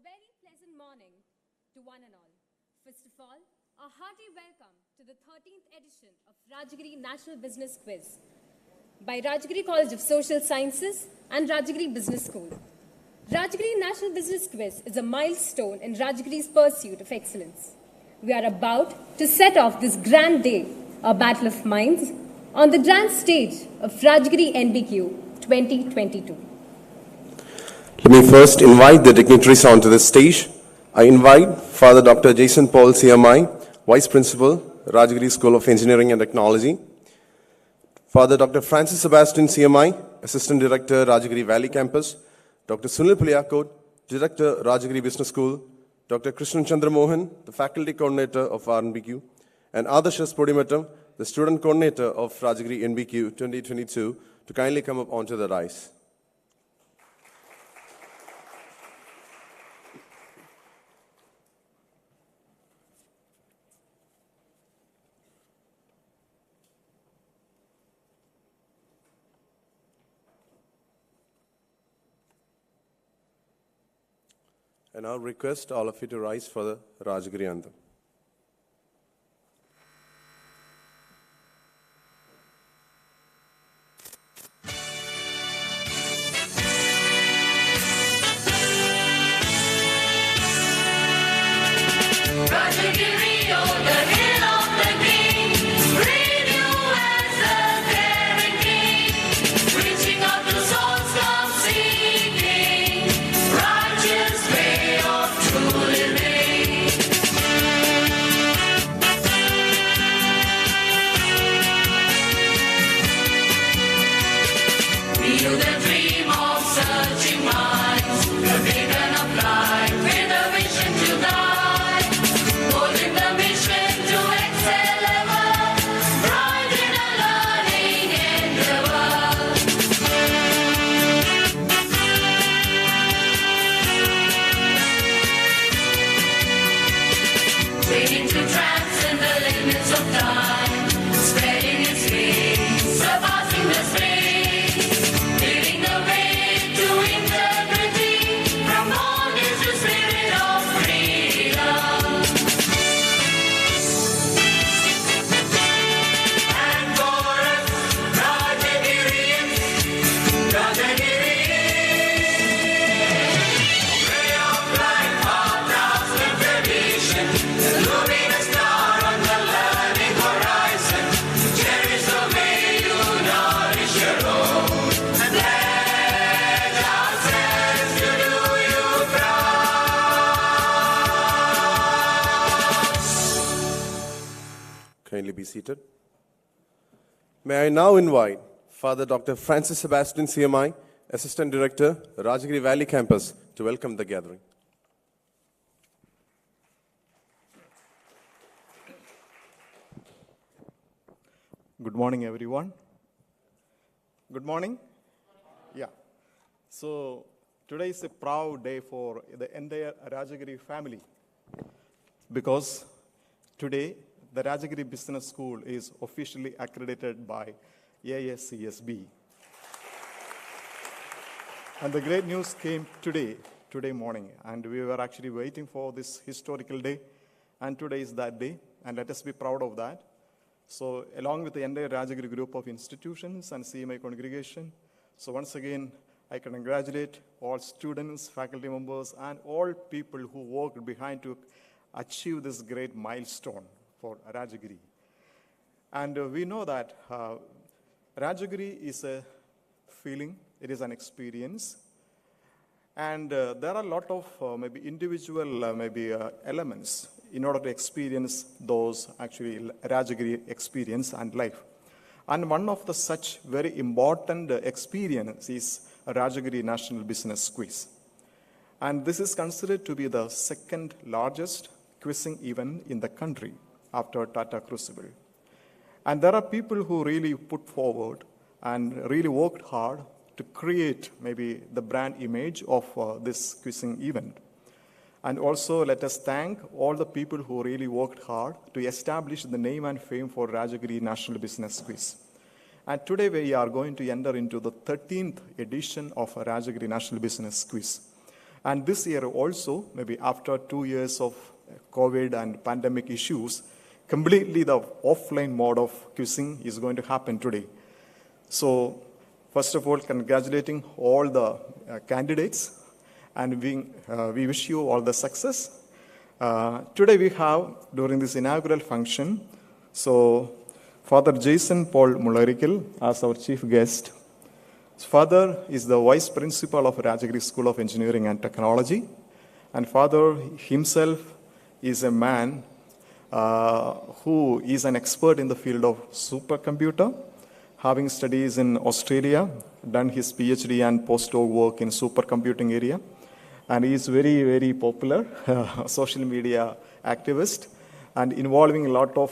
very pleasant morning to one and all. First of all, a hearty welcome to the 13th edition of Rajagiri National Business Quiz by Rajagiri College of Social Sciences and Rajagiri Business School. Rajagiri National Business Quiz is a milestone in Rajagiri's pursuit of excellence. We are about to set off this grand day, a battle of minds, on the grand stage of Rajagiri NBQ 2022. Let me first invite the dignitaries onto the stage. I invite Father Dr. Jason Paul CMI, Vice Principal, Rajagiri School of Engineering and Technology. Father Dr. Francis Sebastian CMI, Assistant Director, Rajagiri Valley Campus. Dr. Sunil Puliyakot, Director, Rajagiri Business School. Dr. Krishnan Chandra Mohan, the Faculty Coordinator of RNBQ. And Ardashas Podimatam, the Student Coordinator of Rajagiri NBQ 2022, to kindly come up onto the dais. And I'll request all of you to rise for the Rajagiri Anthem. Kindly be seated. May I now invite Father Dr. Francis Sebastian CMI, Assistant Director, Rajagiri Valley Campus, to welcome the gathering. Good morning, everyone. Good morning. Yeah. So today is a proud day for the entire Rajagiri family because today the Rajagiri Business School is officially accredited by ASCSB. And the great news came today morning, and we were actually waiting for this historical day, and today is that day, and let us be proud of that. So along with the entire Rajagiri group of institutions and CMI congregation, so once again, I can congratulate all students, faculty members, and all people who worked behind to achieve this great milestone for Rajagiri. And we know that Rajagiri is a feeling, it is an experience, and there are a lot of maybe individual elements in order to experience those actually Rajagiri experience and life. And one of the such very important experience is Rajagiri National Business Quiz. And this is considered to be the second largest quizzing event in the country after Tata Crucible. And there are people who really put forward and really worked hard to create maybe the brand image of this quizzing event. And also let us thank all the people who really worked hard to establish the name and fame for Rajagiri National Business Quiz. And today we are going to enter into the 13th edition of Rajagiri National Business Quiz. And this year also, maybe after 2 years of COVID and pandemic issues, completely the offline mode of quizzing is going to happen today. So, first of all, congratulating all the candidates, and we wish you all the success. Today we have, during this inaugural function, so Father Jason Paul Mullarikil as our chief guest. Father is the vice principal of Rajagiri School of Engineering and Technology, and Father himself is a man who is an expert in the field of supercomputer, having studies in Australia, done his PhD and postdoc work in supercomputing area, and he is very, very popular social media activist and involving a lot of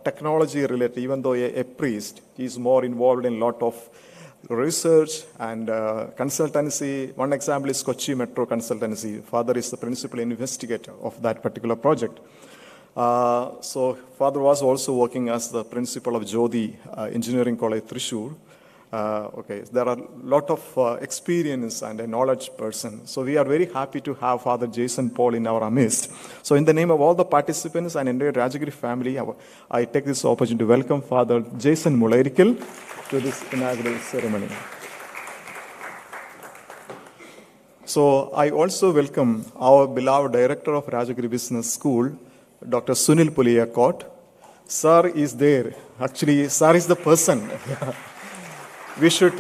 technology related. Even though a priest, he is more involved in a lot of research and consultancy. One example is Kochi Metro Consultancy. Father is the principal investigator of that particular project. So Father was also working as the principal of Jodi Engineering College, Thrissur. Okay, there are a lot of experience and a knowledge person. So we are very happy to have Father Jason Paul in our midst. So in the name of all the participants and entire Rajagiri family, I take this opportunity to welcome Father Jason Mullarikil to this inaugural ceremony. So I also welcome our beloved director of Rajagiri Business School, Dr. Sunil Puliyakot. Sir is there. Actually, Sir is the person we should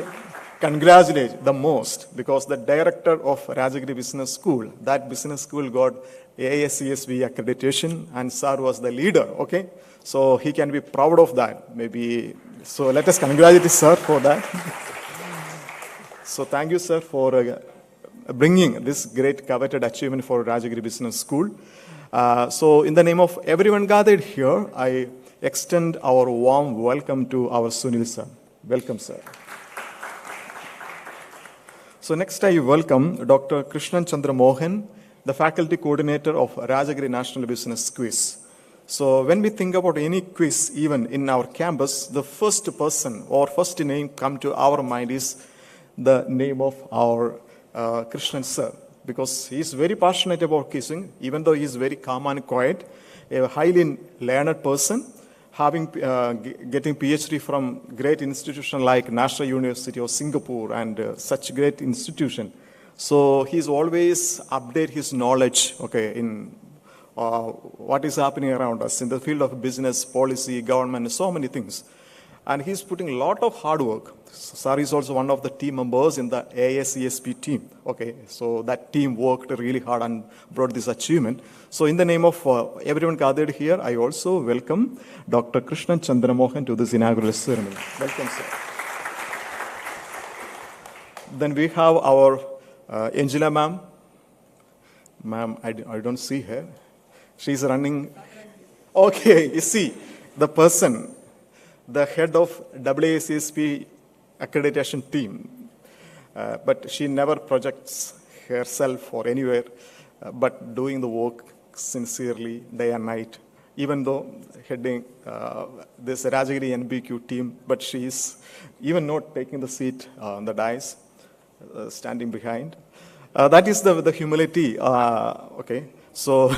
congratulate the most, because the director of Rajagiri Business School, that business school got AICSB accreditation, and Sir was the leader, okay? So he can be proud of that, maybe. So let us congratulate Sir for that. So thank you, Sir, for bringing this great coveted achievement for Rajagiri Business School. So in the name of everyone gathered here, I extend our warm welcome to our Sunil Sir. Welcome, sir. So next I welcome Dr. Krishnan Chandra Mohan, the faculty coordinator of Rajagiri National Business Quiz. So when we think about any quiz, even in our campus, the first person or first name come to our mind is the name of our Krishnan sir, because he is very passionate about quizzing, even though he is very calm and quiet, a highly learned person, having getting PhD from great institution like National University of Singapore and such great institution. So he's always update his knowledge, okay, in what is happening around us in the field of business, policy, government, so many things. And he's putting a lot of hard work. Sir is also one of the team members in the AICSB team. Okay, so that team worked really hard and brought this achievement. So in the name of everyone gathered here, I also welcome Dr. Krishnan Chandra Mohan to this inaugural ceremony. Welcome, sir. Then we have our Angela ma'am. Ma'am, I don't see her. She's running. Okay, you see, the person, the head of AICSB accreditation team, but she never projects herself or anywhere, but doing the work sincerely day and night, even though heading this Rajagiri NBQ team, but she is even not taking the seat on the dais, standing behind. That is the humility, okay. So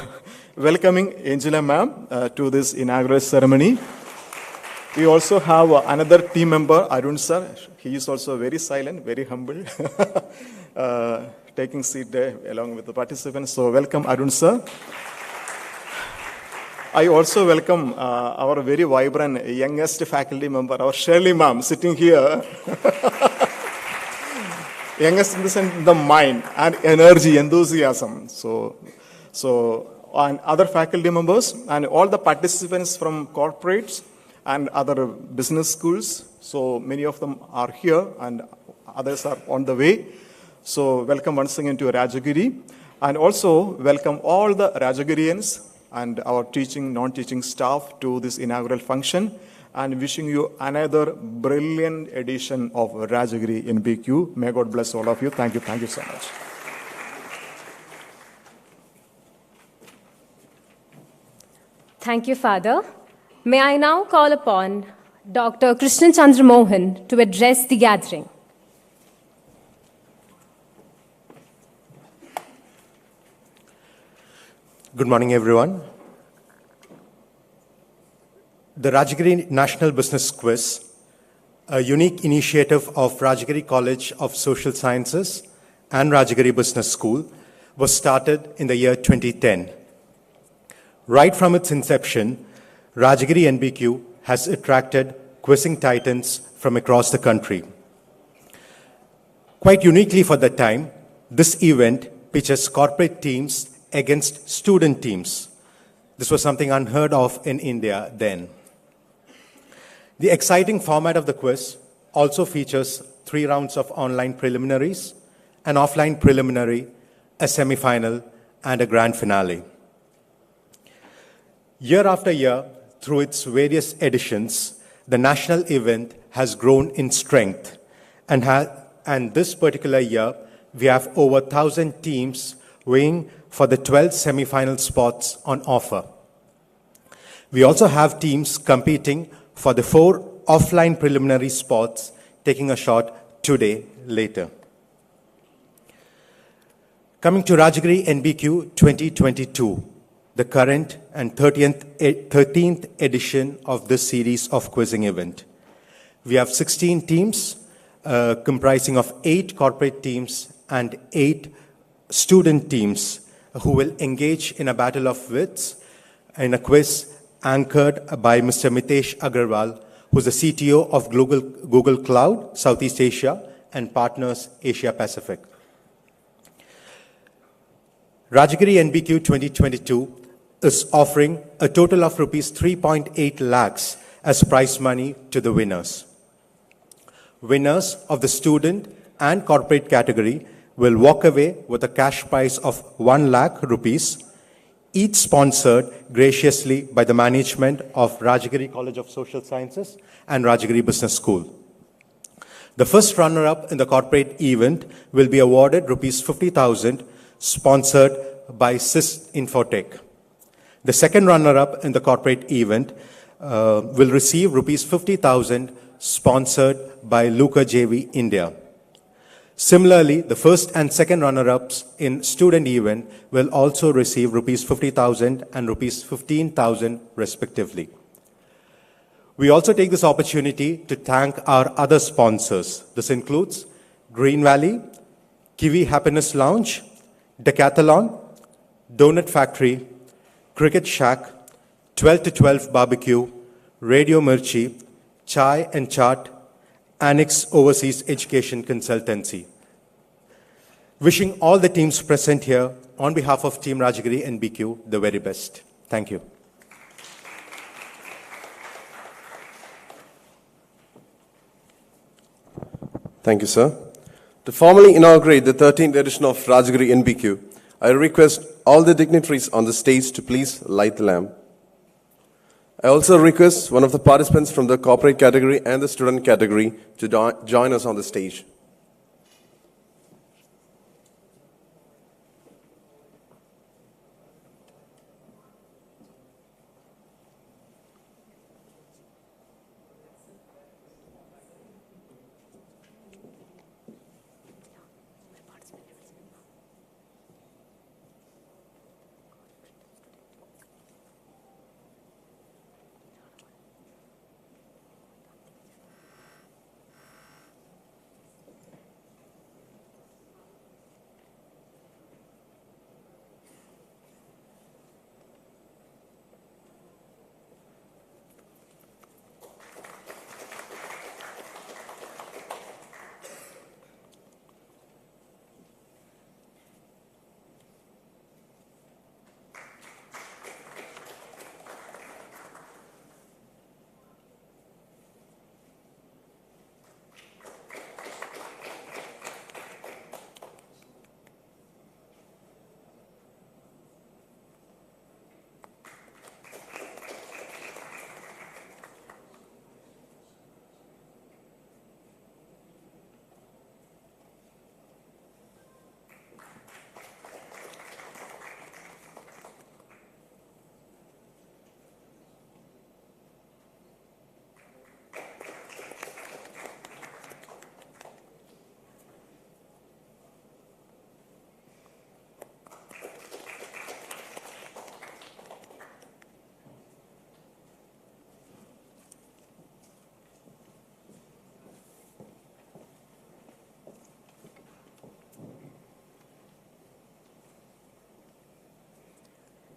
welcoming Angela ma'am to this inaugural ceremony. We also have another team member, Arun sir. He is also very silent, very humble, taking seat there along with the participants. So welcome, Arun sir. I also welcome our very vibrant youngest faculty member, our Shirley ma'am, sitting here. Youngest in the sense, the mind and energy, enthusiasm. So and other faculty members and all the participants from corporates and other business schools. So many of them are here and others are on the way. So welcome once again to Rajagiri. And also welcome all the Rajagirians and our teaching, non-teaching staff to this inaugural function, and wishing you another brilliant edition of Rajagiri NBQ. May God bless all of you. Thank you so much. Thank you, Father. May I now call upon Dr. Krishnan Chandra Mohan to address the gathering. Good morning, everyone. The Rajagiri National Business Quiz, a unique initiative of Rajagiri College of Social Sciences and Rajagiri Business School, was started in the year 2010. Right from its inception, Rajagiri NBQ has attracted quizzing titans from across the country. Quite uniquely for that time, this event pitches corporate teams against student teams. This was something unheard of in India then. The exciting format of the quiz also features 3 rounds of online preliminaries, an offline preliminary, a semi-final, and a grand finale. Year after year, through its various editions, the national event has grown in strength, and this particular year, we have over 1,000 teams weighing for the 12 semi-final spots on offer. We also have teams competing for the 4 offline preliminary spots, taking a shot today later. Coming to Rajagiri NBQ 2022, the current and 13th edition of this series of quizzing event. We have 16 teams comprising of 8 corporate teams and 8 student teams who will engage in a battle of wits in a quiz anchored by Mr. Mitesh Agarwal, who's the CTO of Google Cloud, Southeast Asia, and Partners Asia Pacific. Rajagiri NBQ 2022 is offering a total of rupees 3.8 lakhs as prize money to the winners. Winners of the student and corporate category will walk away with a cash prize of 1 lakh rupees, each sponsored graciously by the management of Rajagiri College of Social Sciences and Rajagiri Business School. The first runner-up in the corporate event will be awarded rupees 50,000, sponsored by SIS Infotech. The second runner-up in the corporate event will receive rupees 50,000, sponsored by Luca JV India. Similarly, the first and second runner-ups in student event will also receive rupees 50,000 and rupees 15,000 respectively. We also take this opportunity to thank our other sponsors. This includes Green Valley, Kiwi Happiness Lounge, Decathlon, Donut Factory, Cricket Shack, 12 to 12 Barbecue, Radio Mirchi, Chai and Chaat, Annex Overseas Education Consultancy. Wishing all the teams present here, on behalf of Team Rajagiri NBQ, the very best. Thank you. Thank you, sir. To formally inaugurate the 13th edition of Rajagiri NBQ, I request all the dignitaries on the stage to please light the lamp. I also request one of the participants from the corporate category and the student category to join us on the stage.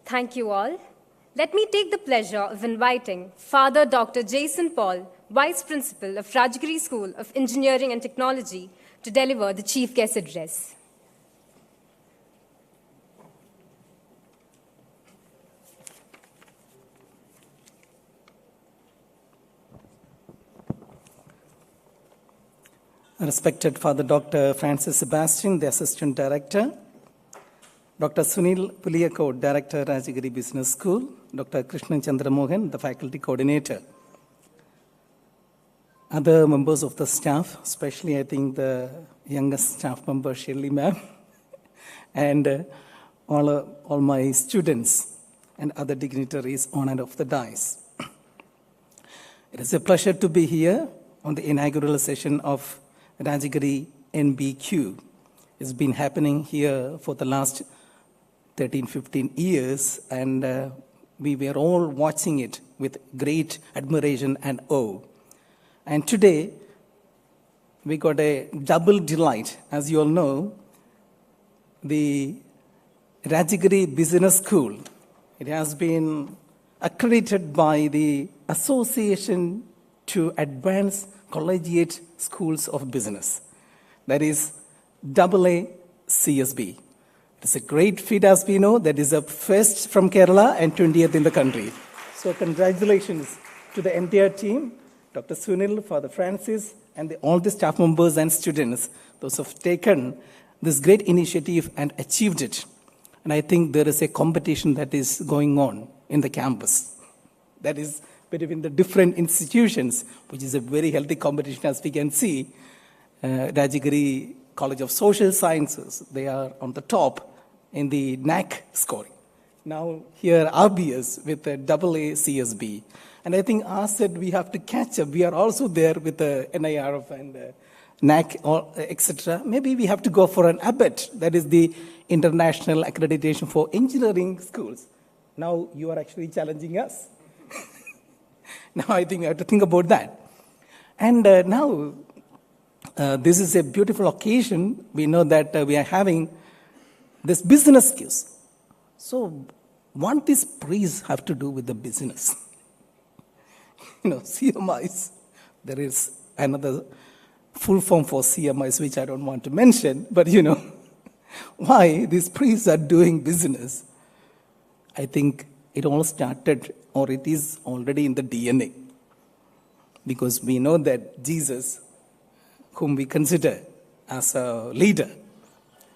Thank you all. Let me take the pleasure of inviting Father Dr. Jason Paul, Vice Principal of Rajagiri School of Engineering and Technology, to deliver the Chief Guest Address. Respected Father Dr. Francis Sebastian, the Assistant Director, Dr. Sunil Puliyakod, Director, Rajagiri Business School, Dr. Krishnan Chandra Mohan, the Faculty Coordinator, other members of the staff, especially I think the youngest staff member, Shirley ma'am, and all my students and other dignitaries on and off the dais. It is a pleasure to be here on the inaugural session of Rajagiri NBQ. It's been happening here for the last 13, 15 years, and we were all watching it with great admiration and awe. And today, we got a double delight. As you all know, the Rajagiri Business School, it has been accredited by the Association to Advance Collegiate Schools of Business. That is AACSB. It's a great feat, as we know. That is a first from Kerala and 20th in the country. So congratulations to the entire team, Dr. Sunil, Father Francis, and all the staff members and students, those who have taken this great initiative and achieved it. And I think there is a competition that is going on in the campus. That is between the different institutions, which is a very healthy competition, as we can see. Rajagiri College of Social Sciences, they are on the top in the NAC scoring. Now here RBS with the AACSB. And I think said we have to catch up. We are also there with the NIRF and NAC, etc. Maybe we have to go for an ABET, that is the International Accreditation for Engineering Schools. Now you are actually challenging us. Now I think I have to think about that. And now, this is a beautiful occasion. We know that we are having this business skills. So what these priests have to do with the business? CMIs. There is another full form for CMIs, which I don't want to mention, but why these priests are doing business. I think it all started, or it is already in the DNA. Because we know that Jesus, whom we consider as a leader,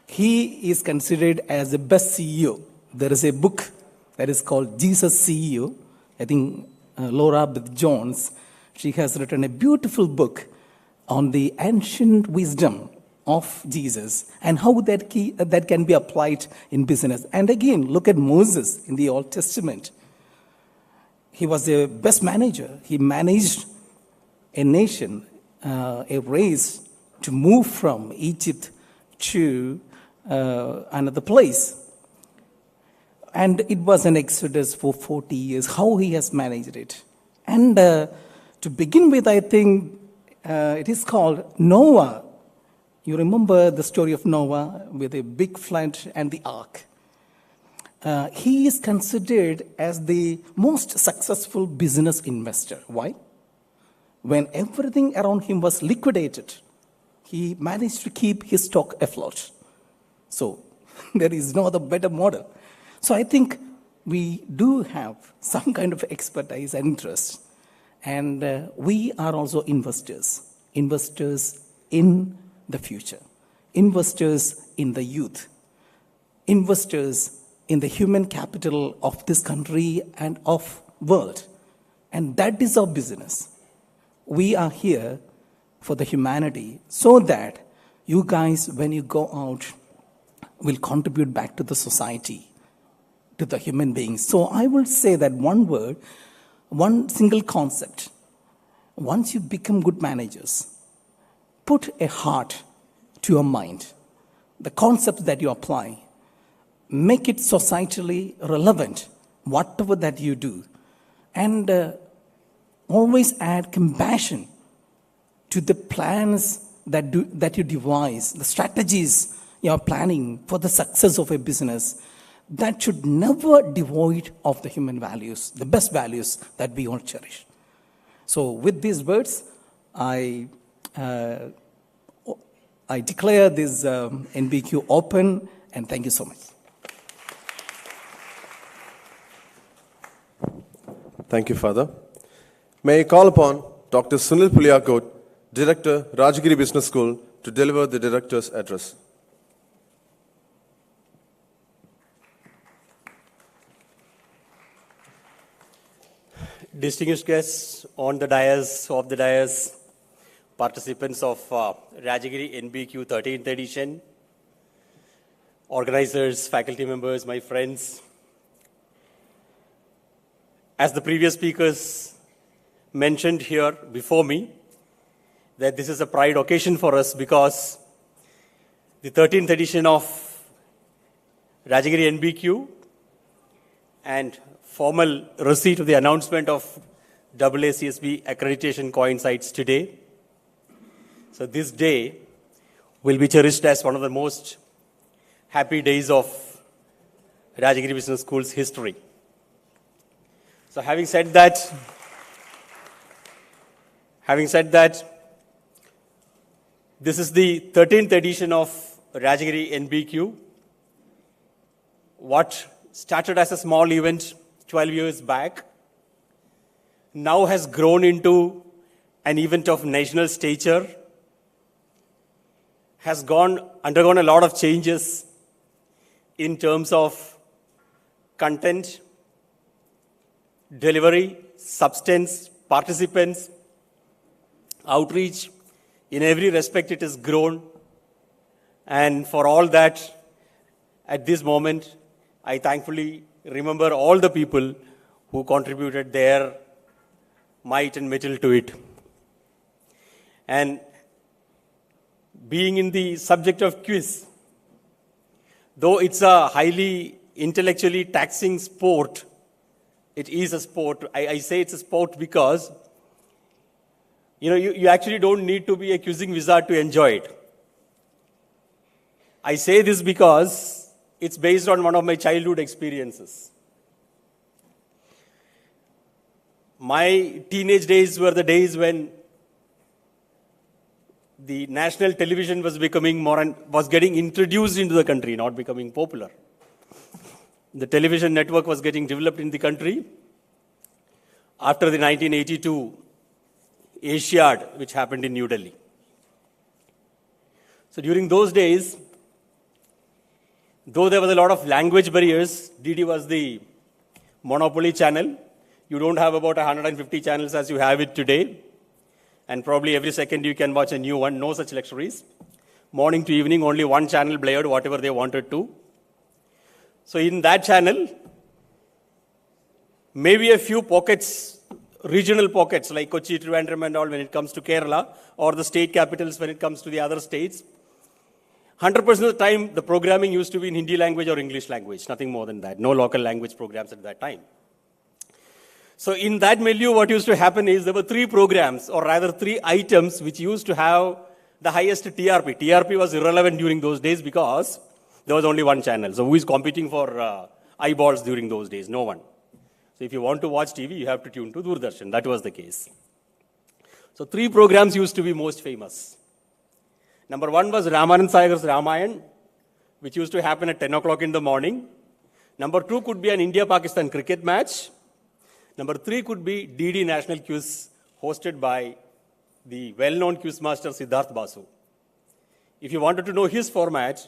he is considered as the best CEO. There is a book that is called Jesus CEO. I think Laura Beth Jones, she has written a beautiful book on the ancient wisdom of Jesus and how that can be applied in business. And again, look at Moses in the Old Testament. He was the best manager. He managed a nation, a race, to move from Egypt to another place. And it was an exodus for 40 years, how he has managed it. And to begin with, I think it is called Noah. You remember the story of Noah with a big flood and the ark. He is considered as the most successful business investor. Why? When everything around him was liquidated, he managed to keep his stock afloat. So there is no other better model. So I think we do have some kind of expertise and interest. And we are also investors in the future, investors in the youth, investors in the human capital of this country and of world. And that is our business. We are here for the humanity so that you guys, when you go out, will contribute back to the society, to the human beings. So I will say that one word, one single concept. Once you become good managers, put a heart to your mind. The concepts that you apply, make it societally relevant, whatever that you do. And always add compassion to the plans that you devise, the strategies you are planning for the success of a business. that should never devoid of the human values, the best values that we all cherish. So with these words, I declare this NBQ open, and thank you so much. Thank you, Father. May I call upon Dr. Sunil Puliakot, Director, Rajagiri Business School, to deliver the Director's address. Distinguished guests on the dais, participants of Rajagiri NBQ 13th edition, organizers, faculty members, my friends. As the previous speakers mentioned here before me, that this is a pride occasion for us because the 13th edition of Rajagiri NBQ and formal receipt of the announcement of AACSB accreditation coincides today. So this day will be cherished as one of the most happy days of Rajagiri Business School's history. So having said that, this is the 13th edition of Rajagiri NBQ. What started as a small event 12 years back now has grown into an event of national stature, has undergone a lot of changes in terms of content, delivery, substance, participants, outreach. In every respect, it has grown. And for all that, at this moment, I thankfully remember all the people who contributed their might and metal to it. And being in the subject of quiz, though it's a highly intellectually taxing sport, it is a sport. I say it's a sport because, you actually don't need to be a quizzing wizard to enjoy it. I say this because it's based on one of my childhood experiences. My teenage days were the days when the national television was becoming was getting introduced into the country, not becoming popular. The television network was getting developed in the country after the 1982 Asiad, which happened in New Delhi. So during those days, though there was a lot of language barriers, DD was the monopoly channel. You don't have about 150 channels as you have it today. And probably every second you can watch a new one, no such luxuries. Morning to evening, only one channel blared whatever they wanted to. So in that channel, maybe a few pockets, regional pockets like Kochi, Trivandrum and all when it comes to Kerala, or the state capitals when it comes to the other states. 100% of the time, the programming used to be in Hindi language or English language, nothing more than that. No local language programs at that time. So in that milieu, what used to happen is there were 3 programs, or rather 3 items, which used to have the highest TRP. TRP was irrelevant during those days because there was only one channel. So who is competing for eyeballs during those days? No one. So if you want to watch TV, you have to tune to Doordarshan. That was the case. So 3 programs used to be most famous. Number 1 was Ramanand Sagar's Ramayan, which used to happen at 10 o'clock in the morning. Number 2 could be an India-Pakistan cricket match. Number 3 could be DD National Quiz, hosted by the well-known quiz master Siddharth Basu. If you wanted to know his format,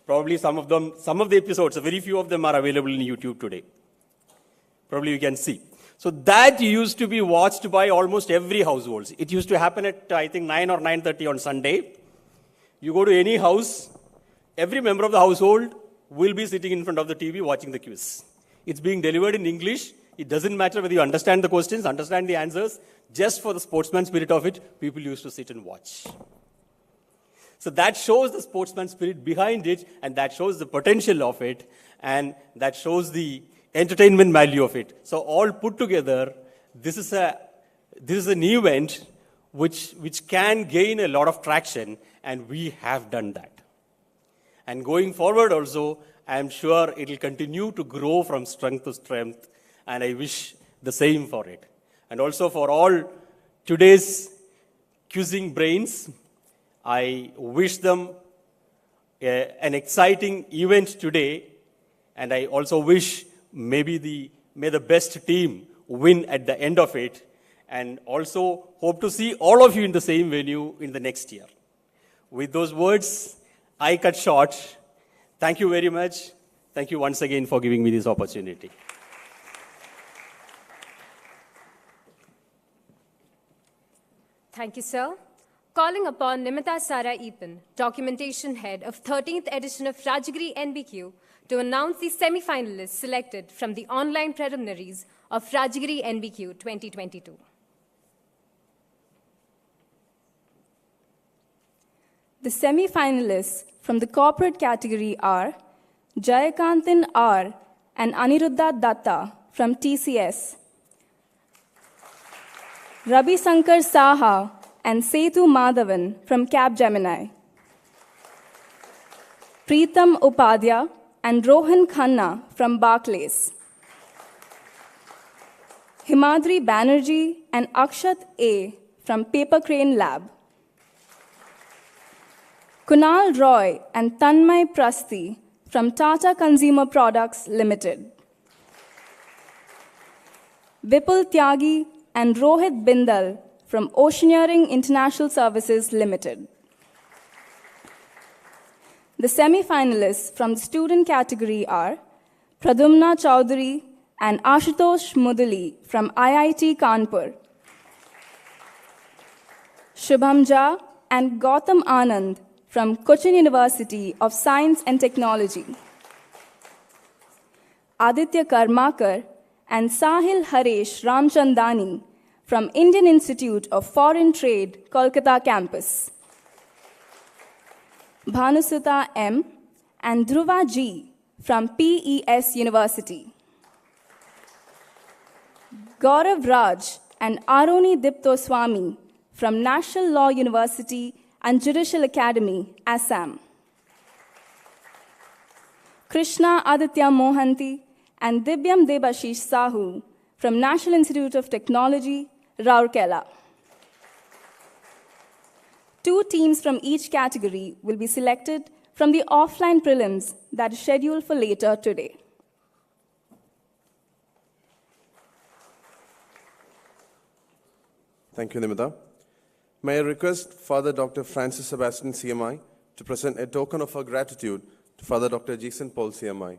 probably some of the episodes, very few of them are available in YouTube today. Probably you can see. So that used to be watched by almost every household. It used to happen at, I think, 9 or 9:30 on Sunday. You go to any house, every member of the household will be sitting in front of the TV watching the quiz. It's being delivered in English. It doesn't matter whether you understand the questions, understand the answers. Just for the sportsman spirit of it, people used to sit and watch. So that shows the sportsman spirit behind it, and that shows the potential of it, and that shows the entertainment value of it. So all put together, this is an event which can gain a lot of traction, and we have done that. And going forward also, I am sure it will continue to grow from strength to strength, and I wish the same for it. And also for all today's quizzing brains, I wish them an exciting event today, and I also wish may the best team win at the end of it, and also hope to see all of you in the same venue in the next year. With those words, I cut short. Thank you very much. Thank you once again for giving me this opportunity. Thank you, sir. Calling upon Nimita Sara Ethan, Documentation Head of 13th edition of Rajagiri NBQ, to announce the semi-finalists selected from the online preliminaries of Rajagiri NBQ 2022. The semi-finalists from the corporate category are Jayakantan R. and Aniruddha Datta from TCS, Rabi Sankar Saha and Setu Madhavan from Capgemini, Preetham Upadhyay and Rohan Khanna from Barclays, Himadri Banerjee and Akshat A. from Paper Crane Lab, Kunal Roy and Tanmay Prasthi from Tata Consumer Products Limited, Vipul Tyagi and Rohit Bindal from Oceaneering International Services Limited. The semi-finalists from the student category are Pradumna Chowdhury and Ashutosh Mudali from IIT Kanpur, Shubham Jha and Gautam Anand from Cochin University of Science and Technology, Aditya Karmakar and Sahil Haresh Ramchandani from Indian Institute of Foreign Trade, Kolkata campus, Bhanusita M. and Dhruva G. from PES University, Gaurav Raj and Aroni Diptoswamy from National Law University and Judicial Academy, Assam, Krishna Aditya Mohanty and Dibyam Debashish Sahu from National Institute of Technology, Rourkela. 2 teams from each category will be selected from the offline prelims that is scheduled for later today. Thank you, Nimita. May I request Father Dr. Francis Sebastian, CMI, to present a token of our gratitude to Father Dr. Jason Paul, CMI.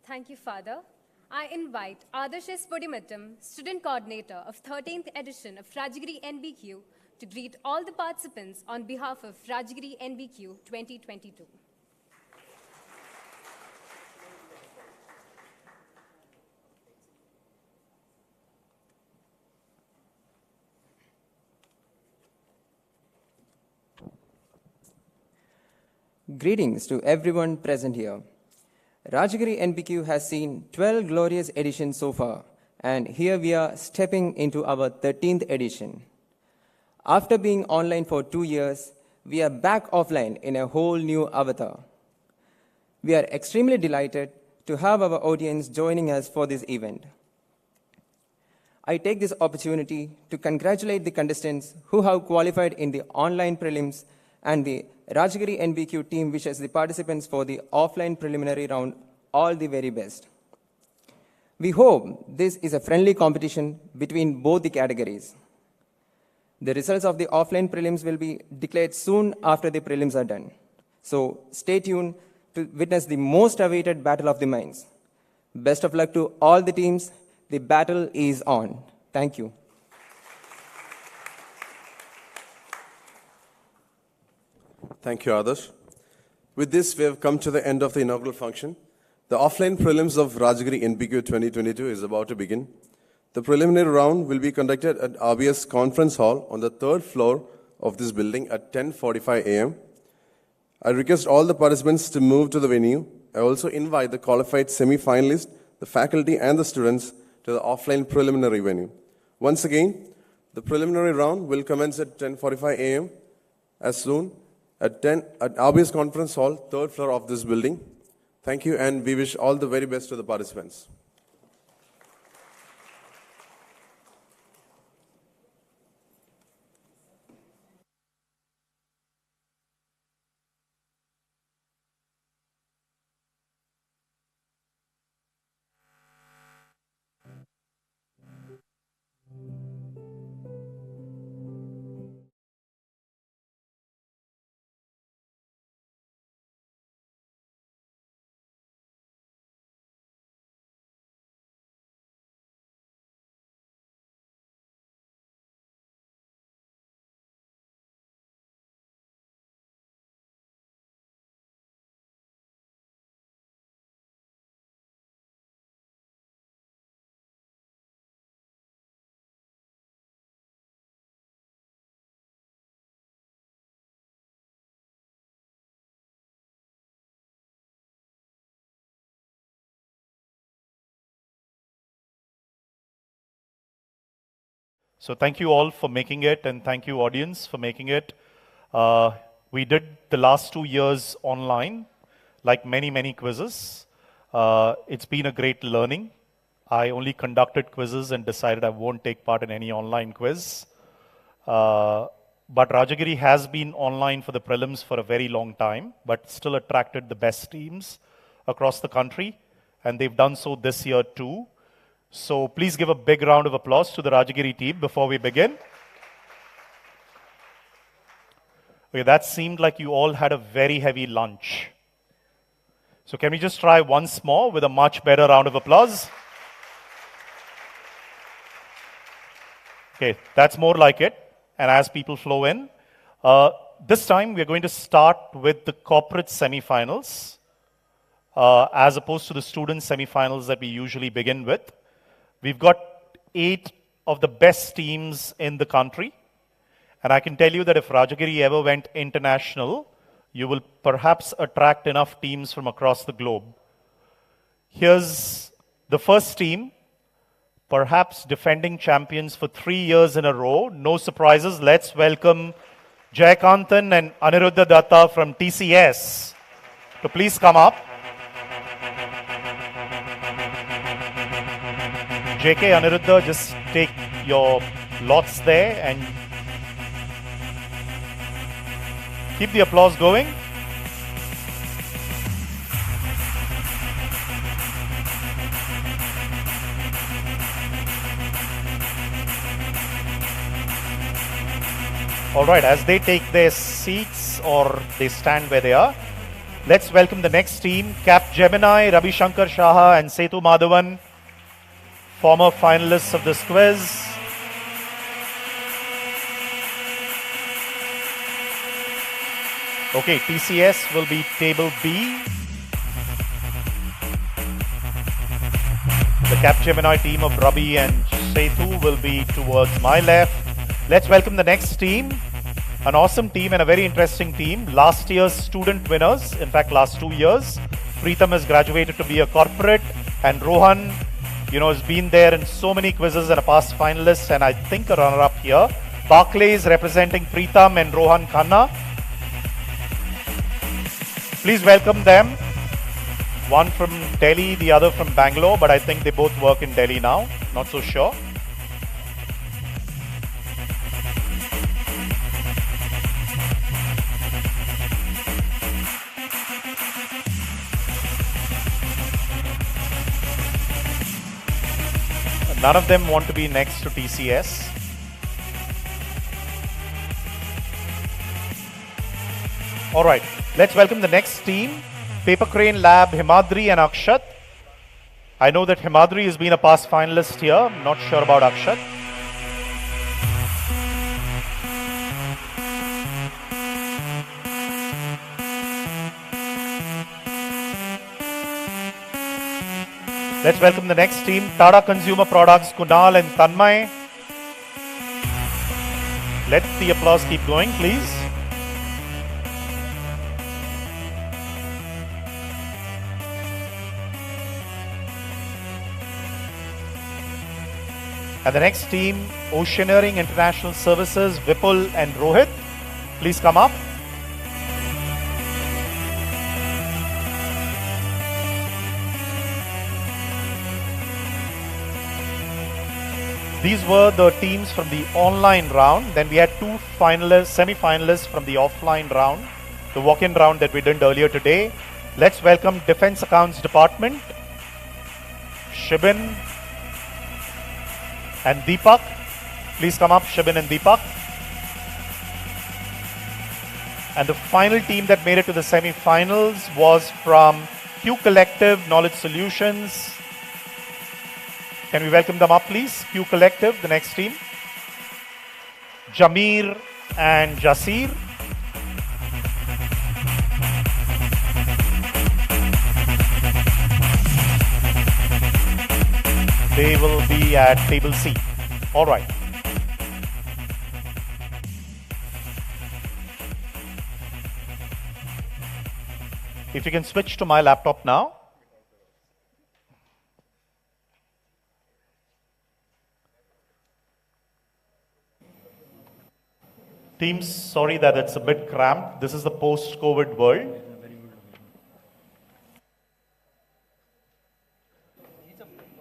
Thank you, Father. I invite Adarsh S. Podimattam, Student Coordinator of 13th edition of Rajagiri NBQ, to greet all the participants on behalf of Rajagiri NBQ 2022. Greetings to everyone present here. Rajagiri NBQ has seen 12 glorious editions so far, and here we are stepping into our 13th edition. After being online for 2 years, we are back offline in a whole new avatar. We are extremely delighted to have our audience joining us for this event. I take this opportunity to congratulate the contestants who have qualified in the online prelims, and the Rajagiri NBQ team wishes the participants for the offline preliminary round all the very best. We hope this is a friendly competition between both the categories. The results of the offline prelims will be declared soon after the prelims are done. So stay tuned to witness the most awaited battle of the minds. Best of luck to all the teams. The battle is on. Thank you. Thank you, Adarsh. With this, we have come to the end of the inaugural function. The offline prelims of Rajagiri NBQ 2022 is about to begin. The preliminary round will be conducted at RBS Conference Hall on the third floor of this building at 10:45 a.m. I request all the participants to move to the venue. I also invite the qualified semi-finalists, the faculty and the students to the offline preliminary venue. Once again, the preliminary round will commence at 10:45 a.m. as soon at RBS Conference Hall, third floor of this building. Thank you, and we wish all the very best to the participants. So thank you all for making it, and thank you audience for making it. We did the last 2 years online, like many quizzes. It's been a great learning. I only conducted quizzes and decided I won't take part in any online quiz. But Rajagiri has been online for the prelims for a very long time, but still attracted the best teams across the country, and they've done so this year too. So please give a big round of applause to the Rajagiri team before we begin. Okay, that seemed like you all had a very heavy lunch. So can we just try once more with a much better round of applause? Okay, that's more like it. And as people flow in, this time we're going to start with the corporate semifinals, as opposed to the student semifinals that we usually begin with. We've got 8 of the best teams in the country. And I can tell you that if Rajagiri ever went international, you will perhaps attract enough teams from across the globe. Here's the first team, perhaps defending champions for 3 years in a row. No surprises. Let's welcome Jayakanthan and Aniruddha Datta from TCS to please come up. JK, Aniruddha, just take your lots there and keep the applause going. All right, as they take their seats or they stand where they are, let's welcome the next team, Cap Gemini, Ravi Shankar Shaha and Setu Madhavan, former finalists of this quiz. Okay, TCS will be table B. The Capgemini team of Ravi and Setu will be towards my left. Let's welcome the next team. An awesome team and a very interesting team. Last year's student winners, in fact last 2 years. Preetham has graduated to be a corporate, and Rohan, has been there in so many quizzes and a past finalist and I think a runner-up here. Barclays representing Preetham and Rohan Khanna. Please welcome them. One from Delhi, the other from Bangalore, but I think they both work in Delhi now. Not so sure. None of them want to be next to TCS. All right, let's welcome the next team. Paper Crane Lab, Himadri and Akshat. I know that Himadri has been a past finalist here. I'm not sure about Akshat. Let's welcome the next team, Tata Consumer Products, Kunal and Tanmay. Let the applause keep going, please. And the next team, Oceaneering International Services, Vipul and Rohit. Please come up. These were the teams from the online round. Then we had two finalists, semi-finalists from the offline round, the walk-in round that we did earlier today. Let's welcome Defense Accounts Department, Shibin and Deepak. Please come up, Shibin and Deepak. And the final team that made it to the semi-finals was from Q Collective Knowledge Solutions. Can we welcome them up, please? Q Collective, the next team. Jameer and Jasir. They will be at table C. All right. If you can switch to my laptop now. Teams, sorry that it's a bit cramped. This is the post-COVID world.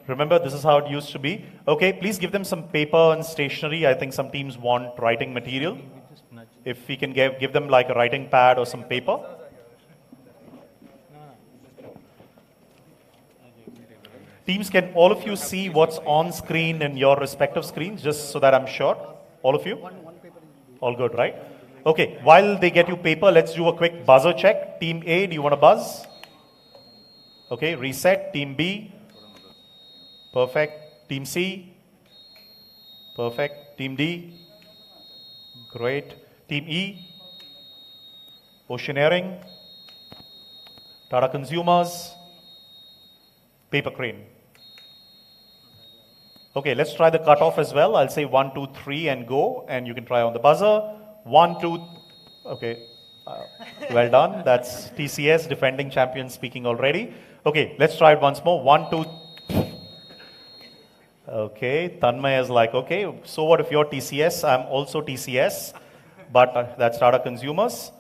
Remember, this is how it used to be. Okay, please give them some paper and stationery. I think some teams want writing material. If we can give them like a writing pad or some paper. Teams, can all of you see what's on screen in your respective screens, just so that I'm sure? All of you? All good, right? Okay, while they get you paper, let's do a quick buzzer check. Team A, do you want to buzz? Okay, reset. Team B. Perfect. Team C. Perfect. Team D. Great. Team E. Oceaneering. Tata Consumers. Paper Crane. Okay, let's try the cutoff as well. I'll say 1, 2, 3 and go, and you can try on the buzzer. 1, 2, okay. Well done. That's TCS, defending champion, speaking already. Okay, let's try it once more. 1, 2. Okay, Tanmay is like, okay, so what if you're TCS? I'm also TCS, but that's Tata Consumers.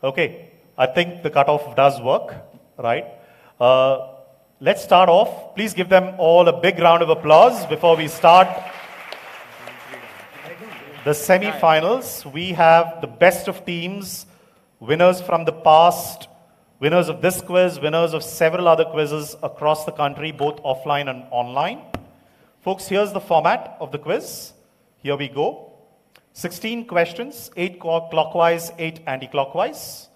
Okay, I think the cutoff does work, right? Let's start off. Please give them all a big round of applause before we start the semi-finals. We have the best of teams, winners from the past, winners of this quiz, winners of several other quizzes across the country, both offline and online. Folks, here's the format of the quiz. Here we go. 16 questions, 8 clockwise, 8 anti-clockwise.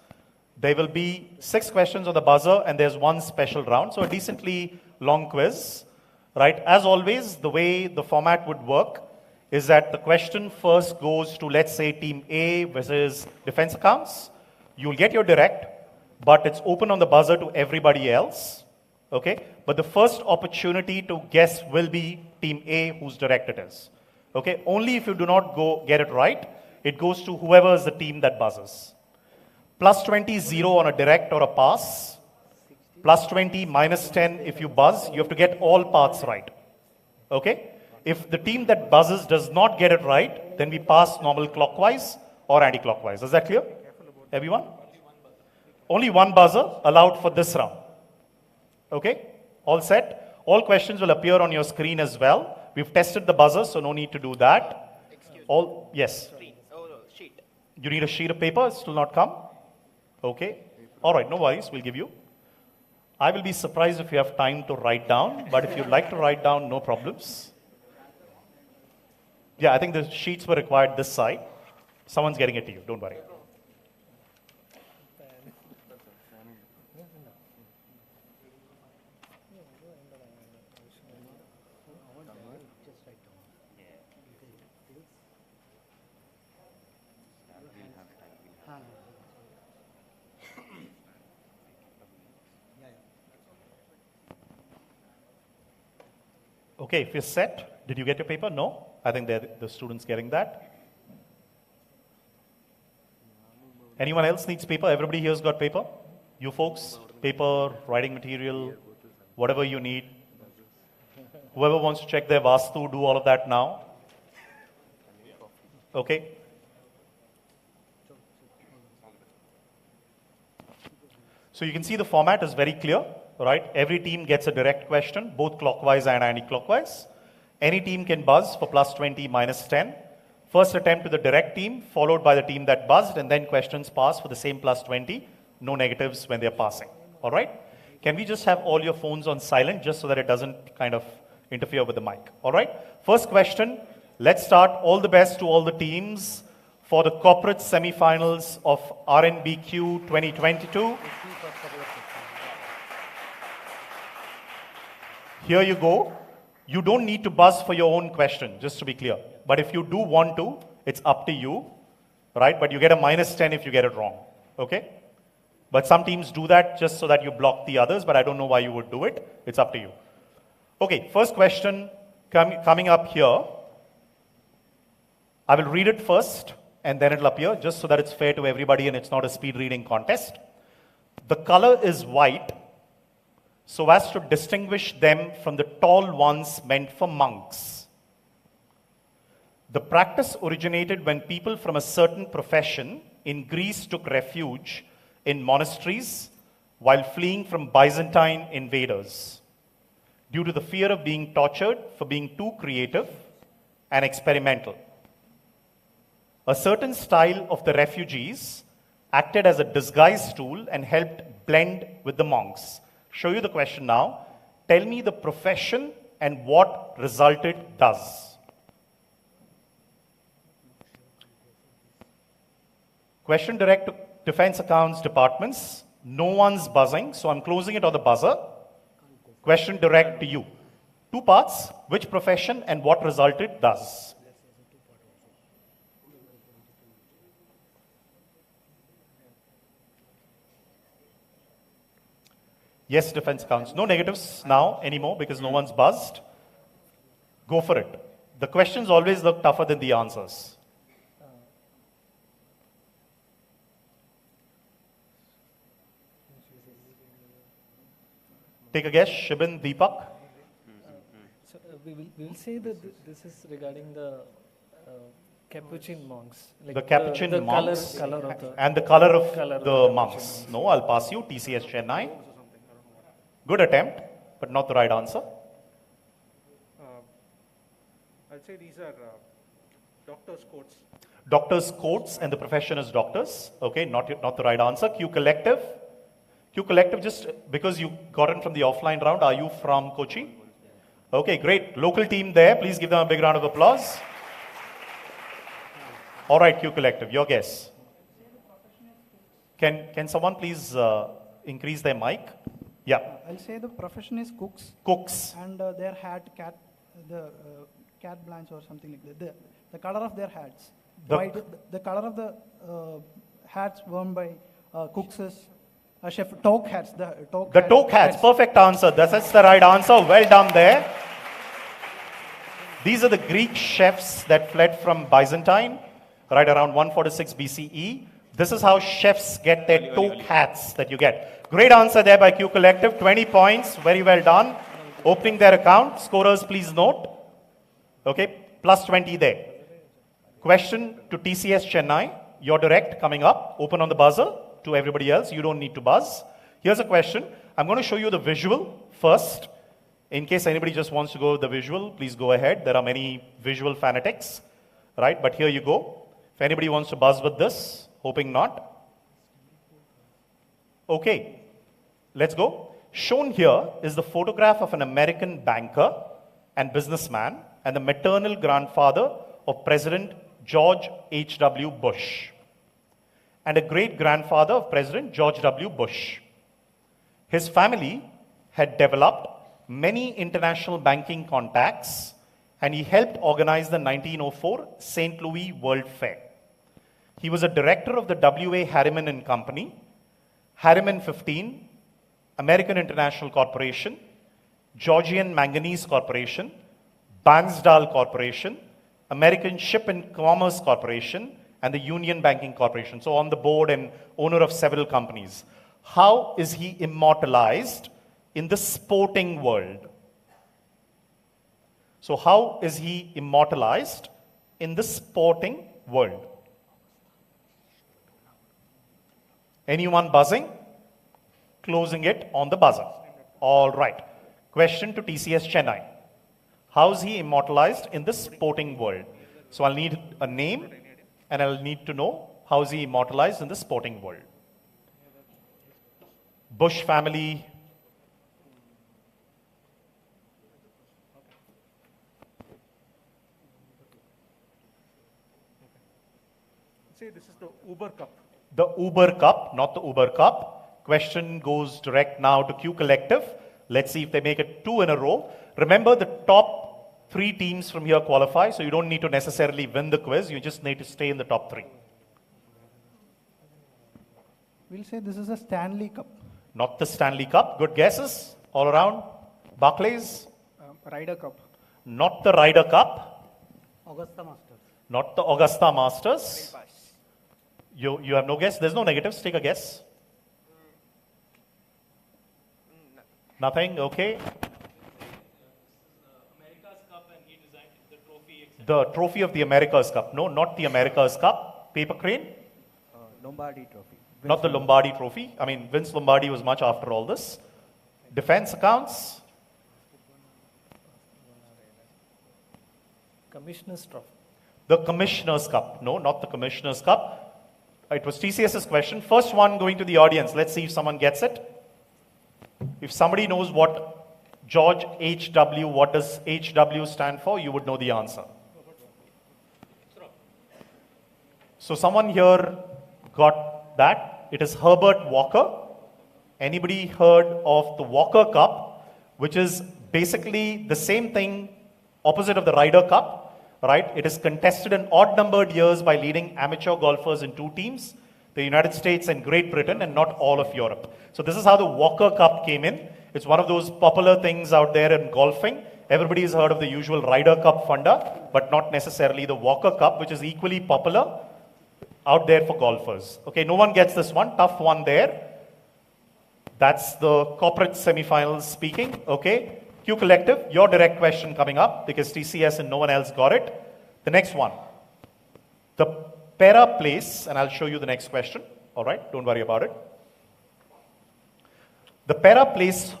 There will be 6 questions on the buzzer, and there's 1 special round. So a decently long quiz, right? As always, the way the format would work is that the question first goes to, let's say, Team A versus Defense Accounts. You'll get your direct, but it's open on the buzzer to everybody else, okay? But the first opportunity to guess will be Team A, whose direct it is, okay? Only if you do not get it right, it goes to whoever is the team that buzzes. Plus 20, 0 on a direct or a pass. Plus 20, minus 10 if you buzz. You have to get all paths right. Okay? If the team that buzzes does not get it right, then we pass normal clockwise or anti-clockwise. Is that clear? Everyone? Only 1 buzzer allowed for this round. Okay? All set? All questions will appear on your screen as well. We've tested the buzzer, so no need to do that. Yes? You need a sheet of paper? It's still not come? Okay. All right, no worries, we'll give you. I will be surprised if you have time to write down, but if you'd like to write down, no problems. Yeah, I think the sheets were required this side. Someone's getting it to you, don't worry. Okay, if you're set, did you get your paper? No? I think the students getting that. Anyone else needs paper? Everybody here's got paper? You folks, paper, writing material, whatever you need. Whoever wants to check their Vastu, do all of that now. Okay? So you can see the format is very clear, right? Every team gets a direct question, both clockwise and anti-clockwise. Any team can buzz for plus 20, minus 10. First attempt to the direct team, followed by the team that buzzed, and then questions pass for the same plus 20. No negatives when they're passing, all right? Can we just have all your phones on silent just so that it doesn't kind of interfere with the mic, all right? First question, let's start. All the best to all the teams for the corporate semifinals of RNBQ 2022. Here you go. You don't need to buzz for your own question, just to be clear. But if you do want to, it's up to you, right? But you get a minus 10 if you get it wrong, okay? But some teams do that just so that you block the others, but I don't know why you would do it. It's up to you. Okay, first question coming up here. I will read it first, and then it'll appear, just so that it's fair to everybody and it's not a speed reading contest. The color is white, so as to distinguish them from the tall ones meant for monks. The practice originated when people from a certain profession in Greece took refuge in monasteries while fleeing from Byzantine invaders due to the fear of being tortured for being too creative and experimental. A certain style of the refugees acted as a disguise tool and helped blend with the monks. Show you the question now. Tell me the profession and what result it does. Question direct to defense accounts departments. No one's buzzing, so I'm closing it on the buzzer. Question direct to you. Two parts, which profession and what result it does. Yes, defense accounts. No negatives now anymore because no one's buzzed. Go for it. The questions always look tougher than the answers. Take a guess, Shibin, Deepak. So we will say that this is regarding the Capuchin monks. Like the Capuchin monks color of the, and the color of color the of the monks. No, I'll pass you. TCS Chennai. Good attempt, but not the right answer. I'll say these are doctors' coats. Doctors' coats and the profession is doctors. Okay, not the right answer. Q Collective. Q Collective, just because you got in from the offline round, are you from Kochi? Okay, great. Local team there. Please give them a big round of applause. All right, Q Collective, your guess. Can someone please increase their mic? Yeah. I'll say the profession is cooks. Cooks. And their hat, cat blanche or something like that. The color of their hats. The color of the hats worn by cooks is chef toque hats. The toque hats. Perfect answer. That's the right answer. Well done there. These are the Greek chefs that fled from Byzantine, right around 146 BCE. This is how chefs get their toque hats that you get. Great answer there by Q Collective. 20 points. Very well done. Opening their account. Scorers, please note. Okay, plus 20 there. Question to TCS Chennai. You're direct coming up. Open on the buzzer. To everybody else, you don't need to buzz. Here's a question. I'm going to show you the visual first. In case anybody just wants to go with the visual, please go ahead. There are many visual fanatics, right? But here you go. If anybody wants to buzz with this, hoping not. Okay, let's go. Shown here is the photograph of an American banker and businessman and the maternal grandfather of President George H.W. Bush and a great-grandfather of President George W. Bush. His family had developed many international banking contacts, and he helped organize the 1904 St. Louis World Fair. He was a director of the W.A. Harriman and Company, Harriman 15, American International Corporation, Georgian Manganese Corporation, Bansdal Corporation, American Ship and Commerce Corporation, and the Union Banking Corporation. So on the board and owner of several companies. How is he immortalized in the sporting world? So how is he immortalized in the sporting world? Anyone buzzing? Closing it on the buzzer. All right. Question to TCS Chennai. How is he immortalized in the sporting world? So I'll need a name and I'll need to know how is he immortalized in the sporting world. Bush family. Say this is the Uber Cup. The Uber Cup, not the Uber Cup. Question goes direct now to Q Collective. Let's see if they make it 2 in a row. Remember, the top 3 teams from here qualify, so you don't need to necessarily win the quiz. You just need to stay in the top 3. We'll say this is a Stanley Cup. Not the Stanley Cup. Good guesses all around. Barclays. Ryder Cup. Not the Ryder Cup. Augusta Masters. Not the Augusta Masters. You have no guess? There's no negatives. Take a guess. Nothing? Okay. The trophy of the America's Cup. No, not the America's Cup. Paper crane? Lombardi Trophy. Not the Lombardi Trophy. I mean, Vince Lombardi was much after all this. Defense accounts? Commissioner's Trophy. The Commissioner's Cup. No, not the Commissioner's Cup. It was TCS's question. First one going to the audience. Let's see if someone gets it. If somebody knows what George H.W., what does H.W. stand for, you would know the answer. So someone here got that. It is Herbert Walker. Anybody heard of the Walker Cup, which is basically the same thing opposite of the Ryder Cup, right? It is contested in odd-numbered years by leading amateur golfers in 2 teams, the United States and Great Britain, and not all of Europe. So this is how the Walker Cup came in. It's one of those popular things out there in golfing. Everybody has heard of the usual Ryder Cup funder, but not necessarily the Walker Cup, which is equally popular out there for golfers. Okay, no one gets this one. Tough one there. That's the corporate semifinals speaking. Okay, Q Collective, your direct question coming up because TCS and no one else got it. The next one. The Para Place, and I'll show you the next question. All right, don't worry about it. The Para Place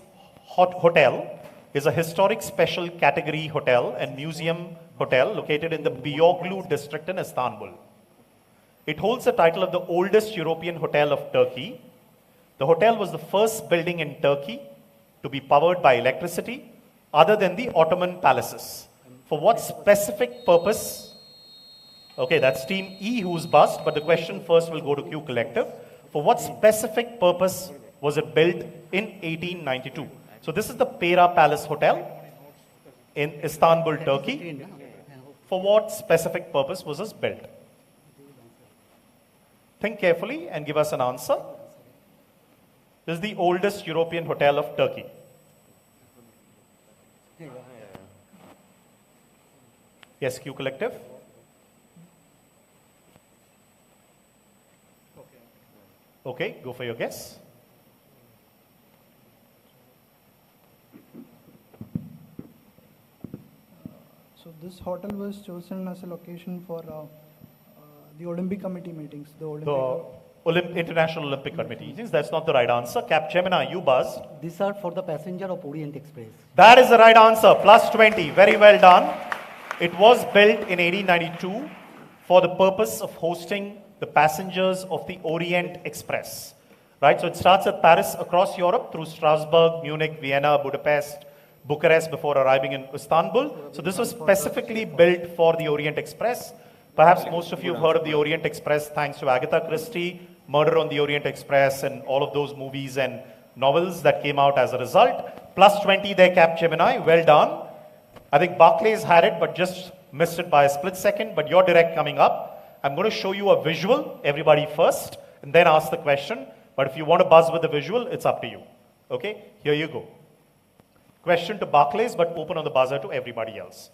Hotel is a historic special category hotel and museum hotel located in the Beyoğlu district in Istanbul. It holds the title of the oldest European hotel of Turkey. The hotel was the first building in Turkey to be powered by electricity other than the Ottoman palaces. For what specific purpose? Okay, that's Team E who's buzzed, but the question first will go to Q Collective. For what specific purpose was it built in 1892? So this is the Pera Palace Hotel in Istanbul, Turkey. For what specific purpose was this built? Think carefully and give us an answer. This is the oldest European hotel of Turkey. Yes, Q Collective. Okay, go for your guess. So this hotel was chosen as a location for the Olympic Committee meetings. International Olympic Committee. That's not the right answer. Capgemini, you buzzed. These are for the passenger of Orient Express. That is the right answer. Plus 20. Very well done. It was built in 1892 for the purpose of hosting the passengers of the Orient Express. Right? So it starts at Paris across Europe through Strasbourg, Munich, Vienna, Budapest, Bucharest before arriving in Istanbul. So this was specifically built for the Orient Express. Perhaps most of you have heard of the Orient Express thanks to Agatha Christie, Murder on the Orient Express, and all of those movies and novels that came out as a result. Plus 20 there, Capgemini. Well done. I think Barclays had it, but just missed it by a split second. But you're direct coming up. I'm going to show you a visual, everybody first, and then ask the question. But if you want to buzz with the visual, it's up to you. Okay, here you go. Question to Barclays, but open on the buzzer to everybody else.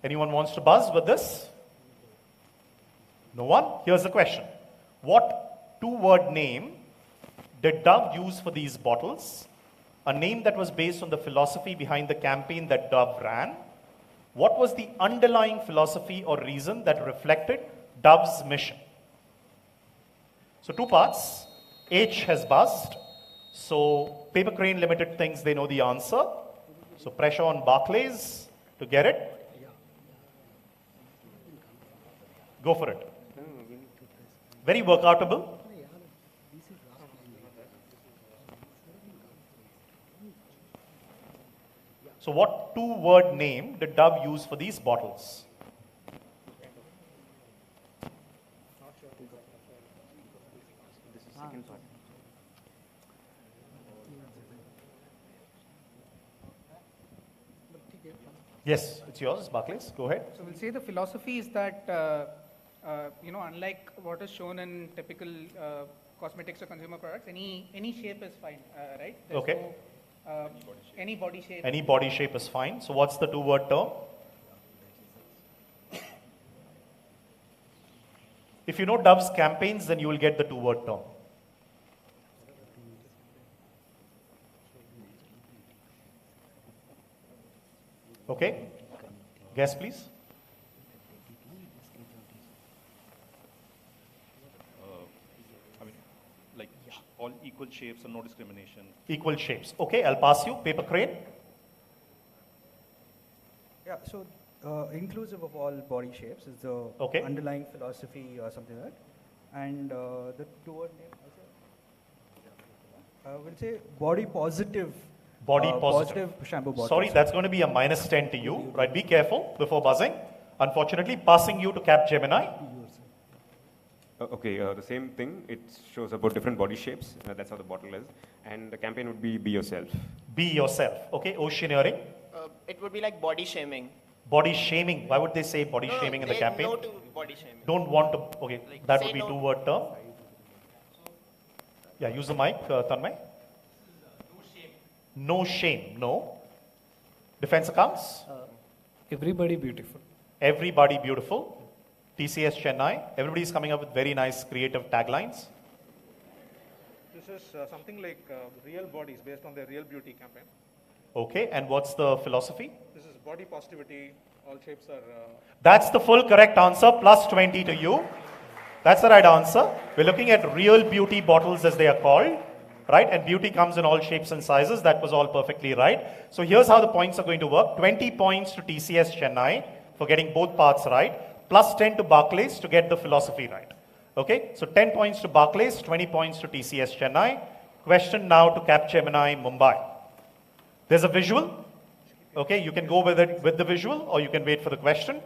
Anyone wants to buzz with this? No one? Here's the question. What two-word name did Dove use for these bottles? A name that was based on the philosophy behind the campaign that Dove ran. What was the underlying philosophy or reason that reflected Dove's mission? So 2 parts. H has buzzed. So Paper Crane Limited thinks they know the answer. So pressure on Barclays to get it. Go for it. Very workoutable. So what two-word name did Dove use for these bottles? Yes, it's yours, Barclays. Go ahead. So we'll say the philosophy is that, unlike what is shown in typical cosmetics or consumer products, any shape is fine, right? There's Okay. No, any body shape. Any body shape is fine. So what's the two-word term? If you know Dove's campaigns, then you will get the two-word term. Okay? Guess, please. All equal shapes and no discrimination. Equal shapes. Okay, I'll pass you. Paper Crane. Yeah, so inclusive of all body shapes is the underlying philosophy or something like that. And the two-word name, we'll say body positive. Body positive. Shampoo bottles. Sorry, that's going to be a -10 to you. Right, be careful before buzzing. Unfortunately, passing you to Capgemini. Okay, the same thing. It shows about different body shapes. That's how the bottle is. And the campaign would be yourself. Be yourself. Okay, oceaneering. It would be like body shaming. Body shaming. Why would they say body shaming in the campaign? No to body shaming. Don't want to. Okay, Like that say would be no. two-word term. Yeah, use the mic, Tanmay. No shame. No. Defense accounts. Everybody beautiful. Everybody beautiful. TCS Chennai. Everybody is coming up with very nice creative taglines. This is something like real bodies based on their real beauty campaign. Okay, and what's the philosophy? This is body positivity. All shapes are. That's the full correct answer, +20 to you. That's the right answer. We're looking at real beauty bottles as they are called, right? And beauty comes in all shapes and sizes. That was all perfectly right. So here's how the points are going to work. 20 points to TCS Chennai for getting both parts right, +10 to Barclays to get the philosophy right. Okay, so 10 points to Barclays, 20 points to TCS Chennai. Question now to Capgemini Mumbai. There's a visual. Okay, you can go with it with the visual or you can wait for the question.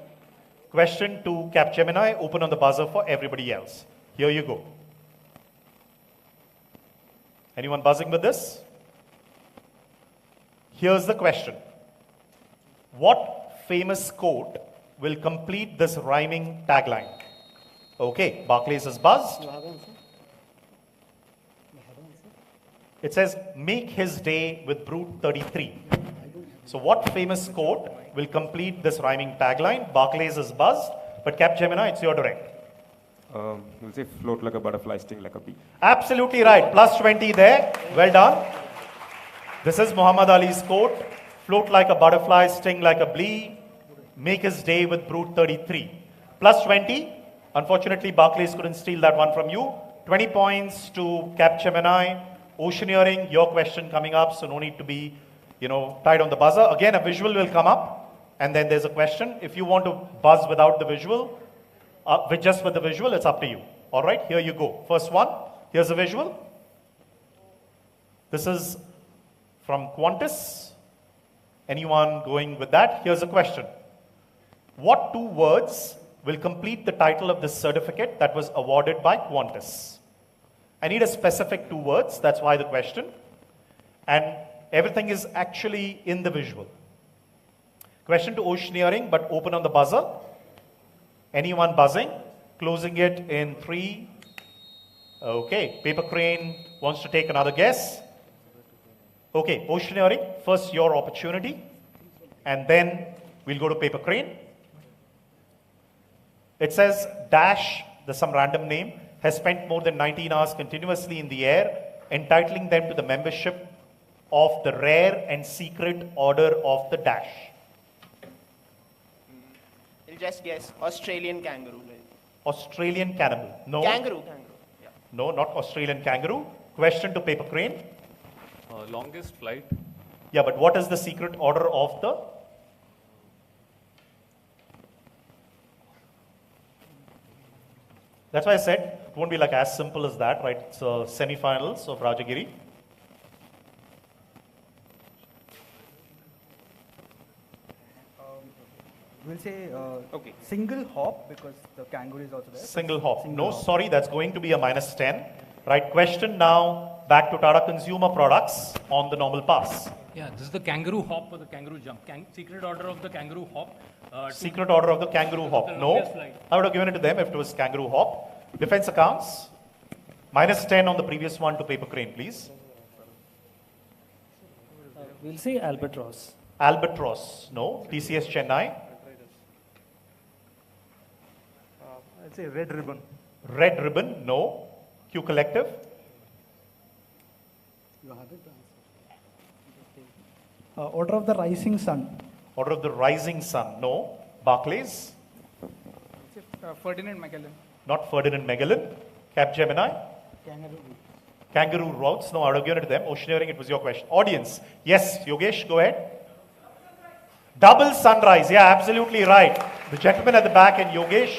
Question to Capgemini, open on the buzzer for everybody else. Here you go. Anyone buzzing with this? Here's the question. What famous quote will complete this rhyming tagline? Okay, Barclays is buzzed. It says, make his day with Brute 33. So what famous quote will complete this rhyming tagline? Barclays is buzzed, but Capgemini, it's your direct. We'll say float like a butterfly, sting like a bee. Absolutely right. +20 there. Well done. This is Muhammad Ali's quote. Float like a butterfly, sting like a bee. Make his day with Brute 33. +20. Unfortunately, Barclays couldn't steal that one from you. 20 points to Capgemini. Oceaneering, your question coming up, so no need to be, tied on the buzzer. Again, a visual will come up, and then there's a question. If you want to buzz without the visual, just with the visual, it's up to you. All right, here you go. First one, here's a visual. This is from Qantas. Anyone going with that? Here's a question. What two words will complete the title of this certificate that was awarded by Qantas? I need a specific two words, that's why the question. And everything is actually in the visual. Question to Oceaneering, but open on the buzzer. Anyone buzzing? Closing it in 3. Okay, Paper Crane wants to take another guess. Okay, Oceaneering, first your opportunity. And then we'll go to Paper Crane. It says dash, there's some random name, has spent more than 19 hours continuously in the air, entitling them to the membership of the rare and secret order of the dash. I'll just guess Australian kangaroo. Australian cannibal. No. Kangaroo. Yeah. No, not Australian kangaroo. Question to Paper Crane. Longest flight. Yeah, but what is the secret order of the? That's why I said it won't be like as simple as that, right? So semi-finals of Rajagiri. We'll say single hop because the kangaroo is also there. Single hop. No, sorry, that's going to be a -10. Right, question now back to Tata Consumer Products on the normal pass. Yeah, this is the kangaroo hop or the kangaroo jump. Secret order of the kangaroo hop. Secret order of the kangaroo hop. No, I would have given it to them if it was kangaroo hop. Defense accounts. -10 on the previous one to Paper Crane, please. We'll say albatross. Albatross. No. TCS Chennai. I'd say red ribbon. Red ribbon. No. Q Collective. Order of the rising sun. Order of the rising sun. No. Barclays. Ferdinand Magellan. Not Ferdinand Magellan. Capgemini. Kangaroo routes. No, I would have given it to them. Oceaneering, it was your question. Audience. Yes, Yogesh, go ahead. Double sunrise. Yeah, absolutely right. The gentleman at the back and Yogesh,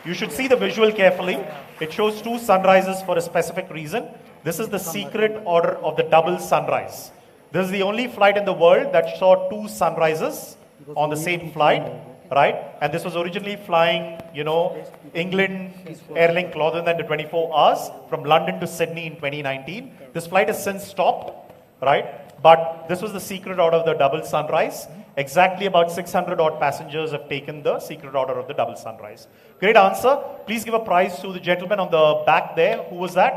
you should see the visual carefully. It shows two sunrises for a specific reason. This is the secret order of the double sunrise. This is the only flight in the world that saw two sunrises on the same flight, right? And this was originally flying, England Airlink longer than the 24 hours from London to Sydney in 2019. This flight has since stopped, right? But this was the secret order of the double sunrise. Exactly about 600 odd passengers have taken the secret order of the double sunrise. Great answer. Please give a prize to the gentleman on the back there. Who was that?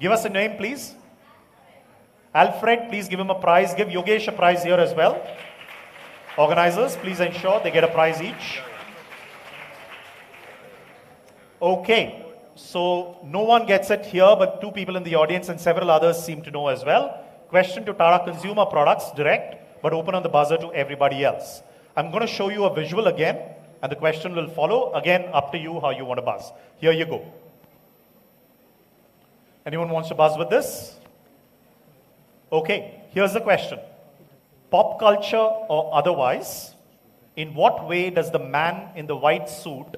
Give us a name, please. Alfred, please give him a prize. Give Yogesh a prize here as well. Organizers, please ensure they get a prize each. Okay, so no one gets it here, but two people in the audience and several others seem to know as well. Question to Tata Consumer Products, direct, but open on the buzzer to everybody else. I'm going to show you a visual again, and the question will follow. Again, up to you how you want to buzz. Here you go. Anyone wants to buzz with this? Okay, here's the question. Pop culture or otherwise, in what way does the man in the white suit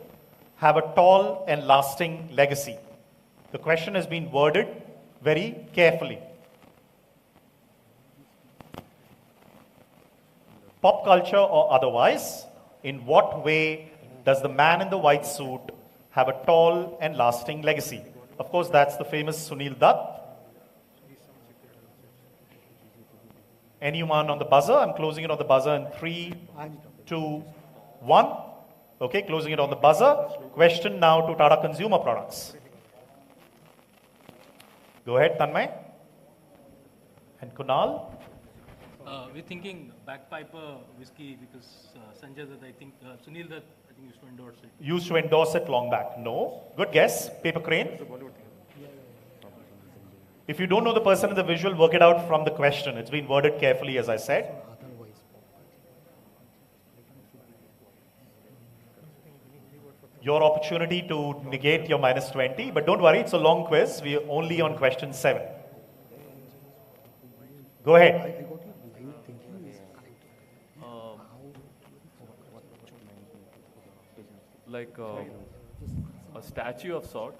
have a tall and lasting legacy? The question has been worded very carefully. Pop culture or otherwise, in what way does the man in the white suit have a tall and lasting legacy? Of course, that's the famous Sunil Dutt. Anyone on the buzzer? I'm closing it on the buzzer in 3, 2, 1. Okay, closing it on the buzzer. Question now to Tata Consumer Products. Go ahead, Tanmay. And Kunal. We're thinking bagpiper whiskey because Sanjay Dutt, I think, Sunil Dutt, I think used to endorse it. Used to endorse it long back. No. Good guess. Paper Crane. If you don't know the person in the visual, work it out from the question. It's been worded carefully, as I said. Your opportunity to negate your -20, but don't worry, it's a long quiz. We're only on question 7. Go ahead. Like a statue of sorts.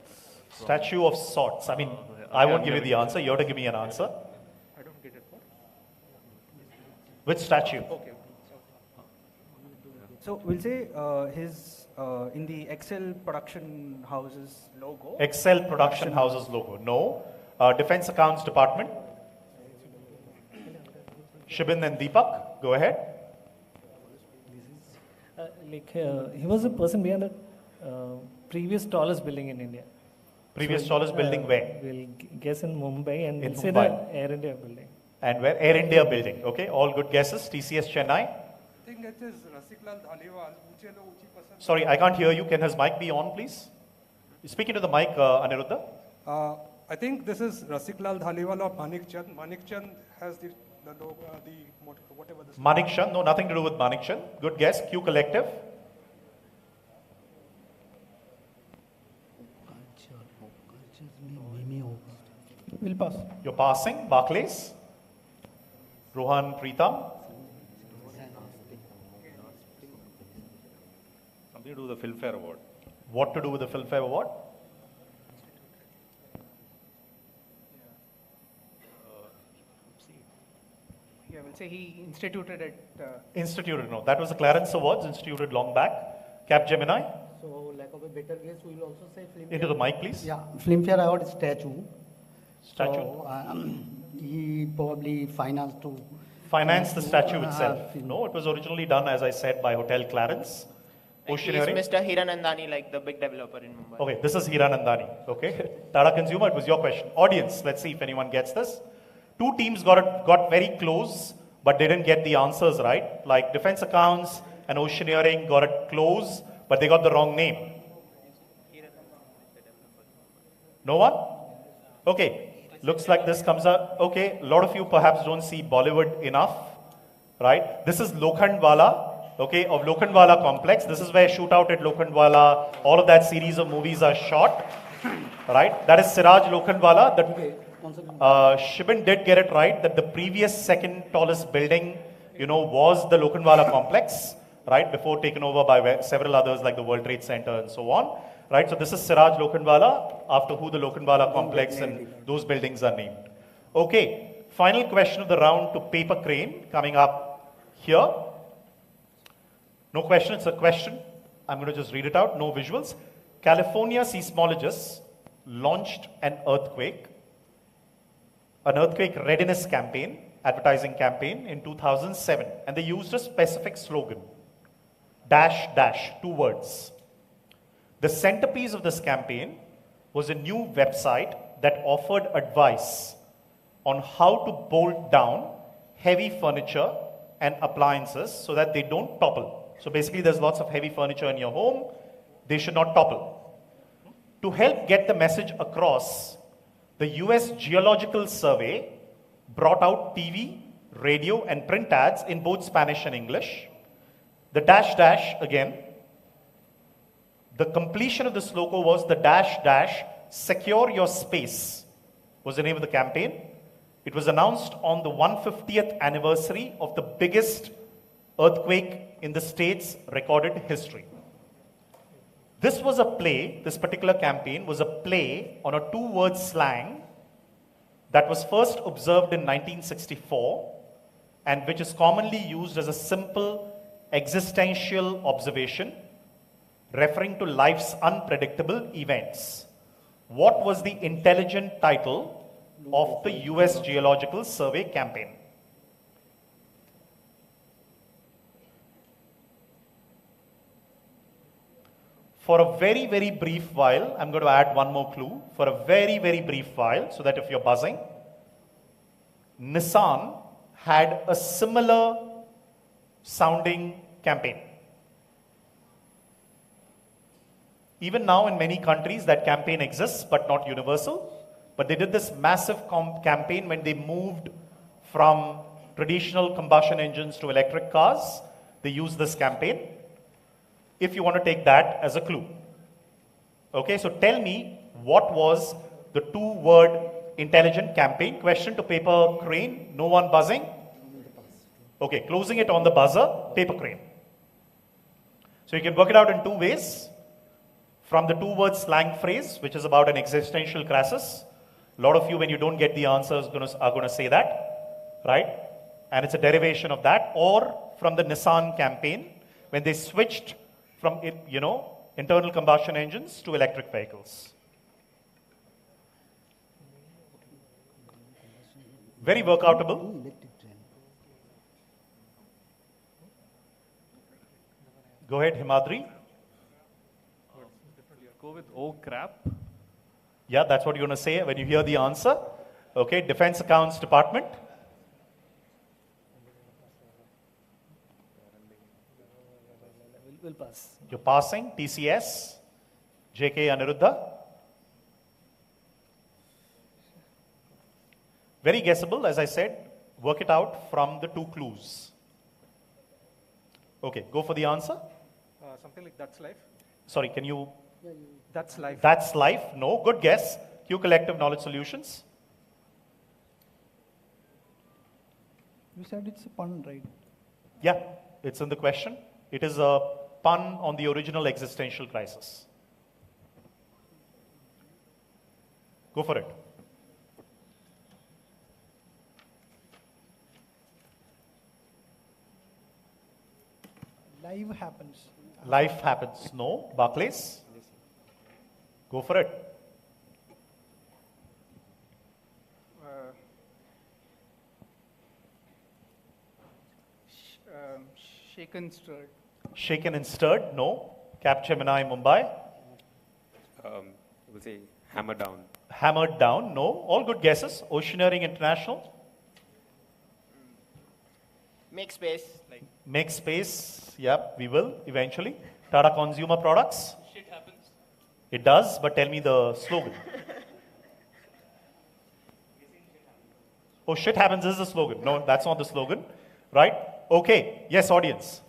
Statue of sorts. I mean, I won't give you the answer. You have to give me an answer. I don't get it. Which statue? Okay. So we'll say his in the Excel Production Houses logo. Excel Production Houses logo. No. Defense Accounts Department. Shibin and Deepak. Go ahead. He was the person behind the previous tallest building in India. Previous tallest building where? We'll guess in Mumbai and In we'll say Mumbai. the Air India building. And where? Air India building. Okay, all good guesses. TCS Chennai. think it is Rasiklal Dhaliwal. Sorry, I can't hear you. Can his mic be on, please? Speak into the mic, Aniruddha. I think this is Rasiklal Dhaliwal of Manik Chand. Manik Chand has the whatever this. Manik Chand? No, nothing to do with Manik Chand. Good guess. Q Collective. We'll pass. You're passing. Barclays. Rohan Preetham. Something to do with the Filmfare Award. What to do with the Filmfare Award? Yeah, we'll say he instituted it. Instituted, no. That was the Clarence Awards, instituted long back. Capgemini. So, lack of a better guess, we will also say Filmfare. Into the mic, please. Yeah, Filmfare Award is statue. Statue. So, he probably financed to. Financed the statue itself. No, it was originally done, as I said, by Hotel Clarence. Oceaneering. He's Mr. Hiranandani, like the big developer in Mumbai. Okay, this is Hiranandani. Okay. Tata Consumer, it was your question. Audience, let's see if anyone gets this. Two teams got very close, but they didn't get the answers right. Like Defense Accounts and Oceaneering got it close, but they got the wrong name. No one? Okay. Looks like this comes out. Okay, a lot of you perhaps don't see Bollywood enough, right? This is Lokhandwala, okay, of Lokhandwala complex. This is where Shootout at Lokhandwala, all of that series of movies are shot, right? That is Siraj Lokhandwala. Shibin did get it right that the previous second tallest building, was the Lokhandwala complex, right? Before taken over by several others like the World Trade Center and so on. Right, so this is Siraj Lokhandwala, after who the Lokhandwala complex and those buildings are named. Okay, final question of the round to Paper Crane coming up here. No question, it's a question. I'm going to just read it out, no visuals. California seismologists launched an earthquake readiness campaign, advertising campaign in 2007, and they used a specific slogan, dash, dash, 2 words. The centerpiece of this campaign was a new website that offered advice on how to bolt down heavy furniture and appliances so that they don't topple. So basically there's lots of heavy furniture in your home, they should not topple. To help get the message across, the US Geological Survey brought out TV, radio and print ads in both Spanish and English. The dash dash again. The completion of this logo was the dash dash secure your space was the name of the campaign. It was announced on the 150th anniversary of the biggest earthquake in the state's recorded history. This was a play, this particular campaign was a play on a 2-word slang that was first observed in 1964 and which is commonly used as a simple existential observation referring to life's unpredictable events. What was the intelligent title of the US Geological Survey campaign? For a very, very brief while, I'm going to add one more clue. For a very, very brief while, so that if you're buzzing, Nissan had a similar sounding campaign. Even now in many countries that campaign exists but not universal. But they did this massive campaign when they moved from traditional combustion engines to electric cars. They used this campaign. If you want to take that as a clue. Okay, so tell me what was the 2-word intelligent campaign? Question to Paper Crane. No one buzzing? Okay, closing it on the buzzer, Paper Crane. So you can work it out in 2 ways. From the 2-word slang phrase, which is about an existential crisis. A lot of you, when you don't get the answers, are going to say that, right? And it's a derivation of that. Or from the Nissan campaign, when they switched from, internal combustion engines to electric vehicles. Very workoutable. Go ahead, Himadri. Go with oh crap. Yeah, that's what you're going to say when you hear the answer. Okay, Defense Accounts Department. We'll pass. You're passing. TCS. JK Aniruddha. Very guessable, as I said. Work it out from the two clues. Okay, go for the answer. Something like That's Life. Sorry, can you? That's Life. That's Life. No, good guess. Q Collective Knowledge Solutions. You said it's a pun, right? Yeah, it's in the question. It is a pun on the original existential crisis. Go for it. Life happens. Life happens. No. Barclays? Go for it. Shaken, Stirred. Shaken and Stirred? No. Capgemini Mumbai? We'll say Hammer Down. Hammered Down? No. All good guesses. Oceaneering International? Make Space. Make Space? Yep, we will eventually. Tata Consumer Products? Shit happens. It does, but tell me the slogan. Oh, shit happens is the slogan. No, that's not the slogan. Right? Okay. Yes, audience.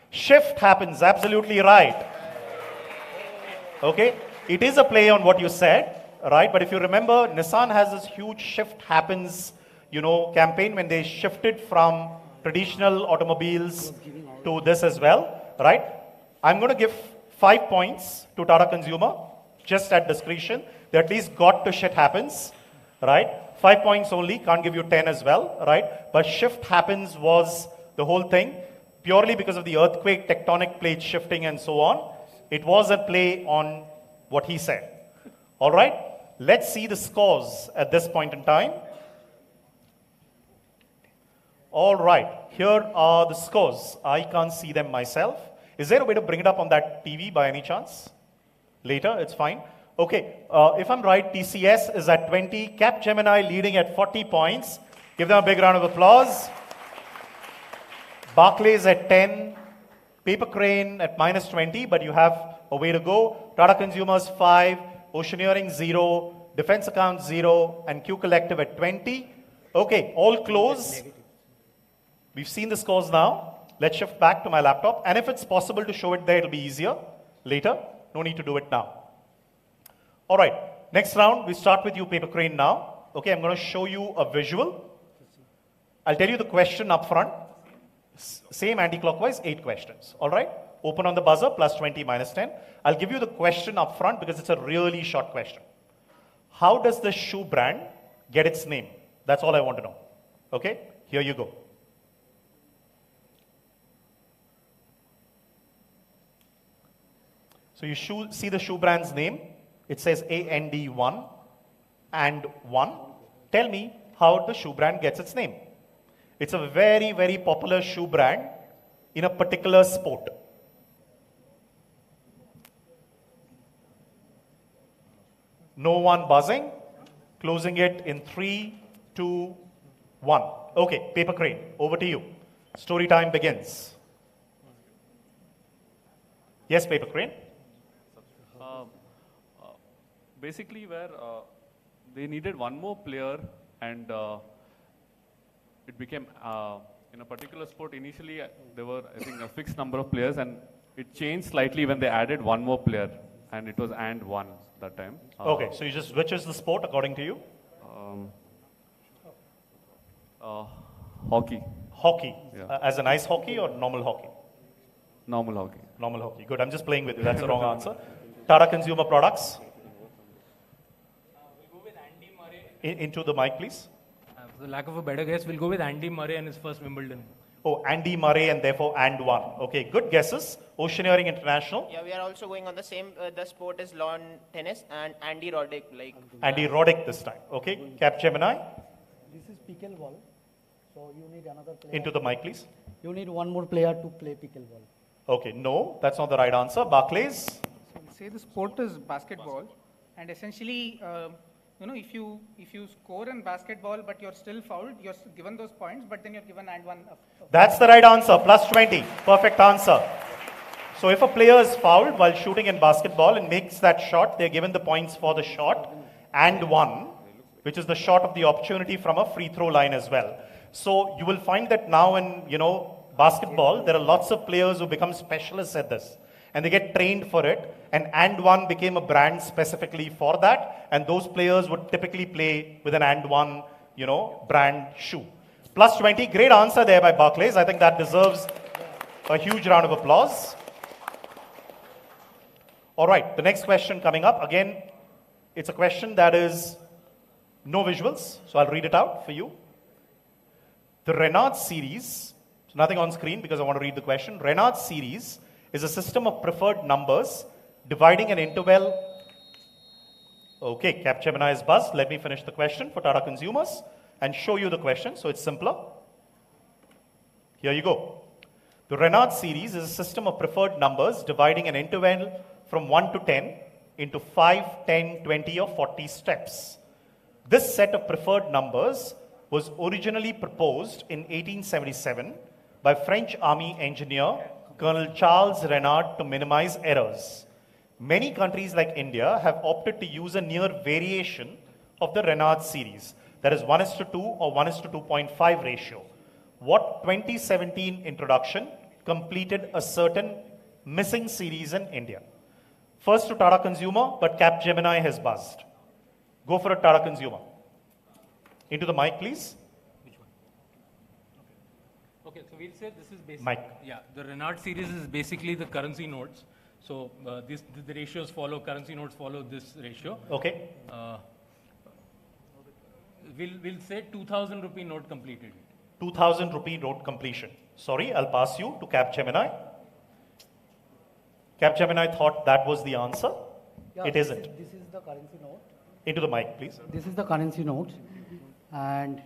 Shift happens. Absolutely right. Okay. It is a play on what you said. Right? But if you remember, Nissan has this huge shift happens, campaign when they shifted from traditional automobiles to this as well. Right? I'm going to give 5 points to Tata Consumer, just at discretion. They at least got to shit happens. Right? 5 points only, can't give you 10 as well, right? But shift happens was the whole thing, purely because of the earthquake, tectonic plate shifting and so on. It was a play on what he said. All right, let's see the scores at this point in time. All right, here are the scores. I can't see them myself. Is there a way to bring it up on that TV by any chance? Later, it's fine. Okay, if I'm right, TCS is at 20, Capgemini leading at 40 points. Give them a big round of applause. Barclays at 10, Paper Crane at minus 20, but you have a way to go. Tata Consumers 5, Oceaneering 0, Defense Accounts 0, and Q Collective at 20. Okay, all close. We've seen the scores now. Let's shift back to my laptop. And if it's possible to show it there, it'll be easier later. No need to do it now. All right, next round, we start with you, Paper Crane now. Okay, I'm going to show you a visual. I'll tell you the question up front. Same anti-clockwise, 8 questions. All right, open on the buzzer, plus 20, minus 10. I'll give you the question up front because it's a really short question. How does the shoe brand get its name? That's all I want to know. Okay, here you go. So you see the shoe brand's name. It says AND1 and 1. Tell me how the shoe brand gets its name. It's a very, very popular shoe brand in a particular sport. No one buzzing. Closing it in 3, 2, 1. Okay, Paper Crane, over to you. Story time begins. Yes, Paper Crane. Basically, where they needed one more player, and it became in a particular sport. Initially, there were, I think, a fixed number of players, and it changed slightly when they added one more player, and it was and one that time. Okay, so which is the sport according to you? Hockey. Hockey. Yeah. As an ice hockey or normal hockey? Normal hockey. Normal hockey. Good. I'm just playing with you. That's the wrong answer. Tata Consumer Products. Into the mic, please. For the lack of a better guess, we'll go with Andy Murray and his first Wimbledon. Oh, Andy Murray and therefore and one. Okay, good guesses. Oceaneering International. Yeah, we are also going on the same. The sport is lawn tennis and Andy Roddick. Andy Roddick this time. Okay, Capgemini. This is pickleball. So you need another player. Into the mic, please. You need one more player to play pickleball. Okay, no, that's not the right answer. Barclays. So we'll say the sport is basketball, and essentially, if you score in basketball but you're still fouled, you're given those points, but then you're given and one. That's the right answer. Plus 20. Perfect answer. So if a player is fouled while shooting in basketball and makes that shot, they're given the points for the shot and one, which is the shot of the opportunity from a free throw line as well. So you will find that now in, basketball, there are lots of players who become specialists at this. And they get trained for it. And one became a brand specifically for that. And those players would typically play with an and one, brand shoe. Plus 20, great answer there by Barclays. I think that deserves a huge round of applause. All right, the next question coming up. Again, it's a question that is no visuals, so I'll read it out for you. The Reynolds series, so nothing on screen because I want to read the question. Reynolds series is a system of preferred numbers dividing an interval. Okay, Capgemini is buzzed. Let me finish the question for Tata consumers and show you the question so it's simpler. Here you go. The Reynolds series is a system of preferred numbers dividing an interval from 1 to 10 into 5, 10, 20 or 40 steps. This set of preferred numbers was originally proposed in 1877 by French Army engineer Colonel Charles Renard to minimize errors. Many countries like India have opted to use a near variation of the Reynolds series, that is 1:2 or 1:2.5 ratio. What 2017 introduction completed a certain missing series in India? First to Tata Consumer, but Capgemini has buzzed. Go for a Tata Consumer. Into the mic, please. Which one? Okay, so we'll say this is basically. Mic. Yeah, the Renard series is basically the currency notes. So the ratios follow, currency notes follow this ratio. Okay. We'll say 2,000 rupee note completed. 2,000 rupee note completion. Sorry, I'll pass you to Capgemini. Capgemini thought that was the answer. Yeah, it isn't. This is the currency note. Into the mic, please. This is the currency note. And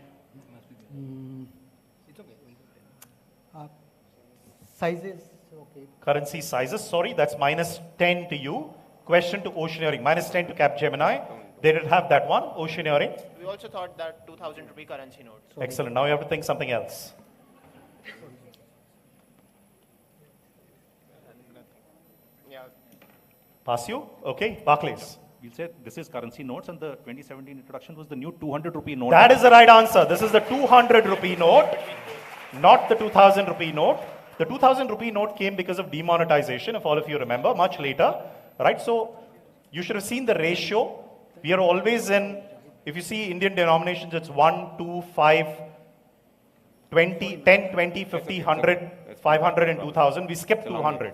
sizes, okay. Currency sizes, sorry, that's -10 to you. Question to Oceaneering, -10 to Capgemini. They didn't have that one, Oceaneering. We also thought that 2,000 rupee currency note. Excellent, now you have to think something else. Yeah. Pass you? Okay, Barclays. We'll say this is currency notes and the 2017 introduction was the new 200 rupee note. That is the right answer. This is the 200 rupee note, not the 2,000 rupee note. The 2,000 rupee note came because of demonetization, if all of you remember, much later, right? So you should have seen the ratio. We are always in, if you see Indian denominations, it's 1, 2, 5, 20, 10, 20, 50, 100, 500 and 2,000. We skipped 200.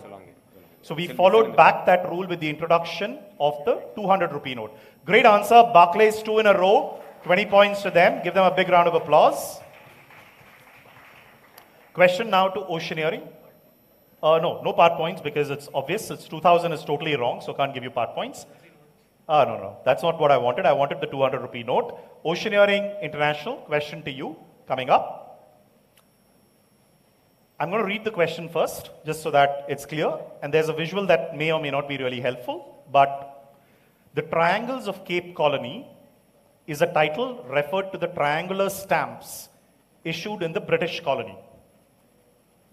So we followed back that rule with the introduction of the 200 rupee note. Great answer. Barclays 2 in a row. 20 points to them. Give them a big round of applause. Question now to Oceaneering. No part points because it's obvious. It's 2000 is totally wrong, so can't give you part points. No. That's not what I wanted. I wanted the 200 rupee note. Oceaneering International, question to you coming up. I'm going to read the question first, just so that it's clear. And there's a visual that may or may not be really helpful. But the Triangles of Cape Colony is a title referred to the triangular stamps issued in the British colony.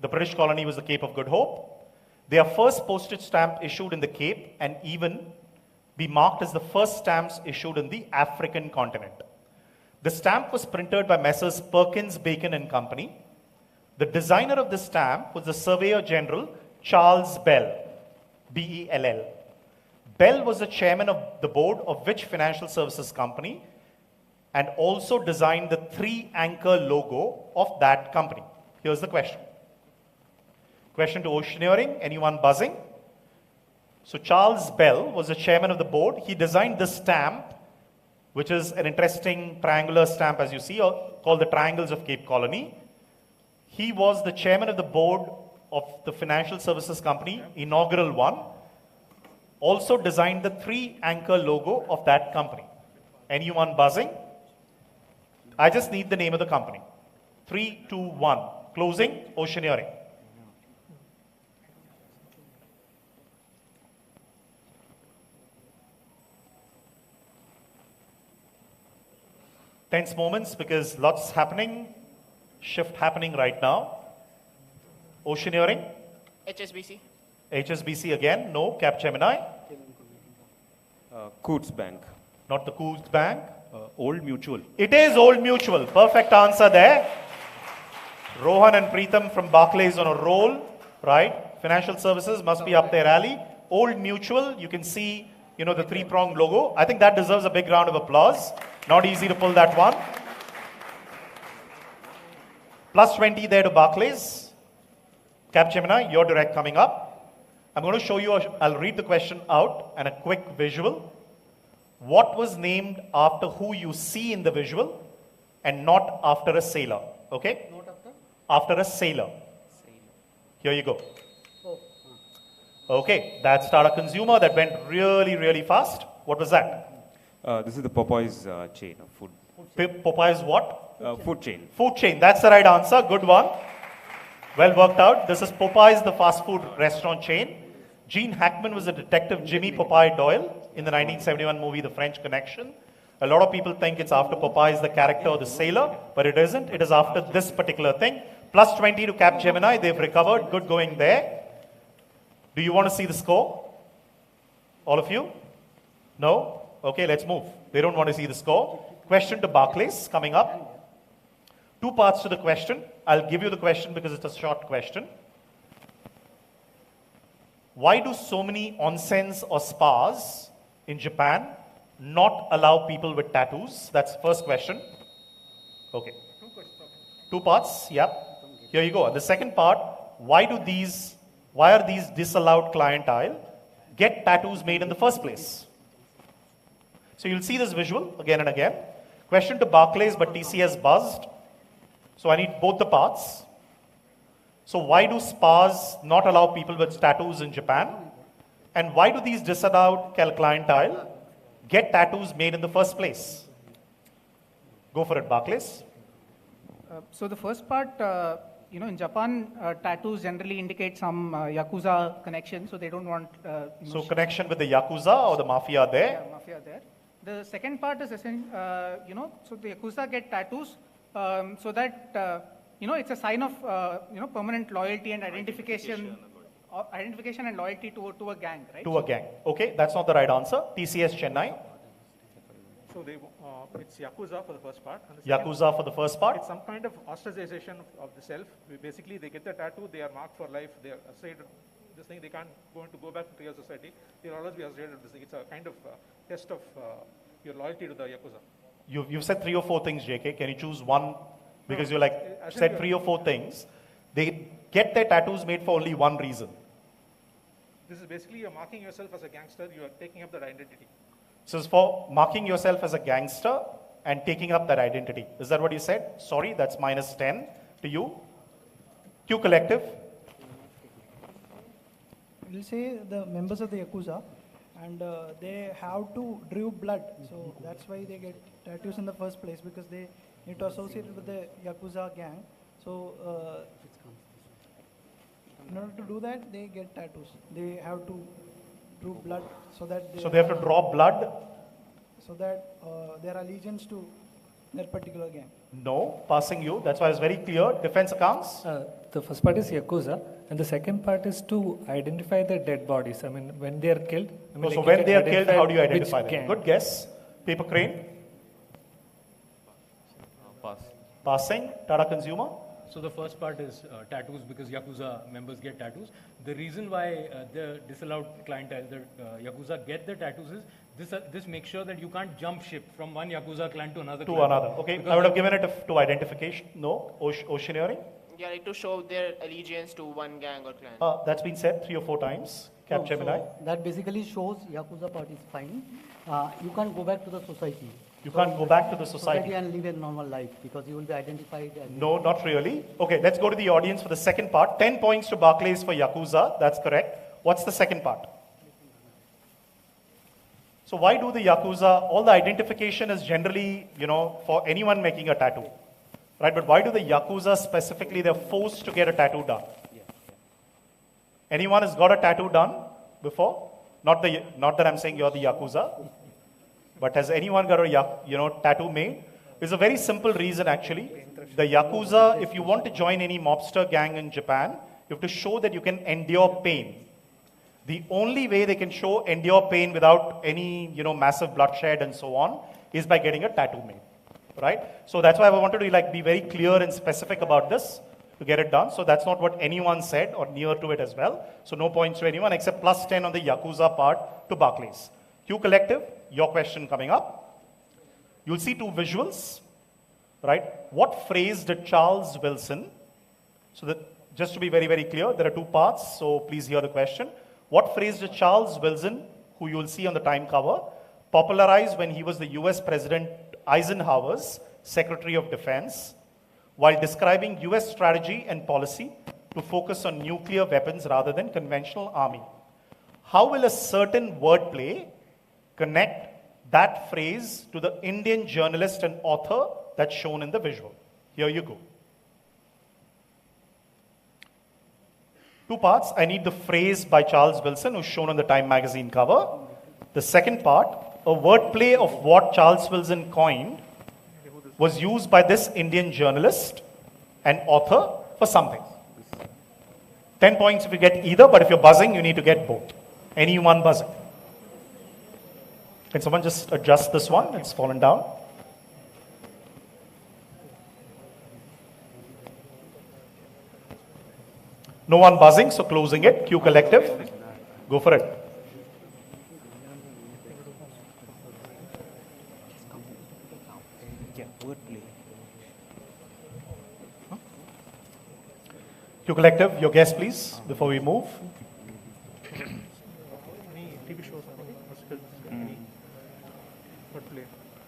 The British colony was the Cape of Good Hope. Their first postage stamp issued in the Cape and even be marked as the first stamps issued in the African continent. The stamp was printed by Messrs. Perkins, Bacon and Company. The designer of the stamp was the Surveyor General Charles Bell, B-E-L-L. Bell was the chairman of the board of which financial services company and also designed the 3-anchor logo of that company. Here's the question. Question to Oceaneering, anyone buzzing? So Charles Bell was the chairman of the board. He designed this stamp, which is an interesting triangular stamp as you see, called the Triangles of Cape Colony. He was the chairman of the board of the financial services company, inaugural one. Also designed the 3-anchor logo of that company. Anyone buzzing? I just need the name of the company. 3, 2, 1. Closing, Oceaneering. Tense moments because lots happening. Shift happening right now. Oceaneering? HSBC. HSBC again, no. Capgemini? Coutts Bank. Not the Coutts Bank. Old Mutual. It is Old Mutual. Perfect answer there. Rohan and Preetham from Barclays on a roll, right? Financial services must be up their alley. Old Mutual, you can see, you know, the three-pronged logo. I think that deserves a big round of applause. Not easy to pull that one. Plus 20 there to Barclays. Capgemini, your direct coming up. I'm going to show you, I'll read the question out and a quick visual. What was named after who you see in the visual and not after a sailor? Okay? Not after? After a sailor. Here you go. Okay, that's Tata Consumer. That went really, really fast. What was that? This is the Popeyes chain of food. Popeyes what? Food chain. Food chain. That's the right answer. Good one. Well worked out. This is Popeyes, the fast food restaurant chain. Gene Hackman was a detective Jimmy Popeye Doyle in the 1971 movie The French Connection. A lot of people think it's after Popeyes, the character or the sailor, but it isn't. It is after this particular thing. Plus 20 to Capgemini. They've recovered. Good going there. Do you want to see the score? All of you? No? Okay, let's move. They don't want to see the score. Question to Barclays coming up. Two parts to the question. I'll give you the question because it's a short question. Why do so many onsens or spas in Japan not allow people with tattoos? That's the first question. Okay. Two parts, yeah. Here you go. And the second part, why are these disallowed clientele get tattoos made in the first place? So you'll see this visual again and again. Question to Barclays, but TCS buzzed. So I need both the parts. So why do spas not allow people with tattoos in Japan? And why do these disallowed clientele get tattoos made in the first place? Go for it, Barclays. So the first part, in Japan, tattoos generally indicate some Yakuza connection, so they don't want... so connection with the Yakuza or the Mafia there? Yeah, Mafia there. The second part is, so the Yakuza get tattoos so that, it's a sign of, permanent loyalty and identification and loyalty to a gang, right? To a gang. Okay, that's not the right answer. TCS Chennai. So it's Yakuza for the first part. And the Yakuza for the first part? It's some kind of ostracization of the self. Basically, they get the tattoo, they are marked for life, they are associated this thing, they can't go back into your society. They'll always be associated with this thing. It's a kind of test of your loyalty to the Yakuza. You've said 3 or 4 things, JK. Can you choose one? Because you said 3 or 4 things. They get their tattoos made for only one reason. This is basically you're marking yourself as a gangster, you are taking up that identity. So it's for marking yourself as a gangster and taking up that identity. Is that what you said? Sorry, that's minus 10 to you. Q Collective. We'll say the members of the Yakuza, and they have to draw blood. So that's why they get tattoos in the first place, because they need to associate it with the Yakuza gang. So in order to do that, they get tattoos. They have to draw blood so that they have to draw blood? So that their allegiance to that particular gang. No, passing you. That's why it's very clear. Defense accounts? The first part is Yakuza, and the second part is to identify the dead bodies. I mean, when they are killed. So when they are killed, how do you identify them? Gang? Good guess. Paper Crane? Pass. Passing. Tata Consumer? So the first part is tattoos, because Yakuza members get tattoos. The reason why the disallowed clientele, the Yakuza get the tattoos is this makes sure that you can't jump ship from one Yakuza clan to another. Okay, because I would have given it to identification. No? Oceaneering? Yeah, like to show their allegiance to one gang or clan. That's been said 3 or 4 times. Capgemini? So that basically shows Yakuza participant. You can't go back to the society. You can't go back to the society and live a normal life because you will be identified. No, not really. Okay, let's go to the audience for the second part. 10 points to Barclays for Yakuza. That's correct. What's the second part? So why do the Yakuza, all the identification is generally, for anyone making a tattoo, right? But why do the Yakuza specifically, they're forced to get a tattoo done? Anyone has got a tattoo done before? Not that I'm saying you're the Yakuza, but has anyone got a tattoo made? There's a very simple reason actually. The Yakuza, if you want to join any mobster gang in Japan, you have to show that you can endure pain. The only way they can show endure pain without any, massive bloodshed and so on is by getting a tattoo made, right? So that's why I wanted to be very clear and specific about this to get it done. So that's not what anyone said or near to it as well. So no points to anyone except plus 10 on the Yakuza part to Barclays. Q Collective, your question coming up. You'll see two visuals, right? What phrase did Charles Wilson, so that just to be very, very clear, there are two parts, so please hear the question. What phrase did Charles Wilson, who you will see on the time cover, popularize when he was the US President Eisenhower's Secretary of Defense while describing US strategy and policy to focus on nuclear weapons rather than conventional army? How will a certain wordplay connect that phrase to the Indian journalist and author that's shown in the visual? Here you go. Two parts. I need the phrase by Charles Wilson, who's shown on the Time magazine cover. The second part, a wordplay of what Charles Wilson coined was used by this Indian journalist and author for something. 10 points if you get either, but if you're buzzing, you need to get both. Anyone buzzing. Can someone just adjust this one? It's fallen down. No one buzzing, so closing it. Q Collective. Go for it. Q Collective, your guess please, before we move.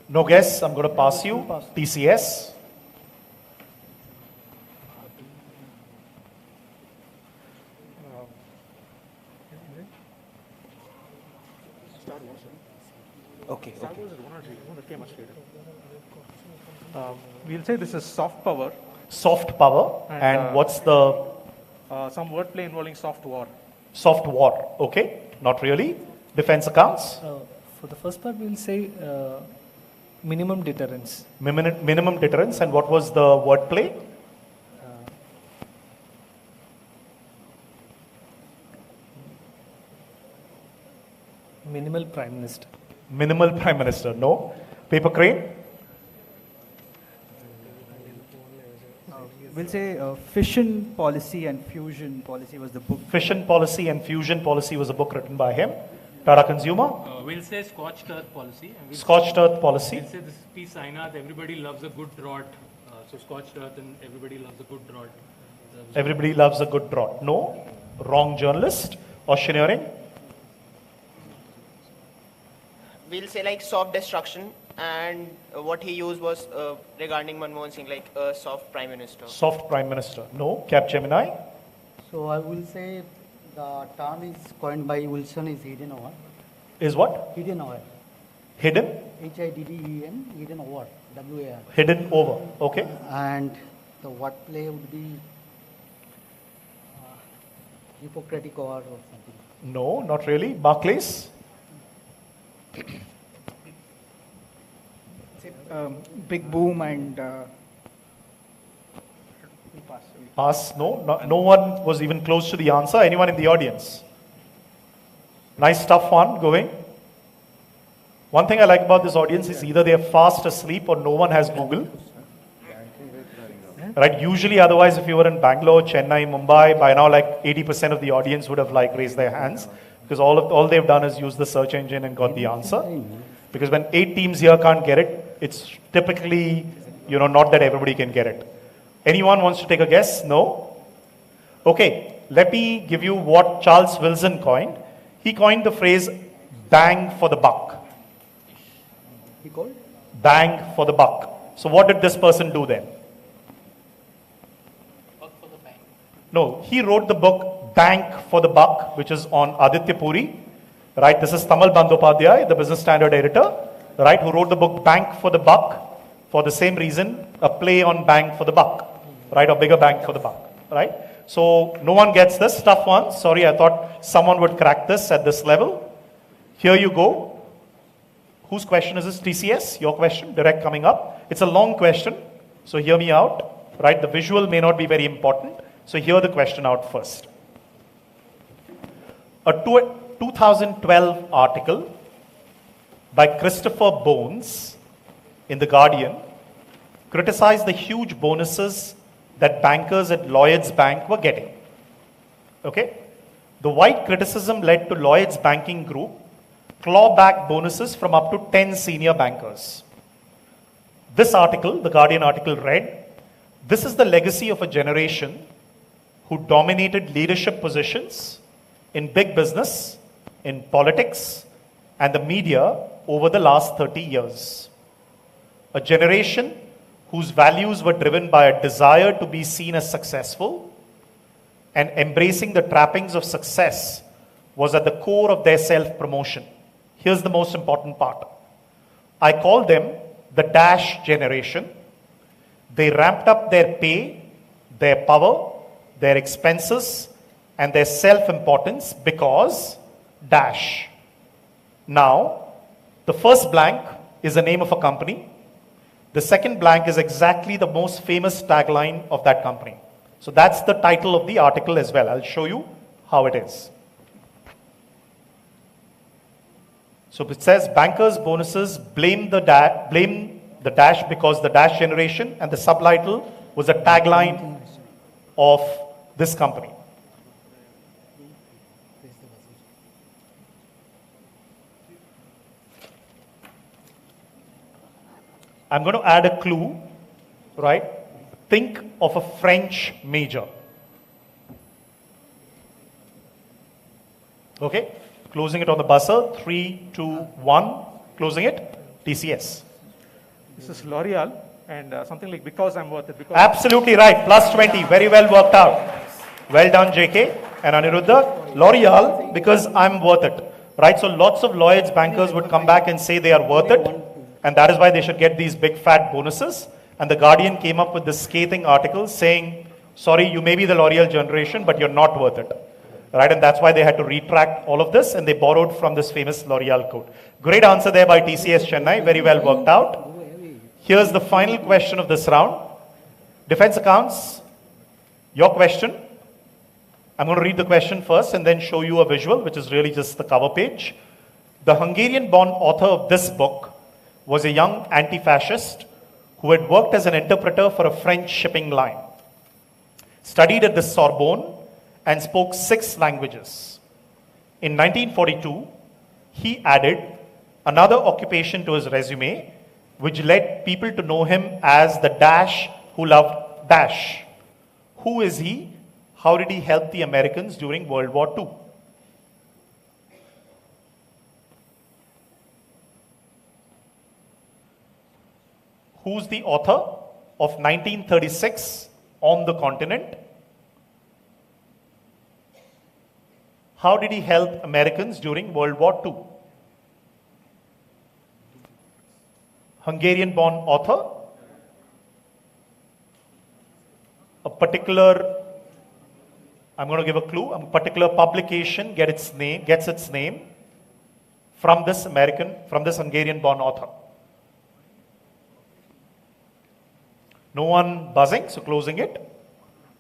No guess, I'm going to pass you. TCS. Okay. We'll say this is soft power. Soft power. And what's the... some wordplay involving soft war. Soft war. Okay. Not really. Defense accounts. For the first part, we'll say minimum deterrence. Minimum deterrence. And what was the wordplay? Minimal Prime Minister. Minimal Prime Minister. No. Paper crane. We'll say fission policy and fusion policy was the book. Fission policy and fusion policy was a book written by him. Tata Consumer. We'll say scorched earth policy. And Scorched earth policy. We'll say this is P. Sainath, everybody loves a good drought. So scorched earth and everybody loves a good drought. Everybody loves a good drought. No. Wrong journalist. Auctioneering. We'll say like soft destruction, and what he used was regarding Manmohan Singh, like a soft prime minister. Soft prime minister. No. Capgemini. So I will say the term is coined by Wilson is hidden over. Is what? Hidden over. Hidden? HIDDEN, hidden over. WAR. Hidden over. Okay. And the wordplay would be Hippocratic over or something. No, not really. Barclays. Big boom and Pass. No one was even close to the answer. Anyone in the audience? Nice tough one going. One thing I like about this audience is either they're fast asleep or no one has Google. Right? Usually otherwise if you were in Bangalore, Chennai, Mumbai, by now like 80% of the audience would have raised their hands because all they've done is use the search engine and got the answer. Because when 8 teams here can't get it, it's typically, not that everybody can get it. Anyone wants to take a guess? No? Okay, let me give you what Charles Wilson coined. He coined the phrase bang for the buck. He called? Bang for the buck. So what did this person do then? No, he wrote the book Bank for the Buck, which is on Aditya Puri. Right, this is Tamal Bandyopadhyay, the Business Standard editor, right, who wrote the book Bank for the Buck for the same reason, a play on Bang for the Buck, right, or bigger bang for the buck, right? So no one gets this, tough one. Sorry, I thought someone would crack this at this level. Here you go. Whose question is this? TCS, your question, direct coming up. It's a long question, so hear me out, right? The visual may not be very important, so hear the question out first. A 2012 article by Christopher Bones in The Guardian criticized the huge bonuses that bankers at Lloyds Bank were getting. Okay? The wide criticism led to Lloyds Banking Group claw back bonuses from up to 10 senior bankers. This article, the Guardian article read, "This is the legacy of a generation who dominated leadership positions in big business, in politics, and the media over the last 30 years. A generation whose values were driven by a desire to be seen as successful, and embracing the trappings of success was at the core of their self-promotion." Here's the most important part. "I call them the dash generation. They ramped up their pay, their power, their expenses, and their self-importance because dash." Now, the first blank is the name of a company. The second blank is exactly the most famous tagline of that company. So that's the title of the article as well. I'll show you how it is. So it says, "Bankers' bonuses blame the dash because the dash generation," and the subtitle was a tagline of this company. I'm going to add a clue, right? Think of a French major. Okay? Closing it on the buzzer. 3, 2, 1. Closing it. TCS. This is L'Oreal, and something like "because I'm worth it." Because Absolutely right. Plus 20. Very well worked out. Well done, JK and Aniruddha. L'Oreal, because I'm worth it. Right? So lots of Lloyds bankers would come back and say they are worth it. And that is why they should get these big fat bonuses. And the Guardian came up with this scathing article saying, sorry, you may be the L'Oreal generation, but you're not worth it. Right? And that's why they had to retract all of this, and they borrowed from this famous L'Oreal quote. Great answer there by TCS Chennai. Very well worked out. Here's the final question of this round. Defense accounts, your question. I'm going to read the question first and then show you a visual, which is really just the cover page. The Hungarian-born author of this book was a young anti-fascist who had worked as an interpreter for a French shipping line, studied at the Sorbonne, and spoke 6 languages. In 1942, he added another occupation to his resume, which led people to know him as the Dash who loved Dash. Who is he? How did he help the Americans during World War II? Who's the author of 1936 on the Continent? How did he help Americans during World War II? Hungarian-born author. A particular, I'm going to give a clue, a particular publication gets its name from this Hungarian-born author. No one buzzing, so closing it.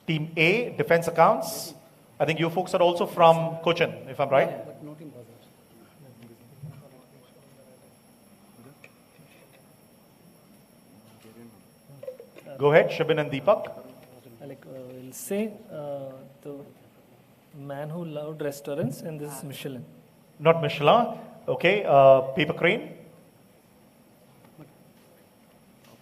Team A, defense accounts. I think you folks are also from Cochin, if I'm right. Go ahead, Shabin and Deepak. We'll say the man who loved restaurants, and this is Michelin. Not Michelin. Okay, Paper Crane.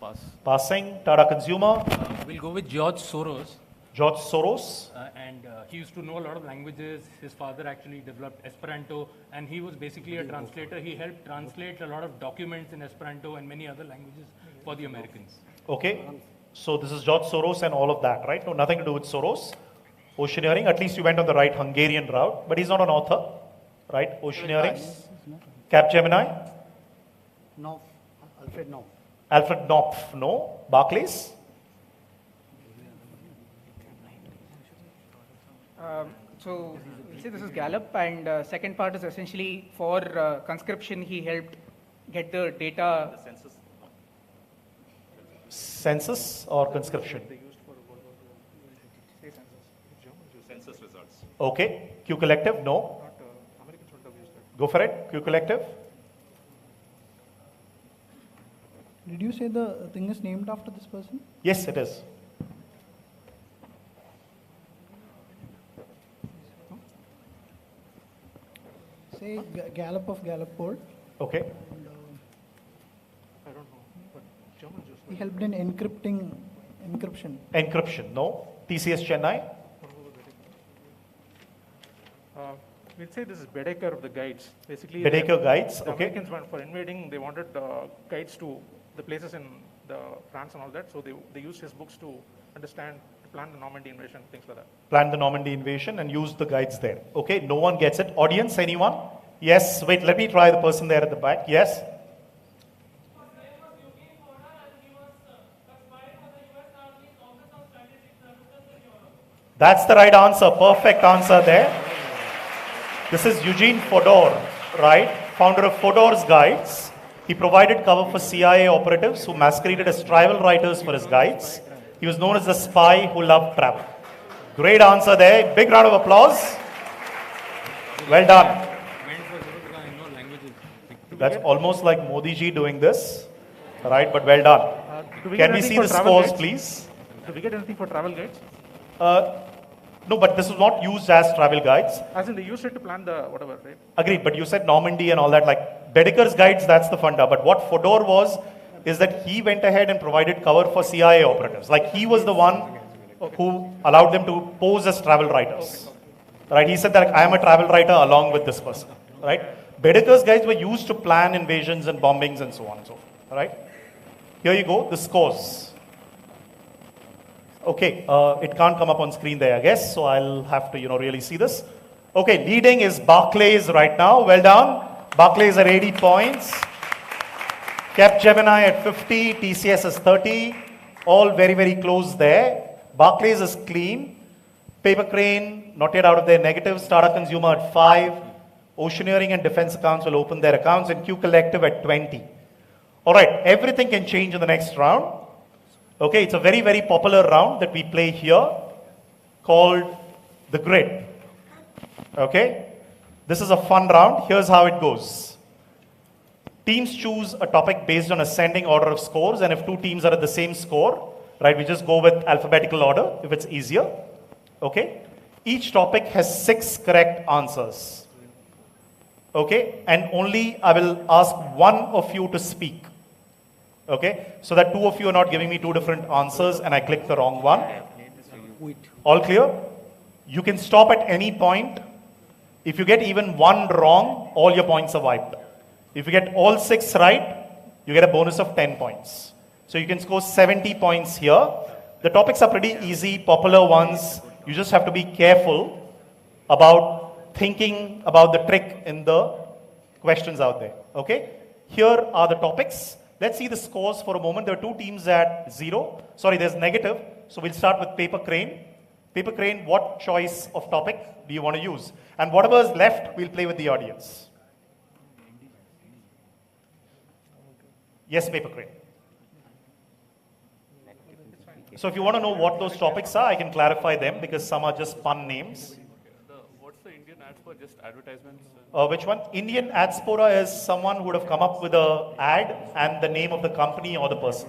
Pass. Passing, Tata Consumer. We'll go with George Soros. George Soros. And he used to know a lot of languages. His father actually developed Esperanto, and he was basically a translator. He helped translate a lot of documents in Esperanto and many other languages for the Americans. Okay, so this is George Soros and all of that, right? No, nothing to do with Soros. Oceaneering, at least you went on the right Hungarian route, but he's not an author, right? Oceaneering. Capgemini. No, Alfred, no. Alfred Knopf, no. Barclays. So, we'll say this is Gallup, and second part is essentially for conscription. He helped get the data. Census or conscription? Census results. Okay. Q Collective, no. Go for it, Q Collective. Did you say the thing is named after this person? Yes, it is. Say Gallop of Galloport. Okay. And, I don't know, but German just. he helped in encryption. Encryption, no. TCS Chennai. We'll say this is Bedecker of the guides. Basically, Bedecker guides, the okay. Americans went for invading. They wanted guides to the places in the France and all that. So they used his books to understand, to plan the Normandy invasion, things like that. Plan the Normandy invasion and use the guides there. Okay, no one gets it. Audience, anyone? Yes, wait, let me try the person there at the back. Yes? That's the right answer. Perfect answer there. This is Eugene Fodor, right? Founder of Fodor's Guides. He provided cover for CIA operatives who masqueraded as travel writers for his guides. He was known as the spy who loved travel. Great answer there. Big round of applause. Well done. That's almost like Modi ji doing this, right? But well done. Can we see the scores, guides? please? Do we get anything for travel guides? No, but this was not used as travel guides. As in, they used it to plan the whatever, right? Agreed, but you said Normandy and all that, like Bedecker's guides, that's the funda. But what Fodor was, is that he went ahead and provided cover for CIA operatives. Like he was the one who allowed them to pose as travel writers. Right? He said that like, I am a travel writer along with this person. Right? Bedecker's guides were used to plan invasions and bombings and so on and so forth. Right? Here you go, the scores. Okay, it can't come up on screen there, I guess, so I'll have to, really see this. Okay, leading is Barclays right now. Well done. Barclays at 80 points. Capgemini at 50. TCS is 30. All very, very close there. Barclays is clean. Paper Crane, not yet out of their negatives. Tata Consumer at 5. Oceaneering and Defense accounts will open their accounts. And Q Collective at 20. All right, everything can change in the next round. Okay, it's a very, very popular round that we play here called the grid. Okay, this is a fun round. Here's how it goes. Teams choose a topic based on ascending order of scores, and if two teams are at the same score, right, we just go with alphabetical order if it's easier. Okay, each topic has 6 correct answers. Okay, and only I will ask one of you to speak. Okay, so that 2 of you are not giving me 2 different answers and I click the wrong one. All clear? You can stop at any point. If you get even 1 wrong, all your points are wiped. If you get all 6 right, you get a bonus of 10 points. So you can score 70 points here. The topics are pretty easy, popular ones. You just have to be careful about thinking about the trick in the questions out there. Okay, here are the topics. Let's see the scores for a moment. There are 2 teams at 0. Sorry, there's negative. So we'll start with Paper Crane. Paper Crane, what choice of topic do you want to use? And whatever is left, we'll play with the audience. Yes, Paper Crane. So if you want to know what those topics are, I can clarify them because some are just fun names. What's the Indian ad for just advertisements? Which one? Indian Adspora is someone who would have come up with an ad and the name of the company or the person.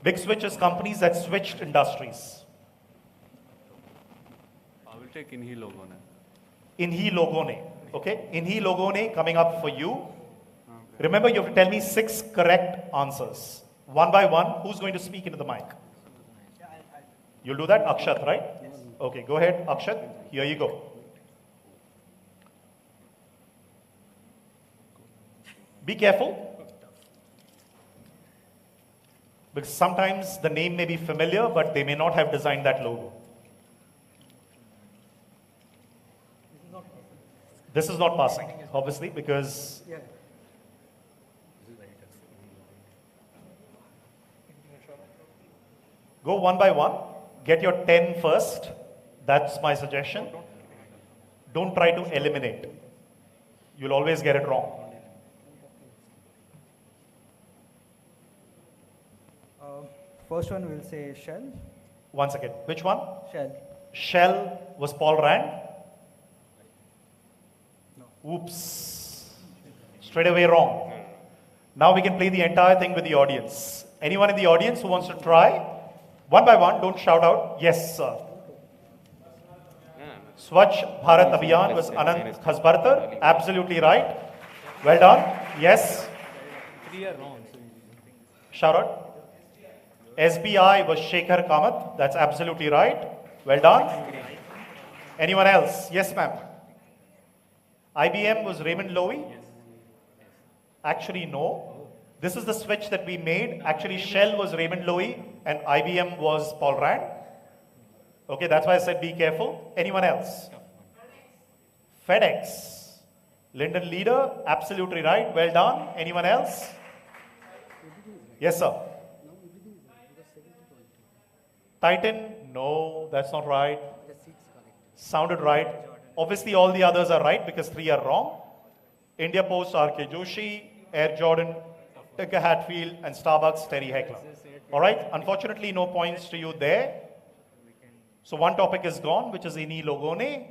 Big Switch is companies that switched industries. I will take Inhi Logone. Inhi Logone. Okay? Inhi Logone coming up for you. Remember, you have to tell me 6 correct answers. One by one. Who's going to speak into the mic? You'll do that? Akshat, right? Okay, go ahead, Akshat. Here you go. Be careful. Because sometimes the name may be familiar, but they may not have designed that logo. This is not passing, obviously, because go one by one. Get your 10 first. That's my suggestion. Don't try to eliminate. You'll always get it wrong. First one we'll say Shell. One second. Which one? Shell. Shell was Paul Rand. Oops. Straight away wrong. Now we can play the entire thing with the audience. Anyone in the audience who wants to try? One by one, don't shout out. Yes, sir. Swachh Bharat Abhiyan was Anand Khasbarkar. Absolutely right. Well done. Yes. 3 are wrong. Shout out. SBI was Shekhar Kamath. That's absolutely right. Well done. Anyone else? Yes, ma'am. IBM was Raymond Loewy. Actually, no. This is the switch that we made. Actually, Shell was Raymond Loewy and IBM was Paul Rand. Okay, that's why I said be careful. Anyone else? FedEx. Lyndon Leader, absolutely right. Well done. Anyone else? Yes, sir. Titan, no, that's not right. Sounded right. Obviously, all the others are right because 3 are wrong. India Post, R.K. Joshi, Air Jordan, Tika Hatfield, and Starbucks, Terry Heckler. All right, unfortunately, no points to you there. So one topic is gone, which is Ini Logone.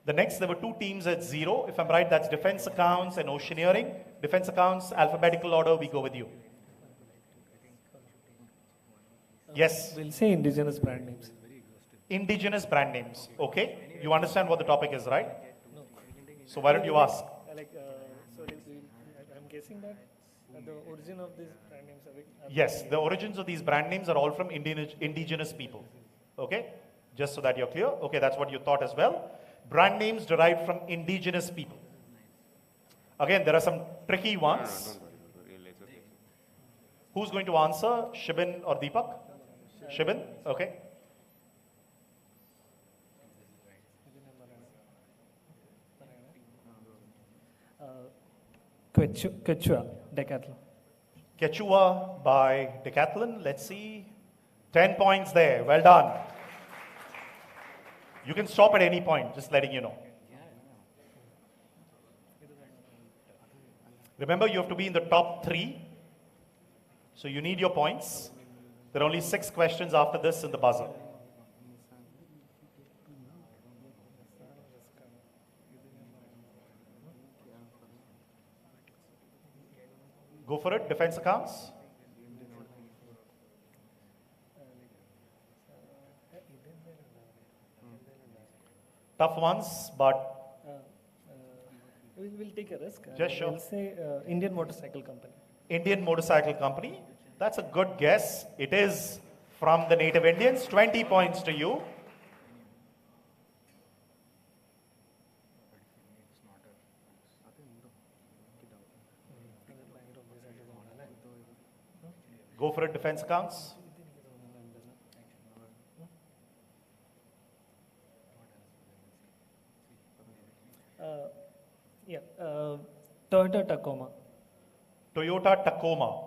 The next, there were 2 teams at 0. If I'm right, that's defense accounts and oceaneering. Defense accounts, alphabetical order, we go with you. Yes? We'll say indigenous brand names. Indigenous brand names. Okay. You understand what the topic is, right? No. So why don't you ask? I'm guessing that the origin of these brand names are... Yes, the origins of these brand names are all from indigenous people. Okay? Just so that you're clear. Okay, that's what you thought as well. Brand names derived from indigenous people. Again, there are some tricky ones. Who's going to answer? Shibin or Deepak? Shibin? Okay. Quechua, Decathlon. Quechua by Decathlon. Let's see. 10 points there. Well done. You can stop at any point, just letting you know. Remember, you have to be in the top 3. So you need your points. There are only 6 questions after this in the buzzer. Go for it, defense accounts. Tough ones, but... We'll take a risk. Just sure. We'll say Indian Motorcycle Company. Indian Motorcycle Company. That's a good guess. It is from the native Indians. 20 points to you. Go for it, defense accounts. Toyota Tacoma. Toyota Tacoma.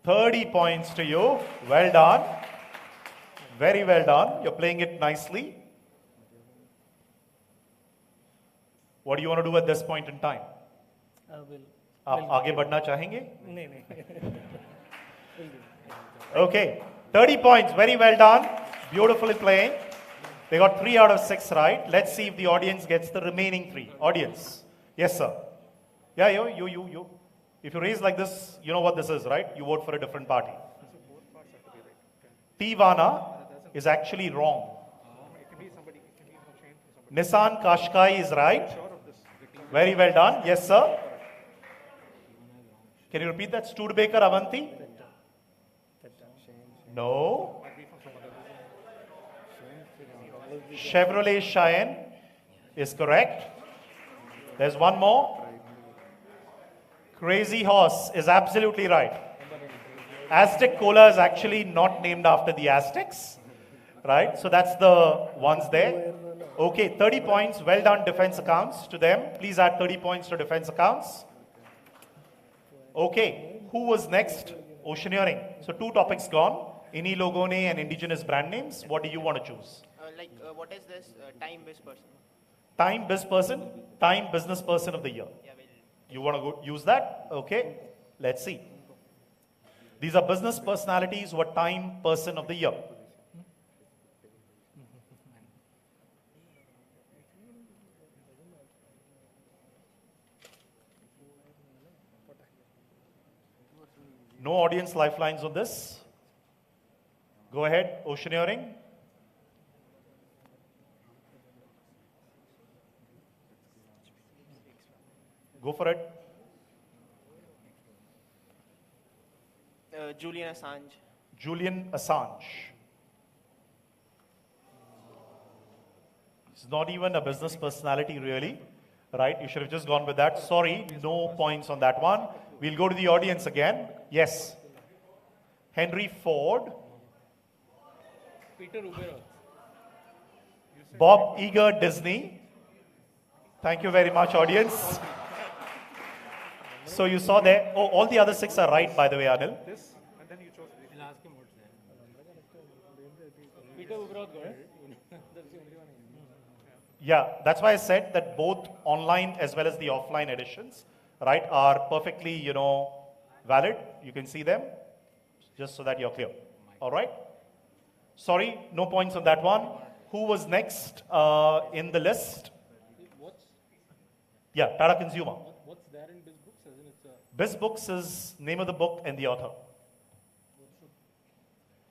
30 points to you. Well done. Very well done. You're playing it nicely. What do you want to do at this point in time? आप आगे बढ़ना चाहेंगे? नहीं. Okay. 30 points. Very well done. Beautifully playing. They got 3 out of 6 right. Let's see if the audience gets the remaining 3. Audience. Yes, sir. Yeah, you. If you raise like this, you know what this is, right? You vote for a different party. Tivana is actually wrong. Nissan Qashqai is right. Very well done. Yes, sir. Can you repeat that? Studebaker Avanti? No. Chevrolet Cheyenne is correct. There's one more. Crazy Horse is absolutely right. Aztec Cola is actually not named after the Aztecs, right? So that's the ones there. Okay, 30 points. Well done, defense accounts to them. Please add 30 points to defense accounts. Okay, who was next? Oceaneering. So 2 topics gone. Ini Logone and indigenous brand names. What do you want to choose? What is this time biz person? Time biz person, time business person of the year. You want to go use that? Okay, let's see. These are business personalities who are time person of the year. No audience lifelines on this. Go ahead, oceaneering. Go for it. Julian Assange. Julian Assange. He's not even a business personality, really. Right? You should have just gone with that. Sorry, no points on that one. We'll go to the audience again. Yes. Henry Ford. Peter Uberov. Bob Iger Disney. Thank you very much, audience. So you saw there. Oh, all the other 6 are right, by the way, Anil. This, and then you chose this. I'll ask him what's there. Peter Uberov got it. That's the only one. Yeah, that's why I said that both online as well as the offline editions, right, are perfectly, valid. You can see them, just so that you're clear. All right? Sorry, no points on that one. Who was next in the list? Yeah, Tata Consumer. What's there in BizBooks? As in it's a... BizBooks is name of the book and the author.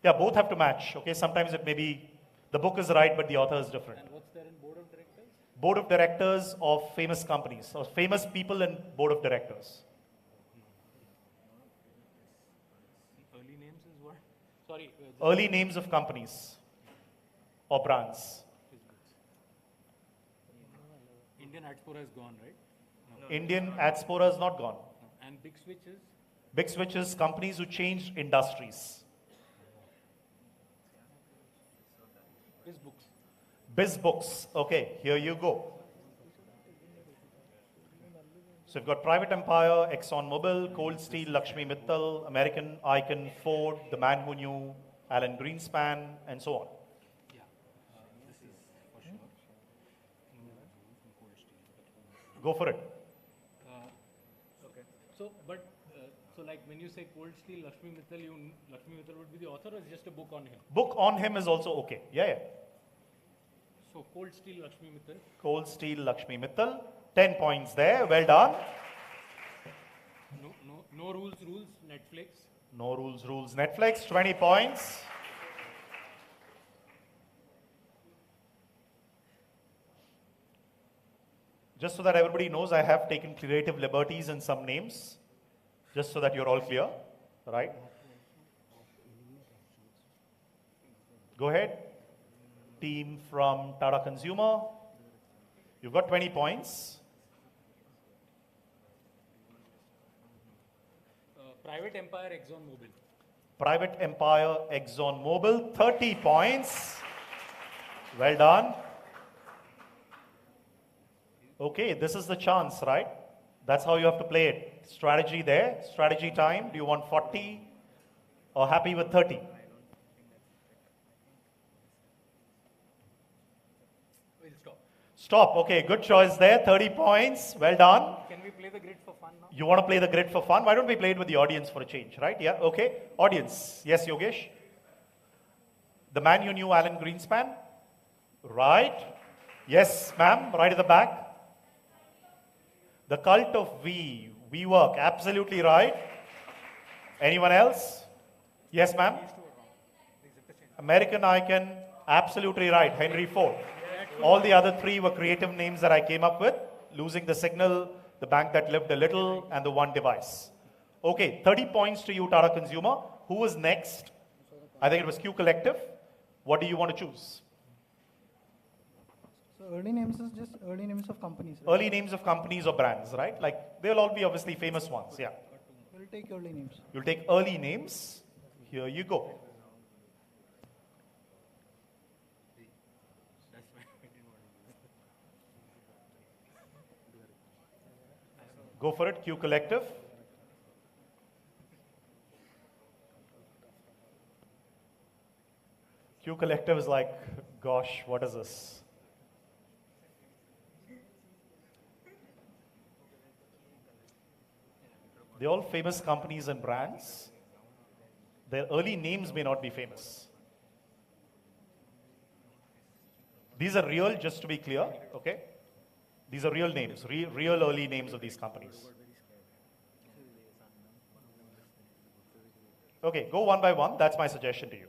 Yeah, both have to match. Okay, sometimes it may be the book is right, but the author is different. And what's there in Board of Directors? Board of Directors of famous companies, or famous people in Board of Directors. Early names is what? Sorry. Early names of companies or brands. Indian Adspora is gone, right? No. Indian Adspora is not gone. And Big Switch is? Big Switch is companies who changed industries. BizBooks. BizBooks. Okay, here you go. So you've got Private Empire, ExxonMobil, Cold Steel, Lakshmi Mittal, American Icon, Ford, The Man Who Knew, Alan Greenspan, and so on. Yeah, this is for sure. Go for it. Okay. So, but, so like when you say Cold Steel, Lakshmi Mittal would be the author, or is just a book on him? Book on him is also okay. Yeah. So Cold Steel, Lakshmi Mittal. Cold Steel, Lakshmi Mittal. 10 points there. Well done. No rules, Netflix. No rules, Netflix. 20 points. Just so that everybody knows, I have taken creative liberties in some names, just so that you're all clear, right? Go ahead. Team from Tata Consumer. You've got 20 points. Private Empire, ExxonMobil. Private Empire, ExxonMobil. 30 points. Well done. Okay, this is the chance, right? That's how you have to play it. Strategy there. Strategy time. Do you want 40 or happy with 30? We'll stop. Stop. Okay, good choice there. 30 points. Well done. Can we play the grid for fun now? You want to play the grid for fun? Why don't we play it with the audience for a change, right? Yeah, okay. Audience. Yes, Yogesh? The Man Who Knew, Alan Greenspan? Right. Yes, ma'am. Right at the back. The Cult of We. WeWork. Absolutely right. Anyone else? Yes, ma'am. American Icon. Absolutely right. Henry Ford. All the other 3 were creative names that I came up with. Losing the Signal, The Bank That Lived a Little, and The One Device. Okay, 30 points to you, Tata Consumer. Who was next? I think it was Q Collective. What do you want to choose? So early names is just early names of companies. Right? Early names of companies or brands, right? Like, they'll all be obviously famous ones, yeah. We'll take early names. You'll take early names. Here you go. Go for it, Q Collective. Q Collective is like, gosh, what is this? They're all famous companies and brands. Their early names may not be famous. These are real, just to be clear, okay? These are real names, real early names of these companies. Okay, go one by one. That's my suggestion to you.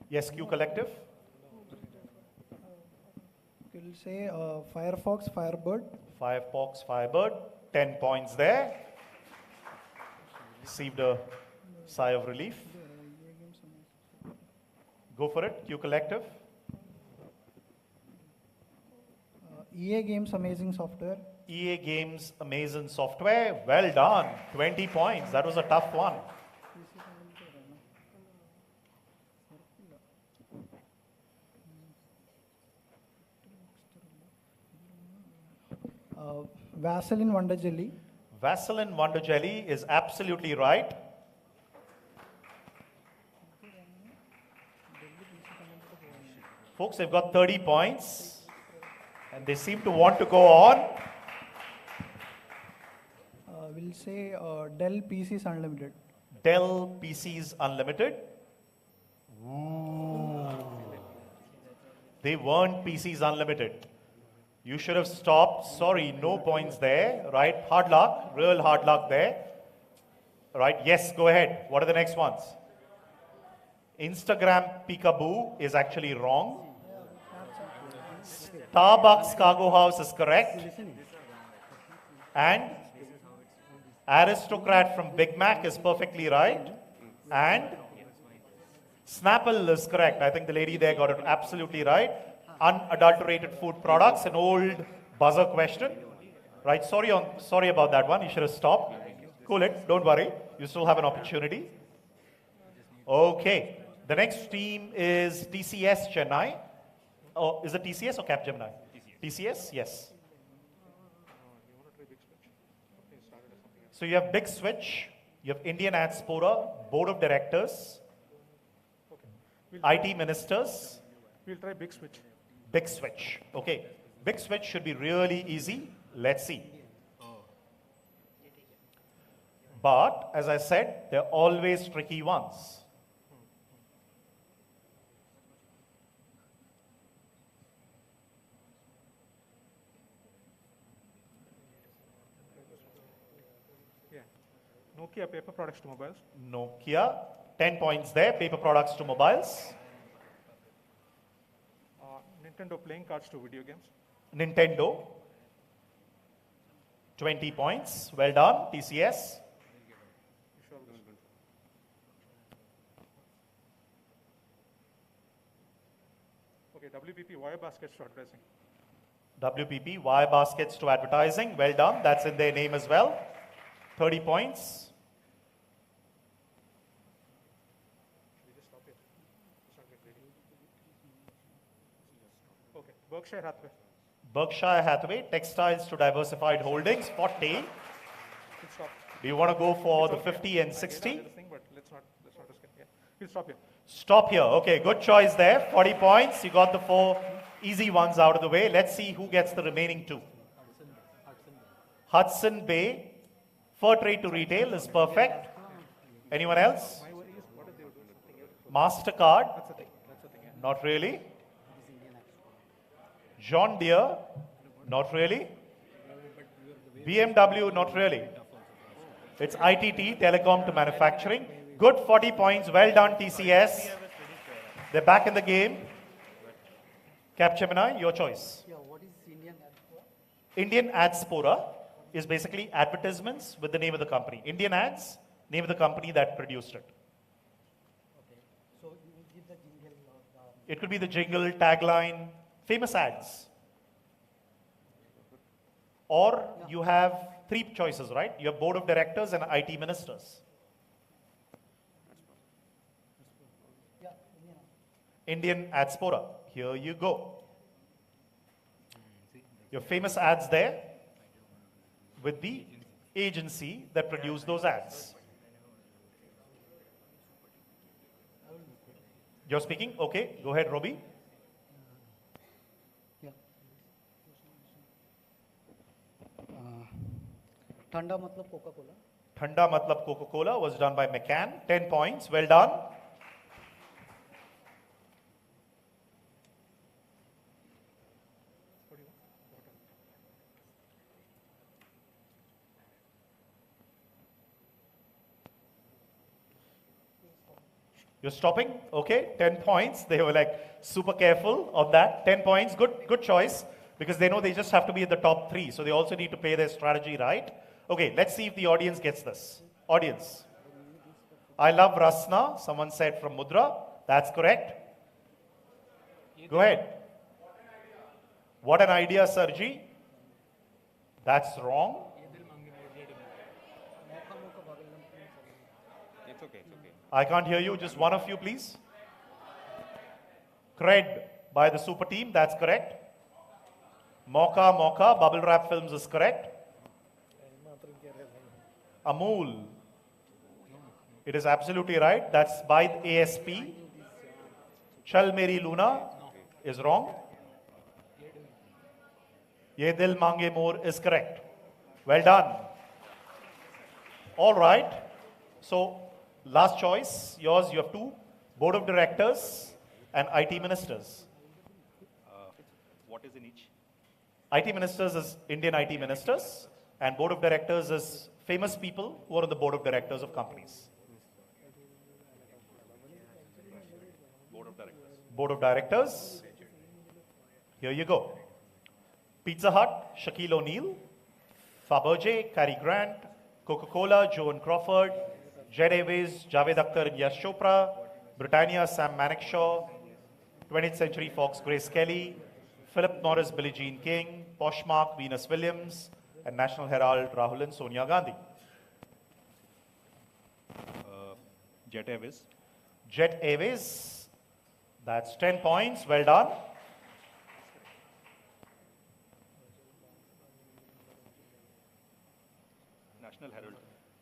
Yes, Q Collective. We'll say Firefox, Firebird. Firefox, Firebird. 10 points there. Received a sigh of relief. Go for it, Q Collective. EA Games Amazing Software. EA Games Amazing Software. Well done. 20 points. That was a tough one. Vaseline Wonder Jelly. Vaseline Wonder Jelly is absolutely right. Folks, they've got 30 points and they seem to want to go on. We'll say Dell PCs Unlimited. Dell PCs Unlimited. Ooh. They weren't PCs Unlimited. You should have stopped. Sorry, no points there. Right, hard luck, real hard luck there. Right, yes, go ahead. What are the next ones? Instagram Peekaboo is actually wrong. Starbucks Cargo House is correct. And Aristocrat from Big Mac is perfectly right. And Snapple is correct. I think the lady there got it absolutely right. Unadulterated food products, an old buzzer question. Right, sorry about that one. You should have stopped. Cool it, don't worry. You still have an opportunity. Okay, the next team is TCS Chennai. Oh, is it TCS or Capgemini? TCS, yes. So you have Big Switch, you have Indian Adspora, Board of Directors, IT Ministers. We'll try Big Switch. Big Switch. Okay. Big Switch should be really easy. Let's see. But, as I said, they're always tricky ones. Yeah. Nokia paper products to mobiles. Nokia, 10 points there. Paper products to mobiles. Nintendo playing cards to video games. Nintendo, 20 points. Well done, TCS. Okay, WPP wire baskets to advertising. WPP, wire baskets to advertising. Well done. That's in their name as well. 30 points. Berkshire Hathaway. Berkshire Hathaway, textiles to diversified holdings, 40. Do you want to go for the 50 and 60? But let's not risk it. Yeah. We'll stop here. Stop here. Okay, good choice there. 40 points. You got the 4 easy ones out of the way. Let's see who gets the remaining 2. Hudson Bay, fur trade to retail is perfect. Anyone else? MasterCard? Not really. John Deere? Not really. BMW? Not really. It's ITT, telecom to manufacturing. Good 40 points. Well done, TCS. They're back in the game. Capgemini, your choice. Yeah, what is Indian Adspora? Indian Adspora is basically advertisements with the name of the company. Indian Ads, name of the company that produced it. Okay. So you will give the jingle or It could be the jingle, tagline, famous ads. Or you have 3 choices, right? You have board of directors and IT ministers. Indian Adspora. Here you go. Your famous ads there with the agency that produced those ads. You're speaking? Okay, go ahead, Robbie. Thanda matlab Coca-Cola. Thanda matlab Coca-Cola was done by McCann. 10 points. Well done. You're stopping? Okay, 10 points. They were like super careful of that. 10 points, good choice, because they know they just have to be in the top 3. So they also need to play their strategy right. Okay, let's see if the audience gets this. Audience. I love Rasna, someone said from Mudra. That's correct. Go ahead. What an idea, Sarji. That's wrong. It's okay, it's okay. I can't hear you. Just one of you, please. Cred by the super team. That's correct. Mocha, Bubble Wrap Films is correct. Amul. It is absolutely right. That's by the ASP. Chal Meri Luna is wrong. Ye Dil Mange More is correct. Well done. All right. So, last choice, yours, you have 2. Board of Directors and IT Ministers. What is in each? IT Ministers is Indian IT Ministers, and Board of Directors is famous people who are on the Board of Directors of companies. Board of Directors. Board of Directors. Here you go. Pizza Hut, Shaquille O'Neal. Fabergé, Cary Grant. Coca-Cola, Joan Crawford. Jet Airways, Javed Akhtar and Yash Chopra. Britannia, Sam Manekshaw. 20th Century Fox, Grace Kelly. Philip Morris, Billie Jean King. Poshmark, Venus Williams. And National Herald, Rahul and Sonia Gandhi. Jet Airways. Jet Airways. That's 10 points. Well done. National Herald.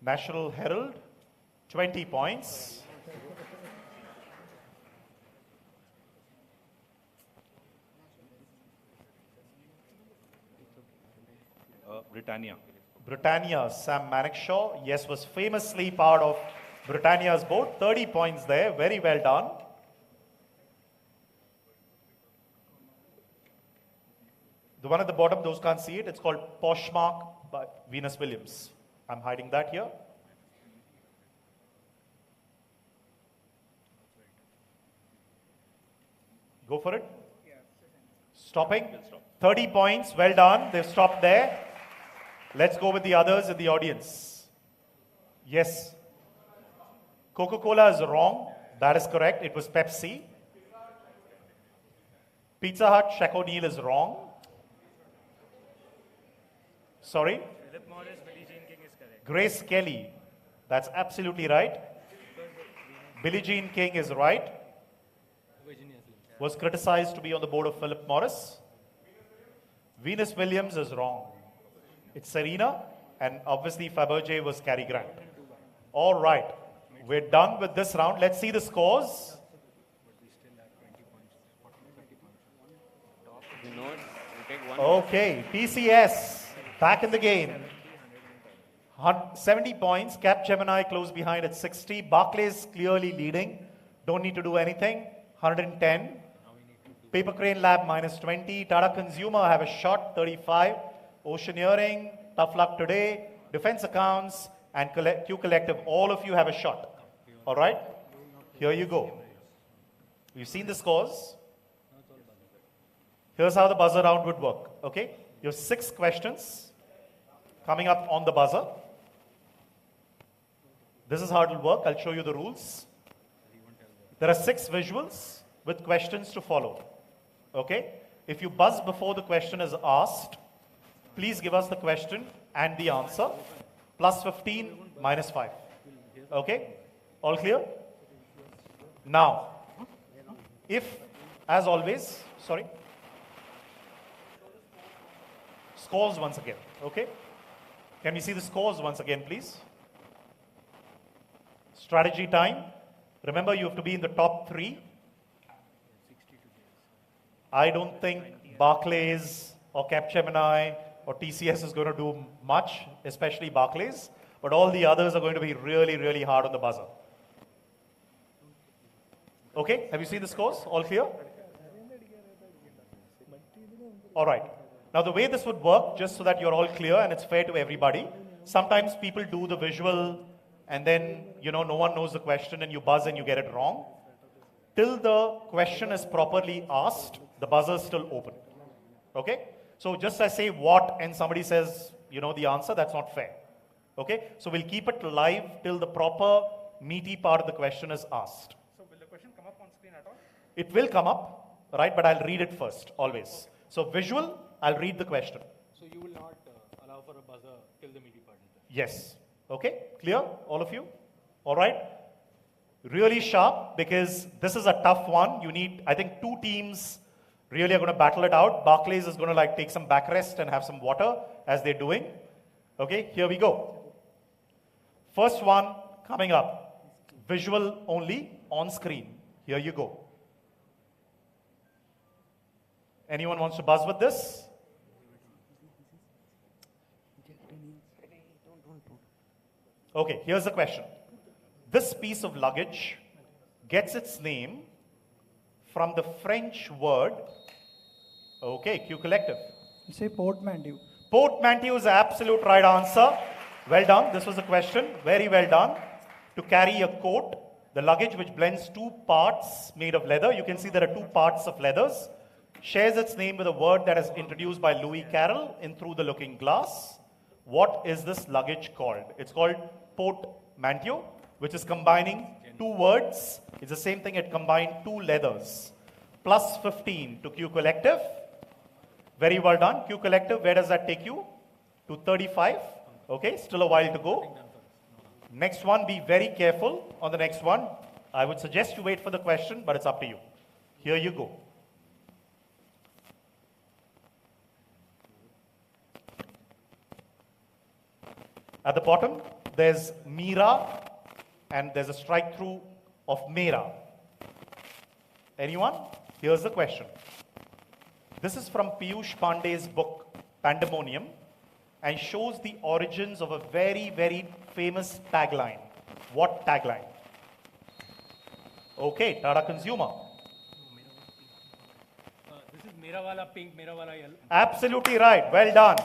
National Herald. 20 points. Britannia. Britannia, Sam Manekshaw, yes, was famously part of Britannia's board. 30 points there. Very well done. The one at the bottom, those can't see it. It's called Poshmark by Venus Williams. I'm hiding that here. Go for it. Stopping. 30 points. Well done. They've stopped there. Let's go with the others in the audience. Yes. Coca-Cola is wrong. That is correct. It was Pepsi. Pizza Hut, Shaq O'Neal is wrong. Sorry? Philip Morris, Billie Jean King is correct. Grace Kelly. That's absolutely right. Billie Jean King is right. Was criticized to be on the board of Philip Morris. Venus Williams is wrong. It's Serena, and obviously Fabergé was Cary Grant. All right, we're done with this round. Let's see the scores. Okay, TCS back in the game. 70 points. Capgemini close behind at 60. Barclays clearly leading. Don't need to do anything. 110. Paper Crane Lab minus 20. Tata Consumer have a shot, 35. Oceaneering, tough luck today. Defense Accounts and Q Collective, all of you have a shot. All right? Here you go. You've seen the scores. Here's how the buzzer round would work. Okay? You have 6 questions coming up on the buzzer. This is how it will work. I'll show you the rules. There are 6 visuals with questions to follow. Okay? If you buzz before the question is asked, please give us the question and the answer. Plus 15, minus 5. Okay? All clear? Now, if, as always, sorry, scores once again. Okay? Can we see the scores once again, please? Strategy time. Remember, you have to be in the top 3. I don't think Barclays or Capgemini or TCS is going to do much, especially Barclays, but all the others are going to be really, really hard on the buzzer. Okay, have you seen the scores? All clear? All right. Now the way this would work, just so that you're all clear and it's fair to everybody, sometimes people do the visual and then, no one knows the question and you buzz and you get it wrong. Till the question is properly asked, the buzzer is still open. Okay? So just I say what and somebody says, the answer, that's not fair. Okay? So we'll keep it live till the proper meaty part of the question is asked. So will the question come up on screen at all? It will come up, right? But I'll read it first, always. So visual, I'll read the question. So you will not allow for a buzzer till the meaty part is done? Yes. Okay? Clear? All of you? All right? Really sharp, because this is a tough one. You need, I think, two teams really are going to battle it out. Barclays is going to take some backrest and have some water as they're doing. Okay, here we go. First one coming up. Visual only on screen. Here you go. Anyone wants to buzz with this? Okay, here's the question. This piece of luggage gets its name from the French word. Okay, Q Collective. You say portmanteau. Portmanteau is the absolute right answer. Well done. This was the question. Very well done. To carry a coat, the luggage which blends two parts made of leather. You can see there are two parts of leathers. Shares its name with a word that is introduced by Louis Carroll in Through the Looking Glass. What is this luggage called? It's called portmanteau, which is combining two words. It's the same thing, it combined two leathers. Plus 15 to Q Collective. Very well done. Q Collective, where does that take you? To 35. Okay, still a while to go. Next one, be very careful on the next one. I would suggest you wait for the question, but it's up to you. Here you go. At the bottom, there's Mira, and there's a strike through of Mera. Anyone? Here's the question. This is from Piyush Pandey's book, Pandemonium, and shows the origins of a very, very famous tagline. What tagline? Okay, Tata Consumer. This is Mera Wala Pink, Mera Wala Yellow. Absolutely right. Well done.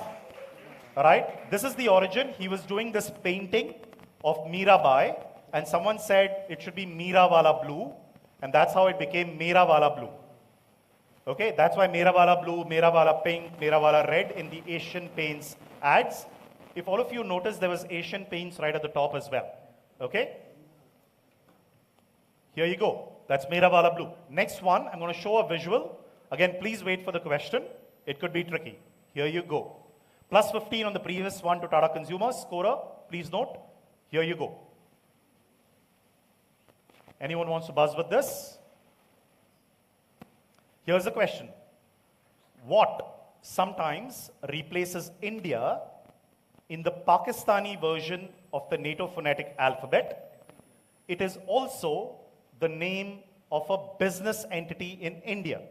All right. This is the origin. He was doing this painting of Mirabai, and someone said it should be Mera Wala Blue, and that's how it became Mera Wala Blue. Okay, that's why Mera Wala Blue, Mera Wala Pink, Mera Wala Red in the Asian Paints ads. If all of you notice, there was Asian Paints right at the top as well. Okay? Here you go. That's Mera Wala Blue. Next one, I'm going to show a visual. Again, please wait for the question. It could be tricky. Here you go. Plus 15 on the previous one to Tata Consumer. Scorer, please note. Here you go. Anyone wants to buzz with this? Here's the question. What sometimes replaces India in the Pakistani version of the NATO phonetic alphabet? It is also the name of a business entity in India.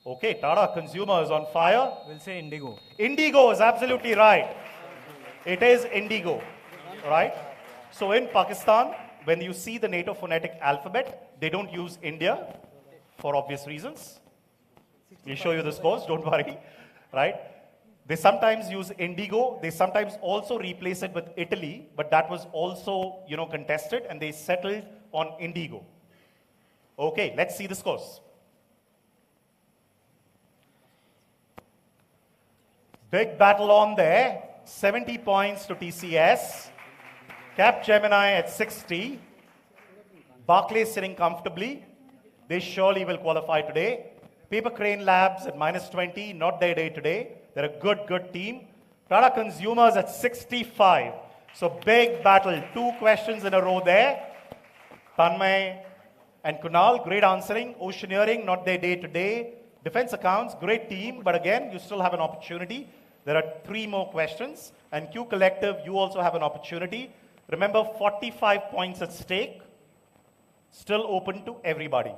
Okay, Tata Consumer is on fire. We'll say Indigo. Indigo is absolutely right. It is Indigo, right? So in Pakistan, when you see the NATO phonetic alphabet, they don't use India for obvious reasons. We'll show you the scores, don't worry, right? They sometimes use Indigo. They sometimes also replace it with Italy, but that was also, contested, and they settled on Indigo. Okay, let's see the scores. Big battle on there. 70 points to TCS. Cap Gemini at 60. Barclays sitting comfortably. They surely will qualify today. Paper Crane Labs at minus 20. Not their day today. They're a good team. Tata Consumers at 65. So big battle. 2 questions in a row there. Tanmay and Kunal, great answering. Oceaneering, not their day today. Defense Accounts, great team. But again, you still have an opportunity. There are 3 more questions. And Q Collective, you also have an opportunity. Remember, 45 points at stake. Still open to everybody.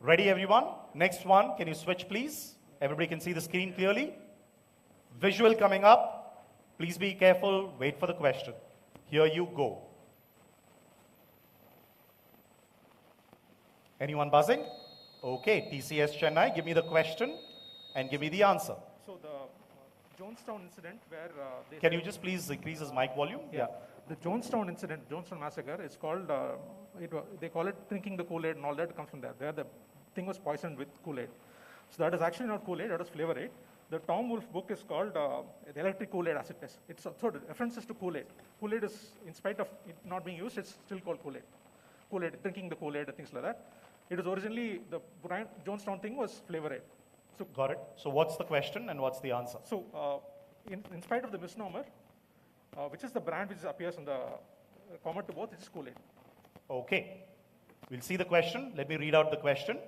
Ready, everyone? Next one. Can you switch, please? Everybody can see the screen clearly. Visual coming up. Please be careful. Wait for the question. Here you go. Anyone buzzing? Okay, TCS Chennai, give me the question and give me the answer. So the Jonestown incident where Can you just please increase his mic volume? Yeah. The Jonestown incident, Jonestown massacre, is called, they call it drinking the Kool-Aid and all that comes from there. There the thing was poisoned with Kool-Aid. So that is actually not Kool-Aid, that is Flavor Aid. The Tom Wolfe book is called The Electric Kool-Aid Acid Test. It's so references to Kool-Aid. Kool-Aid is, in spite of it not being used, it's still called Kool-Aid. Kool-Aid, drinking the Kool-Aid and things like that. It was originally, the Jonestown thing was Flavor Aid. So, got it. So what's the question and what's the answer? So in spite of the misnomer, which is the brand which appears in the common to both, it is Kool-Aid. Okay. We'll see the question. Let me read out the question.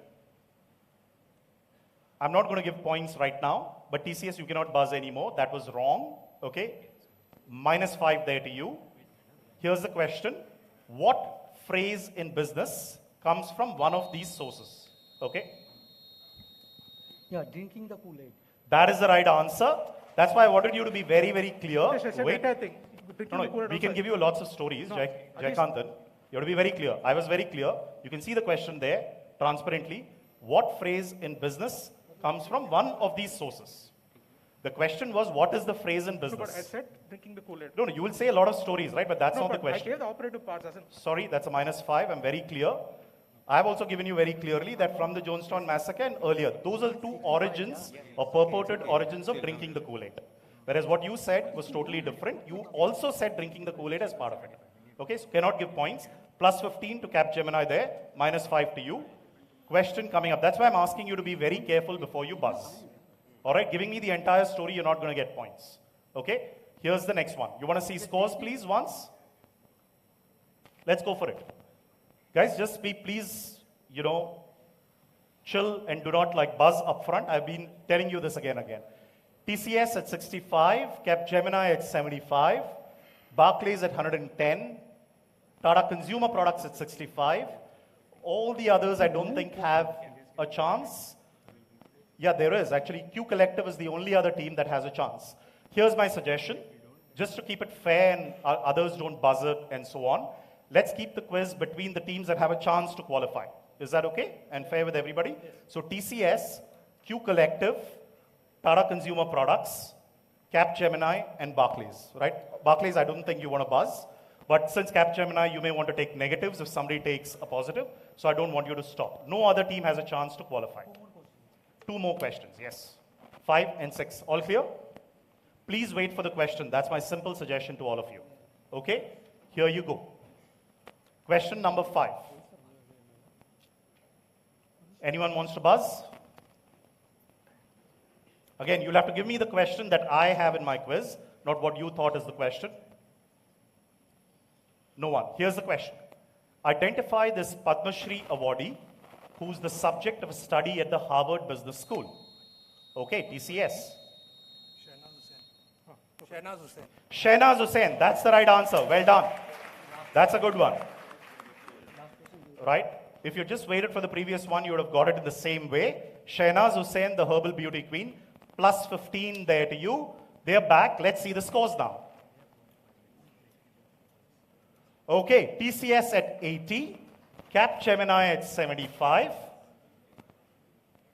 I'm not going to give points right now, but TCS, you cannot buzz anymore. That was wrong. Okay. -5 there to you. Here's the question. What phrase in business comes from one of these sources? Okay. Yeah, drinking the Kool-Aid. That is the right answer. That's why I wanted you to be very, very clear. Wait. No, we can give you lots of stories, Jayakanthan. You have to be very clear. I was very clear. You can see the question there, transparently. What phrase in business comes from one of these sources? The question was, what is the phrase in business? But I said drinking the Kool-Aid. No, you will say a lot of stories, right? But that's not the question. I gave the operative parts as in. Sorry, that's a -5. I'm very clear. I've also given you very clearly that from the Jonestown massacre and earlier, those are two origins or purported origins of drinking the Kool-Aid. Whereas what you said was totally different. You also said drinking the Kool-Aid as part of it. Okay, so cannot give points. +15 to Capgemini there, -5 to you. Question coming up. That's why I'm asking you to be very careful before you buzz. All right, giving me the entire story, you're not going to get points. Okay, here's the next one. You want to see scores, please, once? Let's go for it. Guys, just be, please, chill and do not buzz up front. I've been telling you this again and again. TCS at 65, Capgemini at 75, Barclays at 110, Tata Consumer Products at 65. All the others I don't think have a chance. Yeah, there is. Actually, Q Collective is the only other team that has a chance. Here's my suggestion. Just to keep it fair and others don't buzz it and so on, let's keep the quiz between the teams that have a chance to qualify. Is that okay and fair with everybody? So TCS, Q Collective, Tata Consumer Products, Capgemini, and Barclays, right? Barclays, I don't think you want to buzz. But since Capgemini, you may want to take negatives if somebody takes a positive. So I don't want you to stop. No other team has a chance to qualify. 2 more questions, yes. 5 and 6. All clear? Please wait for the question. That's my simple suggestion to all of you. Okay? Here you go. Question number 5. Anyone wants to buzz? Again, you'll have to give me the question that I have in my quiz, not what you thought is the question. No one. Here's the question. Identify this Padma Shri awardee who's the subject of a study at the Harvard Business School. Okay, TCS. Shehnaz Hussain. Shehnaz Hussain. That's the right answer. Well done. That's a good one. Right? If you just waited for the previous one, you would have got it in the same way. Shehnaz Hussain, the herbal beauty queen, +15 there to you. They're back. Let's see the scores now. Okay, TCS at 80, Capgemini at 75,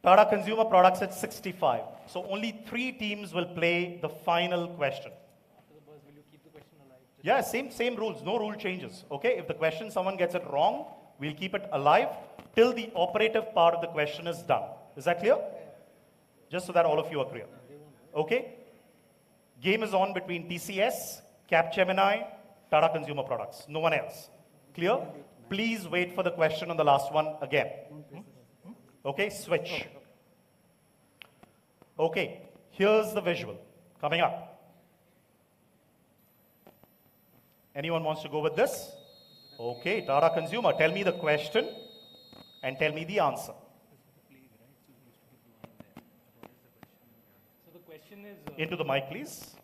Tata Consumer Products at 65. So only 3 teams will play the final question. Yeah, same rules, no rule changes. Okay, if the question someone gets it wrong, we'll keep it alive till the operative part of the question is done. Is that clear? Just so that all of you are clear. Okay? Game is on between TCS, Capgemini, Tata Consumer Products. No one else. Clear? Please wait for the question on the last one again. Okay, switch. Okay, here's the visual coming up. Anyone wants to go with this? Okay, Tata Consumer, tell me the question and tell me the answer. So the question is... Into the mic, please.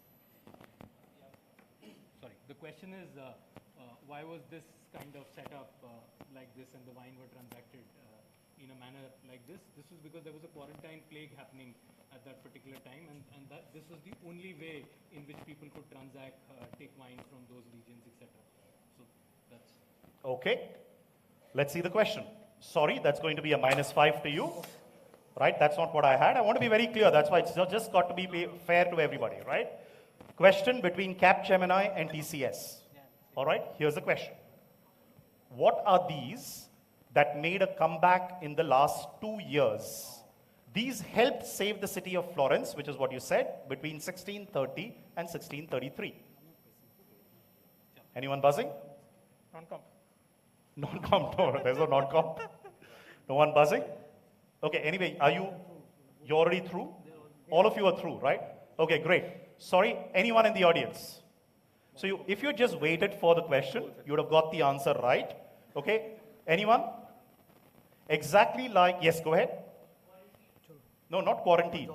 Sorry, the question is, why was this kind of set up like this and the wine were transacted in a manner like this? This was because there was a quarantine plague happening at that particular time, and that this was the only way in which people could transact, take wine from those regions, etc. So that's... Okay, let's see the question. Sorry, that's going to be a -5 to you. right? That's not what I had. I want to be very clear. That's why it's just got to be fair to everybody, right? Question between Capgemini and TCS. All right, here's the question. What are these that made a comeback in the last 2 years? These helped save the city of Florence, which is what you said, between 1630 and 1633. Anyone buzzing? Non-comp. Non-comp, no, there's no non-comp. No one buzzing? Okay, anyway, you're already through? All of you are through, right? Okay, great. Sorry, anyone in the audience? So if you just waited for the question, you would have got the answer right. Okay, anyone? Exactly like, yes, go ahead. No, not quarantine.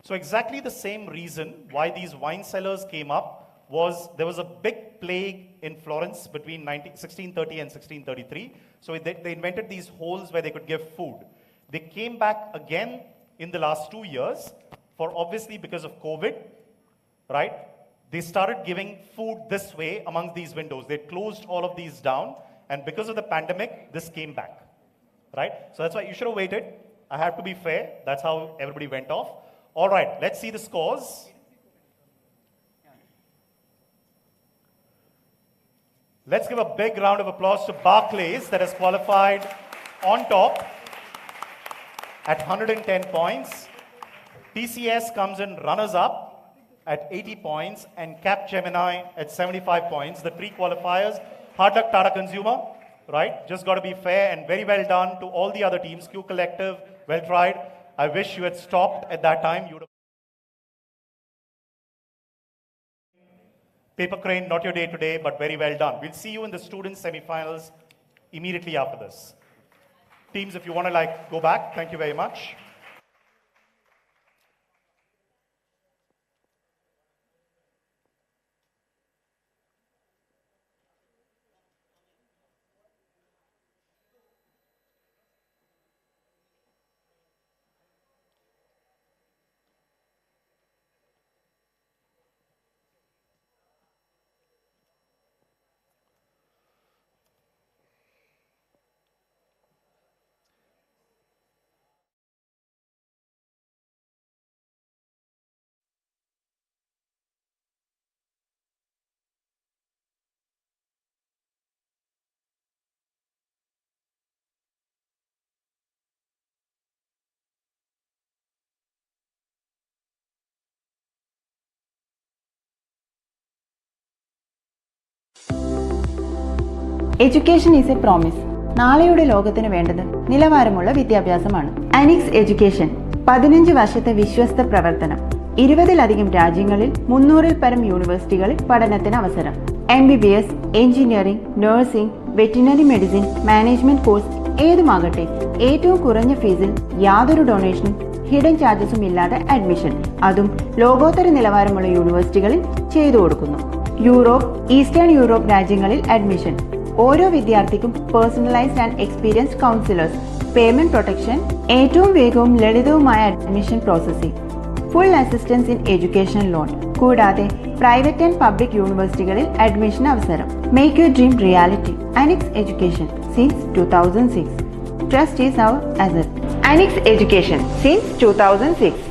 So exactly the same reason why these wine cellars came up was there was a big plague in Florence between 1630 and 1633. So they invented these holes where they could give food. They came back again in the last 2 years for obviously because of COVID, right? They started giving food this way amongst these windows. They closed all of these down, and because of the pandemic, this came back, right? So that's why you should have waited. I have to be fair. That's how everybody went off. All right, let's see the scores. Let's give a big round of applause to Barclays that has qualified on top at 110 points. TCS comes in runners-up at 80 points, and Capgemini at 75 points. The three qualifiers. Hard luck, Tata Consumer, right? Just got to be fair, and very well done to all the other teams. Q Collective, well tried. I wish you had stopped at that time. You would have... Paper Crane, not your day today, but very well done. We'll see you in the students' semifinals immediately after this. Teams, if you want to go back, thank you very much. Education is A promise. നാളെയുടെ ലോകത്തിന് വേണ്ടത് നിലവാരമുള്ള വിദ്യാഭ്യാസമാണ്. അനിക്സ് education 15 വർഷത്തെ വിശ്വസ്ത പ്രവർത്തനം. 20-ലധികം രാജ്യങ്ങളിൽ 300-ൽ പരം യൂണിവേഴ്സിറ്റികളിൽ പഠനത്തിന് അവസരം. MBBS, engineering, nursing, veterinary medicine, management course ഏതുമാകട്ടെ ഏറ്റവും കുറഞ്ഞ ഫീസിൽ യാതൊരു ഡൊണേഷനും ഹിഡൻ ചാർജസും ഇല്ലാതെ അഡ്മിഷൻ, അതും ലോകോത്തര നിലവാരമുള്ള യൂണിവേഴ്സിറ്റികളിൽ ചെയ്തു കൊടുക്കുന്നു. യൂറോപ്പ്, ഈസ്റ്റേൺ യൂറോപ്പ് രാജ്യങ്ങളിൽ അഡ്മിഷൻ. ഓരോ വിദ്യാർത്ഥിക്കും personalised and experienced counsellors, payment protection, ഏറ്റവും വേഗവും ലളിതവുമായ admission processing, full assistance in education loan, കൂടാതെ പ്രൈവറ്റ് ആൻഡ് പബ്ലിക് യൂണിവേഴ്സിറ്റികളിൽ അഡ്മിഷൻ അവസരം. Make your dream reality. Anix education since 2006. Trust is our asset. Anix Education since 2006.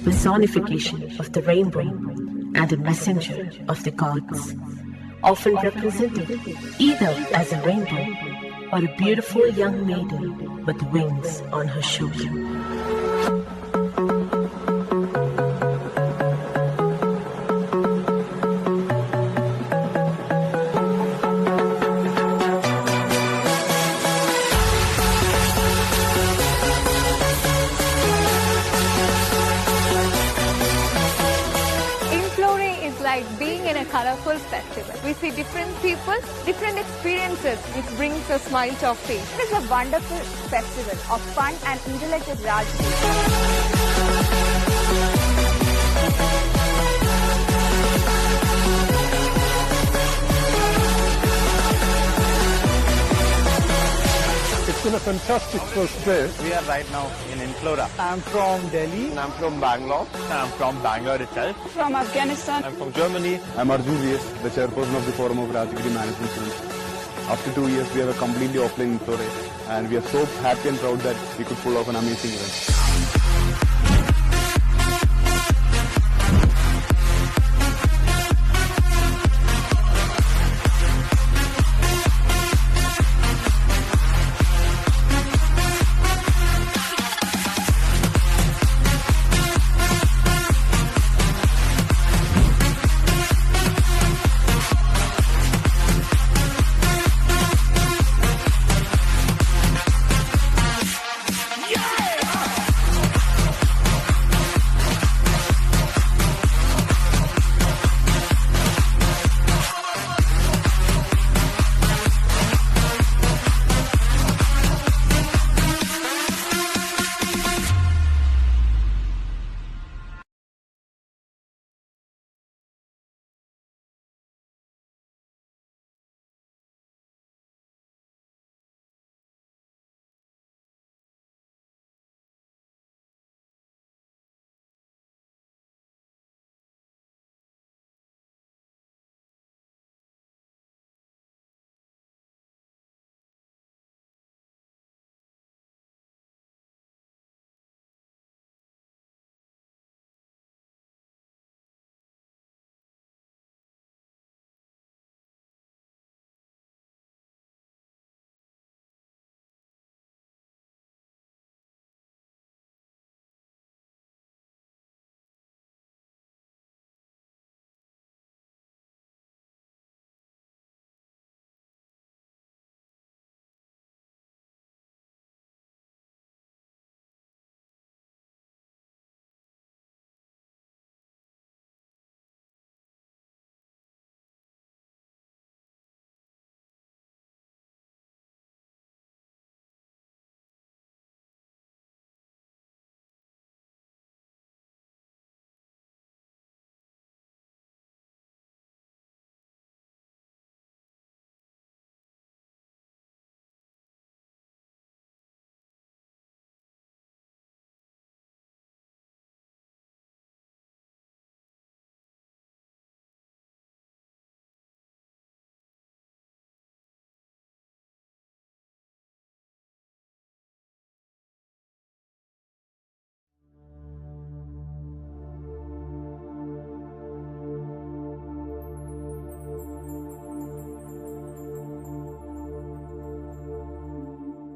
personification of the rainbow and a messenger of the gods, often represented either as a rainbow or a beautiful young maiden with wings on her shoulder. Being in a colorful festival, we see different people, different experiences, which brings a smile to our face. It is a wonderful festival of fun and intellect at Rajagiri. It's been a fantastic first day. We are right now in Inclora. I'm from Delhi. And I'm from Bangalore. And I'm from Bangalore itself. From Afghanistan. I'm from Germany. I'm Arjun VS, the chairperson of the Forum of Rajagiri Management Students. After 2 years, we have a completely offline Inclora, and we are so happy and proud that we could pull off an amazing event.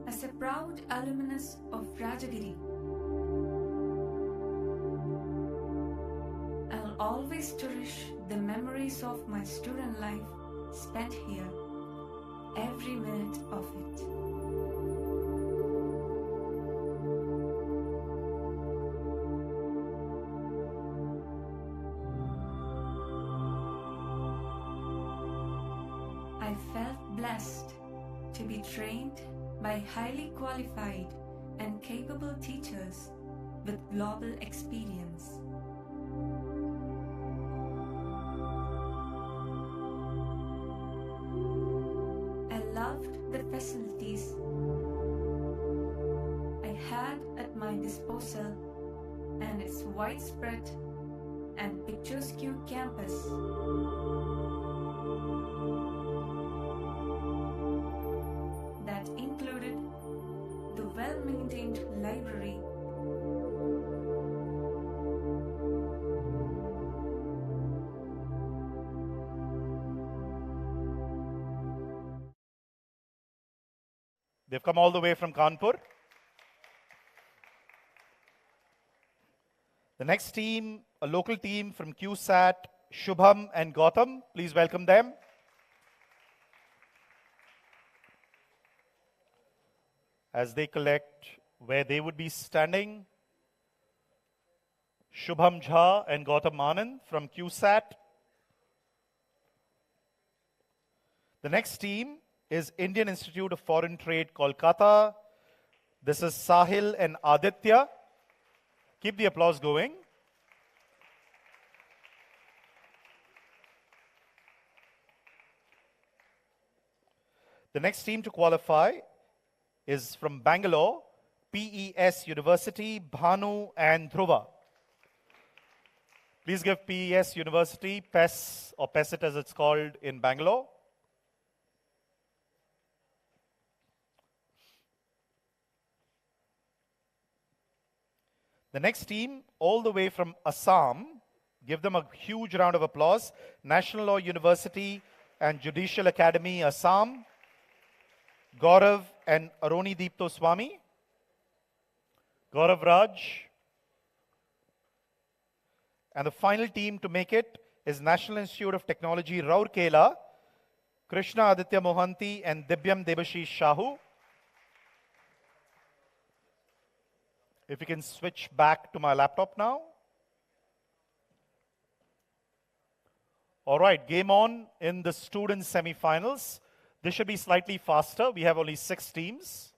As a proud alumnus of Rajagiri, I'll always cherish the memories of my student life spent here, every minute of it. I felt blessed to be trained by highly qualified and capable teachers with global experience. I loved the facilities I had at my disposal and its widespread and picturesque campus. That included the well-maintained library, They've come all the way from Kanpur. The next team, a local team from QSAT, Shubham and Gautam. Please welcome them. As they collect where they would be standing. Shubham Jha and Gautam Anand from QSAT. The next team is Indian Institute of Foreign Trade, Kolkata. This is Sahil and Aditya. Keep the applause going. The next team to qualify is from Bangalore, PES University, Bhanu and Dhruva. Please give PES University, PES or PESIT as it's called in Bangalore. The next team, all the way from Assam, give them a huge round of applause. National Law University and Judicial Academy, Assam. Gaurav and Aroni Deepto Swami. Gaurav Raj. And the final team to make it is National Institute of Technology, Rourkela. Krishna Aditya Mohanty and Dibyam Debashish Shahu. If you can switch back to my laptop now. All right, game on in the student semi-finals. This should be slightly faster. We have only 6 teams.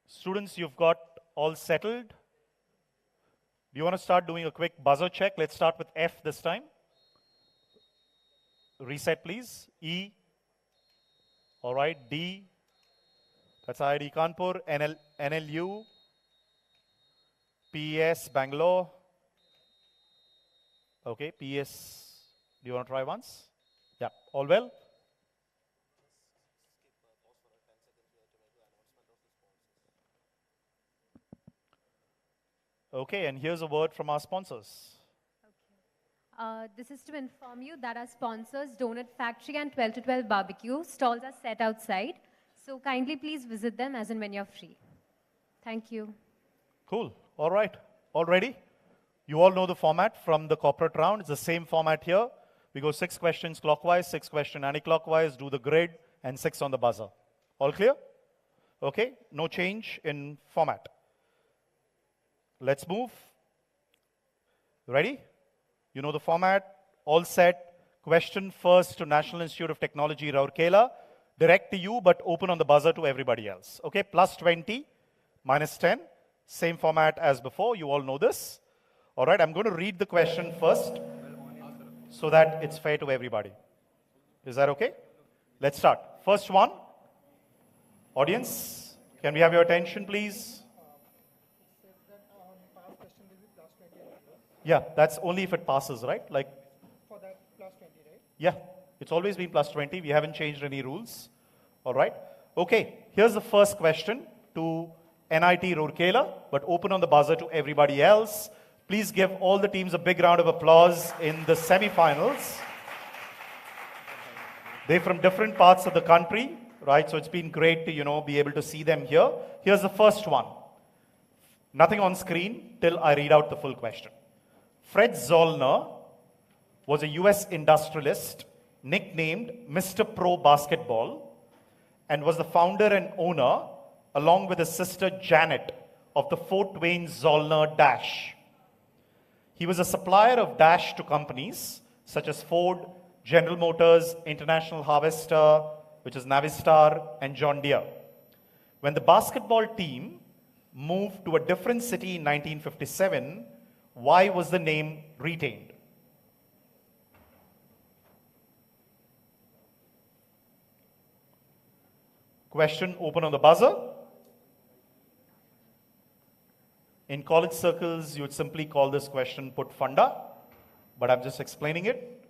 Students, you've got all settled. Do you want to start doing a quick buzzer check? Let's start with F this time. Reset, please. E. All right, D. That's IIT Kanpur, NLU, PES Bangalore. Okay, PES, do you want to try once? Yeah, all well? Okay, and here's a word from our sponsors. This is to inform you that our sponsors, Donut Factory and 12 to 12 Barbecue, stalls are set outside. So kindly please visit them as and when you're free. Thank you. Cool. All right. All ready? You all know the format from the corporate round. It's the same format here. We go 6 questions clockwise, 6 questions anti-clockwise, do the grid, and 6 on the buzzer. All clear? Okay. No change in format. Let's move. Ready? You know the format. All set. Question first to National Institute of Technology, Rourkela. Direct to you, but open on the buzzer to everybody else. Okay, plus 20, minus 10. Same format as before. You all know this. All right, I'm going to read the question first so that it's fair to everybody. Is that okay? Let's start. First one. Audience, can we have your attention, please? Yeah, that's only if it passes, right? Like for that plus 20, right? Yeah. It's always been plus 20. We haven't changed any rules. All right. Okay. Here's the first question to NIT Rourkela, but open on the buzzer to everybody else. Please give all the teams a big round of applause in the semi-finals. They're from different parts of the country, right? So it's been great to, be able to see them here. Here's the first one. Nothing on screen till I read out the full question. Fred Zollner was a US industrialist nicknamed Mr. Pro Basketball, and was the founder and owner, along with his sister Janet, of the Fort Wayne Zollner Dash. He was a supplier of Dash to companies such as Ford, General Motors, International Harvester, which is Navistar, and John Deere. When the basketball team moved to a different city in 1957, why was the name retained? Question open on the buzzer. In college circles, you would simply call this question put funda, but I'm just explaining it.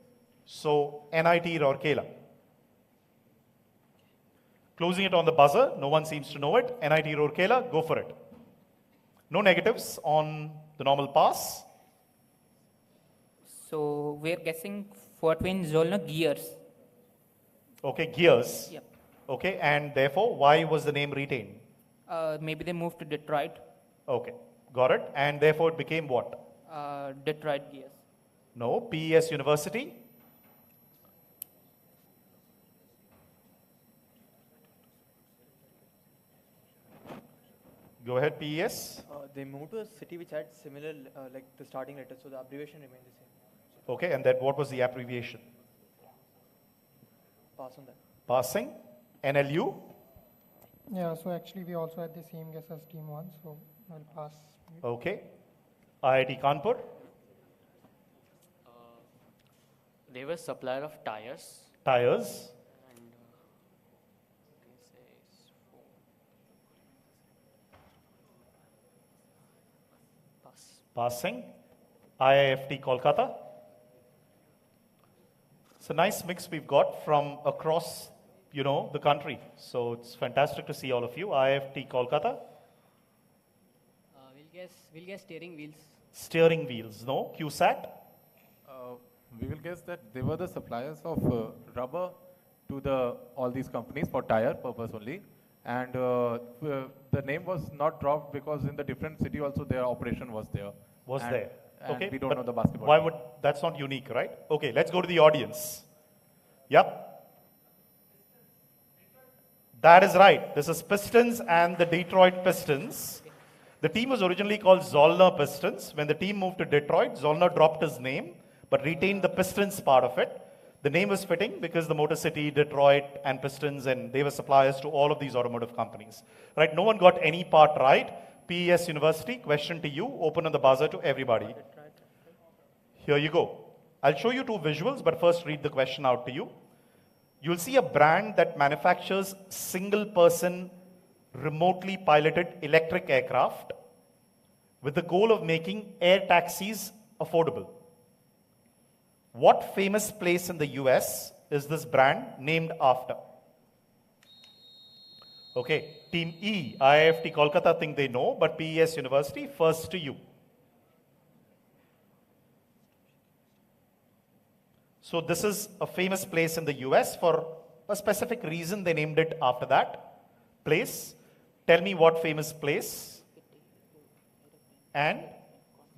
So, NIT Rourkela. Closing it on the buzzer, no one seems to know it. NIT Rourkela, go for it. No negatives on the normal pass. So, we're guessing Fort Wayne Zollner gears. Okay, gears. Yep. Okay, and therefore, why was the name retained? Maybe they moved to Detroit. Okay, got it. And therefore, it became what? Detroit Gears. No, PES University. Go ahead, PES. They moved to a city which had similar, like the starting letter, so the abbreviation remained the same. Okay, and then what was the abbreviation? Pass on that. Passing. NLU. Yeah, so actually we also had the same guess as team 1, so I'll pass. Okay. IIT Kanpur. They were supplier of tires. Tires. And pass. Passing. IIFT Kolkata. It's a nice mix we've got from across, the country. So it's fantastic to see all of you. IIFT Kolkata. We'll guess steering wheels. Steering wheels, no. QSAT. We will guess that they were the suppliers of rubber to all these companies for tire purpose only. And the name was not dropped because in the different city also their operation was there. There. And Okay. we don't know the basketball. Why that's not unique, right? Okay, let's go to the audience. Yep. That is right. This is Pistons and the Detroit Pistons. The team was originally called Zollner Pistons. When the team moved to Detroit, Zollner dropped his name, but retained the Pistons part of it. The name was fitting because the Motor City, Detroit, and Pistons, and they were suppliers to all of these automotive companies. Right? No one got any part right. PES University, question to you. Open on the buzzer to everybody. Here you go. I'll show you two visuals, but first read the question out to you. You'll see a brand that manufactures single-person, remotely piloted electric aircraft with the goal of making air taxis affordable. What famous place in the US is this brand named after? Okay, Team E, IIFT Kolkata think they know, but PES University, first to you. So this is a famous place in the US. For a specific reason, they named it after that place. Tell me what famous place. And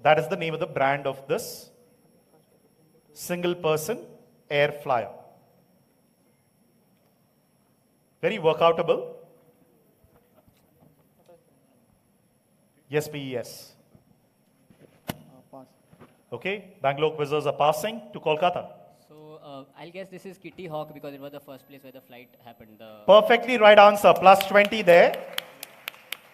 that is the name of the brand of this single-person air flyer. Very workoutable. Yes, PES. Pass. Okay, Bangalore quizzers are passing to Kolkata. So I'll guess this is Kitty Hawk because it was the first place where the flight happened. Perfectly right answer, plus 20 there.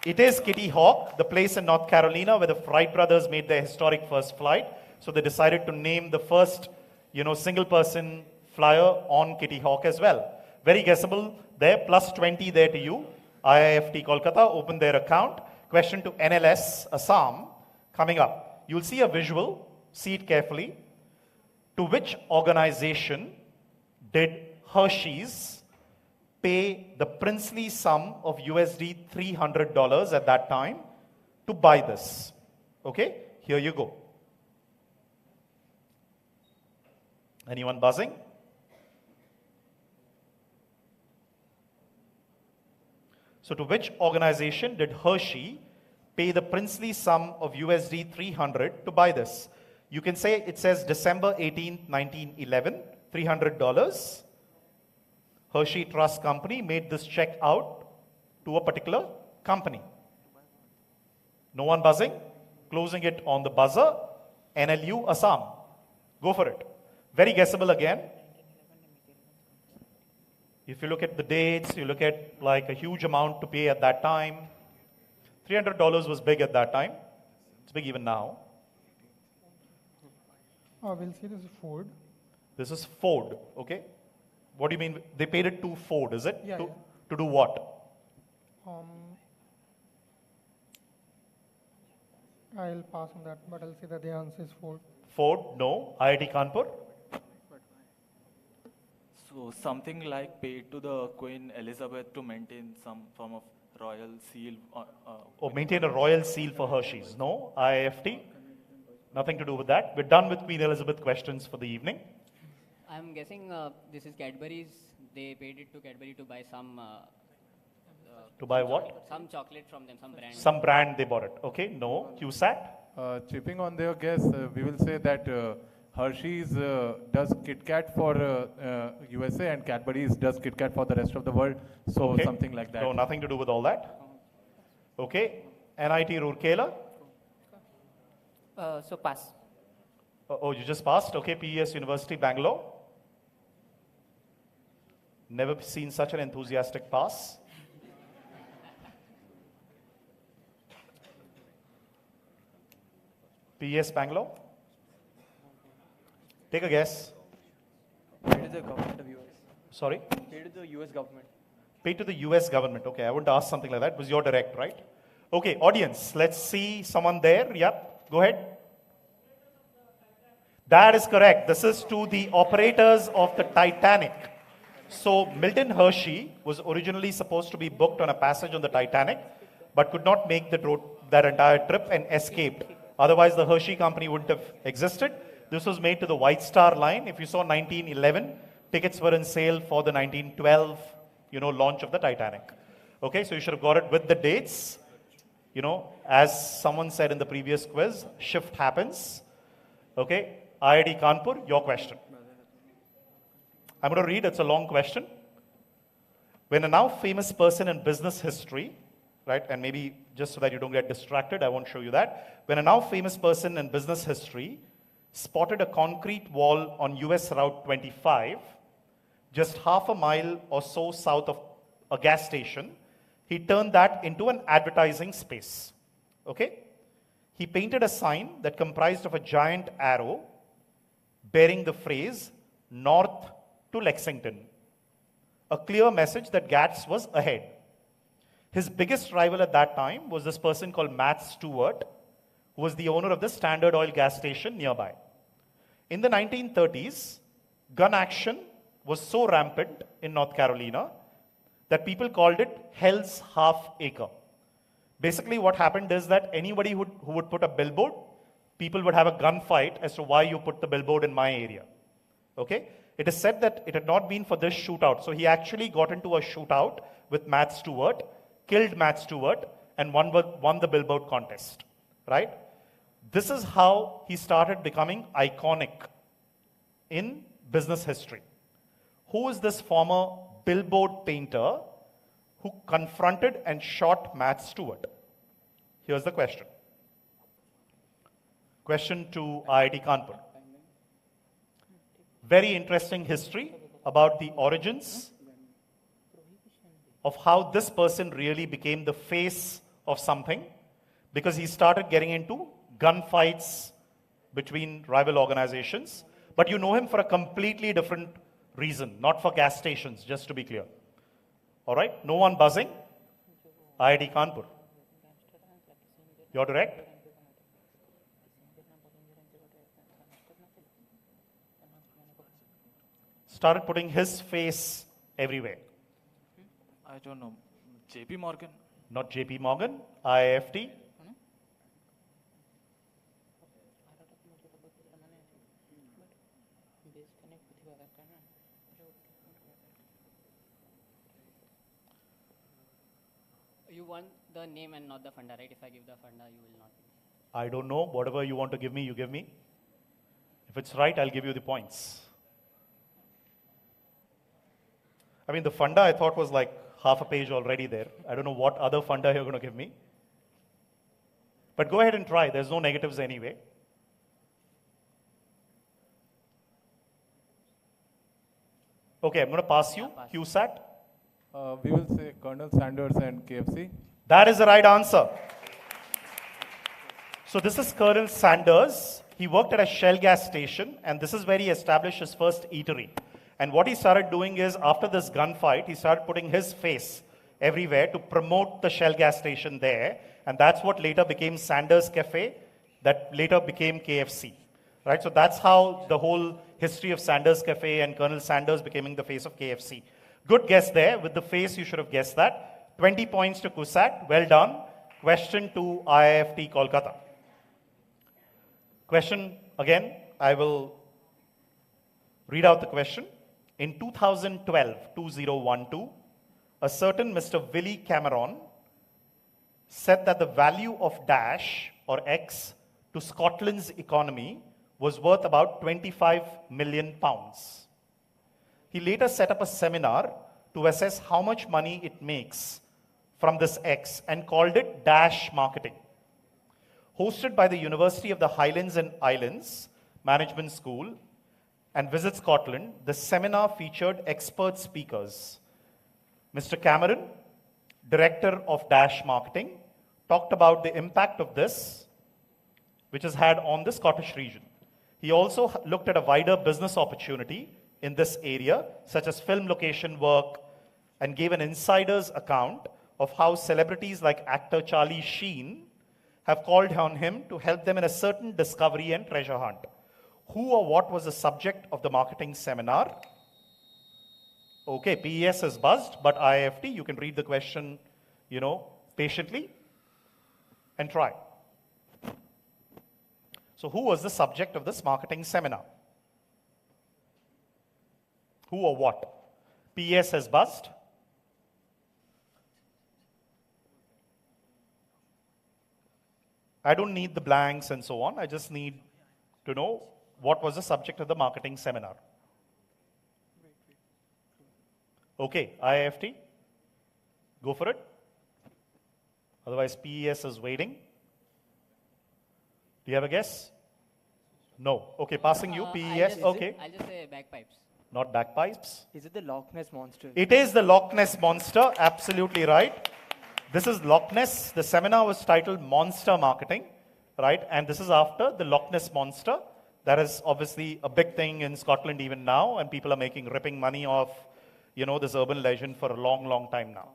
It is Kitty Hawk, the place in North Carolina where the Wright brothers made their historic first flight. So they decided to name the first, single-person flyer on Kitty Hawk as well. Very guessable there, plus 20 there to you. IIFT Kolkata, open their account. Question to NLS Assam coming up. You'll see a visual, see it carefully. To which organization did Hershey's pay the princely sum of USD $300 at that time to buy this? Okay, here you go. Anyone buzzing? So to which organization did Hershey pay the princely sum of USD $300 to buy this? You can say it says December 18, 1911, $300. Hershey Trust Company made this check out to a particular company. No one buzzing? Closing it on the buzzer. NLU Assam. Go for it. Very guessable again. If you look at the dates, you look at like a huge amount to pay at that time. $300 was big at that time. It's big even now. We'll see this is Ford. This is Ford, okay? What do you mean? They paid it to Ford, is it? Yeah, to do what? I'll pass on that, but I'll say that the answer is Ford. Ford, no. IIT Kanpur? So something like paid to the Queen Elizabeth to maintain some form of royal seal. Or maintain a royal seal for Hershey's? No. IIFT? Nothing to do with that. We're done with Queen Elizabeth questions for the evening. I'm guessing this is Cadbury's they paid it to Cadbury to buy some. To buy what? Some chocolate from them, some brand. Some brand they bought it. Okay, no. QSAT? Chipping on their guess, we will say that Hershey's does Kit Kat for USA and Cadbury's does Kit Kat for the rest of the world. So Okay. something like that. No, nothing to do with all that. Okay. NIT Rourkela? So pass. Oh, you just passed? Okay. PES University, Bangalore? Never seen such an enthusiastic pass. PES Bangalore? Take a guess. Paid to the government of US. Sorry? Paid to the US government. Paid to the US government. Okay, I wouldn't ask something like that. It was your direct, right? Okay, audience, let's see someone there. Yep, go ahead. That is correct. This is to the operators of the Titanic. So Milton Hershey was originally supposed to be booked on a passage on the Titanic, but could not make that entire trip and escaped. Otherwise, the Hershey company wouldn't have existed. This was made to the White Star Line. If you saw 1911, tickets were in sale for the 1912, launch of the Titanic. Okay, so you should have got it with the dates. As someone said in the previous quiz, shift happens. Okay, IIT Kanpur, your question. I'm going to read, it's a long question. When a now famous person in business history, right, and maybe just so that you don't get distracted, I won't show you that. When a now famous person in business history spotted a concrete wall on US Route 25, just half a mile or so south of a gas station, he turned that into an advertising space. Okay? He painted a sign that comprised of a giant arrow bearing the phrase, North to Lexington. A clear message that Gatz was ahead. His biggest rival at that time was this person called Matt Stewart, who was the owner of the Standard Oil gas station nearby. In the 1930s, gun action was so rampant in North Carolina that people called it Hell's Half Acre. Basically, what happened is that anybody who would put a billboard, people would have a gunfight as to why you put the billboard in my area. Okay? It is said that it had not been for this shootout. So he actually got into a shootout with Matt Stewart, killed Matt Stewart, and won the billboard contest. Right? This is how he started becoming iconic in business history. Who is this former billboard painter who confronted and shot Matt Stewart? Here's the question. Question to IIT Kanpur. Very interesting history about the origins of how this person really became the face of something, because he started getting into gunfights between rival organizations. But you know him for a completely different reason, not for gas stations, just to be clear. All right? No one buzzing? IIT Kanpur. You're direct? Started putting his face everywhere. I don't know. JP Morgan? Not JP Morgan, IIFT. You want the name and not the funda, right? If I give the funda, you will not. I don't know. Whatever you want to give me, you give me. If it's right, I'll give you the points. I mean, the funda I thought was like half a page already there. I don't know what other funda you're going to give me. But go ahead and try. There's no negatives anyway. Okay, I'm going to pass you. QSAT. We will say Colonel Sanders and KFC. That is the right answer. So this is Colonel Sanders. He worked at a Shell gas station, and this is where he established his first eatery. And what he started doing is, after this gunfight, he started putting his face everywhere to promote the Shell gas station there. And that's what later became Sanders Cafe, that later became KFC. Right? So that's how the whole history of Sanders Cafe and Colonel Sanders becoming the face of KFC. Good guess there. With the face, you should have guessed that. 20 points to Kusat. Well done. Question to IIFT Kolkata. Question, again, I will read out the question. In 2012, 2012, a certain Mr. Willie Cameron said that the value of Dash or X to Scotland's economy was worth about 25 million pounds. He later set up a seminar to assess how much money it makes from this X and called it Dash Marketing. Hosted by the University of the Highlands and Islands Management School and Visit Scotland, the seminar featured expert speakers. Mr. Cameron, director of Dash Marketing, talked about the impact of this, which has had on the Scottish region. He also looked at a wider business opportunity in this area, such as film location work, and gave an insider's account of how celebrities like actor Charlie Sheen have called on him to help them in a certain discovery and treasure hunt. Who or what was the subject of the marketing seminar? Okay, PES is buzzed, but IIFT, you can read the question, patiently and try. So who was the subject of this marketing seminar? Who or what? PES has buzzed. I don't need the blanks and so on. I just need to know what was the subject of the marketing seminar. Okay, IIFT, go for it. Otherwise, PES is waiting. Do you have a guess? No. Okay, passing you, PES. Okay. I'll just say bagpipes. Not bagpipes. Is it the Loch Ness Monster? It is the Loch Ness Monster, absolutely right. This is Loch Ness. The seminar was titled Monster Marketing, right? And this is after the Loch Ness Monster. That is obviously a big thing in Scotland even now, and people are ripping money off, this urban legend for a long, long time now.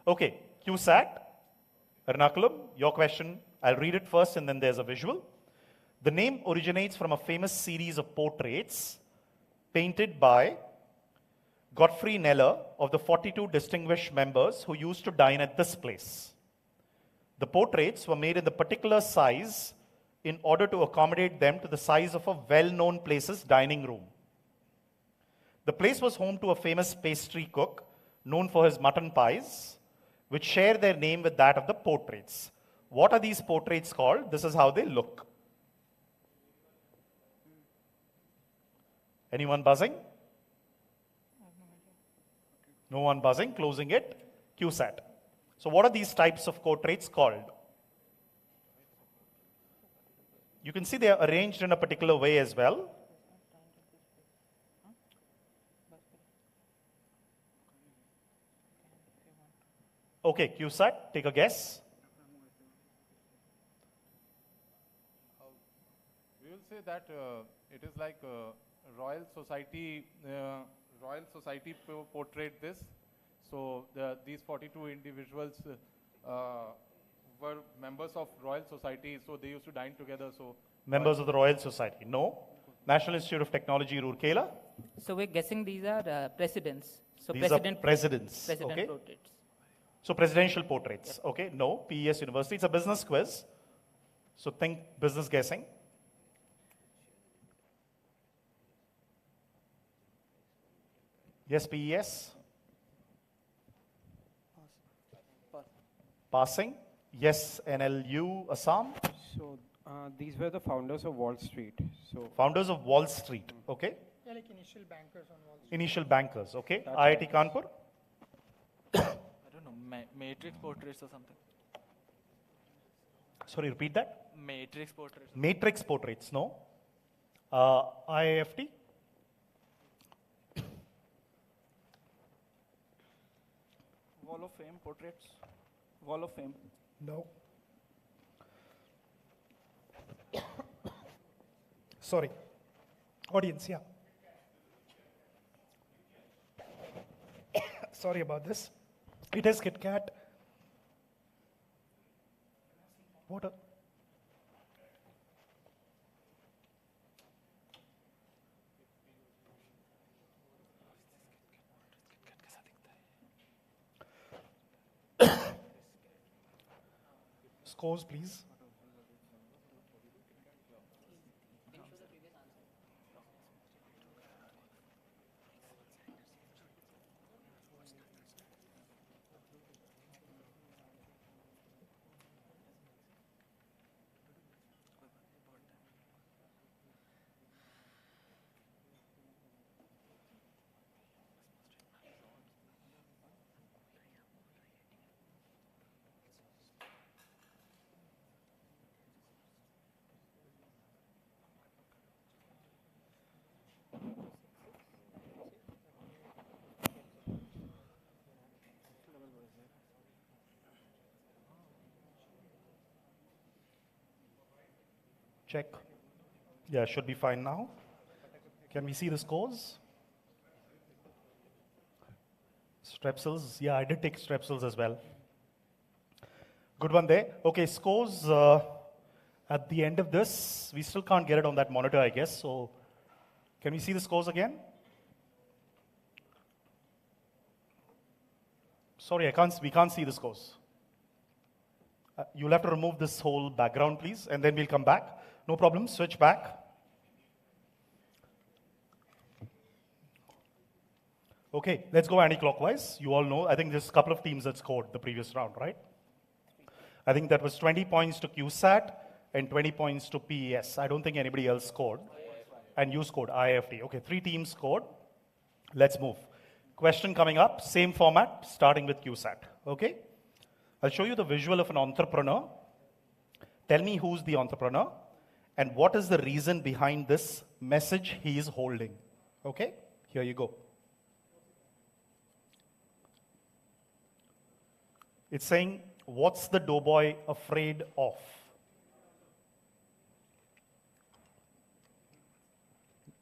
Okay, QSAT, Ernakulam, your question. I'll read it first and then there's a visual. The name originates from a famous series of portraits painted by Godfrey Kneller of the 42 distinguished members who used to dine at this place. The portraits were made in the particular size in order to accommodate them to the size of a well-known place's dining room. The place was home to a famous pastry cook known for his mutton pies, which share their name with that of the portraits. What are these portraits called? This is how they look. Anyone buzzing? No one buzzing, closing it. QSAT. So what are these types of portraits called? You can see they are arranged in a particular way as well. Okay, QSAT, take a guess. We will say that it is like Royal Society portrayed this. So these 42 individuals were members of Royal Society, so they used to dine together. So members of the Royal Society? No. National Institute of Technology, Rourkela? So we're guessing these are presidents. So these are presidents. President okay. portraits. So presidential portraits. Yep. Okay. No. PES University. It's a business quiz. So think business guessing. Yes, PES. Passing. Yes, NLU, Assam. So these were the founders of Wall Street. So founders of Wall Street. Okay. Yeah, like initial bankers on Wall Street. Initial bankers. Okay. IIT Kanpur. I don't know. Matrix portraits or something. Sorry, repeat that. Matrix portraits. Matrix portraits. No. IIFT. Wall of Fame portraits. Wall of Fame. No. Sorry. Audience, yeah. Sorry about this. It is Kit Kat. Water. Scores, please. Check. Yeah, should be fine now. Can we see the scores? Strepsils. Yeah, I did take Strepsils as well. Good one there. Okay, scores at the end of this. We still can't get it on that monitor, I guess. So, can we see the scores again? Sorry, we can't see the scores. You'll have to remove this whole background, please, and then we'll come back. No problem, switch back. Okay, let's go anti-clockwise. You all know, I think there's a couple of teams that scored the previous round, right? I think that was 20 points to QSAT and 20 points to PES. I don't think anybody else scored. And you scored, IFT. Okay, 3 teams scored. Let's move. Question coming up, same format, starting with QSAT. Okay? I'll show you the visual of an entrepreneur. Tell me who's the entrepreneur and what is the reason behind this message he is holding. Okay? Here you go. It's saying, what's the doughboy afraid of?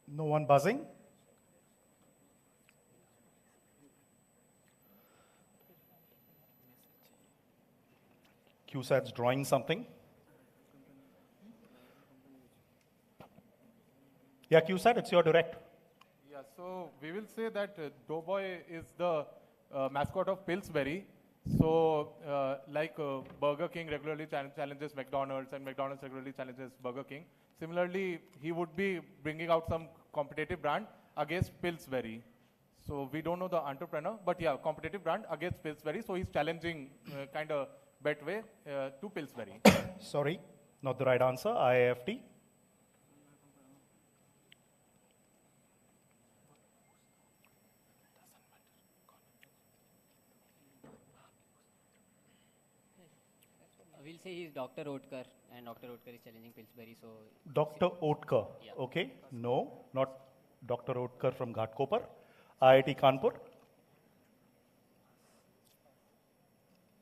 No one buzzing? QSAT's drawing something. Yeah, QSAT, it's your direct. Yeah, so we will say that Doughboy is the mascot of Pillsbury. So, Burger King regularly challenges McDonald's, and McDonald's regularly challenges Burger King. Similarly, he would be bringing out some competitive brand against Pillsbury. So, we don't know the entrepreneur, but yeah, competitive brand against Pillsbury. So, he's challenging kind of bet way to Pillsbury. Sorry, not the right answer. IIFT. We'll say he's Dr. Oetker, and Dr. Oetker is challenging Pillsbury. So Dr. Oetker. Yeah. Okay. No, not Dr. Oetker from Ghatkopar. IIT Kanpur.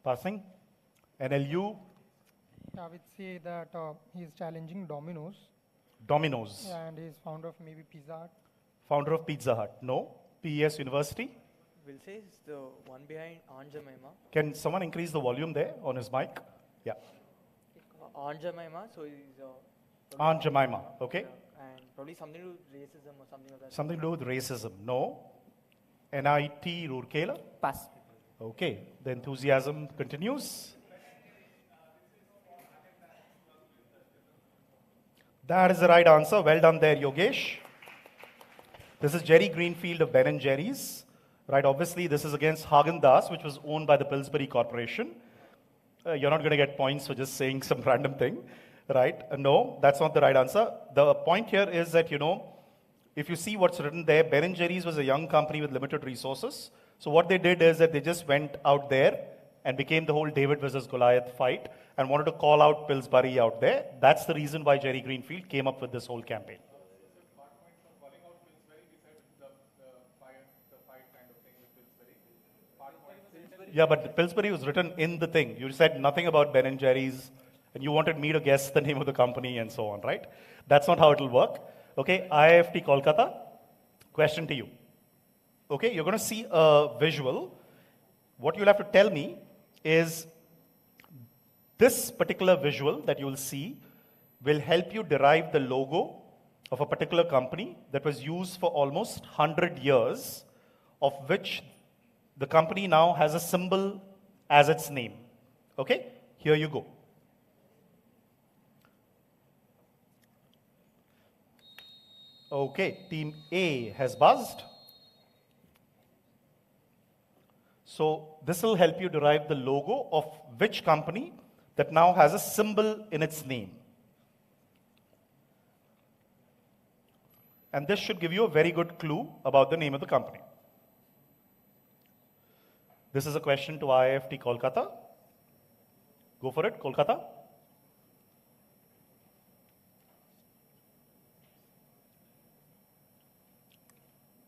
Passing. NLU. I would say that he's challenging Domino's. Domino's. And he's founder of maybe Pizza Hut. Founder of Pizza Hut. No. PES University. We'll say it's the one behind Aunt Jemima. Can someone increase the volume there on his mic? Yeah. Aunt Jemima, so he's... Aunt Jemima, okay. And probably something to do with racism or something like that. Something to do with racism. No. NIT Rourkela. Pass. Okay. The enthusiasm continues. That is the right answer. Well done there, Yogesh. This is Jerry Greenfield of Ben & Jerry's. Right, obviously this is against Haagen-Dazs, which was owned by the Pillsbury Corporation. You're not going to get points for just saying some random thing, right? No, that's not the right answer. The point here is that, if you see what's written there, Ben & Jerry's was a young company with limited resources. So what they did is that they just went out there and became the whole David versus Goliath fight and wanted to call out Pillsbury out there. That's the reason why Jerry Greenfield came up with this whole campaign. Yeah, but Pillsbury was written in the thing. You said nothing about Ben & Jerry's, and you wanted me to guess the name of the company and so on, right? That's not how it will work. Okay, IIFT Kolkata, question to you. Okay, you're going to see a visual. What you'll have to tell me is this particular visual that you will see will help you derive the logo of a particular company that was used for almost 100 years, of which the company now has a symbol as its name. Okay, here you go. Okay, team A has buzzed. So this will help you derive the logo of which company that now has a symbol in its name. And this should give you a very good clue about the name of the company. This is a question to IIFT Kolkata. Go for it, Kolkata.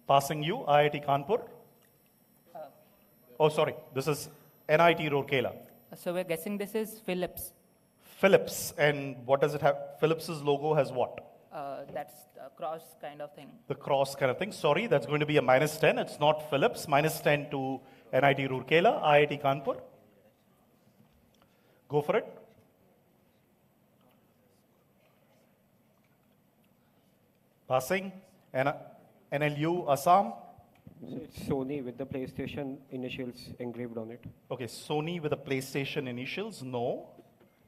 Passing you, IIT Kanpur. Oh, sorry, this is NIT Rourkela. So we're guessing this is Philips. Philips. And what does it have? Philips's logo has what? That's a cross kind of thing. The cross kind of thing. Sorry, that's going to be a -10. It's not Philips. -10 to NIT Roorkela, IIT Kanpur. Go for it. Passing. NLU, Assam. So it's Sony with the PlayStation initials engraved on it. Okay, Sony with the PlayStation initials. No.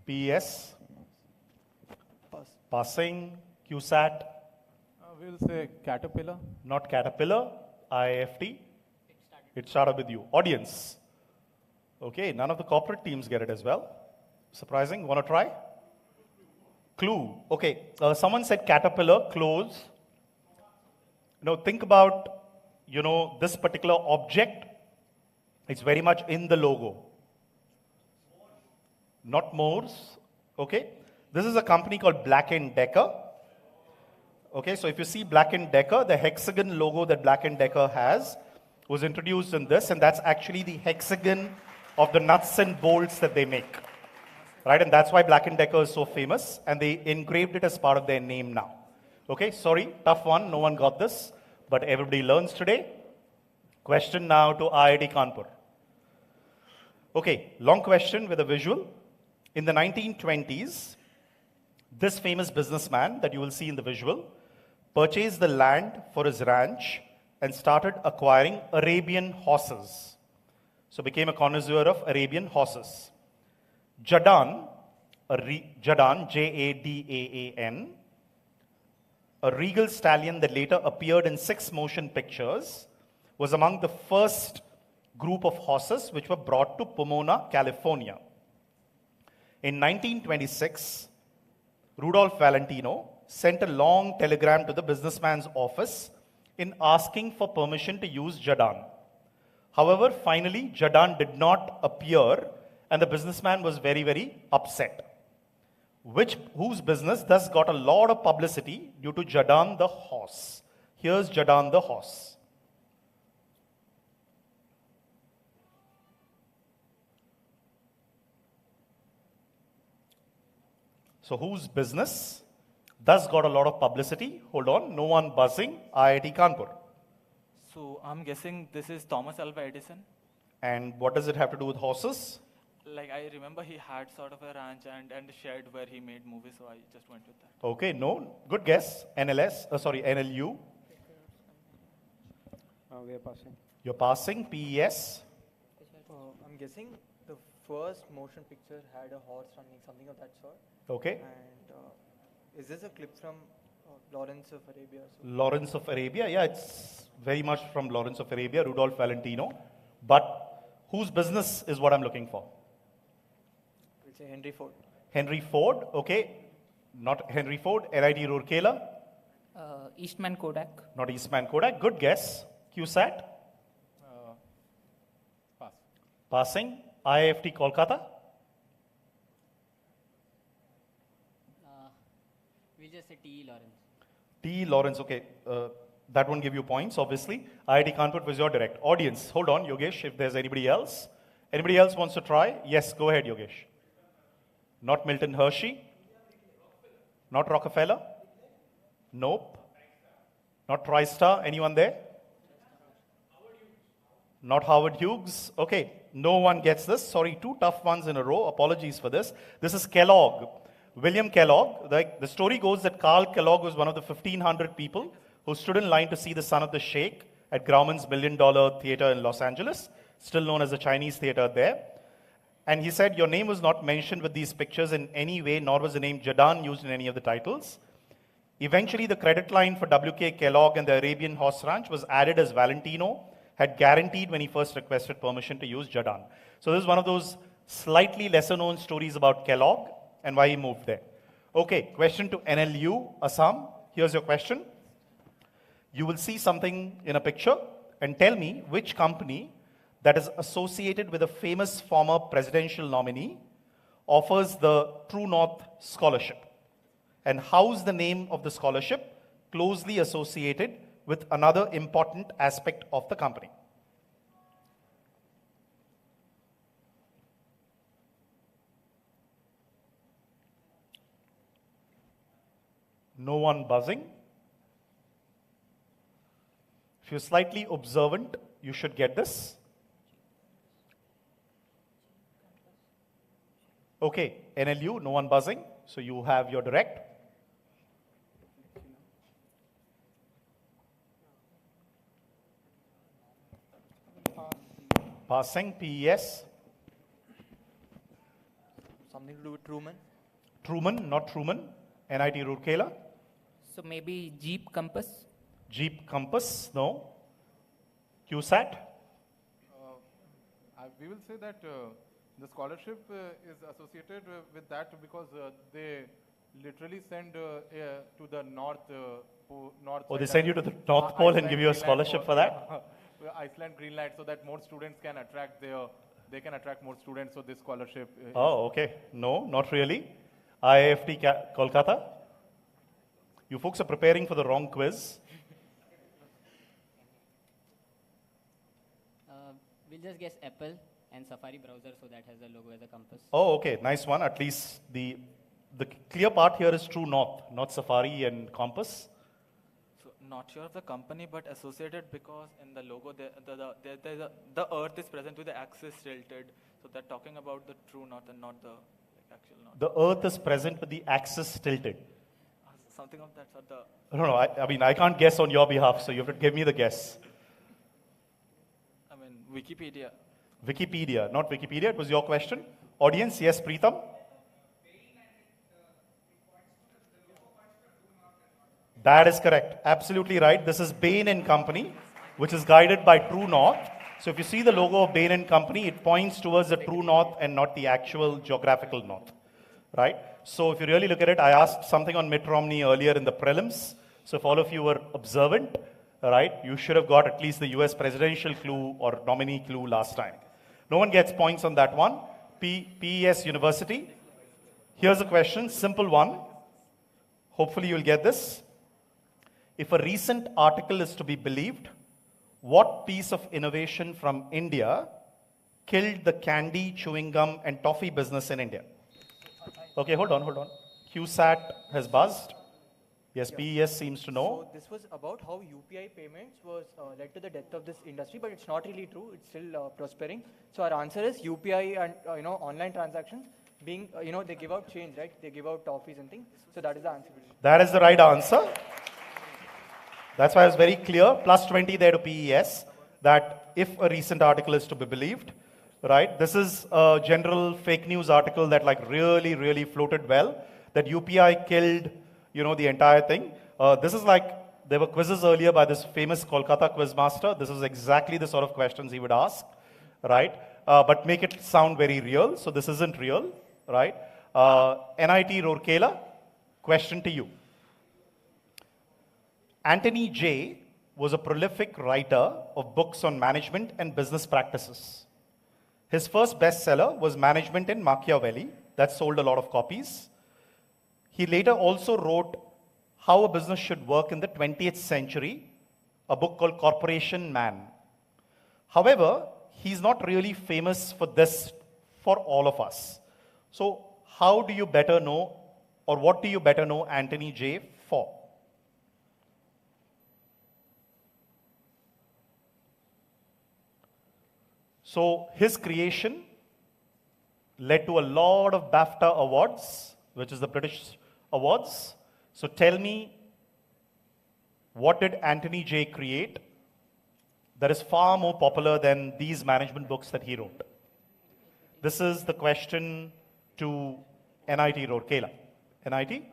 PS. Passing. QSAT. We'll say Caterpillar. Not Caterpillar. IIFT. It started with you. Audience. Okay, none of the corporate teams get it as well. Surprising. Want to try? Clue. Okay, someone said Caterpillar, close. Now think about, this particular object. It's very much in the logo. Not Moore's. Okay, this is a company called Black & Decker. Okay, so if you see Black & Decker, the hexagon logo that Black & Decker has was introduced in this, and that's actually the hexagon of the nuts and bolts that they make. Right, and that's why Black & Decker is so famous, and they engraved it as part of their name now. Okay, sorry, tough one, no one got this, but everybody learns today. Question now to IIT Kanpur. Okay, long question with a visual. In the 1920s, this famous businessman that you will see in the visual purchased the land for his ranch and started acquiring Arabian horses. So became a connoisseur of Arabian horses. Jadan, Jadan, a regal stallion that later appeared in 6 motion pictures, was among the first group of horses which were brought to Pomona, California. In 1926, Rudolph Valentino sent a long telegram to the businessman's office in asking for permission to use Jadan. However, finally, Jadan did not appear, and the businessman was very, very upset. Whose business thus got a lot of publicity due to Jadan the horse. Here's Jadan the horse. So whose business thus got a lot of publicity? Hold on, no one buzzing. IIT Kanpur. So I'm guessing this is Thomas Alva Edison. And what does it have to do with horses? Like I remember he had sort of a ranch and a shed where he made movies, so I just went with that. Okay, no, good guess. NLU. We are passing. You're passing. PES. I'm guessing the first motion picture had a horse running, something of that sort. Okay. And is this a clip from Lawrence of Arabia? Lawrence of Arabia, yeah, it's very much from Lawrence of Arabia, Rudolph Valentino. But whose business is what I'm looking for? We'll say Henry Ford. Henry Ford, okay. Not Henry Ford, NIT Roorkela. Eastman Kodak. Not Eastman Kodak, good guess. QSAT. Pass. Passing. IIFT Kolkata. We'll just say T. Lawrence. T. Lawrence, okay. That won't give you points, obviously. IIT Kanpur was your direct. Audience, hold on, Yogesh, if there's anybody else. Anybody else wants to try? Yes, go ahead, Yogesh. Not Milton Hershey. Not Rockefeller. Nope. Not TriStar. Anyone there? Not Howard Hughes. Okay, no one gets this. Sorry, 2 tough ones in a row. Apologies for this. This is Kellogg. William Kellogg. The story goes that Carl Kellogg was one of the 1,500 people who stood in line to see The Son of the Sheikh at Grauman's $1 Million Theater in Los Angeles, still known as the Chinese theater there. And he said, your name was not mentioned with these pictures in any way, nor was the name Jadan used in any of the titles. Eventually, the credit line for W.K. Kellogg and the Arabian Horse Ranch was added as Valentino had guaranteed when he first requested permission to use Jadan. So this is one of those slightly lesser known stories about Kellogg and why he moved there. Okay, question to NLU, Assam. Here's your question. You will see something in a picture and tell me which company that is associated with a famous former presidential nominee offers the True North Scholarship. And how's the name of the scholarship closely associated with another important aspect of the company? No one buzzing. If you're slightly observant, you should get this. Okay, NLU, no one buzzing. So you have your direct. Passing, PES. Something to do with Truman? Truman, not Truman. NIT Rourkela. So maybe Jeep Compass? Jeep Compass, no. QSAT. We will say that the scholarship is associated with that because they literally send to the north. North Oh, they send you to the North Pole and give you a scholarship for that? Iceland, Greenland, so that more students can attract they can attract more students, so this scholarship. Oh, okay. No, not really. IIFT Kolkata. You folks are preparing for the wrong quiz. We'll just guess Apple and Safari browser, so that has the logo as a compass. Oh, okay. Nice one. At least the clear part here is True North, not Safari and Compass. So not sure of the company, but associated because in the logo the Earth is present with the axis tilted. So they're talking about the true north and not the actual north. The Earth is present with the axis tilted. Something of that sort. No, I mean, I can't guess on your behalf, so you have to give me the guess. I mean, Wikipedia. Wikipedia, not Wikipedia. It was your question. Audience, yes, Preetham? That is correct. Absolutely right. This is Bain and Company, which is guided by True North. So if you see the logo of Bain and Company, it points towards the true north and not the actual geographical north, right? So if you really look at it, I asked something on Mitt Romney earlier in the prelims. So if all of you were observant, right, you should have got at least the US presidential clue or nominee clue last time. No one gets points on that one. PES University. Here's a question, simple one. Hopefully you'll get this. If a recent article is to be believed, what piece of innovation from India killed the candy, chewing gum, and toffee business in India? Okay, hold on. QSAT has buzzed. Yes, PES seems to know. So this was about how UPI payments was led to the death of this industry, but it's not really true. It's still prospering. So our answer is UPI and online transactions being they give out change, right? They give out toffees and things. So that is the answer. That is the right answer. That's why I was very clear. Plus 20 there to PES. That if a recent article is to be believed, right? This is a general fake news article that really floated well. That UPI killed the entire thing. This is there were quizzes earlier by this famous Kolkata quiz master. This is exactly the sort of questions he would ask, right? But make it sound very real. So this isn't real, right? NIT Rourkela, question to you. Anthony J was a prolific writer of books on management and business practices. His first bestseller was Management in Machiavelli. That sold a lot of copies. He later also wrote How a Business Should Work in the 20th Century, a book called Corporation Man. However, he's not really famous for this for all of us. So how do you better know, or what do you better know Anthony J for? So his creation led to a lot of BAFTA awards, which is the British awards. So tell me, what did Anthony J create that is far more popular than these management books that he wrote? This is the question to NIT Rourkela. NIT?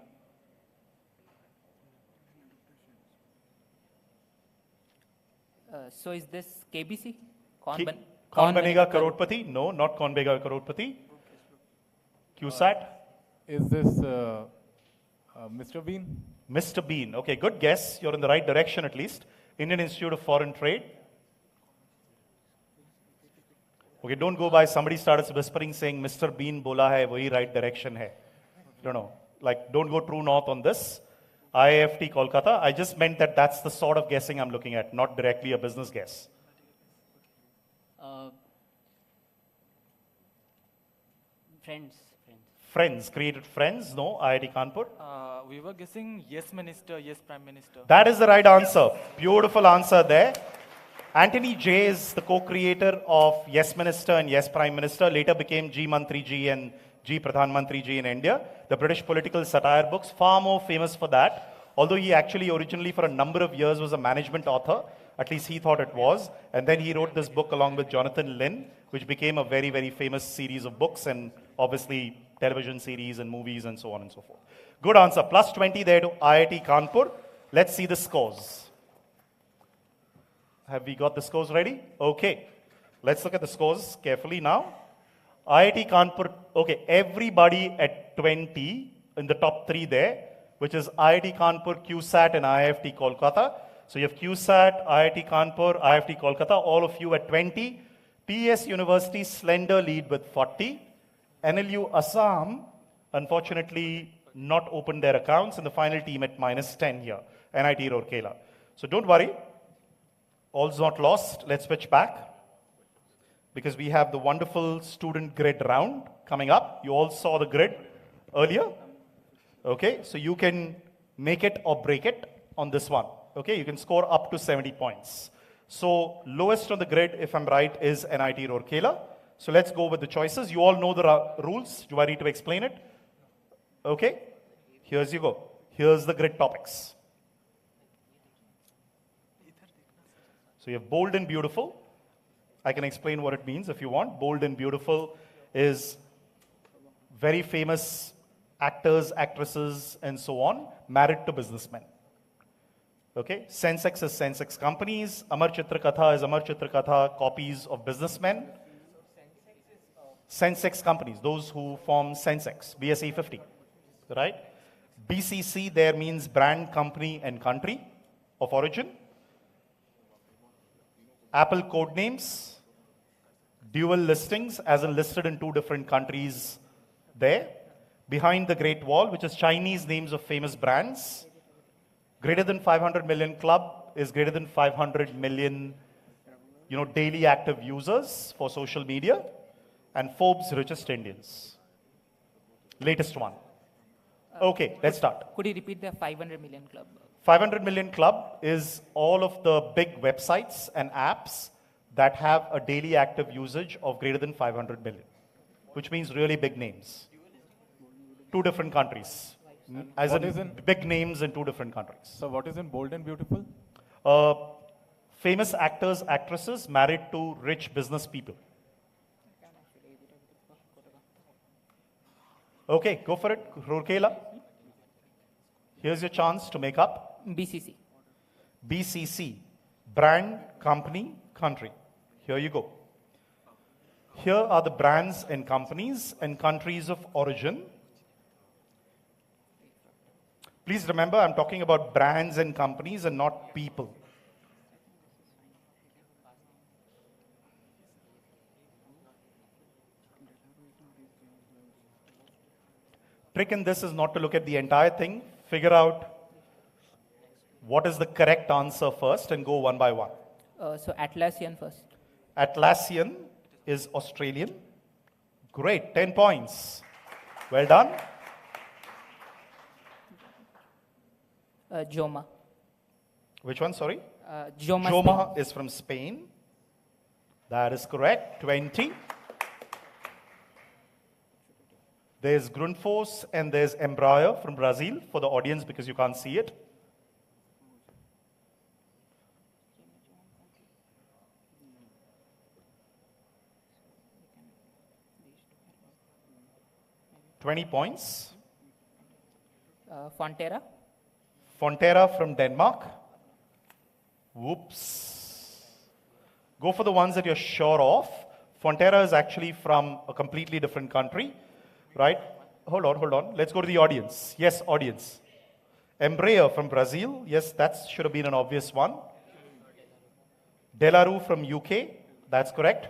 So is this KBC? Kaun Banega Crorepati? No, not Kaun Banega Crorepati. QSAT? Is this Mr. Bean? Mr. Bean. Okay, good guess. You're in the right direction at least. Indian Institute of Foreign Trade. Okay, don't go by somebody starts whispering saying Mr. Bean bola hai, wahi right direction hai. Don't know. Don't go true north on this. IIFT Kolkata. I just meant that that's the sort of guessing I'm looking at, not directly a business guess. Friends. Friends, created Friends? No, IIT Kanpur. We were guessing yes minister, yes prime minister. That is the right answer. Beautiful answer there. Anthony J is the co-creator of Yes Minister and Yes Prime Minister, later became G Mantri Ji and G Pradhan Mantri Ji in India. The British political satire books, far more famous for that. Although he actually originally for a number of years was a management author, at least he thought it was. And then he wrote this book along with Jonathan Lynn, which became a very, very famous series of books and obviously television series and movies and so on and so forth. Good answer. Plus 20 there to IIT Kanpur. Let's see the scores. Have we got the scores ready? Okay. Let's look at the scores carefully now. IIT Kanpur, okay, everybody at 20 in the top 3 there, which is IIT Kanpur, QSAT and IIFT Kolkata. So you have QSAT, IIT Kanpur, IIFT Kolkata, all of you at 20. PS University, slender lead with 40. NLU Assam, unfortunately, not opened their accounts, and the final team at minus 10 here, NIT Rourkela. So don't worry, all's not lost. Let's switch back, because we have the wonderful student grid round coming up. You all saw the grid earlier. Okay, so you can make it or break it on this one. Okay, you can score up to 70 points. So lowest on the grid, if I'm right, is NIT Rourkela. So let's go with the choices. You all know the rules. Do I need to explain it? Okay, here's you go. Here's the grid topics. So you have bold and beautiful. I can explain what it means if you want. Bold and beautiful is very famous actors, actresses, and so on, married to businessmen. Okay, Sensex is Sensex companies. Amar Chitra Katha is Amar Chitra Katha, copies of businessmen. Sensex companies, those who form Sensex, BSE 50, right? BCC there means brand, company, and country of origin. Apple code names, dual listings, as in listed in 2 different countries there. Behind the Great Wall, which is Chinese names of famous brands. Greater than 500 million club is greater than 500 million, daily active users for social media. And Forbes richest Indians. Latest one. Okay, let's start. Could you repeat the 500 million club? 500 million club is all of the big websites and apps that have a daily active usage of greater than 500 million, which means really big names. 2 different countries. As in big names in 2 different countries. So what is in bold and beautiful? Famous actors, actresses married to rich business people. Okay, go for it, Rourkela. Here's your chance to make up. BCC. BCC, brand, company, country. Here you go. Here are the brands and companies and countries of origin. Please remember, I'm talking about brands and companies and not people. Trick in this is not to look at the entire thing. Figure out what is the correct answer first and go one by one. So Atlassian first. Atlassian is Australian. Great, 10 points. Well done. Joma. Which one, sorry? Joma. Joma is from Spain. That is correct, 20. There's Grundfos and there's Embraer from Brazil for the audience because you can't see it. $20 points. Fonterra. Fonterra from Denmark. Whoops. Go for the ones that you're sure of. Fonterra is actually from a completely different country, right? Hold on. Let's go to the audience. Yes, audience. Embraer from Brazil. Yes, that should have been an obvious one. Delarue from UK. That's correct.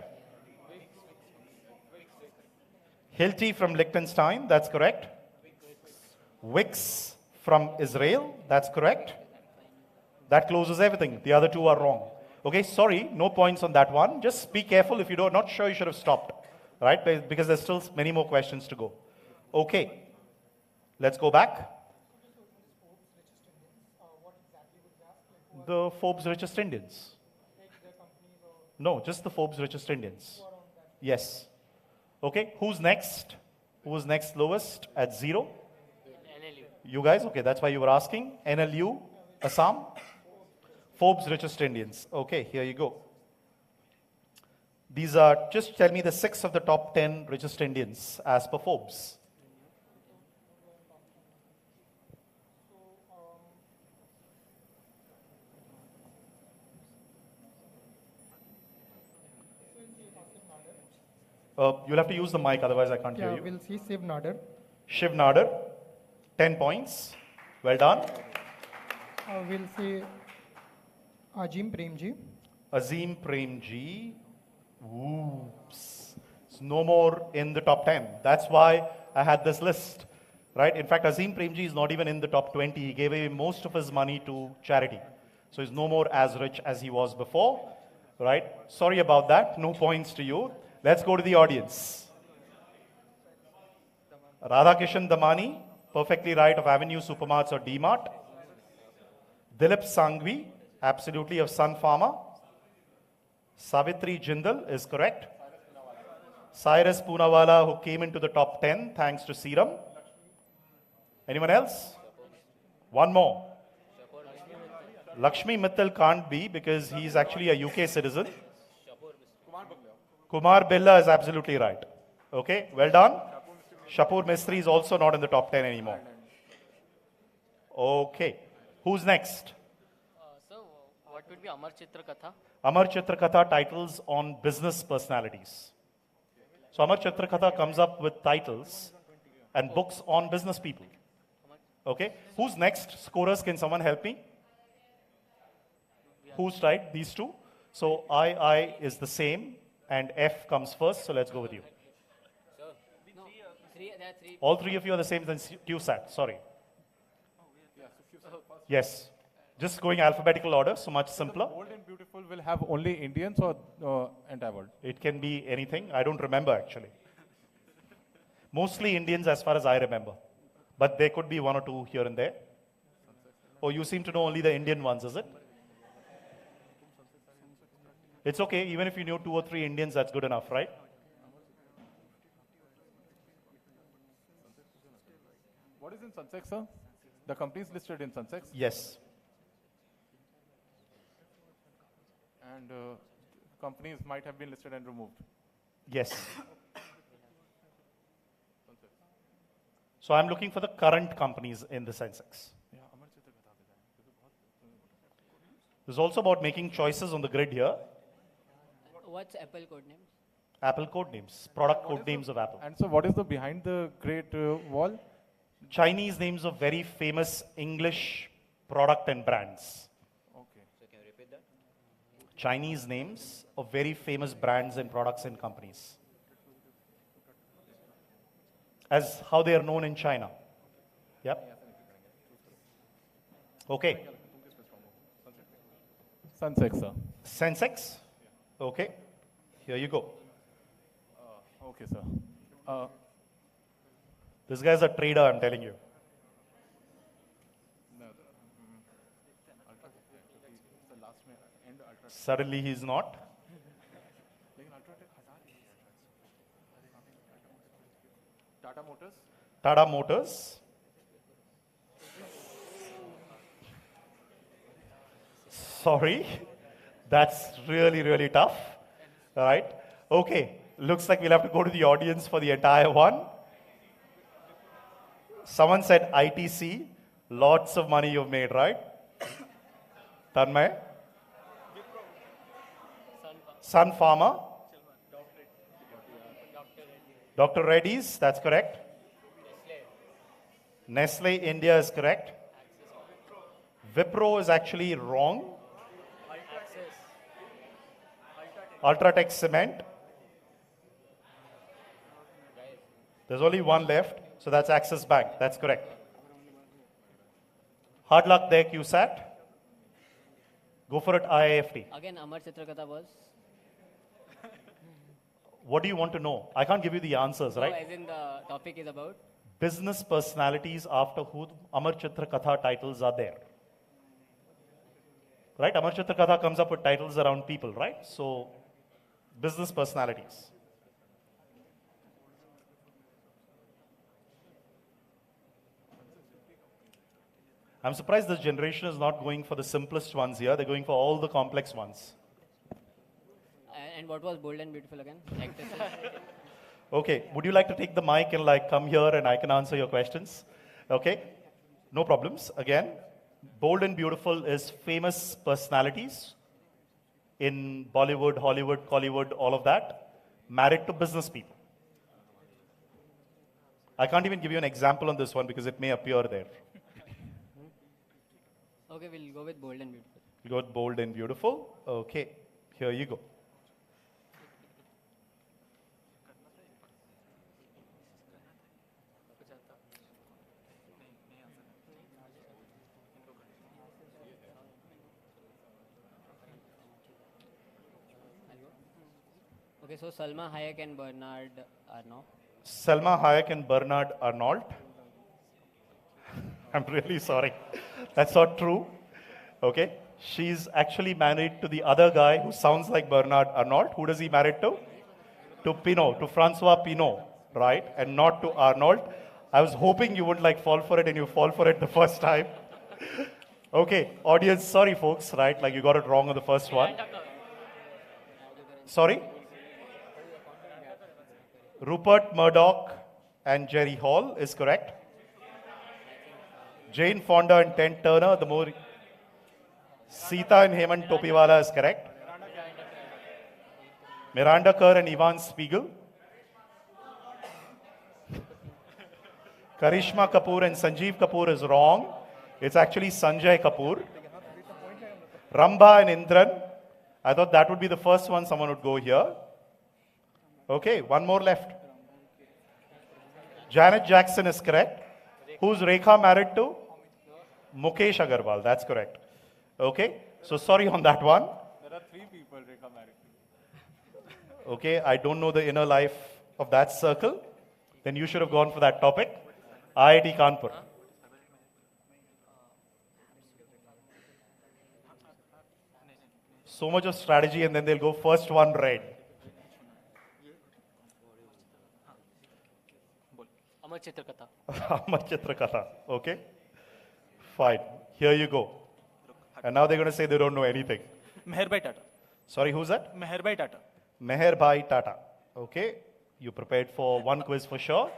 Hilti from Liechtenstein. That's correct. Wix from Israel. That's correct. That closes everything. The other 2 are wrong. Okay, sorry, no points on that one. Just be careful. If you're not sure, you should have stopped, right? Because there's still many more questions to go. Okay, let's go back. The Forbes richest Indians. No, just the Forbes richest Indians. Yes. Okay, who's next? Who was next lowest at 0? You guys? Okay, that's why you were asking. NLU, Assam. Forbes richest Indians. Okay, here you go. These are, just tell me the 6 of the top 10 richest Indians as per Forbes. You'll have to use the mic, otherwise I can't hear you. We'll see Shiv Nadar. Shiv Nadar, 10 points. Well done. We'll see Azim Premji. Azim Premji. Oops. It's no more in the top 10. That's why I had this list. Right? In fact, Azim Premji is not even in the top 20. He gave away most of his money to charity. So he's no more as rich as he was before. Right? Sorry about that. No points to you. Let's go to the audience. Radhakishan Damani, perfectly right, of Avenue Supermarts or D-Mart. Dilip Sanghvi, absolutely, of Sun Pharma. Savitri Jindal is correct. Cyrus Poonawala, who came into the top 10 thanks to Serum. Anyone else? One more. Lakshmi Mittal can't be because he's actually a UK citizen. Kumar Billa is absolutely right. Okay, well done. Shapur Mistry is also not in the top 10 anymore. Okay, who's next? So, what would be Amar Chitra Katha? Amar Chitra Katha titles on business personalities. So Amar Chitra Katha comes up with titles and books on business people. Okay, who's next? Scorers, can someone help me? Who's right? These two. So I is the same and F comes first. So let's go with you. All three of you are the same than TUSAT. Sorry. Yes. Just going alphabetical order, so much simpler. So Bold and Beautiful will have only Indians or entire world? It can be anything. I don't remember actually. Mostly Indians as far as I remember. But there could be one or two here and there. Oh, you seem to know only the Indian ones, is it? It's okay. Even if you knew 2 or 3 Indians, that's good enough, right? What is in Sunsex, sir? The company is listed in Sunsex? Yes. And companies might have been listed and removed? Yes. So I'm looking for the current companies in the Sensex. There's also about making choices on the grid here. What's Apple code name? Apple code names, product code names of Apple. And so what is the behind the great wall? Chinese names of very famous English product and brands. Okay. So can you repeat that? Chinese names of very famous brands and products and companies. As how they are known in China. Yep. Okay. Sunsex, sir. Sensex? Okay. Here you go. Okay, sir. This guy's a trader, I'm telling you. Suddenly he's not. Tata Motors? Tata Motors. Sorry. That's really, really tough. All right. Okay. Looks like we'll have to go to the audience for the entire one. Someone said ITC. Lots of money you've made, right? Tanmay? Sun Pharma. Dr. Reddy's, that's correct. Nestle India is correct. Wipro is actually wrong. Ultratech Cement. There's only one left, so that's Axis Bank. That's correct. Hard luck there, QSAT. Go for it, IIFT. Again, Amar Chitrakatha was? What do you want to know? I can't give you the answers, So, right? as in the topic is about? business personalities after whom Amar Chitra Katha titles are there? Right? Amar Chitra Katha comes up with titles around people, right? So, business personalities. I'm surprised this generation is not going for the simplest ones here. They're going for all the complex ones. And what was bold and beautiful again? Actresses? Okay, would you like to take the mic and like come here and I can answer your questions? Okay, no problems. Again, bold and beautiful is famous personalities in Bollywood, Hollywood, Collywood, all of that, married to business people. I can't even give you an example on this one because it may appear there. Okay, we'll go with bold and beautiful. You got bold and beautiful. Okay, here you go. Okay, so Salma Hayek and Bernard Arnault. Selma Hayek and Bernard Arnault. I'm really sorry. That's not true. Okay. She's actually married to the other guy who sounds like Bernard Arnault. Who does he married to? To Pinault, to Francois Pinault, right? And not to Arnault. I was hoping you would like fall for it and you fall for it the first time. Okay, audience, sorry folks, right? Like you got it wrong on the first one. Sorry? Rupert Murdoch and Jerry Hall is correct. Jane Fonda and Ted Turner, the more. Sita and Hemant Topiwala is correct. Miranda Kerr and Ivan Spiegel. Karishma Kapoor and Sanjeev Kapoor is wrong. It's actually Sanjay Kapoor. Ramba and Indran. I thought that would be the first one someone would go here. Okay, one more left. Janet Jackson is correct. Who's Rekha married to? Mukesh Agarwal, that's correct. Okay, so sorry on that one. There are 3 people Rekha married to. Okay, I don't know the inner life of that circle. Then you should have gone for that topic. IIT Kanpur. So much of strategy and then they'll go first one red. Amar Chitra Katha. Amar Chitra Katha. Okay. Fine. Here you go. And now they're going to say they don't know anything. Meherbhai Tata. Sorry, who's that? Meherbhai Tata. Meherbhai Tata. Okay. You prepared for one quiz for sure.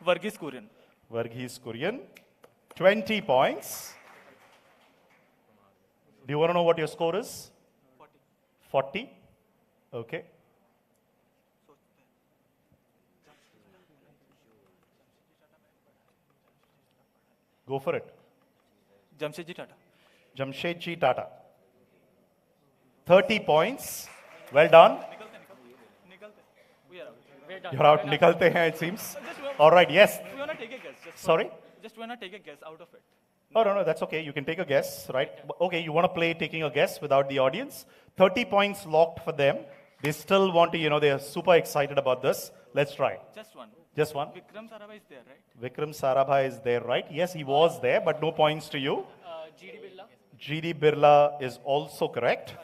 Varghese Kurian. Varghese Kurian. 20 points. Do you want to know what your score is? 40. Okay. Go for it. Jamshedji Tata. Jamshedji Tata. 30 points. Well done. You're out. Nikalte hain, it seems. All right, yes. We want to take a guess. Sorry? Just want to take a guess out of it. Oh, no, that's okay. You can take a guess, right? Okay, you want to play taking a guess without the audience. 30 points locked for them. They still want to, they are super excited about this. Let's try. Just one. Just one. Vikram Sarabhai is there, right? Vikram Sarabhai is there, right? Yes, he was there, but no points to you. GD Birla. GD Birla is also correct.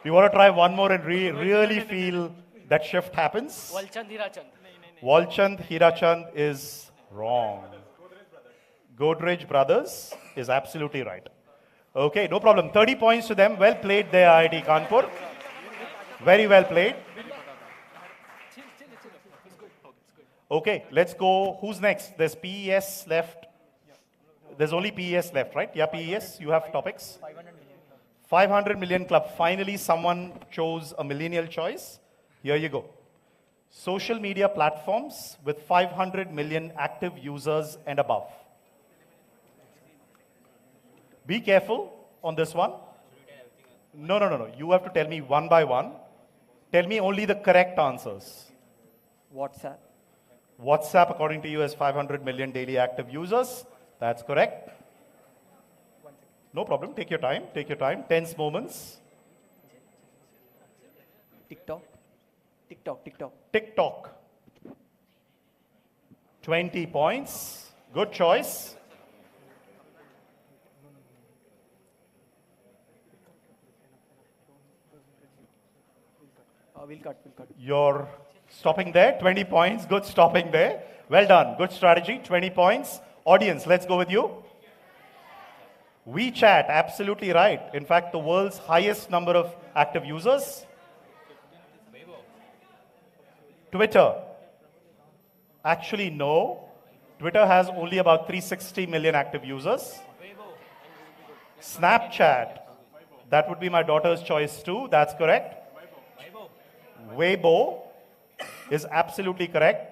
You want to try one more and really feel that shift happens? Walchand Hirachand. Walchand Hirachand is wrong. Godrej Brothers is absolutely right. Okay, no problem. 30 points to them. Well played there, IIT Kanpur. Very well played. Okay, let's go. Who's next? There's PES left. There's only PES left, right? Yeah, PES, you have topics. 500 million club. Finally, someone chose a millennial choice. Here you go. Social media platforms with 500 million active users and above. Be careful on this one. No. You have to tell me one by one. Tell me only the correct answers. WhatsApp. WhatsApp, according to you, has 500 million daily active users. That's correct. No problem. Take your time. Take your time. Tense moments. TikTok. TikTok. 20 points. Good choice. We'll cut. You're stopping there. 20 points. Good stopping there. Well done. Good strategy. 20 points. Audience, let's go with you. WeChat, absolutely right. In fact, the world's highest number of active users. Twitter. Actually, no. Twitter has only about 360 million active users. Snapchat. That would be my daughter's choice too. That's correct. Weibo is absolutely correct.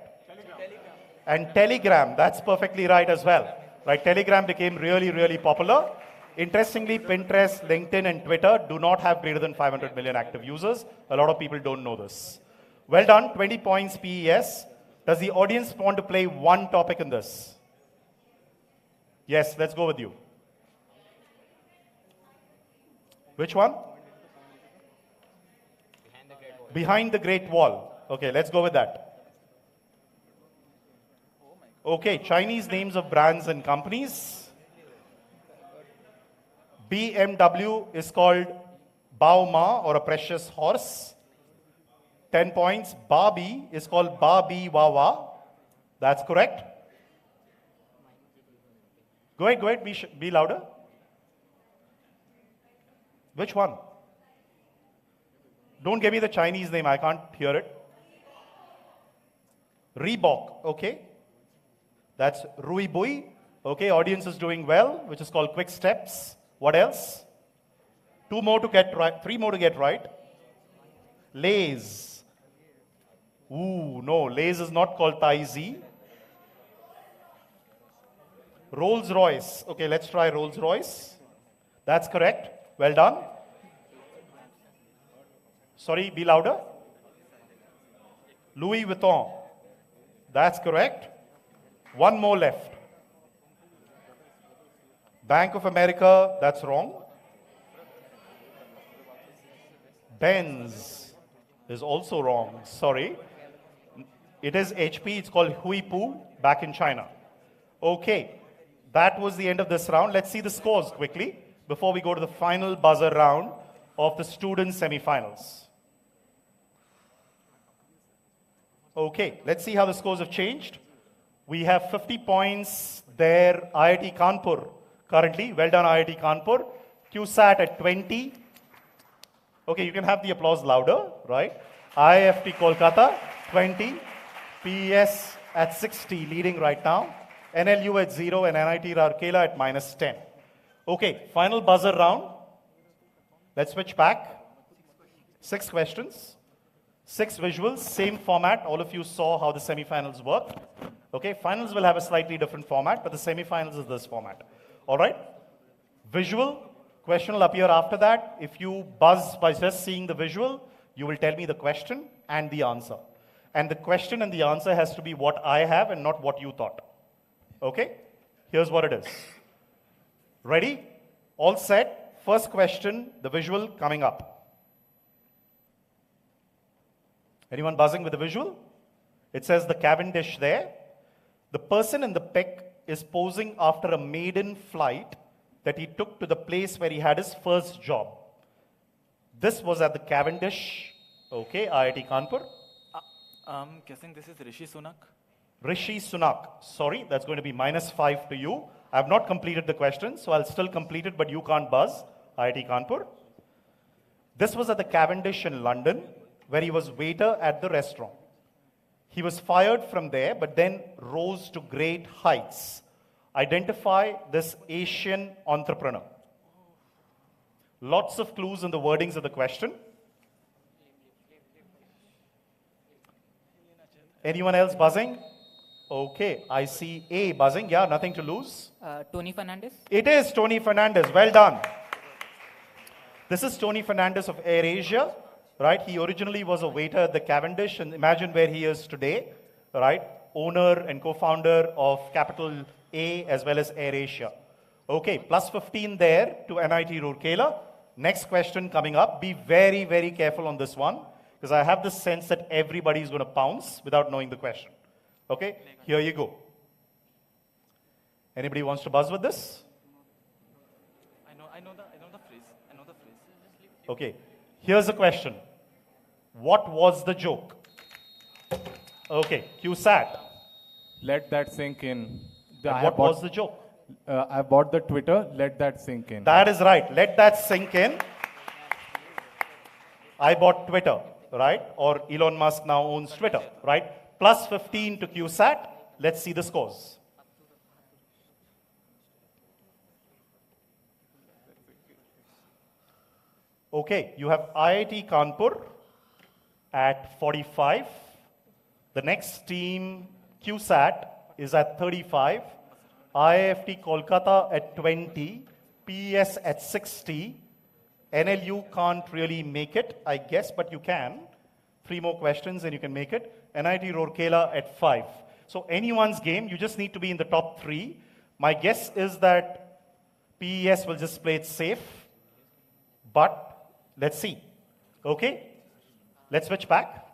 And Telegram, that's perfectly right as well. Right, Telegram became really, really popular. Interestingly, Pinterest, LinkedIn, and Twitter do not have greater than 500 million active users. A lot of people don't know this. Well done, 20 points PES. Does the audience want to play one topic in this? Yes, let's go with you. Which one? Behind the Great Wall. Okay, let's go with that. Okay, Chinese names of brands and companies. BMW is called Bao Ma, or a precious horse. 10 points. Barbie is called Barbie Wawa. That's correct. Go ahead, be louder. Which one? Don't give me the Chinese name, I can't hear it. Reebok, okay. That's Rui Bui. Okay, audience is doing well, which is called Quick Steps. What else? 2 more to get right, 3 more to get right. Lay's. Ooh, no, Lay's is not called Thai Z. Rolls Royce. Okay, let's try Rolls Royce. That's correct. Well done. Sorry, be louder. Louis Vuitton. That's correct. 1 more left. Bank of America, that's wrong. Benz is also wrong, sorry. It is HP, it's called Huipu, back in China. Okay, that was the end of this round. Let's see the scores quickly before we go to the final buzzer round of the student semifinals. Okay, let's see how the scores have changed. We have 50 points there, IIT Kanpur currently. Well done, IIT Kanpur. QSAT at 20. Okay, you can have the applause louder, right? IFT Kolkata, 20. PES at 60, leading right now. NLU at 0 and NIT Rourkela at -10. Okay, final buzzer round. Let's switch back. 6 questions. 6 visuals, same format. All of you saw how the semifinals work. Okay, finals will have a slightly different format, but the semifinals is this format. All right? Visual, question will appear after that. If you buzz by just seeing the visual, you will tell me the question and the answer. And the question and the answer has to be what I have and not what you thought. Okay? Here's what it is. Ready? All set? First question, the visual coming up. Anyone buzzing with the visual? It says the Cavendish there. The person in the pic is posing after a maiden flight that he took to the place where he had his first job. This was at the Cavendish, okay, IIT Kanpur. I'm guessing this is Rishi Sunak. Rishi Sunak. Sorry, that's going to be -5 to you. I have not completed the question, so I'll still complete it, but you can't buzz. IIT Kanpur. This was at the Cavendish in London, where he was waiter at the restaurant. He was fired from there, but then rose to great heights. Identify this Asian entrepreneur. Lots of clues in the wordings of the question. Anyone else buzzing? Okay, I see A buzzing. Yeah, nothing to lose. Tony Fernandez? It is Tony Fernandez. Well done. This is Tony Fernandez of AirAsia. Right, he originally was a waiter at the Cavendish, and imagine where he is today, right? Owner and co-founder of Capital A as well as AirAsia. Okay, +15 there to NIT Rourkela. Next question coming up. Be very, very careful on this one, because I have the sense that everybody is going to pounce without knowing the question. Okay, here you go. Anybody wants to buzz with this? I know the phrase. I know the phrase. Okay. Here's a question. What was the joke? Okay. QSAT. Let that sink in. What was the joke? I bought the Twitter. Let that sink in. That is right. Let that sink in. I bought Twitter, right? Or Elon Musk now owns Twitter, right? Plus 15 to QSAT. Let's see the scores. Okay, you have IIT Kanpur at 45. The next team, QSAT, is at 35. IIFT Kolkata at 20. PES at 60. NLU can't really make it, I guess, but you can. 3 more questions and you can make it. NIT Rourkela at 5. So anyone's game, you just need to be in the top 3. My guess is that PES will just play it safe, but let's see. Okay? Let's switch back.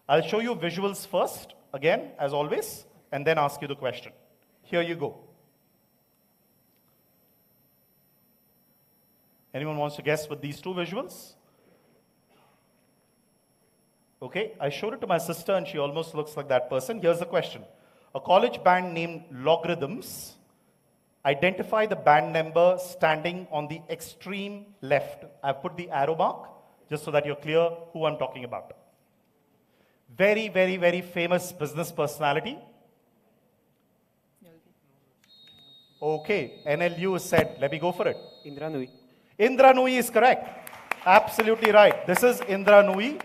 I'll show you visuals first, again, as always, and then ask you the question. Here you go. Anyone wants to guess with these 2 visuals? Okay, I showed it to my sister and she almost looks like that person. Here's the question. A college band named Logarithms. Identify the band member standing on the extreme left. I've put the arrow mark just so that you're clear who I'm talking about. Very, very, very famous business personality. Okay, NLU is said. Let me go for it. Indra Nui. Indra Nui is correct. Absolutely right. This is Indra Nui.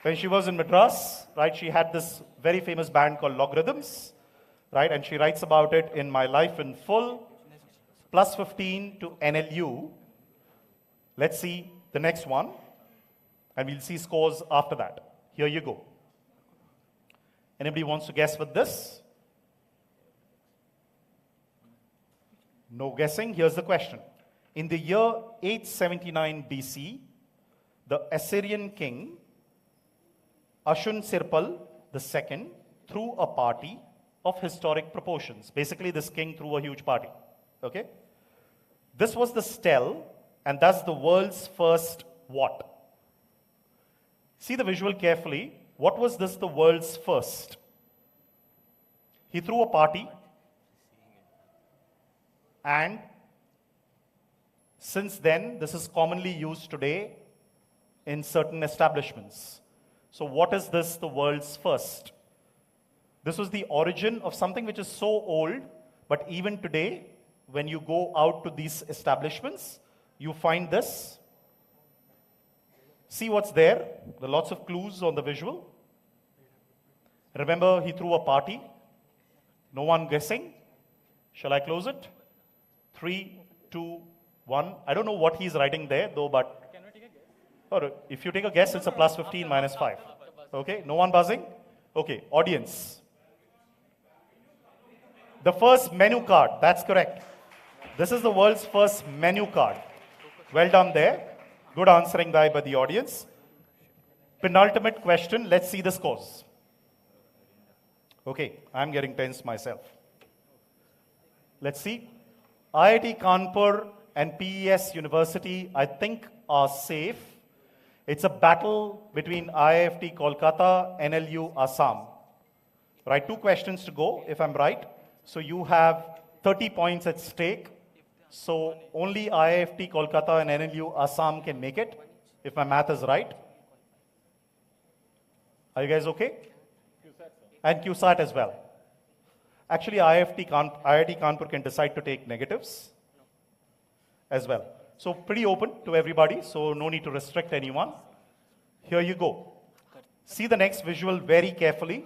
When she was in Madras, right, she had this very famous band called Logarithms, right, and she writes about it in My Life in Full. Plus 15 to NLU. Let's see the next one, and we'll see scores after that. Here you go. Anybody wants to guess with this? No guessing. Here's the question. In the year 879 BC, the Assyrian king Ashurbanipal II threw a party of historic proportions. Basically, this king threw a huge party. Okay? This was the stele, and thus the world's first what? See the visual carefully. What was this the world's first? He threw a party, and since then, this is commonly used today in certain establishments. So what is this the world's first? This was the origin of something which is so old, but even today, when you go out to these establishments, you find this. See what's there? There are lots of clues on the visual. Remember, he threw a party. No one guessing. Shall I close it? 3, 2, 1. I don't know what he's writing there, though, but or if you take a guess, it's a plus 15 minus 5. Okay, no one buzzing? Okay, audience. The first menu card, that's correct. This is the world's first menu card. Well done there. Good answering by the audience. Penultimate question, let's see the scores. Okay, I'm getting tense myself. Let's see. IIT Kanpur and PES University, I think, are safe. It's a battle between IIFT Kolkata, NLU, Assam. Right, 2 questions to go, if I'm right. So you have 30 points at stake. So only IIFT Kolkata and NLU, Assam can make it, if my math is right. Are you guys okay? And QSAT as well. Actually, IIT Kanpur can decide to take negatives as well. So pretty open to everybody, so no need to restrict anyone. Here you go. See the next visual very carefully,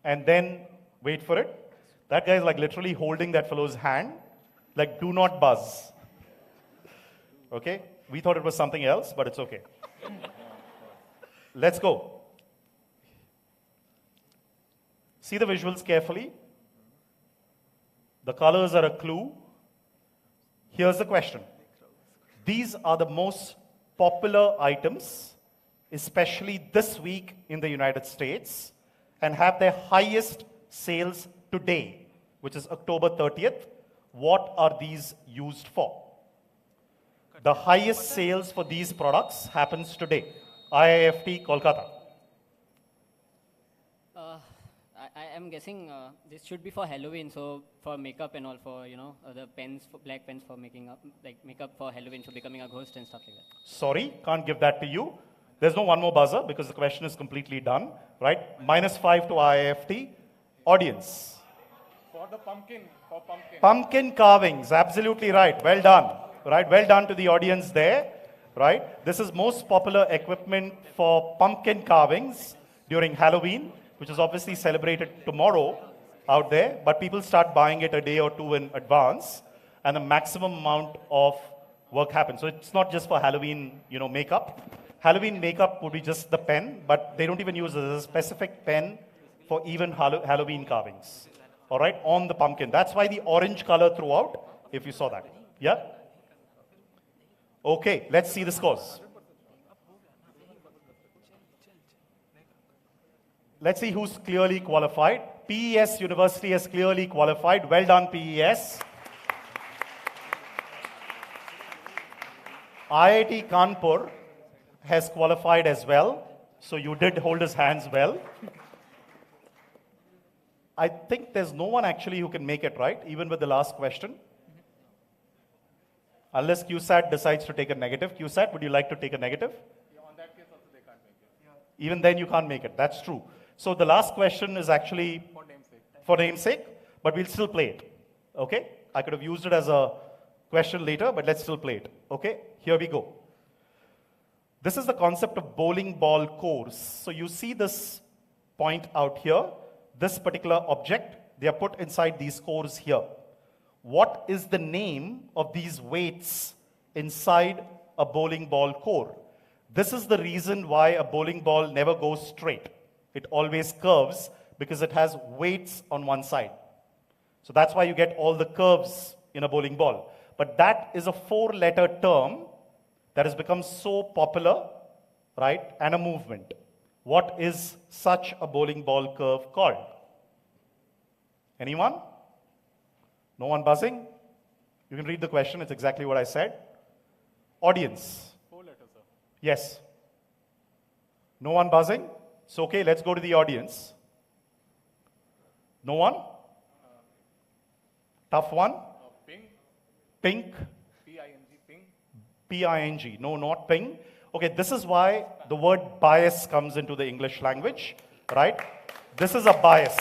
and then wait for it. That guy is like literally holding that fellow's hand, like do not buzz. Okay? We thought it was something else, but it's okay. Let's go. See the visuals carefully. The colors are a clue. Here's the question. These are the most popular items, especially this week in the United States, and have their highest sales today which is October 30th. What are these used for? The highest sales for these products happens today. IIFT, Kolkata. I am guessing this should be for Halloween, so for makeup and all, for the pens, black pens for making up, like makeup for Halloween, for becoming a ghost and stuff like that. Sorry, can't give that to you. There's no one more buzzer because the question is completely done, right? -5 to IIFT. Audience. For the pumpkin, for pumpkin. Pumpkin carvings, absolutely right. Well done, right? Well done to the audience there, right? This is most popular equipment for pumpkin carvings during Halloween, which is obviously celebrated tomorrow out there, but people start buying it a day or two in advance, and the maximum amount of work happens. So it's not just for Halloween, makeup. Halloween makeup would be just the pen, but they don't even use a specific pen for even Halloween carvings. All right, on the pumpkin. That's why the orange color throughout, if you saw that. Yeah? Okay, let's see the scores. Let's see who's clearly qualified. PES University has clearly qualified. Well done, PES. IIT Kanpur has qualified as well. So you did hold his hands well. I think there's no one actually who can make it right, even with the last question. Unless QSAT decides to take a negative. QSAT, would you like to take a negative? Yeah, on that case also they can't make it. Yeah. Even then you can't make it. That's true. So the last question is actually for namesake, but we'll still play it. Okay? I could have used it as a question later, but let's still play it. Okay? Here we go. This is the concept of bowling ball cores. So you see this point out here, this particular object, they are put inside these cores here. What is the name of these weights inside a bowling ball core? This is the reason why a bowling ball never goes straight. It always curves because it has weights on one side. So that's why you get all the curves in a bowling ball. But that is a 4-letter term that has become so popular, right, and a movement. What is such a bowling ball curve called? Anyone? No one buzzing? You can read the question, it's exactly what I said. Audience. 4 letters, sir. Yes. No one buzzing? It's okay, let's go to the audience. No one? Tough one? Ping. Pink? P-I-N-G, ping. P-I-N-G. No, not ping. Okay, this is why the word bias comes into the English language, right? This is a bias.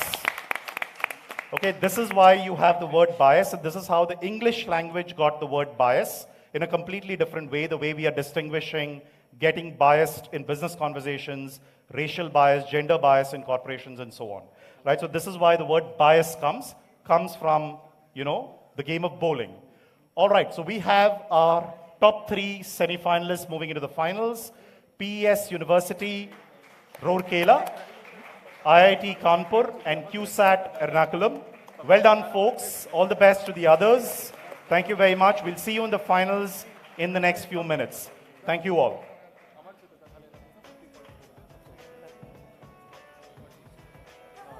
Okay, this is why you have the word bias, and this is how the English language got the word bias in a completely different way, the way we are distinguishing getting biased in business conversations, racial bias, gender bias in corporations, and so on. Right? So this is why the word bias comes from, the game of bowling. All right, so we have our top 3 semi-finalists moving into the finals. PES University, Rourkela, IIT Kanpur, and QSAT Ernakulam. Well done, folks. All the best to the others. Thank you very much. We'll see you in the finals in the next few minutes. Thank you all.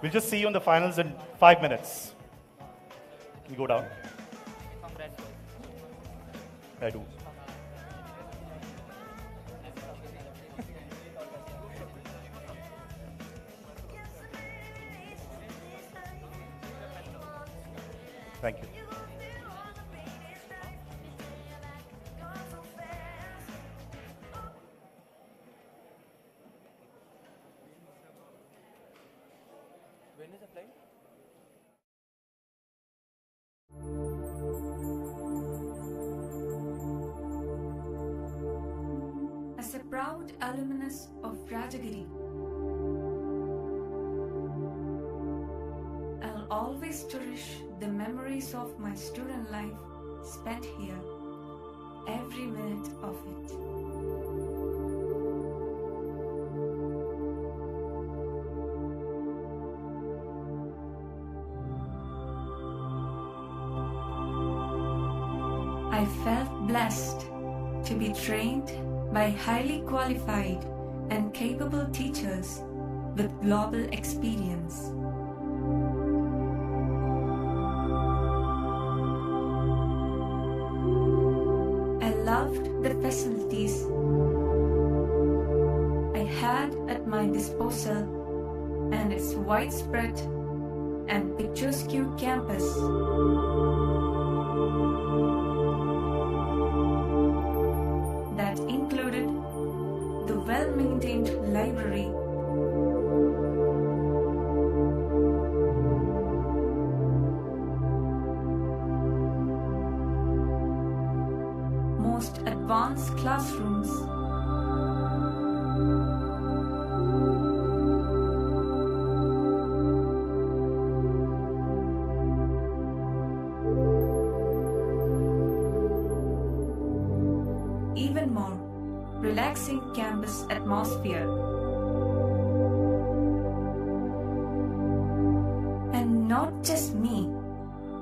We'll just see you in the finals in 5 minutes. Can you go down? I do. Thank you. When is the flight? As a proud alumnus of Rajagiri, I'll always cherish the memories of my student life spent here, every minute of it. I felt blessed to be trained by highly qualified and capable teachers with global experience. the facilities I had at my disposal and its widespread and picturesque campus. That included the well-maintained library, most advanced classrooms, even more relaxing campus atmosphere. And not just me,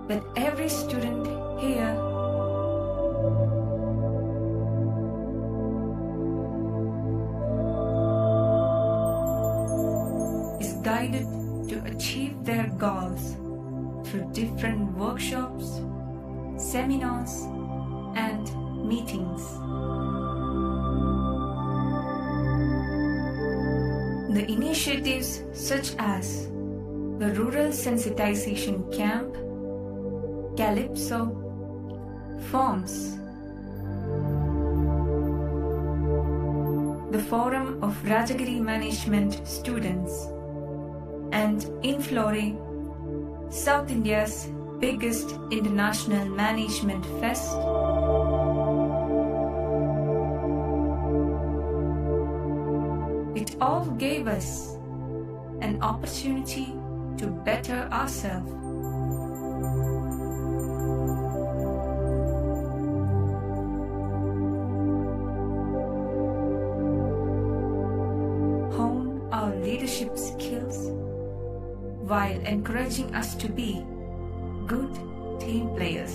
but every student here is guided to achieve their goals through different workshops, seminars, and meetings. The initiatives such as the Rural Sensitization Camp, Calypso, Forms, the Forum of Rajagiri Management Students, and Inflore, South India's biggest international management fest, it all gave us an opportunity to better ourselves. Hone our leadership skills while encouraging us to be good team players.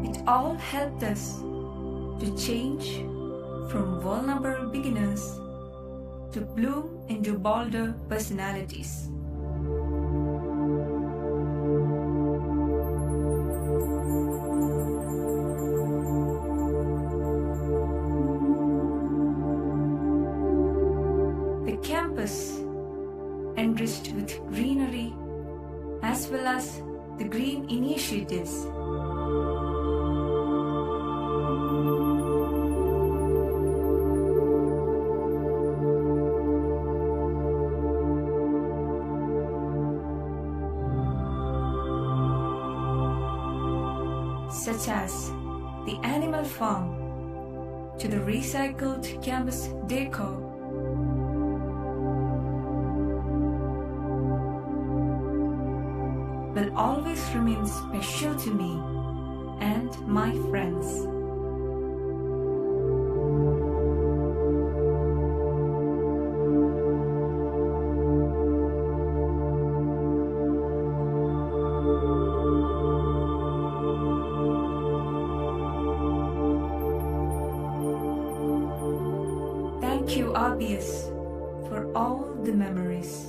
It all helped us to change from vulnerable beginners to bloom into bolder personalities. The campus, enriched with greenery as well as the green initiatives, such as the animal farm to the recycled campus decor, will always remain special to me and my friends. Thank you, RBS, for all the memories.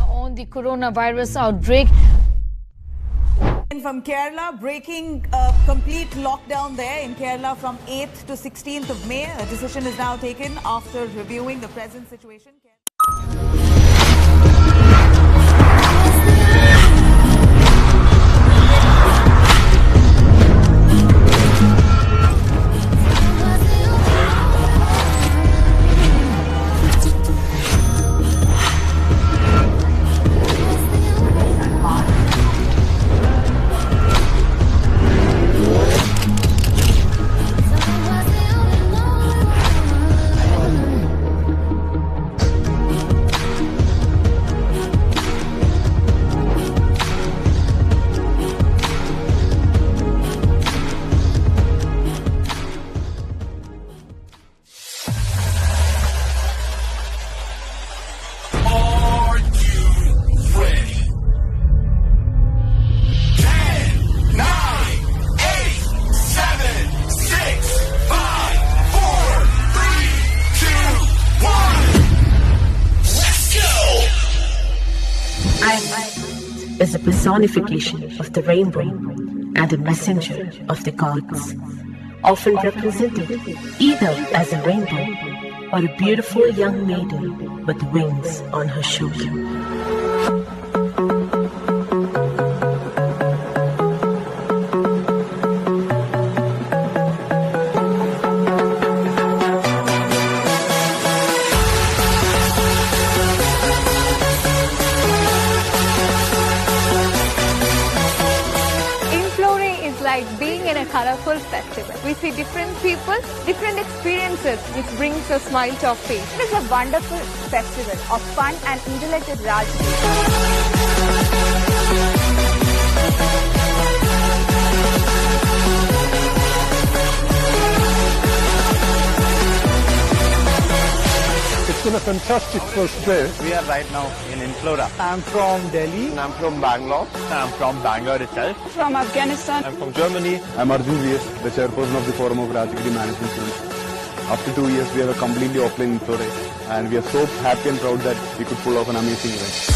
On the coronavirus outbreak. From Kerala, breaking a complete lockdown there in Kerala from 8th to 16th of May. A decision is now taken after reviewing the present situation. is a personification of the rainbow and a messenger of the gods, often represented either as a rainbow or a beautiful young maiden with wings on her shoulder. Like being in a colorful festival. We see different people, different experiences, which brings a smile to our face. It is a wonderful festival of fun and intellect at It's been a fantastic first day. We are right now in Inflora. I'm from Delhi. I'm from Bangalore. I'm from Bangalore itself. From Afghanistan. I'm from Germany. I'm Arjun VS, the chairperson of the Forum of Rajagiri Management Students. After 2 years, we have a completely offline Inflora, and we are so happy and proud that we could pull off an amazing event.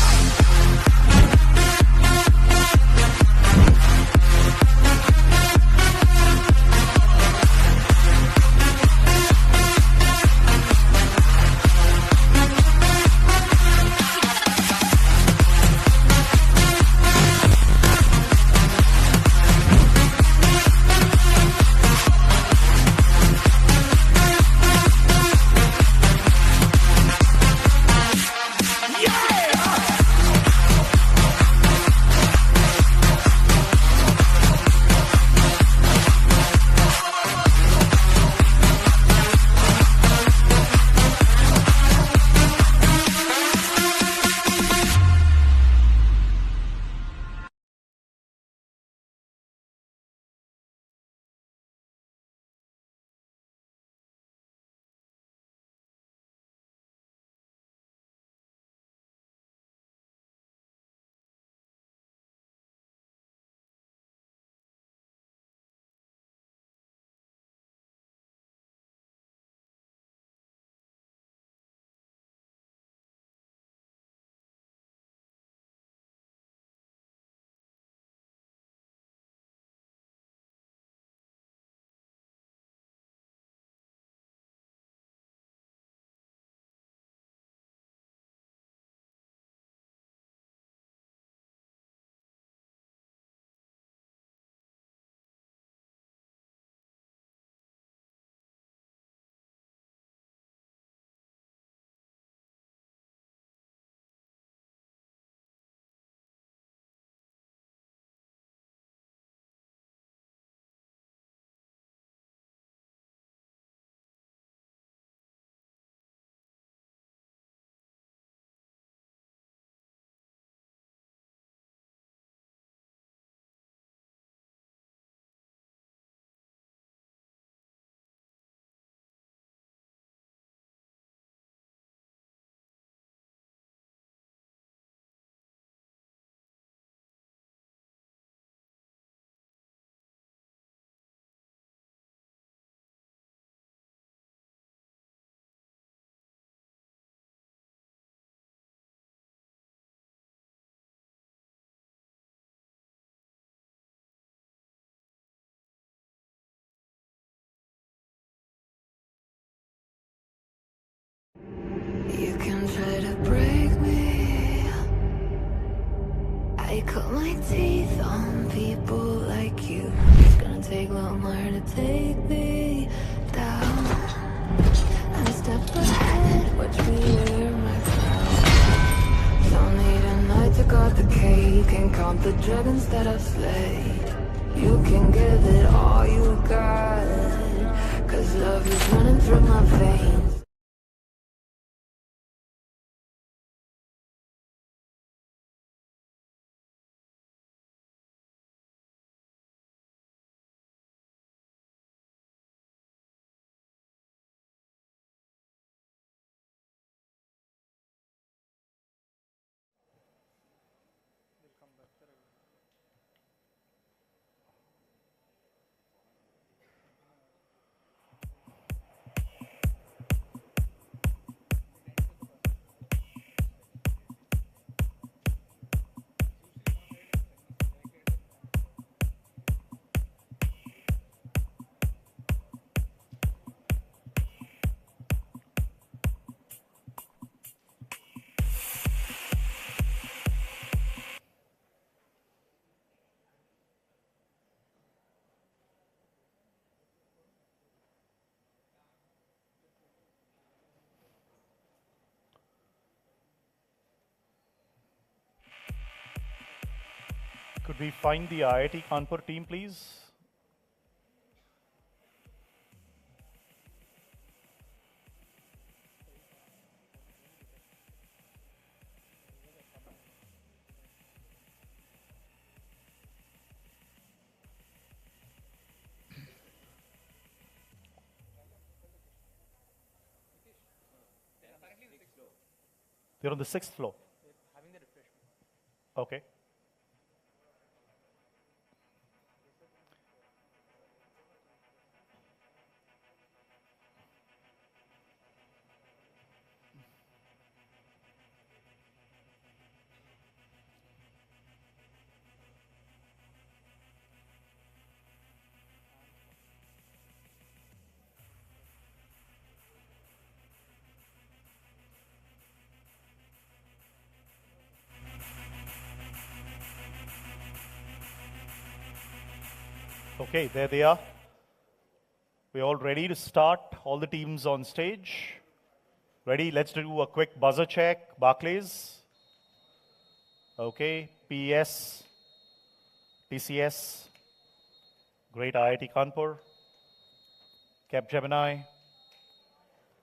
You can try to break me. I cut my teeth on people like you. It's gonna take a lot more to take me down. And step ahead, watch me wear my crown. Don't need a night to cut the cake and count the dragons that I've slayed. You can give it all you got, 'cause love is running through my veins. Could we find the IIT Kanpur team, please? They're on the 6th floor. Okay. Okay, there they are. We're all ready to start. All the teams on stage. Ready? Let's do a quick buzzer check. Barclays. Okay. PES. TCS. Great IIT Kanpur. Capgemini.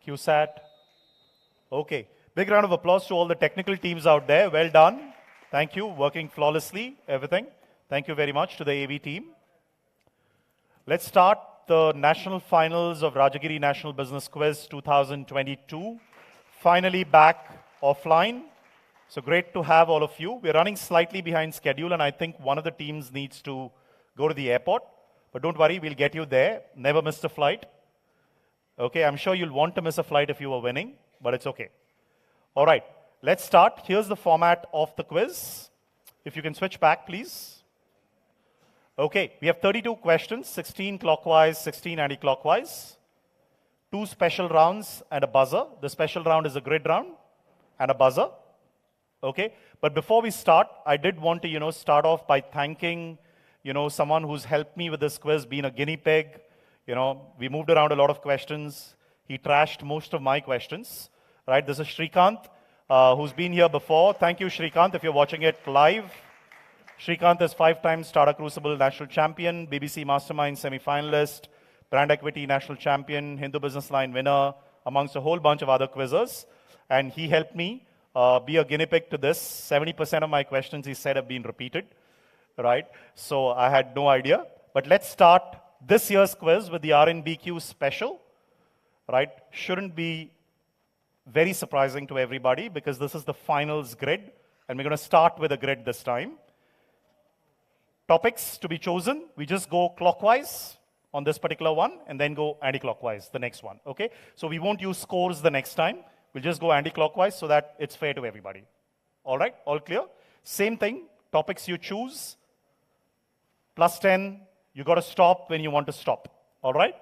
QSAT. Okay. Big round of applause to all the technical teams out there. Well done. Thank you. Working flawlessly. Everything. Thank you very much to the AV team. Let's start the national finals of Rajagiri National Business Quiz 2022. Finally back offline. So great to have all of you. We're running slightly behind schedule, and I think one of the teams needs to go to the airport. But don't worry, we'll get you there. Never missed a flight. Okay, I'm sure you'll want to miss a flight if you were winning, but it's okay. All right, let's start. Here's the format of the quiz. If you can switch back, please. Okay, we have 32 questions, 16 clockwise, 16 anti-clockwise. 2 special rounds and a buzzer. The special round is a grid round and a buzzer. Okay, but before we start, I did want to, start off by thanking, someone who's helped me with this quiz, being a guinea pig. We moved around a lot of questions. He trashed most of my questions, right? This is Shrikant, who's been here before. Thank you, Shrikant, if you're watching it live. Shrikant is 5-time Startup Crucible National Champion, BBC Mastermind semi-finalist, Brand Equity National Champion, Hindu Business Line winner, amongst a whole bunch of other quizzes. And he helped me be a guinea pig to this. 70% of my questions, he said, have been repeated, right? So I had no idea. But let's start this year's quiz with the RNBQ special, right? Shouldn't be very surprising to everybody because this is the finals grid. And we're going to start with a grid this time. Topics to be chosen, we just go clockwise on this particular one and then go anti-clockwise, the next one, okay? So we won't use scores the next time. We'll just go anti-clockwise so that it's fair to everybody. All right, all clear? Same thing, topics you choose, plus 10, you got to stop when you want to stop, all right?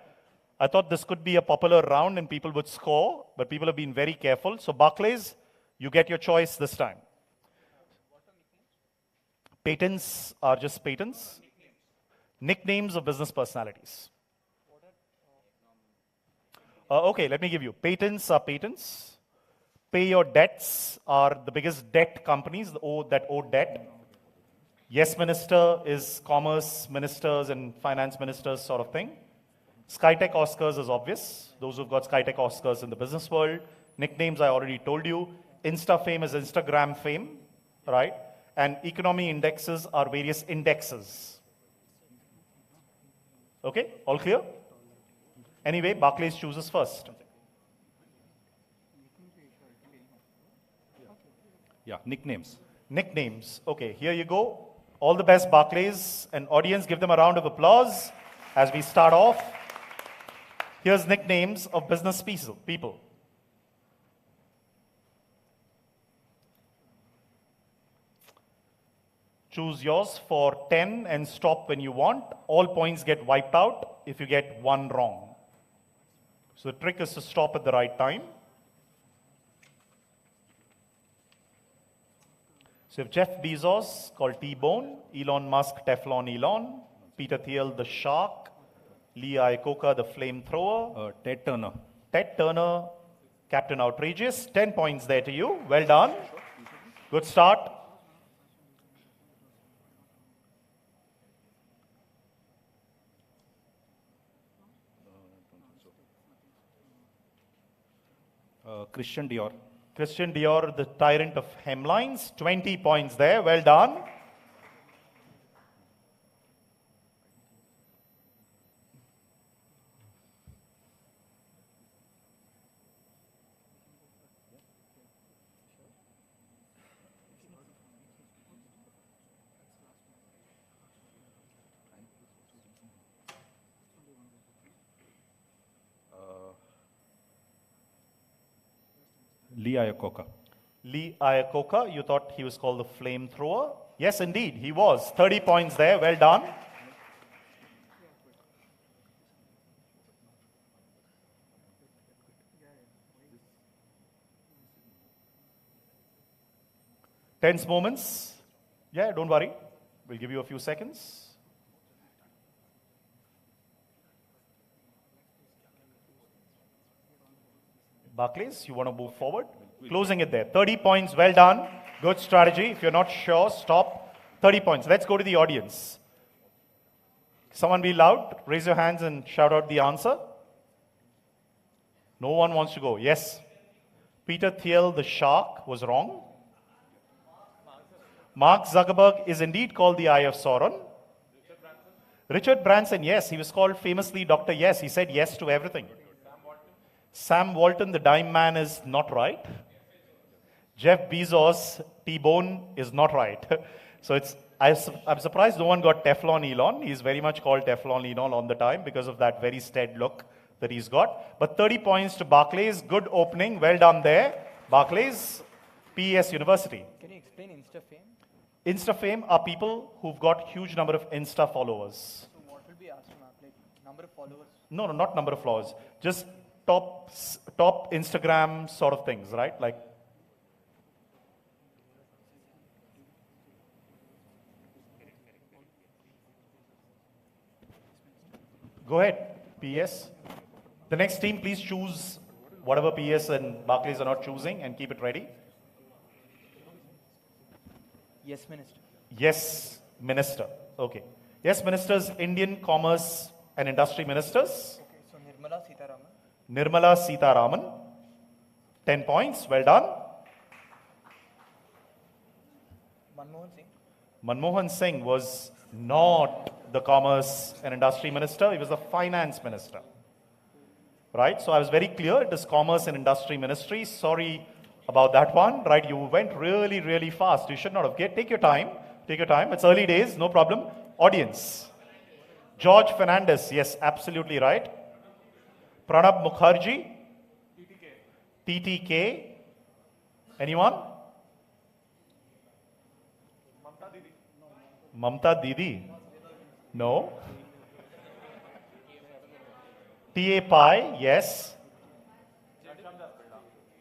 I thought this could be a popular round and people would score, but people have been very careful. So Barclays, you get your choice this time. Patents are just patents. Nicknames of business personalities. Okay, let me give you. Patents are patents. Pay your debts are the biggest debt companies that owe debt. Yes Minister is commerce ministers and finance ministers sort of thing. Skytech Oscars is obvious. Those who've got Skytech Oscars in the business world. Nicknames I already told you. Insta fame is Instagram fame, right? And economy indexes are various indexes. Okay, all clear? Anyway, Barclays chooses first. Yeah, nicknames. Nicknames. Okay, here you go. All the best, Barclays. And audience, give them a round of applause as we start off. Here's nicknames of business people. Choose yours for 10 and stop when you want. All points get wiped out if you get one wrong. So the trick is to stop at the right time. So if Jeff Bezos, called T-Bone, Elon Musk, Teflon Elon, Peter Thiel, the shark, Lee Iacocca, the flamethrower. Ted Turner. Ted Turner, Captain Outrageous. 10 points there to you. Well done. Good start. Christian Dior. Christian Dior, the tyrant of hemlines. 20 points there. Well done. Lee Iacocca. Lee Iacocca, you thought he was called the flamethrower? Yes, indeed, he was. 30 points there. Well done. Tense moments. Yeah, don't worry. We'll give you a few seconds. Barclays, you want to move forward? Closing it there. 30 points, well done. Good strategy. If you're not sure, stop. 30 points. Let's go to the audience. Someone be loud. Raise your hands and shout out the answer. No one wants to go. Yes. Peter Thiel, the shark, was wrong. Mark Zuckerberg is indeed called the Eye of Sauron. Richard Branson, yes, he was called famously Dr. Yes. He said yes to everything. Sam Walton, the dime man, is not right. Jeff Bezos, T-Bone, is not right. So I'm surprised no one got Teflon Elon. He's very much called Teflon Elon on the time because of that very stead look that he's got. But 30 points to Barclays. Good opening. Well done there. Barclays, PES University. Can you explain InstaFame? InstaFame are people who've got huge number of Insta followers. So what will be Astromark? Like number of followers? No, not number of followers. Just top Instagram sort of things, right? Like go ahead, PS. The next team, please choose whatever PS and Barclays are not choosing and keep it ready. Yes, Minister. Yes, Minister. Okay. Yes, Ministers, Indian Commerce and Industry Ministers. Okay, so Nirmala Sitharaman. Nirmala Sitharaman. 10 points. Well done. Manmohan Singh. Manmohan Singh was not the Commerce and Industry Minister. He was the Finance Minister. Right? So I was very clear. It is Commerce and Industry Ministry. Sorry about that one. Right? You went really, really fast. You should not have. Take your time. Take your time. It's early days. No problem. Audience. George Fernandes. Yes, absolutely right. Pranab Mukherjee. TTK. Anyone? Mamta Didi. No. T.A. Pai, yes.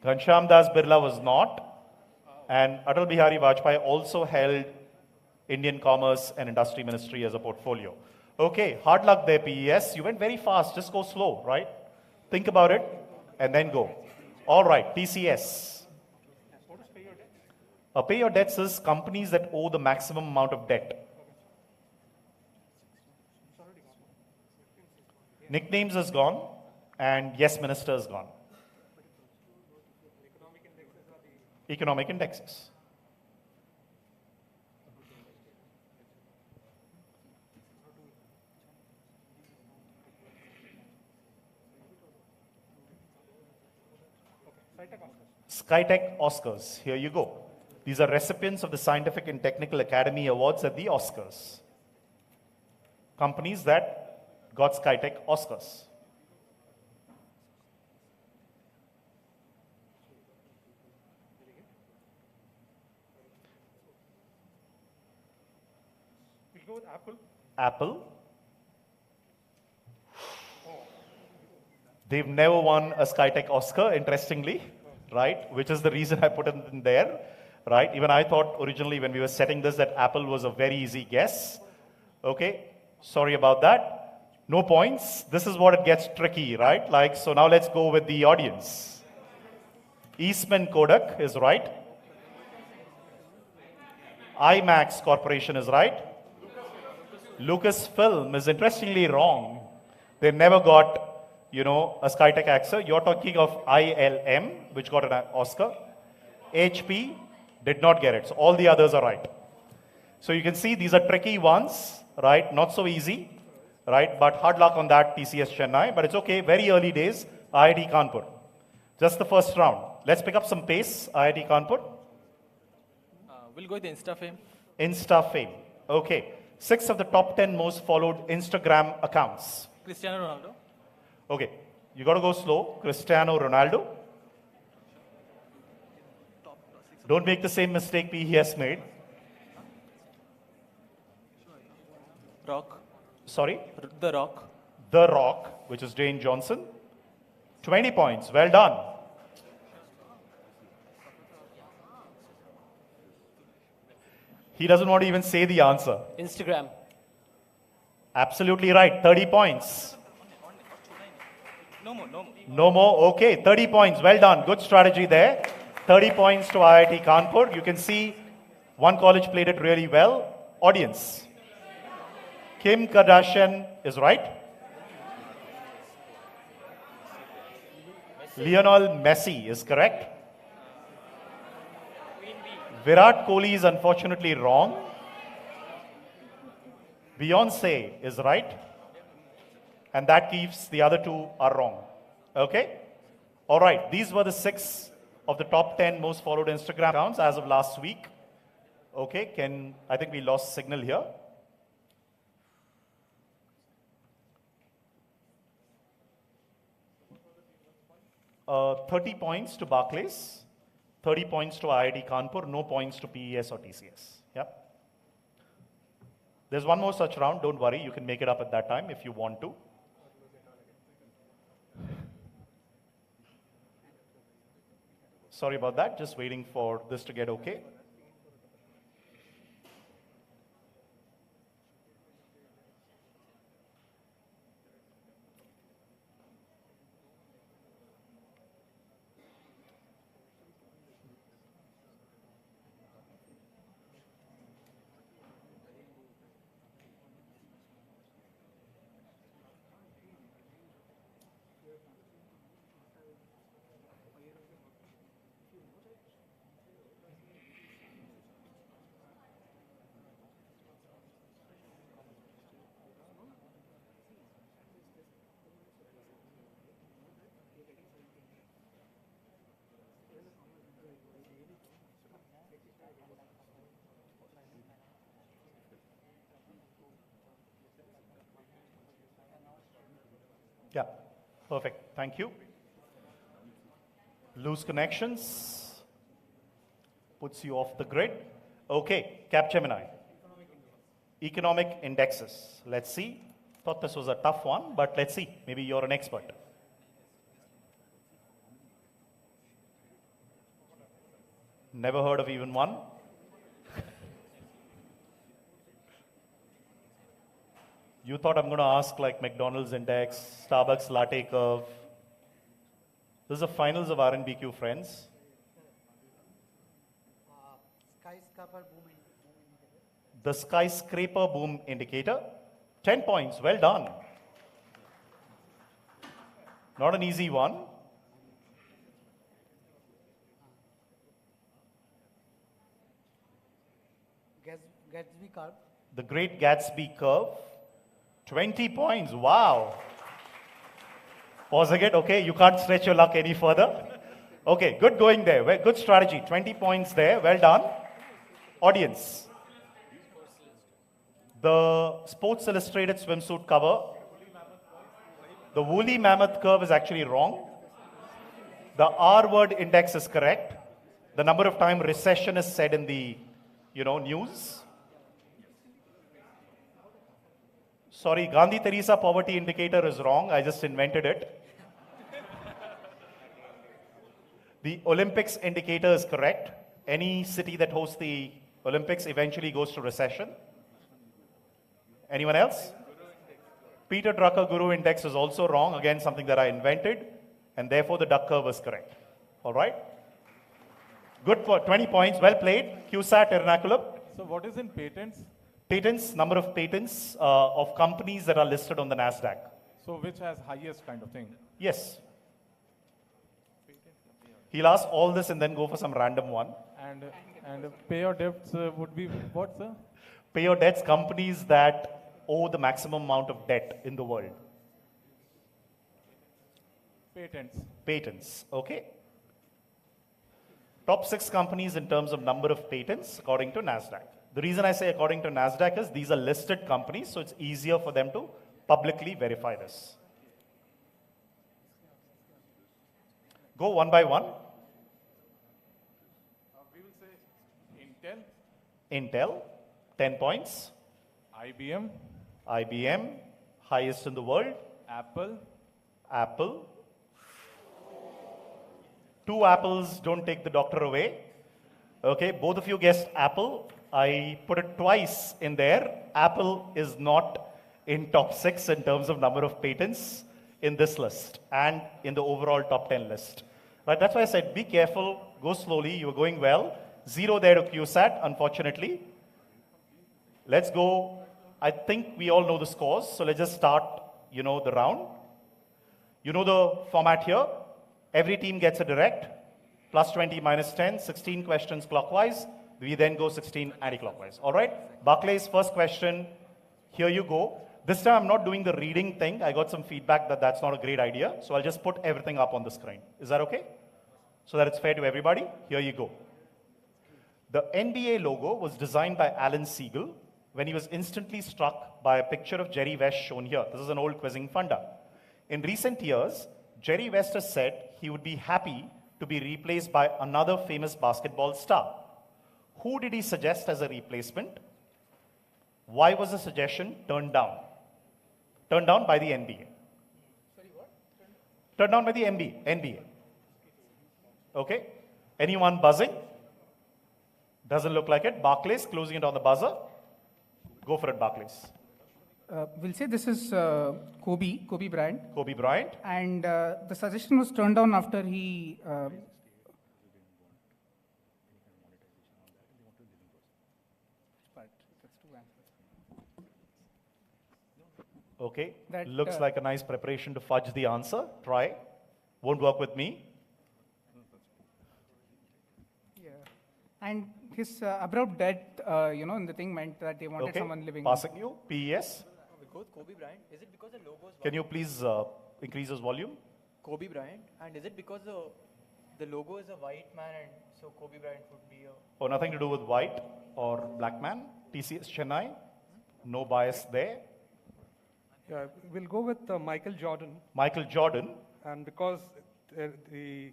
Ghanshyam Das Birla was not. And Atal Bihari Vajpayee also held Indian Commerce and Industry Ministry as a portfolio. Okay, hard luck there, PES. You went very fast. Just go slow, right? Think about it and then go. All right, TCS. Pay your debts is companies that owe the maximum amount of debt. Nicknames is gone, and yes, Minister is gone. Economic indexes. Skytech Oscars. Here you go. These are recipients of the Scientific and Technical Academy Awards at the Oscars. Companies that got Skytech Oscars. We'll go with Apple. Apple. They've never won a Skytech Oscar, interestingly, right? Which is the reason I put it in there, right? Even I thought originally when we were setting this that Apple was a very easy guess. Okay, sorry about that. No points. This is what it gets tricky, right? Like, so now let's go with the audience. Eastman Kodak is right. IMAX Corporation is right. Lucasfilm is interestingly wrong. They never got a Skytech actor. You're talking of ILM, which got an Oscar. HP did not get it. So all the others are right. So you can see these are tricky ones, right? Not so easy, right? But hard luck on that, TCS Chennai. But it's okay. Very early days, IIT Kanpur. Just the first round. Let's pick up some pace, IIT Kanpur. We'll go with InstaFame. InstaFame. Okay. 6 of the top 10 most followed Instagram accounts. Cristiano Ronaldo. Okay. You got to go slow. Cristiano Ronaldo. Don't make the same mistake he has made. Rock. Sorry? The Rock. The Rock, which is Dwayne Johnson. 20 points. Well done. He doesn't want to even say the answer. Instagram. Absolutely right. 30 points. No more. No more. Okay. 30 points. Well done. Good strategy there. 30 points to IIT Kanpur. You can see one college played it really well. Audience. Kim Kardashian is right. Lionel Messi is correct. Virat Kohli is unfortunately wrong. Beyonce is right. And that keeps the other 2 are wrong. Okay? All right. These were the 6 of the top 10 most followed Instagram accounts as of last week. Okay. I think we lost signal here. Uh, 30 points to Barclays, 30 points to IIT Kanpur, no points to PES or TCS. Yep. There's one more such round, don't worry, you can make it up at that time if you want to. Sorry about that, just waiting for this to get okay. Yeah, perfect. Thank you. Loose connections puts you off the grid. Okay, Capgemini. Economic indexes. Let's see. Thought this was a tough one, but let's see. Maybe you're an expert. Never heard of even one. You thought I'm going to ask like McDonald's index, Starbucks latte curve. This is the finals of RNBQ, friends. The skyscraper boom indicator. 10 points, well done. Not an easy one. Gatsby curve. The Great Gatsby curve. 20 points, wow. Pause again, okay, you can't stretch your luck any further. Okay, good going there, good strategy. 20 points there, well done. Audience. The Sports Illustrated swimsuit cover. The woolly mammoth curve is actually wrong. The R word index is correct. The number of times recession is said in the, news. Sorry, Gandhi Teresa poverty indicator is wrong. I just invented it. The Olympics indicator is correct. Any city that hosts the Olympics eventually goes to recession. Anyone else? Peter Drucker Guru index is also wrong. Again, something that I invented. And therefore, the duck curve is correct. All right? Good for 20 points. Well played. QSAT Ernakulam. So what is in patents? Patents, number of patents of companies that are listed on the NASDAQ. So which has highest kind of thing? Yes. He'll ask all this and then go for some random one. And pay your debts would be what, sir? Pay your debts, companies that owe the maximum amount of debt in the world. Patents. Patents, okay. Top 6 companies in terms of number of patents according to NASDAQ. The reason I say according to NASDAQ is these are listed companies, so it's easier for them to publicly verify this. Go one by one. We will say Intel. Intel, 10 points. IBM. IBM, highest in the world. Apple. Apple. 2 apples don't take the doctor away. Okay, both of you guessed Apple. I put it twice in there. Apple is not in top 6 in terms of number of patents in this list and in the overall top 10 list. Right, that's why I said be careful, go slowly, you were going well. 0 there to QSAT, unfortunately. Let's go. I think we all know the scores, so let's just start, the round. You know the format here. Every team gets a direct, plus 20, minus 10, 16 questions clockwise. We then go 16 anti-clockwise. All right? Barclays, first question. Here you go. This time I'm not doing the reading thing. I got some feedback that that's not a great idea. So I'll just put everything up on the screen. Is that okay? So that it's fair to everybody. Here you go. The NBA logo was designed by Alan Siegel when he was instantly struck by a picture of Jerry West shown here. This is an old quizzing funda. In recent years, Jerry West has said he would be happy to be replaced by another famous basketball star. Who did he suggest as a replacement? Why was the suggestion turned down? Turned down by the NBA. Sorry, what? Turned down by the NBA. Okay. Anyone buzzing? Doesn't look like it. Barclays, closing it on the buzzer. Go for it, Barclays. We'll say this is Kobe Bryant. Kobe Bryant. And the suggestion was turned down after he... Okay. That, looks like a nice preparation to fudge the answer. Try. Won't work with me. Yeah. And his abrupt death, in the thing meant that they wanted Okay. someone living. Passing you. PES. We'll go with Kobe Bryant. Is it because the logo is Can you please increase his volume? Kobe Bryant? And is it because the logo is a white man and so Kobe Bryant would be a... Oh, nothing to do with white or black man. TCS Chennai. No bias there. Yeah, we'll go with Michael Jordan. Michael Jordan. And because the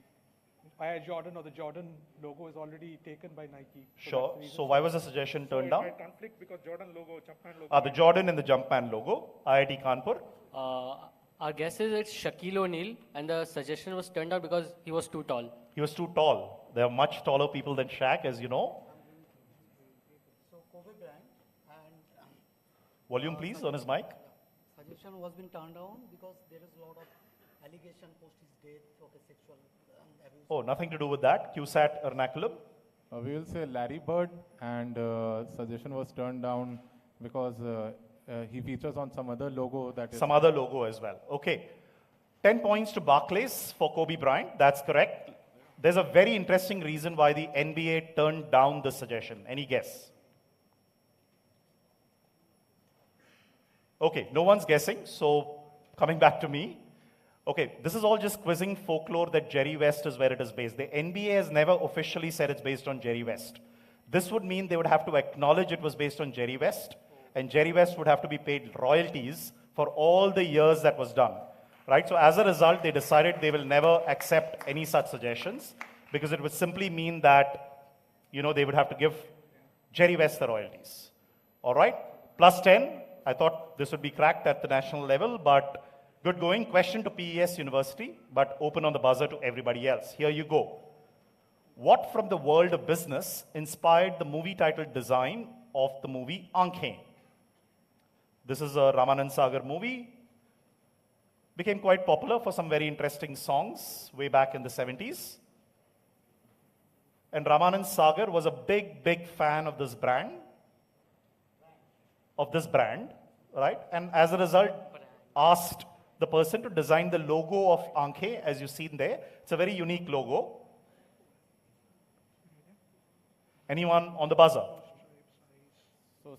Air Jordan or the Jordan logo is already taken by Nike. Sure. that's the reason. So why was the suggestion turned down? It might conflict because Jordan logo, Jumpman logo. The Jordan and the Jumpman logo. IIT Kanpur. Our guess is it's Shaquille O'Neal, and the suggestion was turned down because he was too tall. He was too tall. There are much taller people than Shaq, as you know. So Kobe Bryant and Volume, please, on his mic. suggestion was been turned down because there is a lot of allegation post his death of a sexual abuse. Oh, nothing to do with that. QSAT vernaculum. We will say Larry Bird, and suggestion was turned down because he features on some other logo that is... Some other logo as well. Okay. 10 points to Barclays for Kobe Bryant. That's correct. There's a very interesting reason why the NBA turned down the suggestion. Any guess? Okay, no one's guessing, so coming back to me. Okay, this is all just quizzing folklore that Jerry West is where it is based. The NBA has never officially said it's based on Jerry West. This would mean they would have to acknowledge it was based on Jerry West, and Jerry West would have to be paid royalties for all the years that was done. Right? So as a result, they decided they will never accept any such suggestions because it would simply mean that, they would have to give Jerry West the royalties. All right? Plus 10. I thought this would be cracked at the national level, but good going. Question to PES University, but open on the buzzer to everybody else. Here you go. What from the world of business inspired the movie title design of the movie Aankhein? This is a Ramanand Sagar movie. Became quite popular for some very interesting songs way back in the 70s. And Ramanand Sagar was a big, big fan of this brand. Right? And as a result, asked the person to design the logo of Ankhe, as you've seen there. It's a very unique logo. Anyone on the buzzer?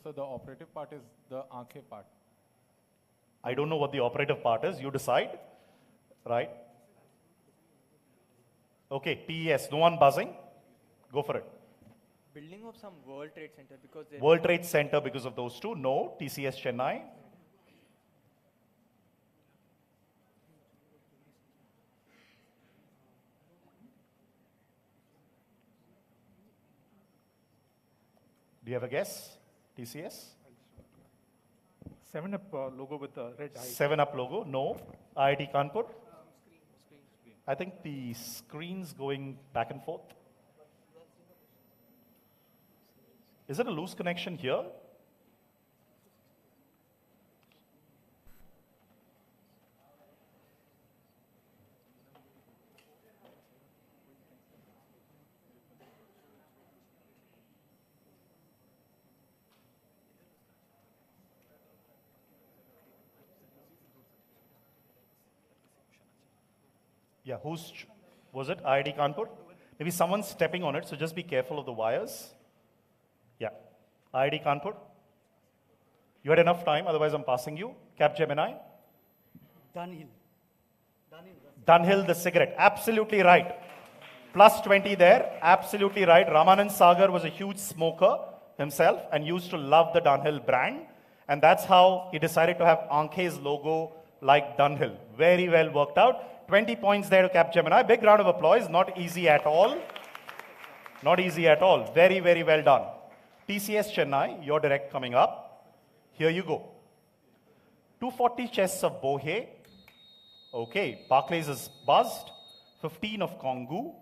So the operative part is the Ankhe part. I don't know what the operative part is. You decide, right? Okay, PES. No one buzzing? Go for it. Building of some World Trade Center because World Trade Center because of those two. No. TCS Chennai. Do you have a guess? TCS? 7-Up logo with the red eye. 7-Up logo? No. IIT Kanpur? I think the screen's going back and forth. Is it a loose connection here? Yeah, was it? IIT Kanpur? Maybe someone's stepping on it, so just be careful of the wires. Yeah. IIT Kanpur? You had enough time, otherwise I'm passing you. Capgemini? Dunhill. Dunhill, the cigarette. Absolutely right. Plus 20 there. Absolutely right. Ramanand Sagar was a huge smoker himself and used to love the Dunhill brand. And that's how he decided to have Ankhe's logo like Dunhill. Very well worked out. 20 points there to Capgemini. Big round of applause. Not easy at all. Not easy at all. Very, very well done. TCS Chennai, your direct coming up. Here you go. 240 chests of Bohe. Okay, Barclays is buzzed. 15 of Kongu,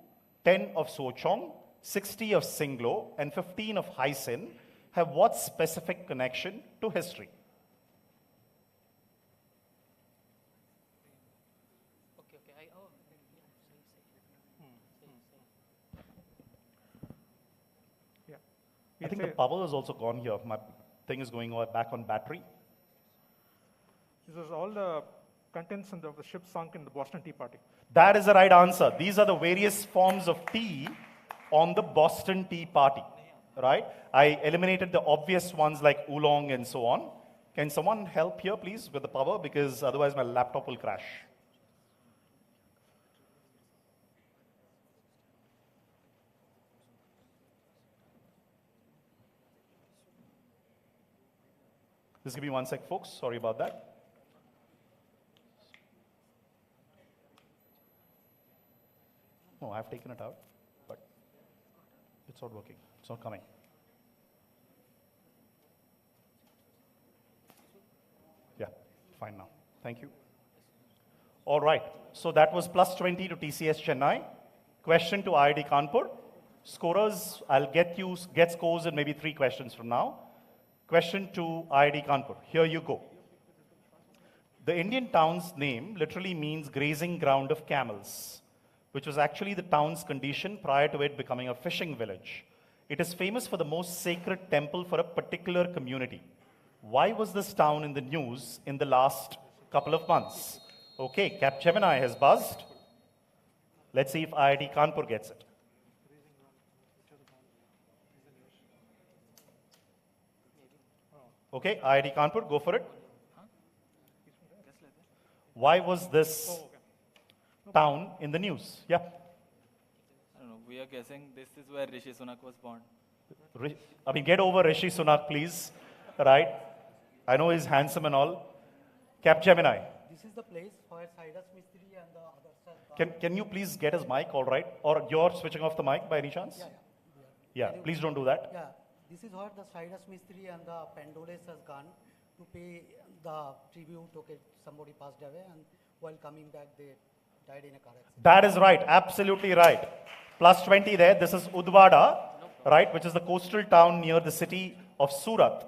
10 of Sochong, 60 of Singlo, and 15 of Hysin have what specific connection to history? I think the power is also gone here. My thing is going back on battery. This is all the contents of the ship sunk in the Boston Tea Party. That is the right answer. These are the various forms of tea on the Boston Tea Party, right? I eliminated the obvious ones like oolong and so on. Can someone help here, please, with the power? Because otherwise my laptop will crash. Just give me 1 sec, folks. Sorry about that. No, I've taken it out, but it's not working. It's not coming. Yeah, fine now. Thank you. All right. So that was plus 20 to TCS Chennai. Question to IIT Kanpur. Scorers, I'll get scores in maybe 3 questions from now. Question to IIT Kanpur. Here you go. The Indian town's name literally means grazing ground of camels, which was actually the town's condition prior to it becoming a fishing village. It is famous for the most sacred temple for a particular community. Why was this town in the news in the last couple of months? Okay, Capgemini has buzzed. Let's see if IIT Kanpur gets it. Okay, IIT Kanpur, go for it. Why was this town in the news? Yeah. I don't know. We are guessing this is where Rishi Sunak was born. I mean, get over Rishi Sunak, please. Right? I know he's handsome and all. Capgemini. This is the place where Cyrus Mistry and the others. Can you please get his mic, all right? Or you're switching off the mic by any chance? Yeah, please don't do that. Yeah, this is where the Cyrus Mistry and the Pendoles has gone to pay the tribute. Okay, somebody passed away, and while coming back, they died in a car accident. That is right, absolutely right. Plus 20 there. This is Udwada, right, which is the coastal town near the city of Surat,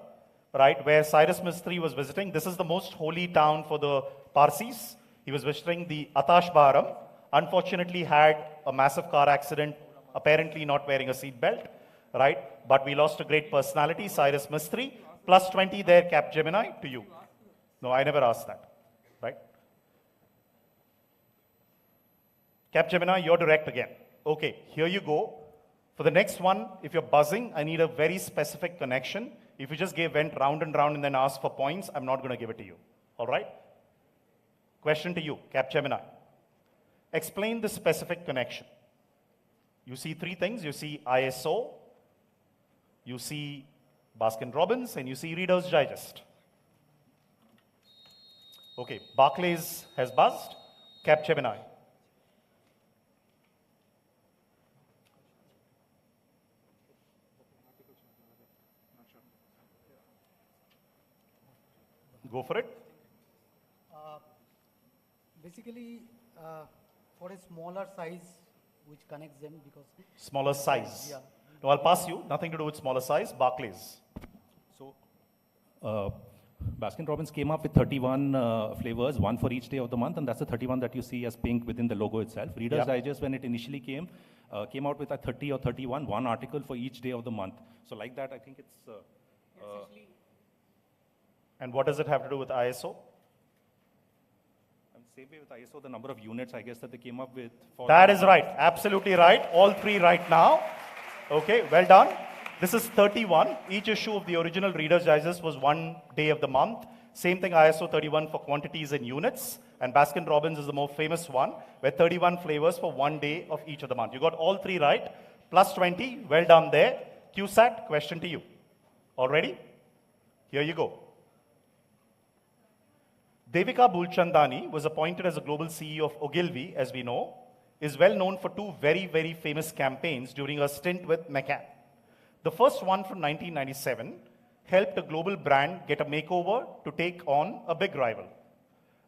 right, where Cyrus Mistry was visiting. This is the most holy town for the Parsis. He was visiting the Atash Baharam. Unfortunately, had a massive car accident, apparently not wearing a seatbelt, right? But we lost a great personality, Cyrus Mistry. Plus 20 there, Capgemini, to you. No, I never asked that, right? Capgemini, you're direct again. Okay, here you go. For the next one, if you're buzzing, I need a very specific connection. If you just went round and round and then asked for points, I'm not going to give it to you. All right? Question to you, Capgemini. Explain the specific connection. You see three things. You see ISO, you see Baskin-Robbins, and you see Reader's Digest. Okay, Barclays has buzzed. Capgemini. Go for it. Basically, for a smaller size, which connects them because... Smaller size. Yeah. No, I'll pass you. Nothing to do with smaller size. Barclays. So, Baskin-Robbins came up with 31 flavors, one for each day of the month, and that's the 31 that you see as pink within the logo itself. Reader's Digest, when it initially came out with a 30 or 31, one article for each day of the month. So like that, I think it's... and what does it have to do with ISO? Same way with ISO, the number of units, I guess, that they came up with. That is right. Absolutely right. All three right now. Okay, well done. This is 31. Each issue of the original Reader's Digest was one day of the month. Same thing, ISO 31 for quantities and units. And Baskin-Robbins is the more famous one, where 31 flavors for one day of each of the month. You got all three right. Plus 20. Well done there. QSAT, question to you. All ready? Here you go. Devika Bulchandani was appointed as a global CEO of Ogilvy, as we know, is well known for two very, very famous campaigns during her stint with McCann. The first one from 1997 helped a global brand get a makeover to take on a big rival.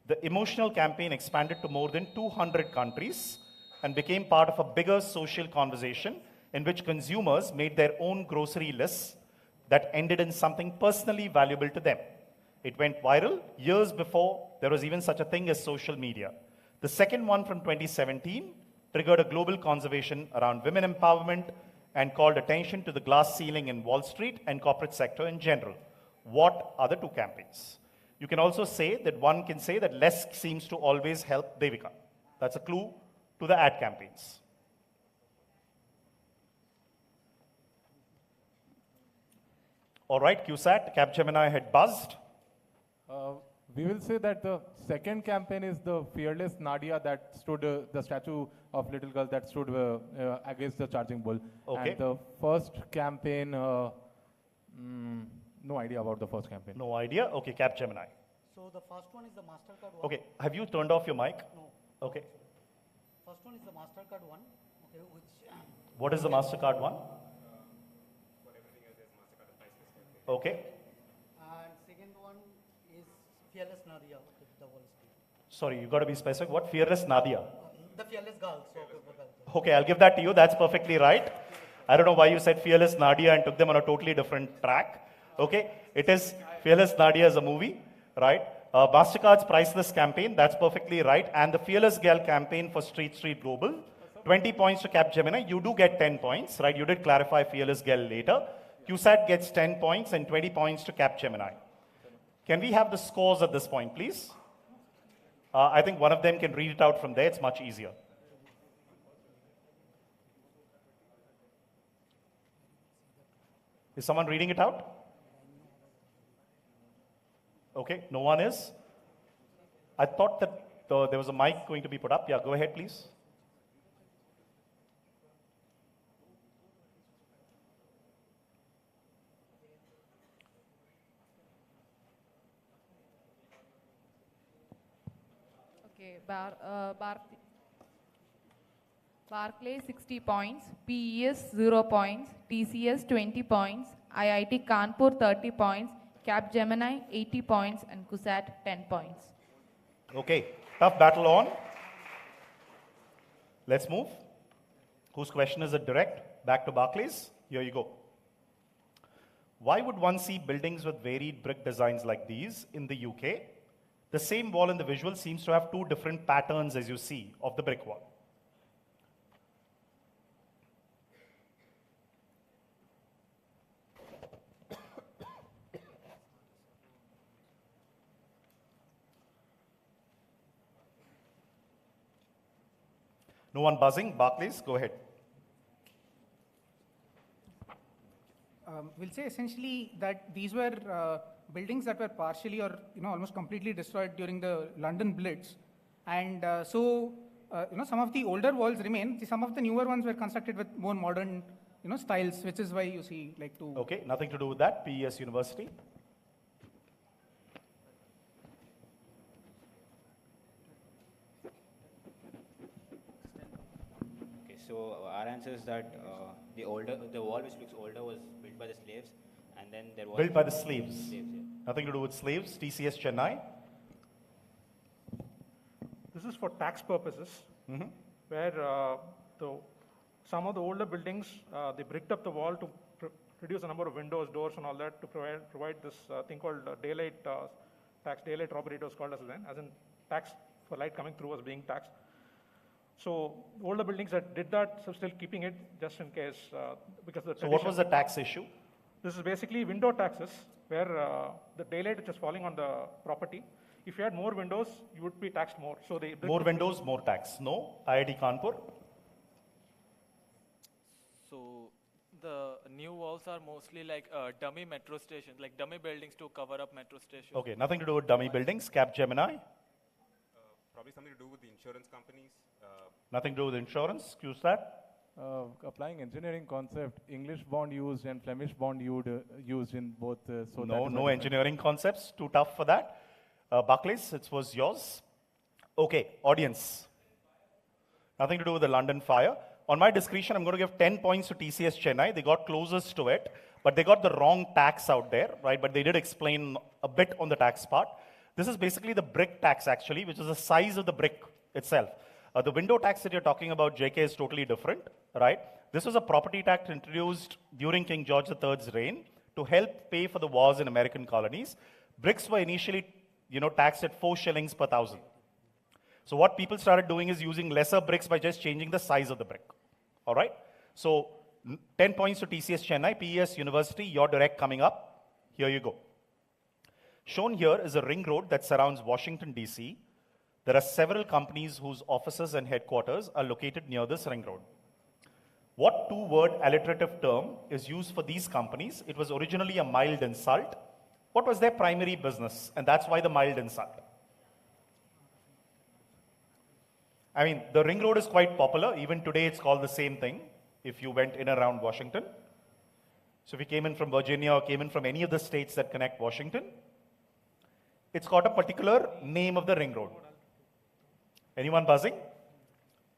The emotional campaign expanded to more than 200 countries and became part of a bigger social conversation in which consumers made their own grocery lists that ended in something personally valuable to them. It went viral years before there was even such a thing as social media. The second one from 2017 triggered a global conversation around women empowerment and called attention to the glass ceiling in Wall Street and corporate sector in general. What are the two campaigns? You can also say that one can say that less seems to always help Devika. That's a clue to the ad campaigns. All right, QSAT, Capgemini had buzzed. We will say that the second campaign is the fearless Nadia that stood, the statue of little girl that stood against the charging bull. Okay. And the first campaign, no idea about the first campaign. No idea? Okay, Capgemini. So the first one is the MasterCard one. Okay, have you turned off your mic? No. Okay. First one is the MasterCard one. Okay, which... What is the MasterCard one? Okay. And second one is Fearless Nadia, the Wall Street. Sorry, you got to be specific. What? Fearless Nadia. The Fearless Girl. Okay, I'll give that to you. That's perfectly right. I don't know why you said Fearless Nadia and took them on a totally different track. Okay, it is Fearless Nadia as a movie, right? MasterCard's Priceless campaign, that's perfectly right. And the Fearless Girl campaign for Street Global, 20 points to Capgemini. You do get 10 points, right? You did clarify Fearless Girl later. QSAT gets 10 points and 20 points to Capgemini. Can we have the scores at this point, please? I think one of them can read it out from there. It's much easier. Is someone reading it out? Okay, no one is. I thought that there was a mic going to be put up. Yeah, go ahead, please. Okay, Barclays 60 points, PES 0 points, TCS 20 points, IIT Kanpur 30 points, Capgemini 80 points, and QSAT 10 points. Okay, tough battle on. Let's move. Whose question is it direct? Back to Barclays. Here you go. Why would one see buildings with varied brick designs like these in the UK? The same wall in the visual seems to have two different patterns, as you see, of the brick wall. No one buzzing? Barclays, go ahead. We'll say essentially that these were buildings that were partially or almost completely destroyed during the London Blitz, and some of the older walls remain. Some of the newer ones were constructed with more modern styles, which is why you see like two. Okay, nothing to do with that. PES University. Okay, so our answer is that the wall which looks older was built by the slaves, and then there was Built by the slaves. Yeah. Nothing to do with slaves. TCS Chennai. This is for tax purposes, where some of the older buildings, they bricked up the wall to reduce the number of windows, doors, and all that to provide this thing called daylight robbery. It was called as in tax for light coming through was being taxed. So older buildings that did that, so still keeping it just in case because the. So what was the tax issue? This is basically window taxes, where the daylight which is falling on the property. If you had more windows, you would be taxed more. So they more windows, more tax. No. IIT Kanpur. So the new walls are mostly like dummy metro stations, like dummy buildings to cover up metro stations. Okay, nothing to do with dummy buildings. Capgemini. Probably something to do with the insurance companies. Nothing to do with insurance. QStat. Applying engineering concept, English bond used and Flemish bond used in both. So No engineering concepts. Too tough for that. Barclays, it was yours. Okay, audience. Nothing to do with the London fire. On my discretion, I'm going to give 10 points to TCS Chennai. They got closest to it, but they got the wrong tax out there, right? But they did explain a bit on the tax part. This is basically the brick tax, actually, which is the size of the brick itself. The window tax that you're talking about, JK, is totally different, right? This was a property tax introduced during King George III's reign to help pay for the wars in American colonies. Bricks were initially taxed at 4 shillings per thousand. So what people started doing is using lesser bricks by just changing the size of the brick. All right? So 10 points to TCS Chennai, PES University, your direct coming up. Here you go. Shown here is a ring road that surrounds Washington, D.C. There are several companies whose offices and headquarters are located near this ring road. What two-word alliterative term is used for these companies? It was originally a mild insult. What was their primary business? And that's why the mild insult. I mean, the ring road is quite popular. Even today, it's called the same thing if you went in around Washington. So if you came in from Virginia or came in from any of the states that connect Washington, it's got a particular name of the ring road. Anyone buzzing?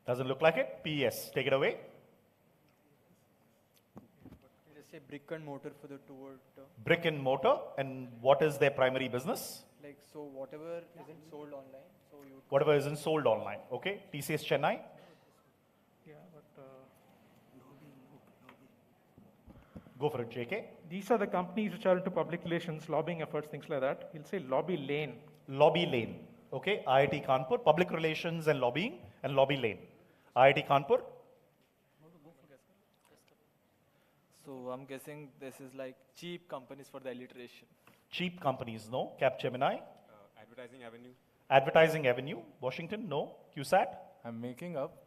Doesn't look like it. PES, take it away. Just say brick and mortar for the two-word. Brick and mortar, and what is their primary business? Like, so whatever isn't sold online. So you. Whatever isn't sold online. Okay, TCS Chennai. Yeah, but. Go for it, JK. These are the companies which are into public relations, lobbying efforts, things like that. You'll say lobby lane. Lobby lane. Okay, IIT Kanpur, public relations and lobbying, and lobby lane. IIT Kanpur. So I'm guessing this is like cheap companies for the alliteration. Cheap companies, no. Capgemini. Advertising Avenue. Advertising Avenue. Washington, no. QSAT. I'm making up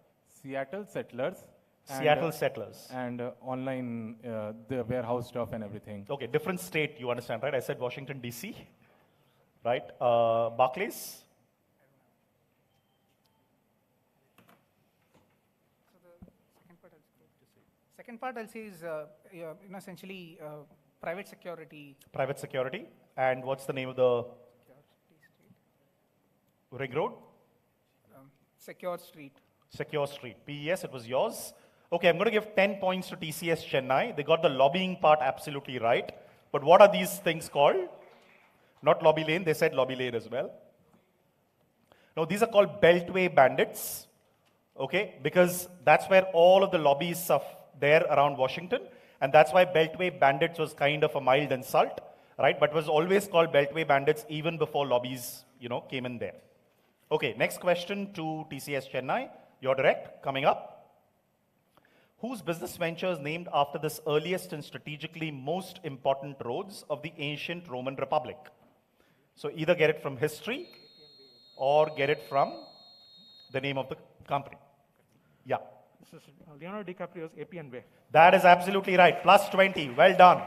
Seattle Settlers. Seattle Settlers. And online, the warehouse stuff and everything. Okay, different state, you understand, right? I said Washington, D.C. Right? Barclays. Second part I'll say is essentially private security. Private security. And what's the name of the ring road? Secure Street. Secure Street. PES, it was yours. Okay, I'm going to give 10 points to TCS Chennai. They got the lobbying part absolutely right. But what are these things called? Not lobby lane, they said lobby lane as well. No, these are called Beltway bandits. Okay, because that's where all of the lobbies are there around Washington, and that's why Beltway bandits was kind of a mild insult, right? But was always called Beltway bandits even before lobbies, came in there. Okay, next question to TCS Chennai. Your direct coming up. Whose business venture is named after this earliest and strategically most important roads of the ancient Roman Republic? So either get it from history or get it from the name of the company. Yeah. This is Leonardo DiCaprio's Appian Way. That is absolutely right. Plus 20. Well done.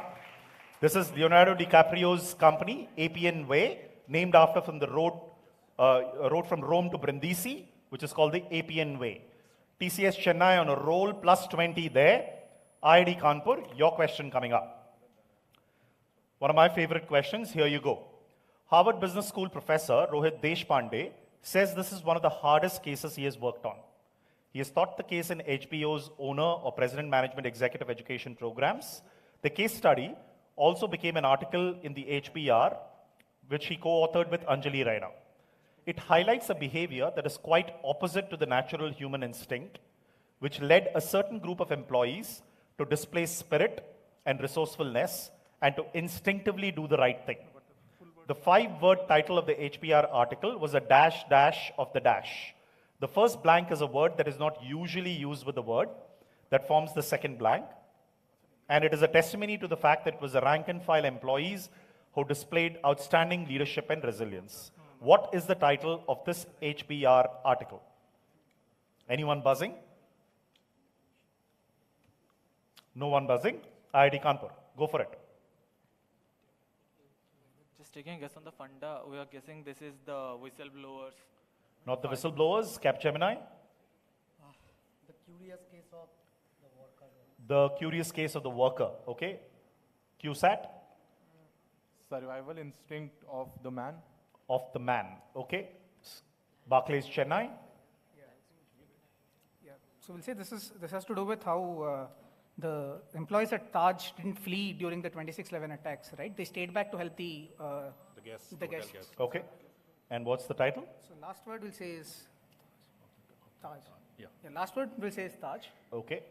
This is Leonardo DiCaprio's company, Appian Way, named after from the road from Rome to Brindisi, which is called the Appian Way. TCS Chennai on a roll, plus 20 there. IIT Kanpur, your question coming up. One of my favorite questions, here you go. Harvard Business School professor Rohit Deshpande says this is one of the hardest cases he has worked on. He has taught the case in HBO's owner or president management executive education programs. The case study also became an article in the HBR, which he co-authored with Anjali Raina. It highlights a behavior that is quite opposite to the natural human instinct, which led a certain group of employees to display spirit and resourcefulness and to instinctively do the right thing. The 5-word title of the HBR article was a dash dash of the dash. The first blank is a word that is not usually used with the word that forms the second blank. And it is a testimony to the fact that it was the rank and file employees who displayed outstanding leadership and resilience. What is the title of this HBR article? Anyone buzzing? No one buzzing? IIT Kanpur, go for it. Just taking a guess on the funda, we are guessing this is the whistleblowers. Not the whistleblowers, Capgemini. The curious case of the worker. The curious case of the worker, okay. QSAT? Survival instinct of the man. Of the man, okay. Barclays Chennai? Yeah. So we'll say this has to do with how the employees at Taj didn't flee during the 26/11 attacks, right? They stayed back to help the guests. Okay. And what's the title? So last word we'll say is Taj. Yeah. Last word we'll say is Taj. Okay.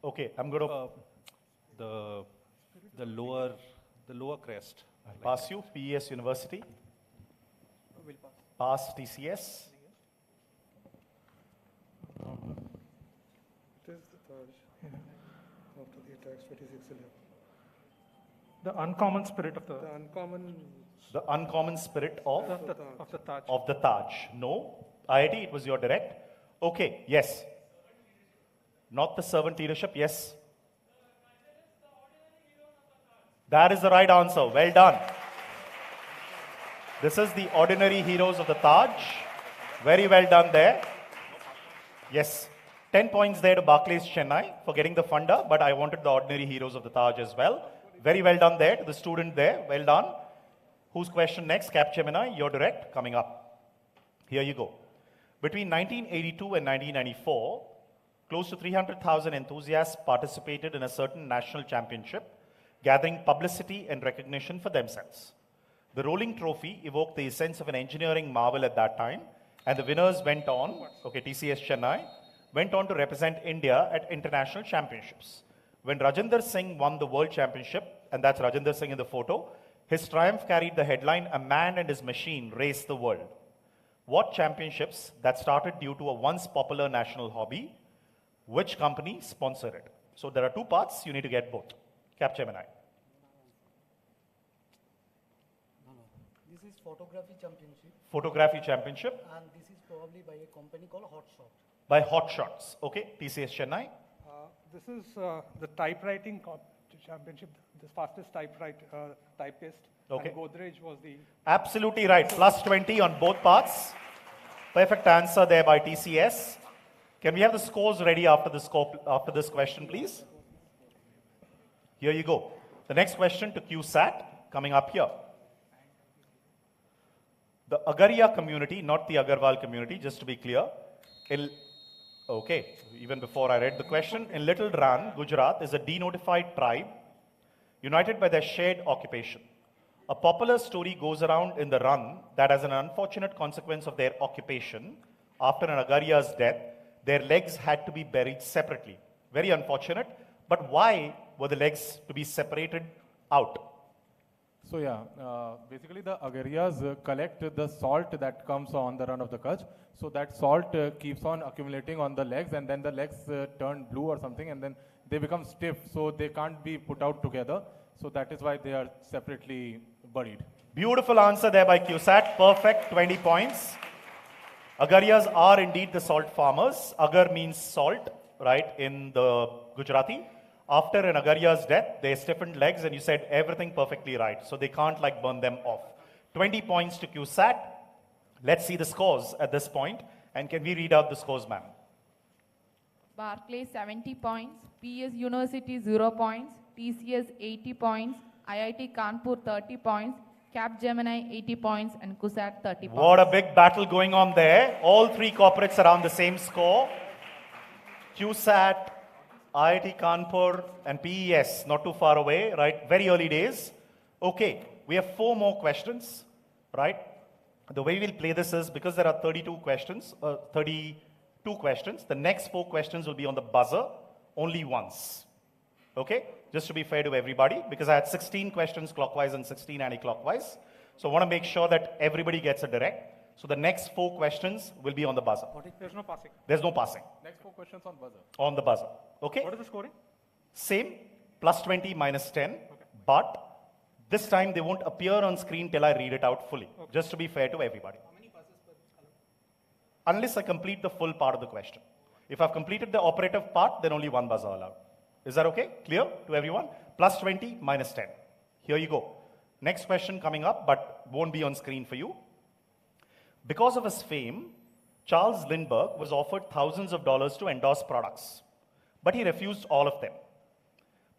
Okay, I'm going to the lower crest. pass you. PES University. We'll pass. Pass TCS. It is the Taj. After the attacks, 26/11. The uncommon spirit of the uncommon spirit of the Taj. Of the Taj. No. IIT, it was your direct. Okay, yes. Not the servant leadership, yes. That is the right answer. Well done. This is the ordinary heroes of the Taj. Very well done there. Yes. 10 points there to Barclays Chennai for getting the funda, but I wanted the ordinary heroes of the Taj as well. Very well done there to the student there. Well done. Whose question next? Capgemini, your direct, coming up. Here you go. Between 1982 and 1994, close to 300,000 enthusiasts participated in a certain national championship, gathering publicity and recognition for themselves. The rolling trophy evoked the sense of an engineering marvel at that time, and the winners went on, TCS Chennai, went on to represent India at international championships. When Rajinder Singh won the world championship, and that's Rajinder Singh in the photo, his triumph carried the headline, "A man and his machine raced the world." What championships that started due to a once popular national hobby? Which company sponsored it? So there are two parts, you need to get both. Capgemini. This is photography championship. Photography championship. And this is probably by a company called Hotshot. By Hot Shots. Okay, TCS Chennai. This is the typewriting championship, the fastest typist. Okay. And Godrej was the... Absolutely right. Plus 20 on both parts. Perfect answer there by TCS. Can we have the scores ready after this question, please? Here you go. The next question to QSAT coming up here. The Agaria community, not the Agarwal community, just to be clear. Even before I read the question, in Little Ran, Gujarat, is a denotified tribe united by their shared occupation. A popular story goes around in the Run that as an unfortunate consequence of their occupation, after an Agaria's death, their legs had to be buried separately. Very unfortunate, but why were the legs to be separated out? So yeah, basically the agarias collect the salt that comes on the run of the Kutch. So that salt keeps on accumulating on the legs, and then the legs turn blue or something, and then they become stiff, so they can't be put out together. So that is why they are separately buried. Beautiful answer there by QSAT. Perfect, 20 points. Agarias are indeed the salt farmers. Agar means salt, right, in the Gujarati. After an agaria's death, they stiffened legs, and you said everything perfectly right. So they can't like burn them off. 20 points to QSAT. Let's see the scores at this point. And can we read out the scores, ma'am? Barclays 70 points, PS University 0 points, TCS 80 points, IIT Kanpur 30 points, Capgemini 80 points, and KUSAT 30 points. What a big battle going on there. All three corporates are on the same score. QSAT, IIT Kanpur, and PES, not too far away, right? Very early days. Okay, we have 4 more questions, right? The way we'll play this is, because there are 32 questions, the next 4 questions will be on the buzzer only once. Okay? Just to be fair to everybody, because I had 16 questions clockwise and 16 anti-clockwise. So I want to make sure that everybody gets a direct. So the next 4 questions will be on the buzzer. There's no passing. There's no passing. Next 4 questions on buzzer. On the buzzer. Okay? What is the scoring? Same, plus 20, minus 10. Okay. But this time they won't appear on screen till I read it out fully. Okay. Just to be fair to everybody. How many buzzers per allowed? Unless I complete the full part of the question. If I've completed the operative part, then only 1 buzzer allowed. Is that okay? Clear to everyone? Plus 20, minus 10. Here you go. Next question coming up, but won't be on screen for you. Because of his fame, Charles Lindbergh was offered thousands of dollars to endorse products, but he refused all of them.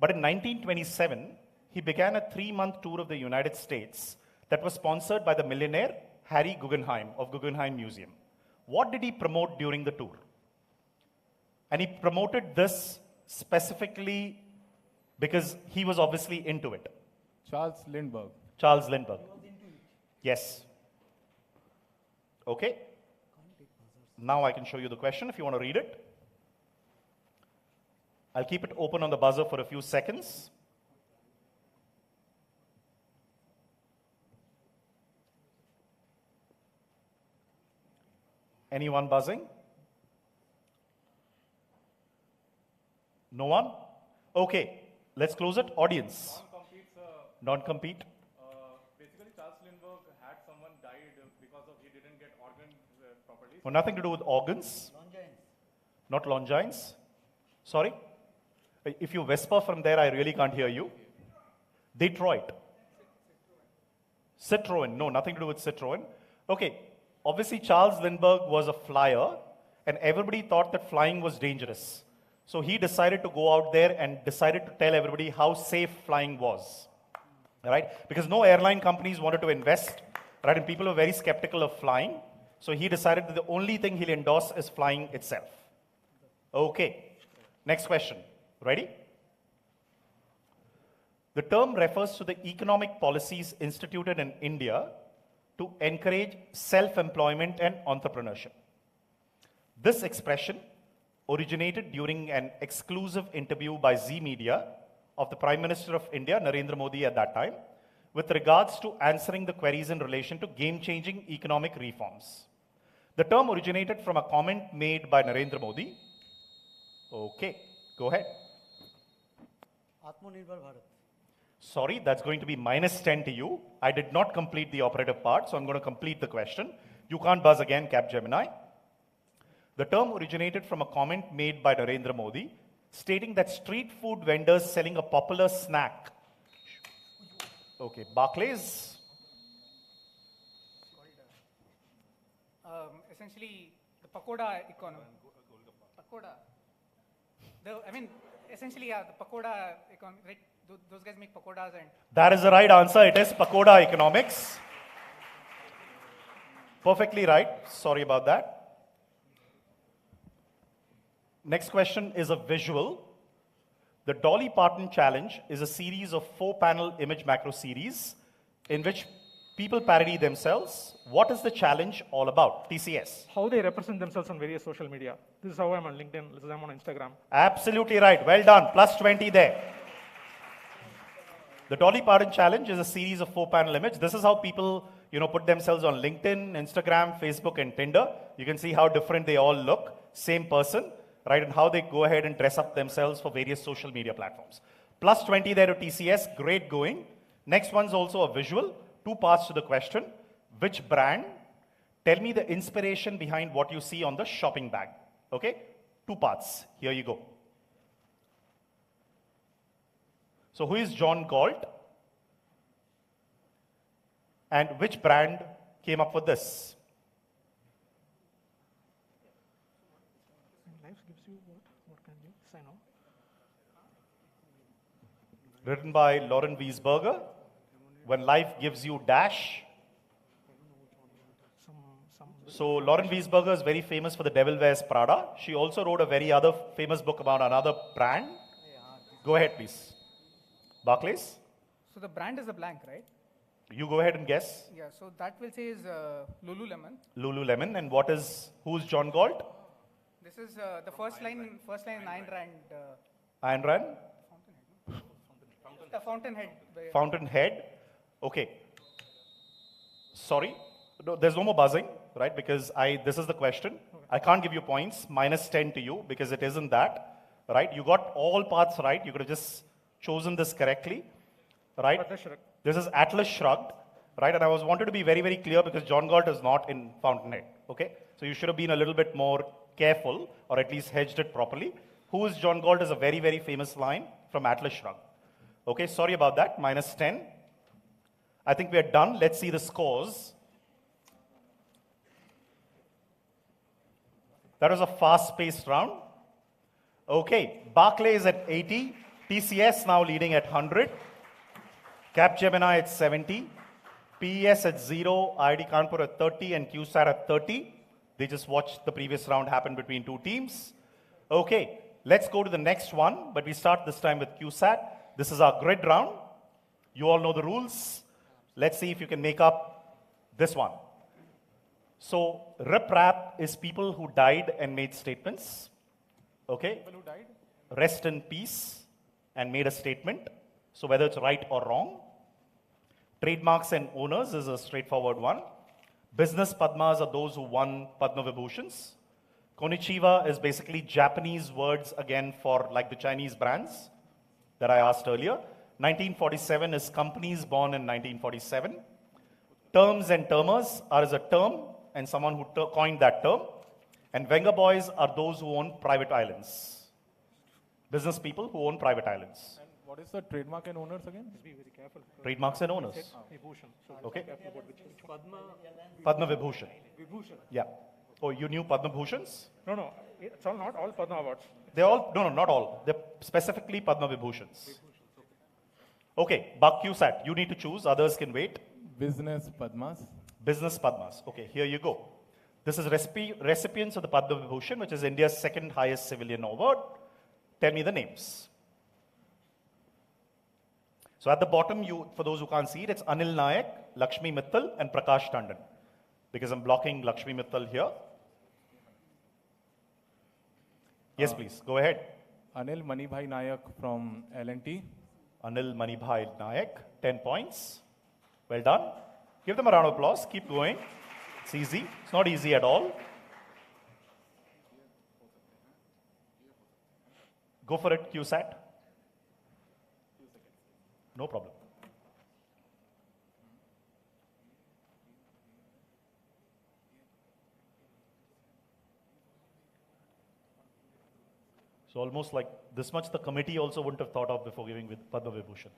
But in 1927, he began a 3-month tour of the United States that was sponsored by the millionaire Harry Guggenheim of Guggenheim Museum. What did he promote during the tour? And he promoted this specifically because he was obviously into it. Charles Lindbergh. Charles Lindbergh. Yes. Okay. Now I can show you the question if you want to read it. I'll keep it open on the buzzer for a few seconds. Anyone buzzing? No one? Okay, let's close it. Audience. Non-compete. Basically, Charles Lindbergh had someone died because of he didn't get organ properly. Well, nothing to do with organs. Longines. Not longines. Sorry? If you whisper from there, I really can't hear you. Detroit. Citroen. No, nothing to do with Citroen. Okay, obviously Charles Lindbergh was a flyer, and everybody thought that flying was dangerous. So he decided to go out there and decided to tell everybody how safe flying was. Right? Because no airline companies wanted to invest, right? And people were very skeptical of flying. So he decided that the only thing he'll endorse is flying itself. Okay. Next question. Ready? The term refers to the economic policies instituted in India to encourage self-employment and entrepreneurship. This expression originated during an exclusive interview by Z Media of the Prime Minister of India, Narendra Modi at that time, with regards to answering the queries in relation to game-changing economic reforms. The term originated from a comment made by Narendra Modi. Okay, go ahead. Atmanirbhar Bharat. Sorry, that's going to be minus 10 to you. I did not complete the operative part, so I'm going to complete the question. You can't buzz again, Capgemini. The term originated from a comment made by Narendra Modi stating that street food vendors selling a popular snack. Okay, Barclays. Essentially, the pakoda economy. Pakoda. Essentially, the pakoda economy, right? Those guys make pakodas and... That is the right answer. It is pakoda economics. Perfectly right. Sorry about that. Next question is a visual. The Dolly Parton Challenge is a series of 4-panel image macro series in which people parody themselves. What is the challenge all about? TCS. How they represent themselves on various social media. This is how I'm on LinkedIn, this is how I'm on Instagram. Absolutely right. Well done. Plus 20 there. The Dolly Parton Challenge is a series of 4-panel images. This is how people, put themselves on LinkedIn, Instagram, Facebook, and Tinder. You can see how different they all look. Same person, right? And how they go ahead and dress up themselves for various social media platforms. Plus 20 there to TCS. Great going. Next one's also a visual. 2 parts to the question. Which brand? Tell me the inspiration behind what you see on the shopping bag. Okay? 2 parts. Here you go. So who is John Galt? And which brand came up with this? Life gives you what can you sign on? Written by Lauren Wiesberger. When life gives you dash. So Lauren Wiesberger is very famous for The Devil Wears Prada. She also wrote a very other famous book about another brand. Go ahead, please. Barclays? So the brand is a blank, right? You go ahead and guess. Yeah, so that will say is Lululemon. Lululemon. And who's John Galt? This is the first line Ayn Rand. Ayn Rand? The Fountainhead. Fountainhead. Okay. Sorry. No, there's no more buzzing, right? Because this is the question. I can't give you points. -10 to you because it isn't that, right? You got all parts right. You could have just chosen this correctly, right? This is Atlas Shrugged, right? And I wanted to be very, very clear because John Galt is not in Fountainhead, okay? So you should have been a little bit more careful or at least hedged it properly. Who is John Galt is a very, very famous line from Atlas Shrugged. Okay, sorry about that, -10. I think we are done. Let's see the scores. That was a fast-paced round. Okay, Barclays at 80. TCS now leading at 100. Capgemini at 70. PES at 0. IIT Kanpur at 30 and QSAT at 30. They just watched the previous round happen between 2 teams. Okay, let's go to the next one, but we start this time with QSAT. This is our grid round. You all know the rules. Let's see if you can make up this one. So, Rip Rap is people who died and made statements. Okay? People who died? Rest in peace and made a statement. So, whether it's right or wrong. Trademarks and owners is a straightforward one. Business Padmas are those who won Padma Vibhushans. Konichiwa is basically Japanese words again for like the Chinese brands that I asked earlier. 1947 is companies born in 1947. Terms and termers are as a term and someone who coined that term. And Venga boys are those who own private islands. Business people who own private islands. And what is the trademark and owners again? Be very careful. Trademarks and owners. Vibhushan. So Okay. be careful about which one. Padma Vibhushan. Vibhushan. Yeah. Oh, you knew Padma Bhushans? No. It's all not all Padma awards. They're all, no, not all. They're specifically Padma Vibhushans. Okay, QSAT, you need to choose, others can wait. Business Padmas. Business Padmas. Okay, here you go. This is recipients of the Padma Vibhushan, which is India's second highest civilian award. Tell me the names. So at the bottom, for those who can't see it, it's Anil Nayak, Lakshmi Mittal, and Prakash Tandon. Because I'm blocking Lakshmi Mittal here. Yes, please, go ahead. Anil Manibhai Nayak from L&T. Anil Manibhai Nayak, 10 points. Well done. Give them a round of applause. Keep going. It's easy. It's not easy at all. Go for it, QSAT. No problem. So almost like this much the committee also wouldn't have thought of before giving with Padma Vibhushan.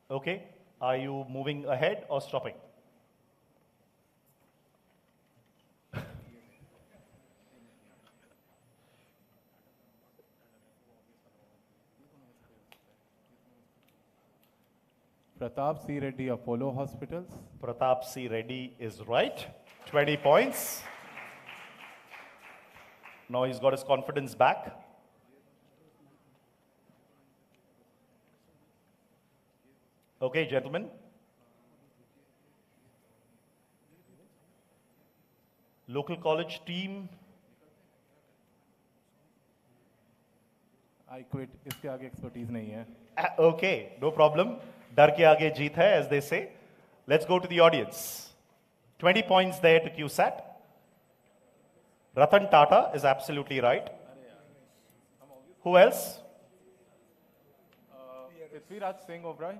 Okay, are you moving ahead or stopping? Pratap C. Reddy, Apollo Hospitals. Pratap C. Reddy is right. 20 points. Now he's got his confidence back. Okay, gentlemen. Local college team. I quit. इसके आगे expertise नहीं है. Okay, no problem. Dar ke aage jeet hai, as they say. Let's go to the audience. 20 points there to QSAT. Ratan Tata is absolutely right. Who else? Prithviraj Singh Oberoi.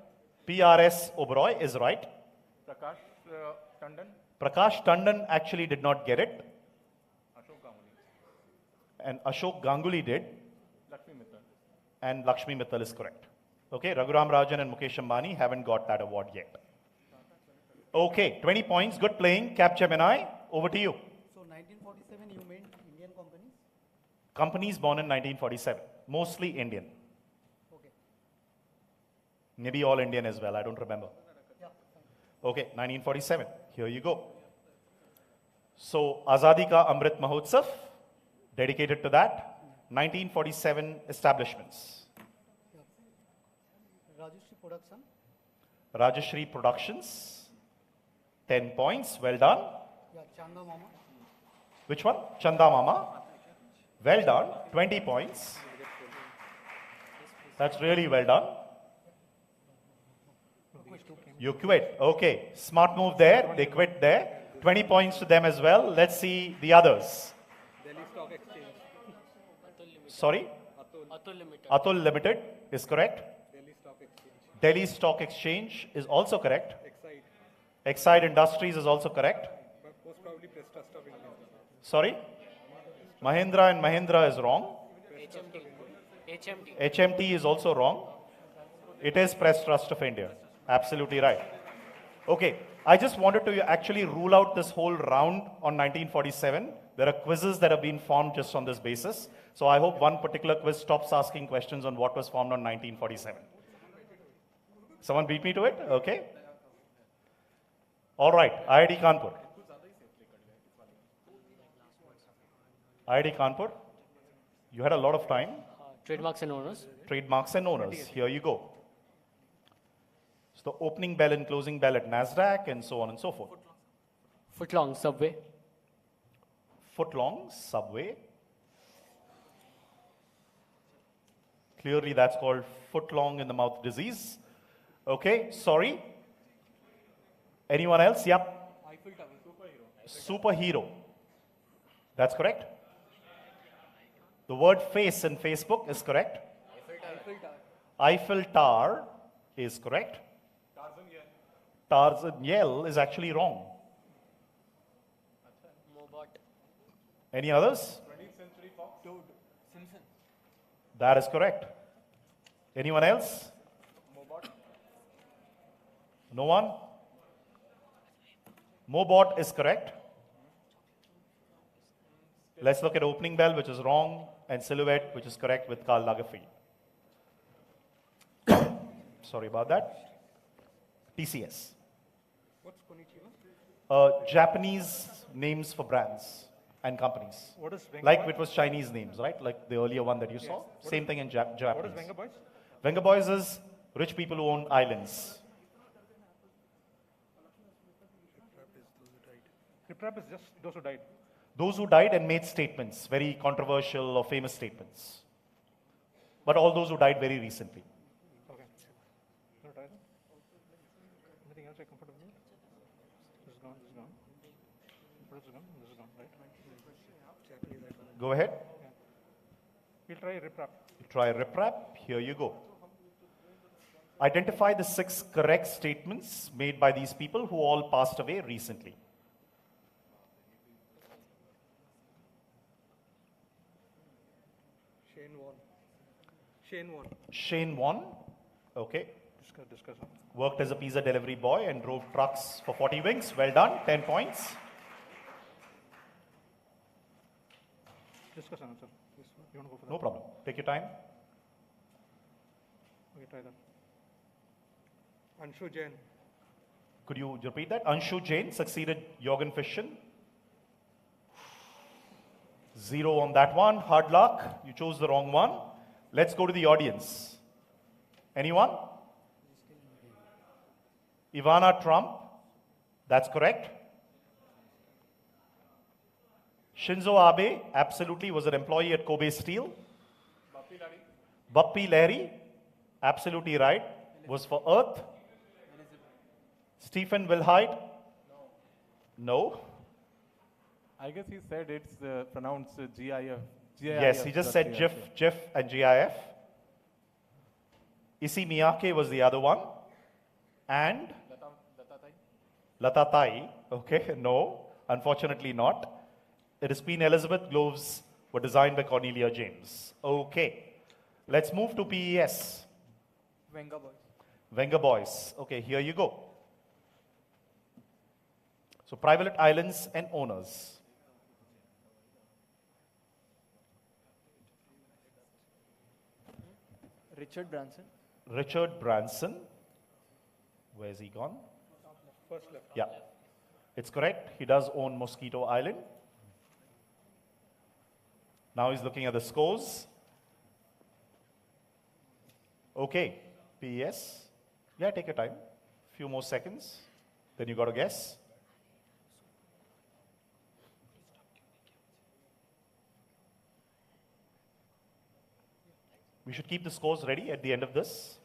PRS Oberoi is right. Prakash Tandon. Prakash Tandon actually did not get it. Ashok Ganguly. And Ashok Ganguly did. Lakshmi Mittal. And Lakshmi Mittal is correct. Okay, Raghuram Rajan and Mukesh Ambani haven't got that award yet. Okay, 20 points, good playing. Capgemini, over to you. So 1947 you meant Indian companies? Companies born in 1947, mostly Indian. Okay. Maybe all Indian as well, I don't remember. Yeah. Okay, 1947, here you go. So, Azadi Ka Amrit Mahotsav, dedicated to that, 1947 establishments. Rajagiri Production. Rajagiri Productions, 10 points, well done. Yeah, Chanda Mama. Which one? Chanda Mama. Well done, 20 points. That's really well done. You quit. Okay, smart move there. They quit there. 20 points to them as well. Let's see the others. Delhi Stock Exchange. Sorry? Atul Limited. Atul Limited is correct. Delhi Stock Exchange. Delhi Stock Exchange is also correct. Excite. Excite Industries is also correct. But most probably Press Trust of India. Sorry? Mahindra and Mahindra is wrong. HMT. HMT is also wrong. It is Press Trust of India. Absolutely right. Okay, I just wanted to actually rule out this whole round on 1947. There are quizzes that have been formed just on this basis. So I hope one particular quiz stops asking questions on what was formed on 1947. Someone beat me to it? Okay. All right, IIT Kanpur. IIT Kanpur, you had a lot of time. Trademarks and owners. Trademarks and owners. Here you go. So the opening bell and closing bell at NASDAQ and so on and so forth. Footlong, Subway. Footlong, Subway. Clearly that's called footlong in the mouth disease. Okay, sorry. Anyone else? Yep. Eiffel Tower. Superhero. That's correct. The word face in Facebook is correct. Eiffel Tower. Eiffel Tower is correct. Tarzan Yell is actually wrong. Mobot. Any others? 20th Century Fox. Toad. Simpson. That is correct. Anyone else? Mobot. No one? Mobot is correct. Let's look at opening bell, which is wrong, and silhouette, which is correct with Karl Lagerfeld. Sorry about that. TCS. What's Konichiwa? Japanese names for brands and companies. What is Venga like Boys? it was Chinese names, right? Like the earlier one that you saw. What Same is- thing in What is Japanese. Venga Boys? Venga Boys is rich people who own islands. Rip-rap is just those who died. Those who died and made statements, very controversial or famous statements. But all those who died very recently. Okay. Not either. Anything else you're comfortable with? This is gone, this is gone. What is gone? This is gone, right? Go ahead. We'll try rip-rap. Try rip-rap. Here you go. Identify the 6 correct statements made by these people who all passed away recently. Shane Warne. Shane Warne. Shane Warne, okay, Discuss. worked as a pizza delivery boy and drove trucks for 40 wings. Well done, 10 points. Discuss answer. Yes, you want to go for that? No problem. Take your time. Okay, try that. Anshu Jain. Could you repeat that? Anshu Jain succeeded Jorgen Fischen. 0 on that one. Hard luck. You chose the wrong one. Let's go to the audience. Anyone? Ivana Trump. That's correct. Shinzo Abe absolutely was an employee at Kobe Steel. Bappi Lahiri, absolutely right, was for Earth. Stephen Wilhite? No. I guess he said it's pronounced GIF. Yes, he just said GIF and GIF. Issey Miyake was the other one. And? Latatai. Okay, no, unfortunately not. It is Queen Elizabeth globes were designed by Cornelia James. Okay, let's move to PES. Venga boys. Venga boys. Okay, here you go. So private islands and owners. Richard Branson. Richard Branson. Where's he gone? First left. Yeah, it's correct. He does own Mosquito Island. Now he's looking at the scores. Okay, PES. Yeah, take your time. Few more seconds. Then you got to guess. We should keep the scores ready at the end of this.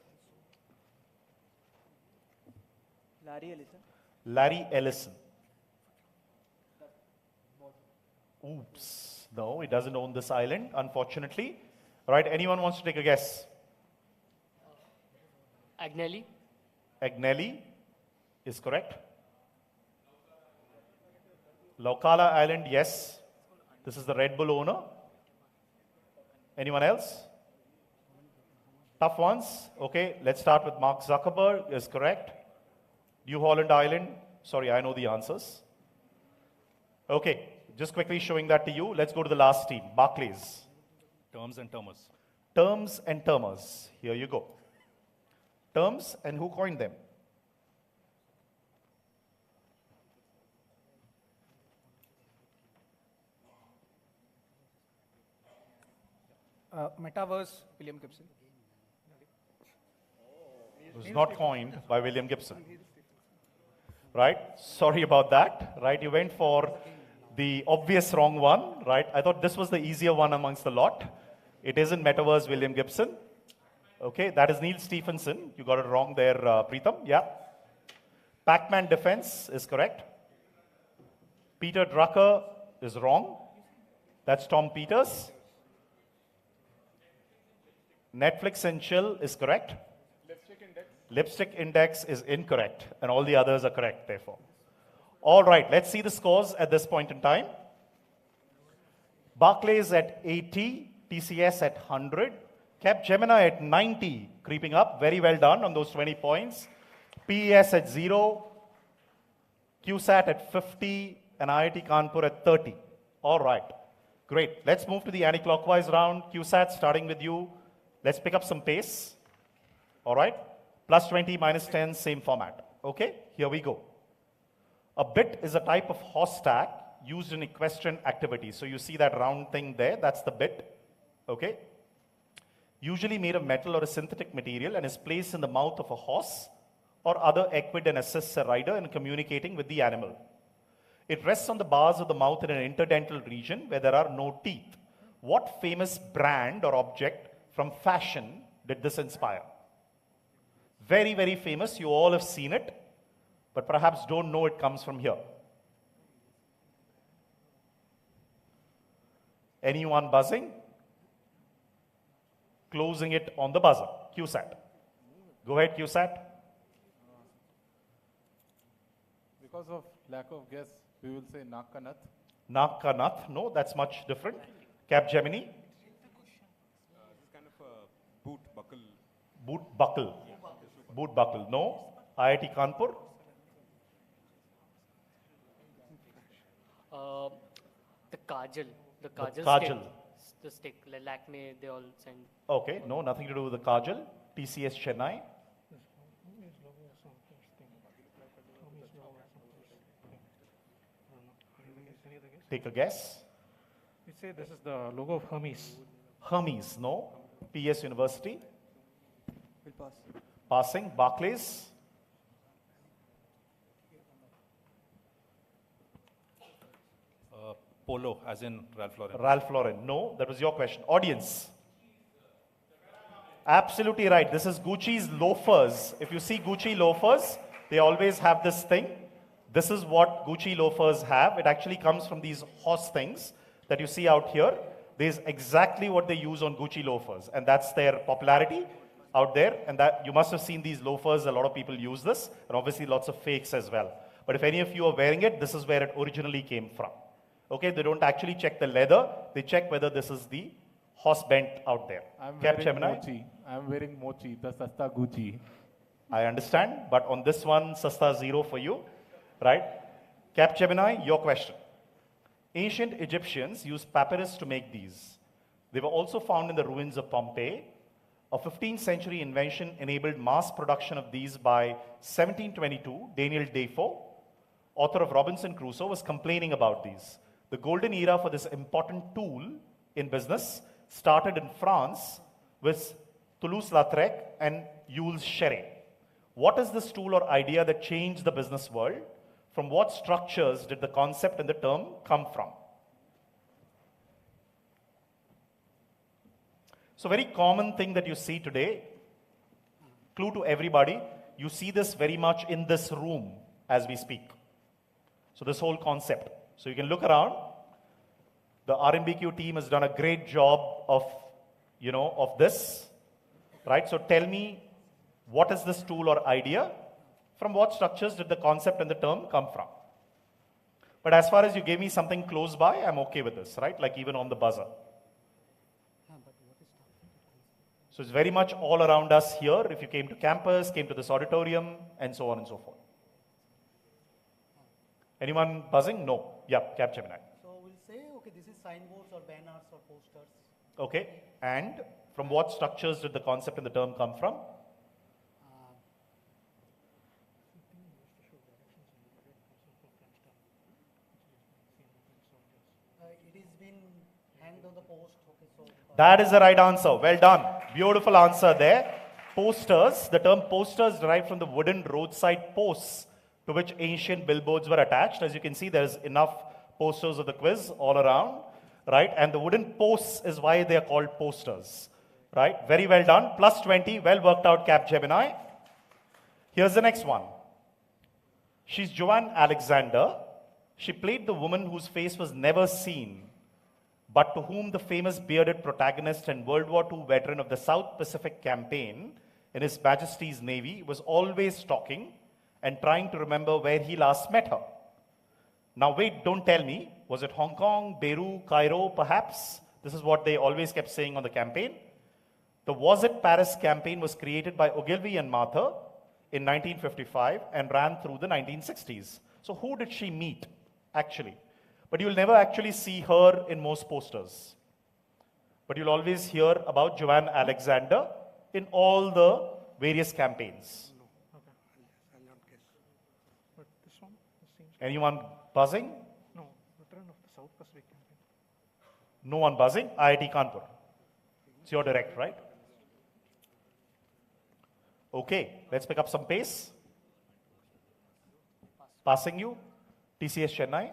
Larry Ellison. Larry Ellison. Oops. No, he doesn't own this island, unfortunately. All right, anyone wants to take a guess? Agnelli. Agnelli is correct. Laukala Island, yes. This is the Red Bull owner. Anyone else? Tough ones. Okay, let's start with Mark Zuckerberg, is correct. New Holland Island, sorry, I know the answers. Okay, just quickly showing that to you. Let's go to the last team, Barclays. Terms and termers. Terms and termers. Here you go. Terms and who coined them? Metaverse, William Gibson. It was not coined by William Gibson. Right? Sorry about that. Right? You went for the obvious wrong one. Right? I thought this was the easier one amongst the lot. It isn't Metaverse William Gibson. Okay, that is Neil Stephenson. You got it wrong there, Preetham. Yeah. Pac-Man Defense is correct. Peter Drucker is wrong. That's Tom Peters. Netflix and Chill is correct. Lipstick Index is incorrect, and all the others are correct, therefore. All right, let's see the scores at this point in time. Barclays at 80, TCS at 100, Capgemini at 90, creeping up. Very well done on those 20 points. PES at 0, QSAT at 50, and IIT Kanpur at 30. All right, great. Let's move to the anti-clockwise round. QSAT, starting with you. Let's pick up some pace. All right. Plus 20, minus 10, same format. Okay, here we go. A bit is a type of horse tack used in equestrian activities. So you see that round thing there, that's the bit. Okay. Usually made of metal or a synthetic material and is placed in the mouth of a horse or other equid and assists a rider in communicating with the animal. It rests on the bars of the mouth in an interdental region where there are no teeth. What famous brand or object from fashion did this inspire? Very, very famous. You all have seen it, but perhaps don't know it comes from here. Anyone buzzing? Closing it on the buzzer. QSAT. Go ahead, QSAT. Because of lack of guess, we will say Nakanath. Nakanath. No, that's much different. Capgemini. This is kind of a boot buckle. Boot buckle. Boot buckle. No. IIT Kanpur. The Kajal. The Kajal. Kajal. Stick. The stick. Lakme, they all send. Okay, no, nothing to do with the Kajal. TCS Chennai. Take a guess. We say this is the logo of Hermes. Hermes, no. PS University. We'll pass. Passing. Barclays. Polo, as in Ralph Lauren. Ralph Lauren. No, that was your question. Audience. Absolutely right. This is Gucci's loafers. If you see Gucci loafers, they always have this thing. This is what Gucci loafers have. It actually comes from these horse things that you see out here. This is exactly what they use on Gucci loafers. And that's their popularity out there. And that you must have seen these loafers. A lot of people use this. And obviously lots of fakes as well. But if any of you are wearing it, this is where it originally came from. Okay, they don't actually check the leather. They check whether this is the horse bent out there. I'm Cap wearing Gemini? mochi. I'm wearing mochi, the Sasta Gucci. I understand, but on this one, Sasta 0 for you, right? Cap Gemini, your question. Ancient Egyptians used papyrus to make these. They were also found in the ruins of Pompeii. A 15th century invention enabled mass production of these by 1722. Daniel Defoe, author of Robinson Crusoe, was complaining about these. The golden era for this important tool in business started in France with Toulouse-Lautrec and Jules Chéret. What is this tool or idea that changed the business world? From what structures did the concept and the term come from? So very common thing that you see today, clue to everybody, you see this very much in this room as we speak. So this whole concept. So you can look around. The RMBQ team has done a great job of, of this, right? So tell me, what is this tool or idea? From what structures did the concept and the term come from? But as far as you gave me something close by, I'm okay with this, right? Like even on the buzzer. So it's very much all around us here. If you came to campus, came to this auditorium, and so on and so forth. Anyone buzzing? No. Yeah, Cap Gemini. So we'll say, okay, this is signboards or banners or posters. Okay. And from what structures did the concept and the term come from? It is been hanged on the post. Okay, so That is the right answer. Well done. Beautiful answer there. Posters. The term posters derived from the wooden roadside posts to which ancient billboards were attached. As you can see, there's enough posters of the quiz all around, right? And the wooden posts is why they are called posters, right? Very well done. Plus 20. Well worked out, Cap Gemini. Here's the next one. She's Joanne Alexander. She played the woman whose face was never seen, but to whom the famous bearded protagonist and World War II veteran of the South Pacific Campaign in His Majesty's Navy was always talking and trying to remember where he last met her. Now wait, don't tell me. Was it Hong Kong, Beirut, Cairo, perhaps? This is what they always kept saying on the campaign. The Was It Paris campaign was created by Ogilvy and Mather in 1955 and ran through the 1960s. So who did she meet, actually? But you'll never actually see her in most posters. But you'll always hear about Joanne Alexander in all the various campaigns. I'll not guess. But this one, this seems. Anyone buzzing? No, veteran of the South Pacific campaign. No one buzzing? IIT Kanpur. It's your direct, right? Okay, let's pick up some pace. Passing you. TCS Chennai.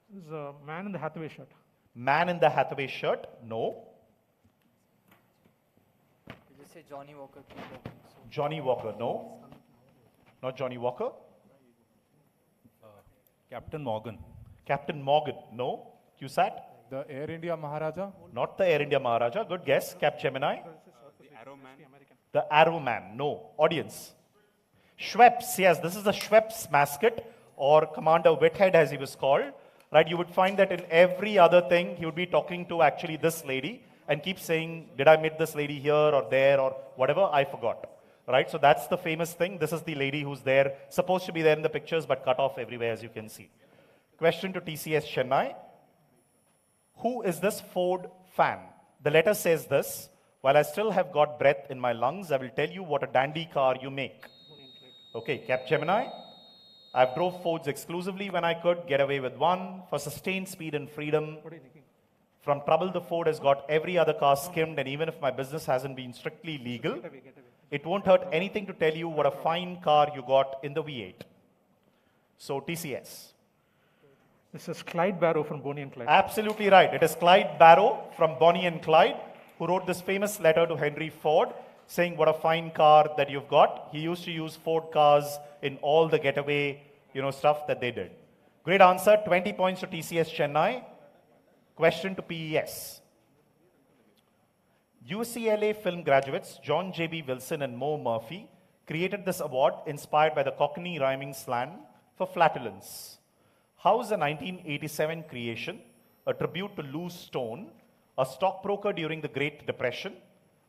This is a man in the Hathaway shirt. Man in the Hathaway shirt? No. You just say Johnny Walker. Keep walking. So Johnny Walker? No. Not Johnny Walker. Captain Morgan. Captain Morgan? No. QSAT? The Air India Maharaja? Not the Air India Maharaja. Good guess. Cap Gemini? The Arrow Man. The Arrow Man? No. Audience? Schweppes? Yes, this is the Schweppes mascot, or Commander Whithead as he was called. Right? You would find that in every other thing, he would be talking to actually this lady and keep saying, did I meet this lady here or there or whatever? I forgot. Right? So that's the famous thing. This is the lady who's there, supposed to be there in the pictures, but cut off everywhere, as you can see. Question to TCS Chennai. Who is this Ford fan? The letter says this: while I still have got breath in my lungs, I will tell you what a dandy car you make. Okay, Cap Gemini. I've drove Fords exclusively when I could, get away with one, for sustained speed and freedom. What are you thinking? From trouble, the Ford has got every other car skimmed, and even if my business hasn't been strictly legal, Get away. it won't hurt anything to tell you what a fine car you got in the V8. So, TCS. This is Clyde Barrow from Bonnie and Clyde. Absolutely right. It is Clyde Barrow from Bonnie and Clyde. who wrote this famous letter to Henry Ford saying, what a fine car that you've got. He used to use Ford cars in all the getaway, stuff that they did. Great answer, 20 points to TCS Chennai. Question to PES. UCLA film graduates John J.B. Wilson and Mo Murphy created this award inspired by the Cockney rhyming slang for flatulence. How is a 1987 creation, a tribute to Lou Stone, a stockbroker during the Great Depression,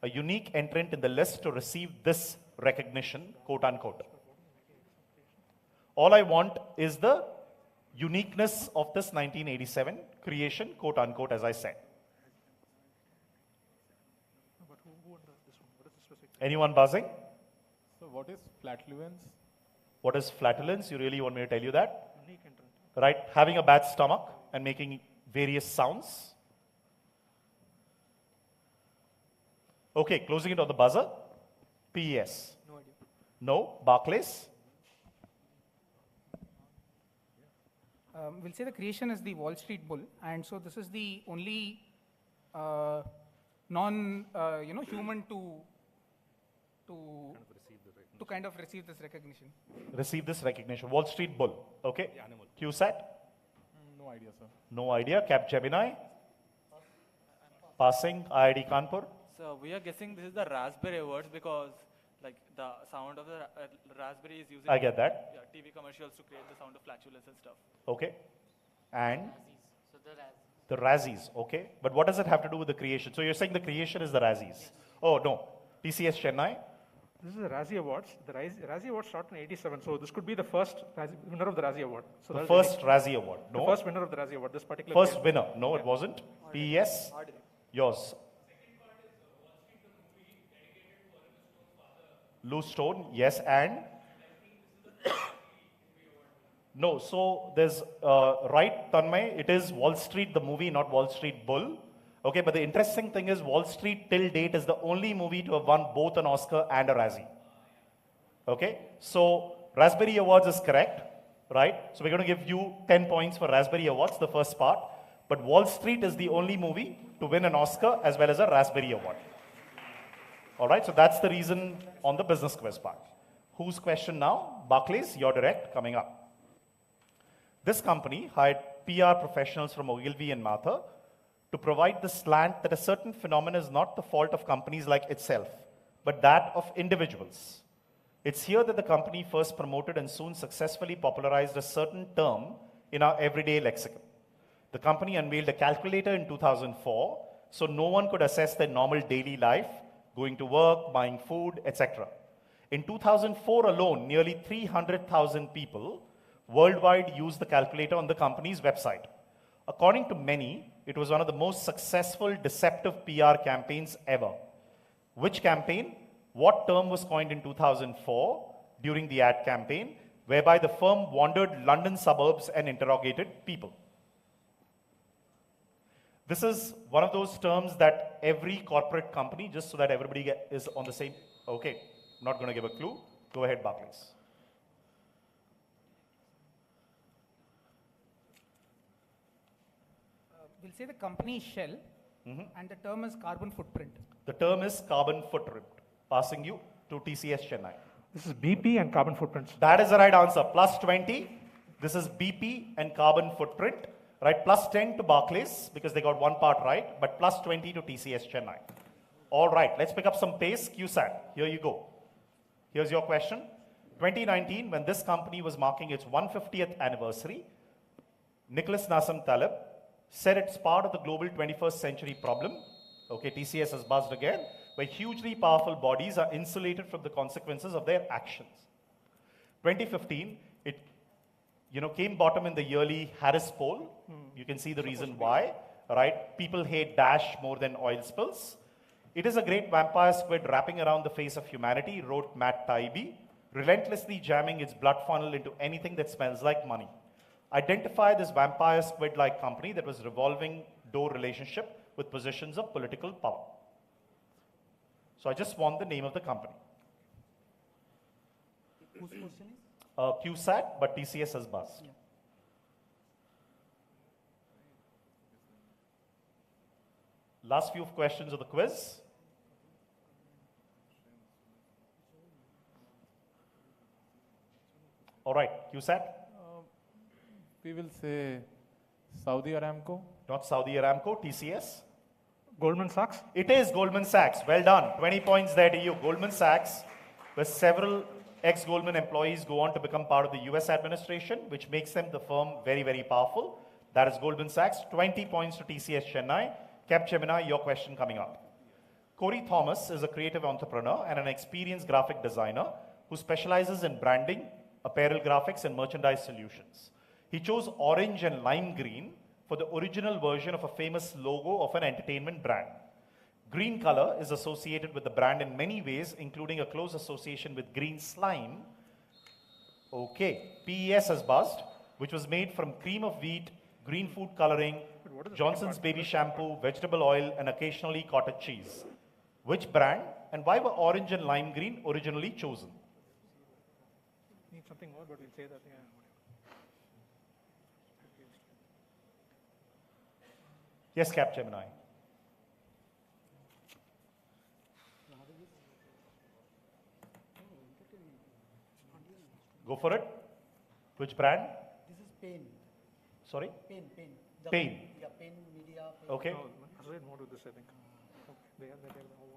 a unique entrant in the list to receive this recognition, quote unquote? All I want is the uniqueness of this 1987 creation, quote unquote, as I said. Anyone buzzing? So what is flatulence? What is flatulence? You really want me to tell you that? Right? Having a bad stomach and making various sounds. Okay, closing it on the buzzer. PES. No idea. No. Barclays? We'll say the creation is the Wall Street Bull, and so this is the only human to kind of receive this recognition. Receive this recognition. Wall Street Bull. Okay. QSAT? No idea, sir. No idea. Cap Gemini? Passing. IIT Kanpur? So we are guessing this is the Raspberry Awards because like the sound of the raspberry is using I get that. Yeah, TV commercials to create the sound of flatulence and stuff. Okay. And? So The Razzies. Okay. But what does it have to do with the creation? So you're saying the creation is the Razzies? Yes. Oh, no. TCS Chennai? This is the Razzie Awards. The Razzie Awards started in '87, so this could be the first winner of the Razzie Award. So the first Razzie Award. No. The first winner of the Razzie Award. This particular. First winner. No, it wasn't. PES. Yours. Lou Stone. Yes, and. No. So there's right, Tanmay. It is Wall Street the movie, not Wall Street Bull. Okay, but the interesting thing is Wall Street till date is the only movie to have won both an Oscar and a Razzie. Okay, so Raspberry Awards is correct, right? So we're going to give you 10 points for Raspberry Awards, the first part. But Wall Street is the only movie to win an Oscar as well as a Raspberry Award. All right, so that's the reason on the business quiz part. Whose question now? Barclays, you're direct, coming up. This company hired PR professionals from Ogilvy and Mather to provide the slant that a certain phenomenon is not the fault of companies like itself, but that of individuals. It's here that the company first promoted and soon successfully popularized a certain term in our everyday lexicon. The company unveiled a calculator in 2004, so no one could assess their normal daily life, going to work, buying food, etc. In 2004 alone, nearly 300,000 people worldwide used the calculator on the company's website. According to many, it was one of the most successful deceptive PR campaigns ever. Which campaign? What term was coined in 2004 during the ad campaign, whereby the firm wandered London suburbs and interrogated people? This is one of those terms that every corporate company, just so that everybody is on the same, okay, not going to give a clue. Go ahead, Barclays. We'll say the company is Shell, and the term is carbon footprint. The term is carbon footprint. Passing you to TCS Chennai. This is BP and carbon footprints. That is the right answer. Plus 20. This is BP and carbon footprint. Right? Plus 10 to Barclays because they got one part right, but plus 20 to TCS Chennai. All right, let's pick up some pace. QSAT, here you go. Here's your question. 2019, when this company was marking its 150th anniversary, Nicholas Nassim Taleb said it's part of the global 21st century problem. Okay, TCS has buzzed again, where hugely powerful bodies are insulated from the consequences of their actions. 2015, it came bottom in the yearly Harris poll. You can see the reason why, right? People hate Dash more than oil spills. It is a great vampire squid wrapping around the face of humanity, wrote Matt Taibbi, relentlessly jamming its blood funnel into anything that smells like money. Identify this vampire squid-like company that was revolving door relationship with positions of political power. So I just want the name of the company. Whose question is? QSAT, but TCS has buzzed. Yeah. Last few questions of the quiz. All right, QSAT? We will say Saudi Aramco. Not Saudi Aramco, TCS? Goldman Sachs? It is Goldman Sachs. Well done. 20 points there to you. Goldman Sachs, where several ex-Goldman employees go on to become part of the US administration, which makes them the firm very, very powerful. That is Goldman Sachs. 20 points to TCS Chennai. Capgemini, your question coming up. Corey Thomas is a creative entrepreneur and an experienced graphic designer who specializes in branding, apparel graphics, and merchandise solutions. He chose orange and lime green for the original version of a famous logo of an entertainment brand. Green color is associated with the brand in many ways, including a close association with green slime. Okay, PES has buzzed, which was made from cream of wheat, green food coloring, Johnson's baby shampoo, vegetable oil, and occasionally cottage cheese. Which brand and why were orange and lime green originally chosen? Need something more, but we'll say that. Yeah. Yes, Capgemini. Go for it. Which brand? This is Pain. Sorry? Pain. Pain. The Pain Media. Pain. Okay. No, read more to this, I think.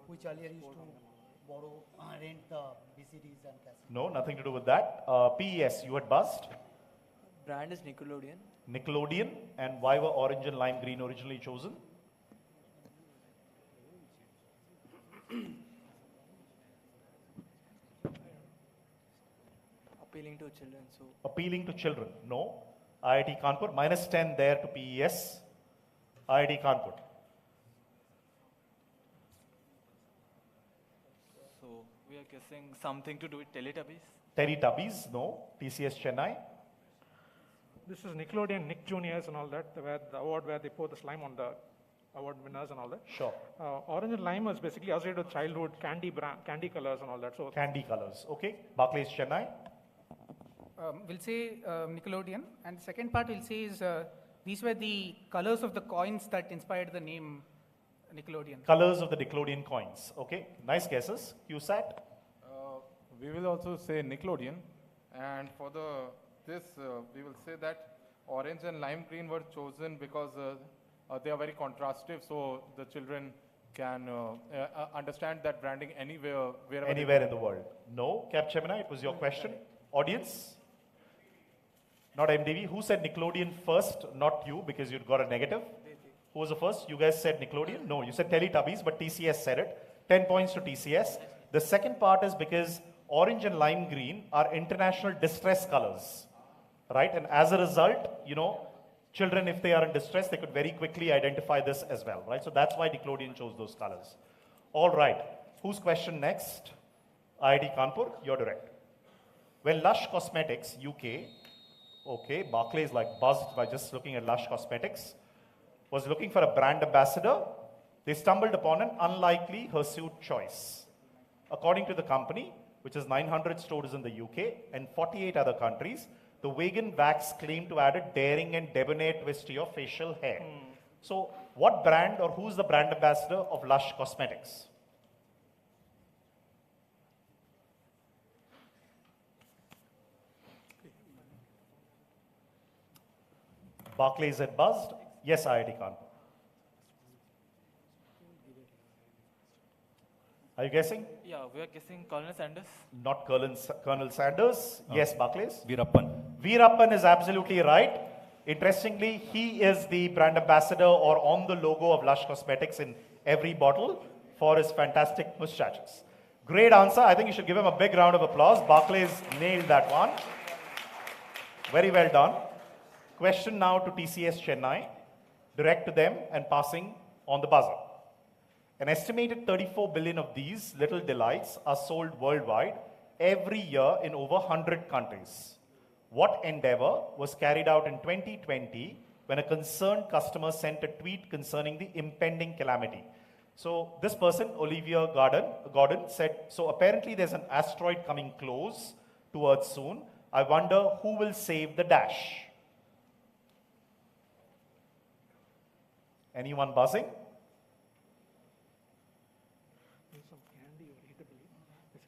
Which earlier used to borrow, rent the BCDs and cassettes. No, nothing to do with that. PES, you had buzzed. Brand is Nickelodeon. Nickelodeon. And why were orange and lime green originally chosen? Appealing to children. So Appealing to children. No. IIT Kanpur. -10 there to PES. IIT Kanpur. So we are guessing something to do with Teletubbies. Teletubbies. No. TCS Chennai. This is Nickelodeon, Nick Juniors and all that, where the award where they pour the slime on the award winners and all that. Sure. Orange and lime was basically associated with childhood candy colors and all that. So Candy colors. Okay. Barclays Chennai. We'll say Nickelodeon, and the second part we'll say is these were the colors of the coins that inspired the name Nickelodeon. Colors of the Nickelodeon coins. Okay. Nice guesses. QSAT. We will also say Nickelodeon, and for this we will say that orange and lime green were chosen because they are very contrastive, so the children can understand that branding anywhere, wherever. Anywhere in the world. No. Capgemini, it was your question. Audience? Not MDV. Who said Nickelodeon first? Not you, because you'd got a negative. Who was the first? You guys said Nickelodeon? No, you said Teletubbies, but TCS said it. 10 points to TCS. The second part is because orange and lime green are international distress colors, right? And as a result, children, if they are in distress, they could very quickly identify this as well, right? So that's why Nickelodeon chose those colors. All right. Whose question next? IIT Kanpur, you're direct. When Lush Cosmetics, UK, okay, Barclays like buzzed by just looking at Lush Cosmetics, was looking for a brand ambassador, they stumbled upon an unlikely hirsute choice. According to the company, which has 900 stores in the UK and 48 other countries, the vegan wax claimed to add a daring and debonair twist to your facial hair. So, what brand or who's the brand ambassador of Lush Cosmetics? Barclays had buzzed. Yes, IIT Kanpur. Are you guessing? Yeah, we are guessing Colonel Sanders. Not Colonel Sanders. Yes, Barclays. Veerappan. Veerappan is absolutely right. Interestingly, he is the brand ambassador or on the logo of Lush Cosmetics in every bottle for his fantastic mustaches. Great answer. I think you should give him a big round of applause. Barclays nailed that one. Very well done. Question now to TCS Chennai. Direct to them and passing on the buzzer. An estimated 34 billion of these little delights are sold worldwide every year in over 100 countries. What endeavor was carried out in 2020 when a concerned customer sent a tweet concerning the impending calamity? So this person, Olivia Gordon, said, so apparently there's an asteroid coming close to Earth soon. I wonder who will save the dash. Anyone buzzing?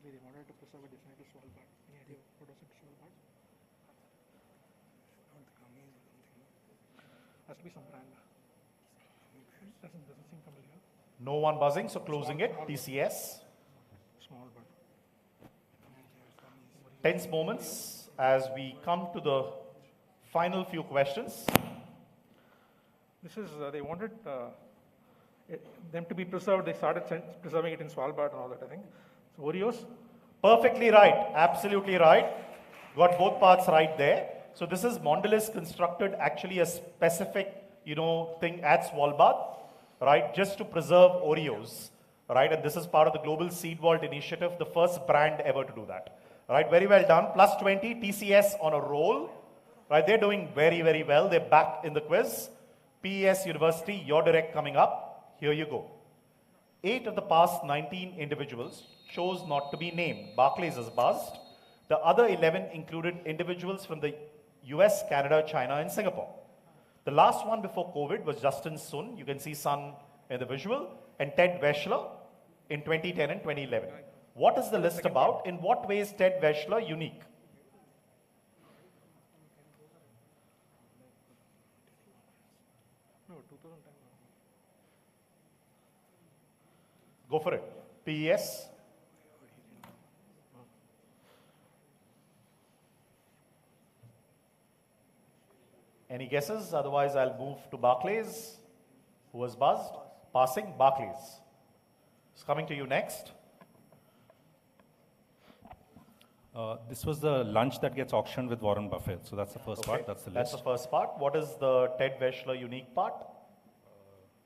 Actually, they wanted to preserve a design to Svalbard. Any idea what was it, Svalbard? Has to be some brand. Doesn't seem familiar. No one buzzing, so closing it. TCS. Small bird. Tense moments as we come to the final few questions. This is, they wanted them to be preserved. They started preserving it in Svalbard and all that, I think. So Oreos? Perfectly right. Absolutely right. Got both parts right there. So this is Mondelez constructed actually a specific, thing at Svalbard, right, just to preserve Oreos, right? And this is part of the Global Seed Vault Initiative, the first brand ever to do that. Right, very well done. Plus 20, TCS on a roll. Right, they're doing very, very well. They're back in the quiz. PES University, your direct coming up. Here you go. 8 of the past 19 individuals chose not to be named. Barclays is buzzed. The other 11 included individuals from the US, Canada, China, and Singapore. The last one before COVID was Justin Sun. You can see Sun in the visual. And Ted Weschler in 2010 and 2011. What is the list about? In what way is Ted Weschler unique? No, 2010. Go for it. PES. Any guesses? Otherwise, I'll move to Barclays. Who was buzzed? Passing. Barclays. It's coming to you next. This was the lunch that gets auctioned with Warren Buffett. So that's the first part. That's the list. That's the first part. What is the Ted Weschler unique part?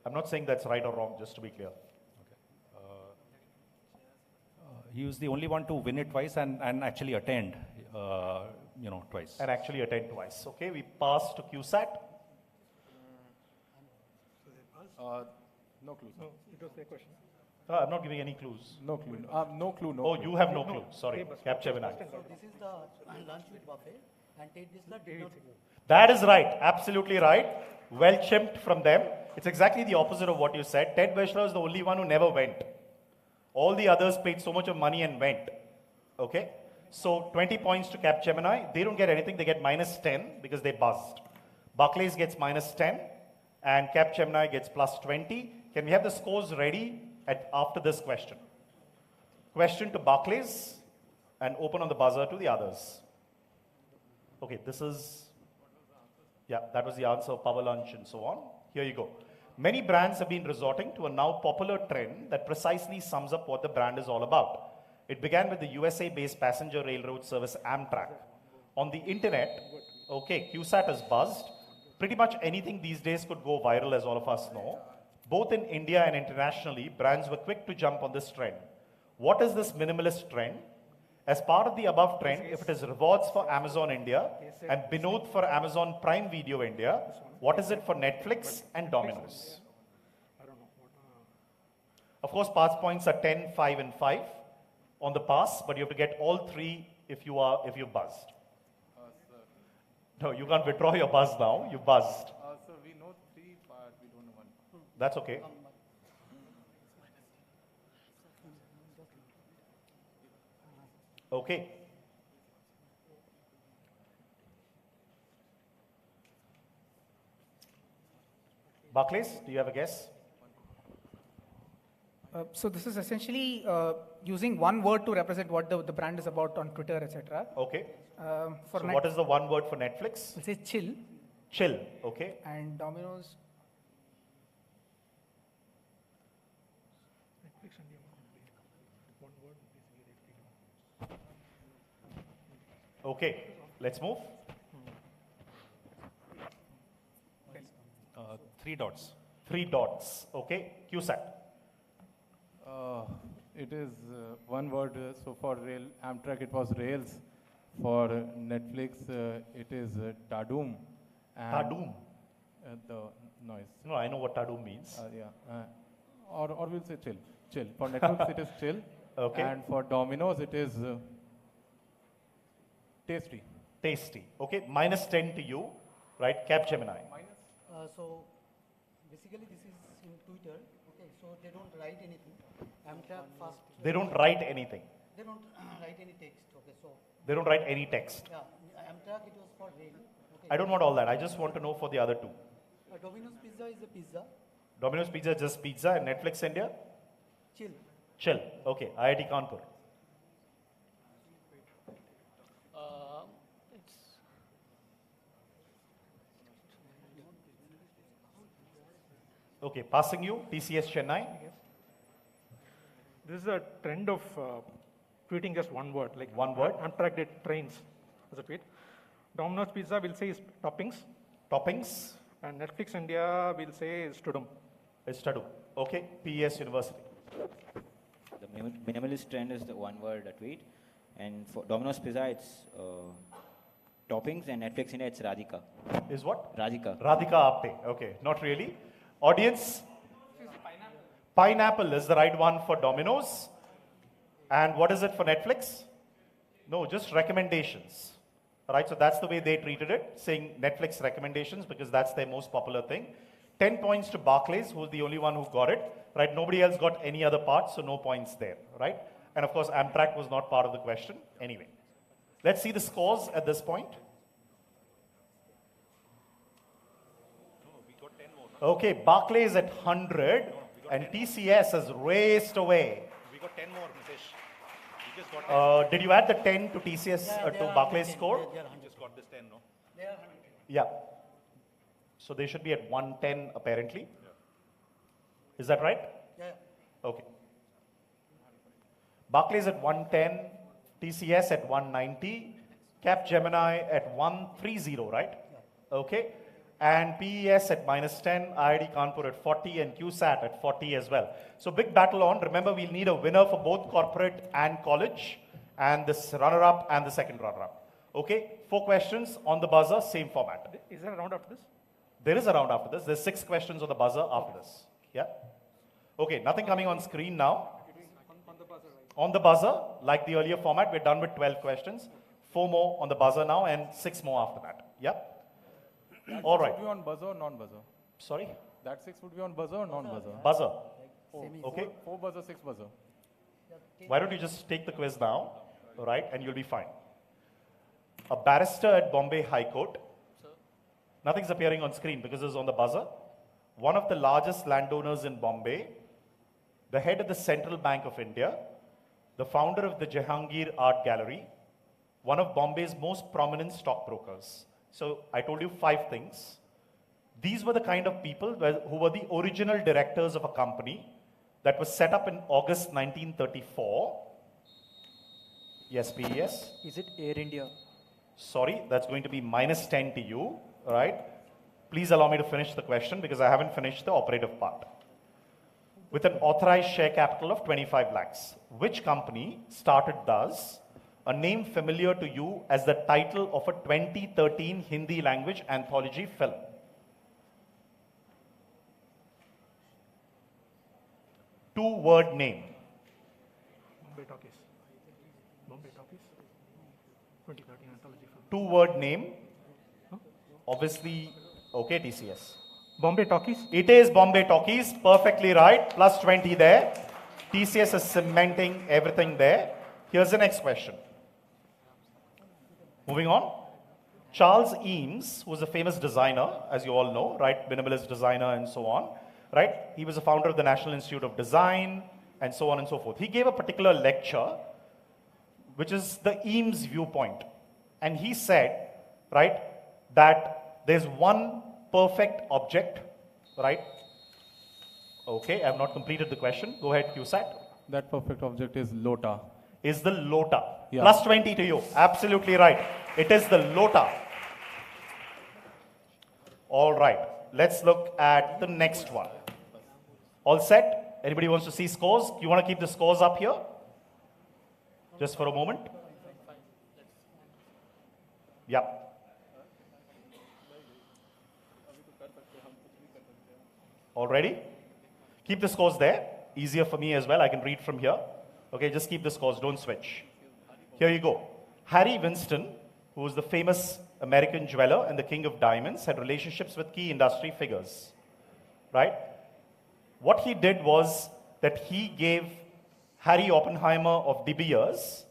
I'm not saying that's right or wrong, just to be clear. He was the only one to win it twice and actually attend, twice. And actually attend twice. Okay, we pass to QSAT. No clues. No, it was their question. I'm not giving any clues. No clue. No clue. No. Oh, clue. you have no clue. Sorry. Capgemini. So this is the lunch with buffet, and take this the dinner. That is right. Absolutely right. Well chimped from them. It's exactly the opposite of what you said. Ted Weschler is the only one who never went. All the others paid so much of money and went. Okay? So 20 points to Capgemini. They don't get anything. They get minus 10 because they buzzed. Barclays gets minus 10 and Capgemini gets plus 20. Can we have the scores ready after this question? Question to Barclays and open on the buzzer to the others. Okay, this is, that was the answer of Power Lunch and so on. Here you go. Many brands have been resorting to a now popular trend that precisely sums up what the brand is all about. It began with the USA-based passenger railroad service Amtrak. On the internet, okay, QSAT is buzzed. Pretty much anything these days could go viral, as all of us know. Both in India and internationally, brands were quick to jump on this trend. What is this minimalist trend? As part of the above trend, if it is rewards for Amazon India and Binod for Amazon Prime Video India, what is it for Netflix and Domino's? Of course, pass points are 10, 5, and 5 on the pass, but you have to get all 3 if you've buzzed. No, you can't withdraw your buzz now. You buzzed. So we know 3, but we don't know 1. That's okay. Okay. Barclays, do you have a guess? So this is essentially using one word to represent what the brand is about on Twitter, etc. Okay. So what is the one word for Netflix? We'll say chill. Chill, okay. And Domino's. Okay, let's move. 3 dots. 3 dots, okay. QSAT. It is one word. So for Amtrak, it was rails. For Netflix, it is Tadum. Tadum? The noise. No, I know what Tadum means. Or we'll say chill. Chill. For Netflix, it is chill. Okay. And for Domino's, it is tasty. Tasty. Okay, minus 10 to you, right? Capgemini. So basically this is in Twitter. Okay, so they don't write anything. Amtrak first. They don't write anything. They don't write any text. Okay, so. They don't write any text. Yeah, Amtrak, it was for rail. Okay. I don't want all that. I just want to know for the other two. Domino's Pizza is a pizza. Domino's Pizza, just pizza, and Netflix India? Chill. Chill. Okay. IIT Kanpur. It's Okay, passing you, TCS Chennai. This is a trend of tweeting just one word, like one word. Amtrak did trains as a tweet. Domino's Pizza will say is toppings. Toppings. And Netflix India will say is Tudum. It's Tudum. Okay, PES University. The minimalist trend is the one word tweet. And for Domino's Pizza, it's toppings, and Netflix India, it's Radhika. Is what? Radhika. Radhika Apte. Okay, not really. Audience? Pineapple is the right one for Domino's. And what is it for Netflix? No, just recommendations. Right, so that's the way they treated it, saying Netflix recommendations because that's their most popular thing. 10 points to Barclays, who's the only one who got it. Right, nobody else got any other part, so no points there. Right, and of course Amtrak was not part of the question. Anyway, let's see the scores at this point. Okay, Barclays at 100, and TCS has raced away. We got 10 more, Nitish. We just got 10. Did you add the 10 to TCS, to Barclays score? We just got this 10, no? They are 100. Yeah. So they should be at 110 apparently. Yeah. Is that right? Yeah. Okay. Barclays at 110, TCS at 190, Capgemini at 130, right? Yeah. Okay. And PES at -10, IIT Kanpur at 40, and QSAT at 40 as well. So big battle on. Remember, we'll need a winner for both corporate and college, and this runner-up and the second runner-up. Okay, 4 questions on the buzzer, same format. Is there a round after this? There is a round after this. There's 6 questions on the buzzer after this. Yeah? Okay, nothing coming on screen now. On the buzzer, right? On the buzzer, like the earlier format, we're done with 12 questions. 4 more on the buzzer now, and 6 more after that. Yeah? All right. Would be on buzzer or non-buzzer? Sorry? That 6 would be on buzzer or non-buzzer? Buzzer. Okay. 4 buzzer, 6 buzzer. Why don't you just take the quiz now, right, and you'll be fine. A barrister at Bombay High Court. Nothing's appearing on screen because it's on the buzzer. One of the largest landowners in Bombay, the head of the Central Bank of India, the founder of the Jahangir Art Gallery, one of Bombay's most prominent stockbrokers. So I told you 5 things. These were the kind of people who were the original directors of a company that was set up in August 1934. Yes, PES? Is it Air India? Sorry, that's going to be -10 to you, right? Please allow me to finish the question because I haven't finished the operative part. With an authorized share capital of 25 lakhs, which company started thus? A name familiar to you as the title of a 2013 Hindi language anthology film. Two-word name. Bombay Talkies. Bombay Talkies. 2013 anthology film. Two-word name. Obviously, okay, TCS. Bombay Talkies? It is Bombay Talkies, perfectly right, plus 20 there. TCS is cementing everything there. Here's the next question. Moving on. Charles Eames, who was a famous designer, as you all know, right, minimalist designer and so on, right? He was a founder of the National Institute of Design and so on and so forth. He gave a particular lecture, which is the Eames viewpoint. And he said, right, that there's one perfect object, right? Okay, I have not completed the question. Go ahead, QSAT. That perfect object is Lota. Is the Lota. Yeah. Plus 20 to you. Absolutely right. It is the Lota. All right. Let's look at the next one. All set? Anybody wants to see scores? You want to keep the scores up here? Just for a moment. Yeah. All ready? Keep the scores there. Easier for me as well. I can read from here. Okay, just keep the scores. Don't switch. Here you go. Harry Winston, who was the famous American jeweler and the king of diamonds, had relationships with key industry figures. Right? What he did was that he gave Harry Oppenheimer of De Beers,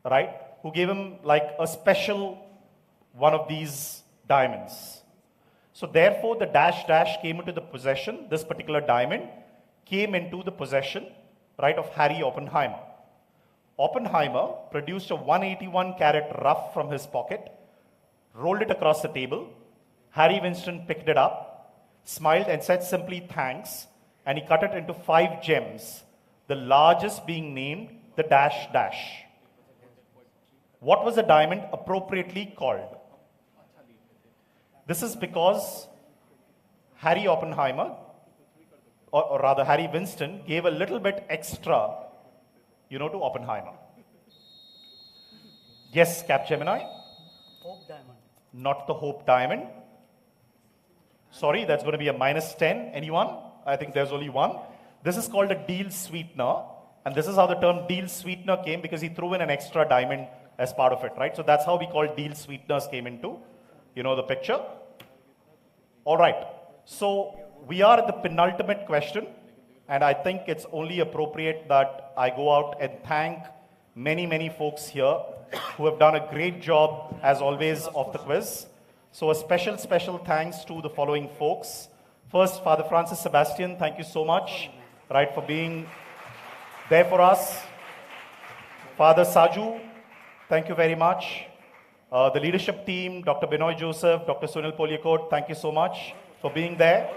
right, who gave him like a special one of these diamonds. So therefore, the dash dash came into the possession, this particular diamond came into the possession, right, of Harry Oppenheimer. Oppenheimer produced a 181 carat rough from his pocket, rolled it across the table. Harry Winston picked it up, smiled and said simply thanks, and he cut it into 5 gems, the largest being named the dash dash. What was the diamond appropriately called? This is because Harry Oppenheimer, or rather Harry Winston, gave a little bit extra, to Oppenheimer. Yes, Capgemini? Hope diamond. Not the Hope diamond. Sorry, that's going to be a -10. Anyone? I think there's only one. This is called a deal sweetener, and this is how the term deal sweetener came, because he threw in an extra diamond as part of it, right? So that's how we call deal sweeteners came into, the picture. All right. So we are at the penultimate question, and I think it's only appropriate that I go out and thank many, many folks here who have done a great job, as always, of the quiz. So a special, special thanks to the following folks. First, Father Francis Sebastian, thank you so much, right, for being there for us. Father Saju, thank you very much. The leadership team, Dr. Binoy Joseph, Dr. Sunil Polyakot, thank you so much for being there.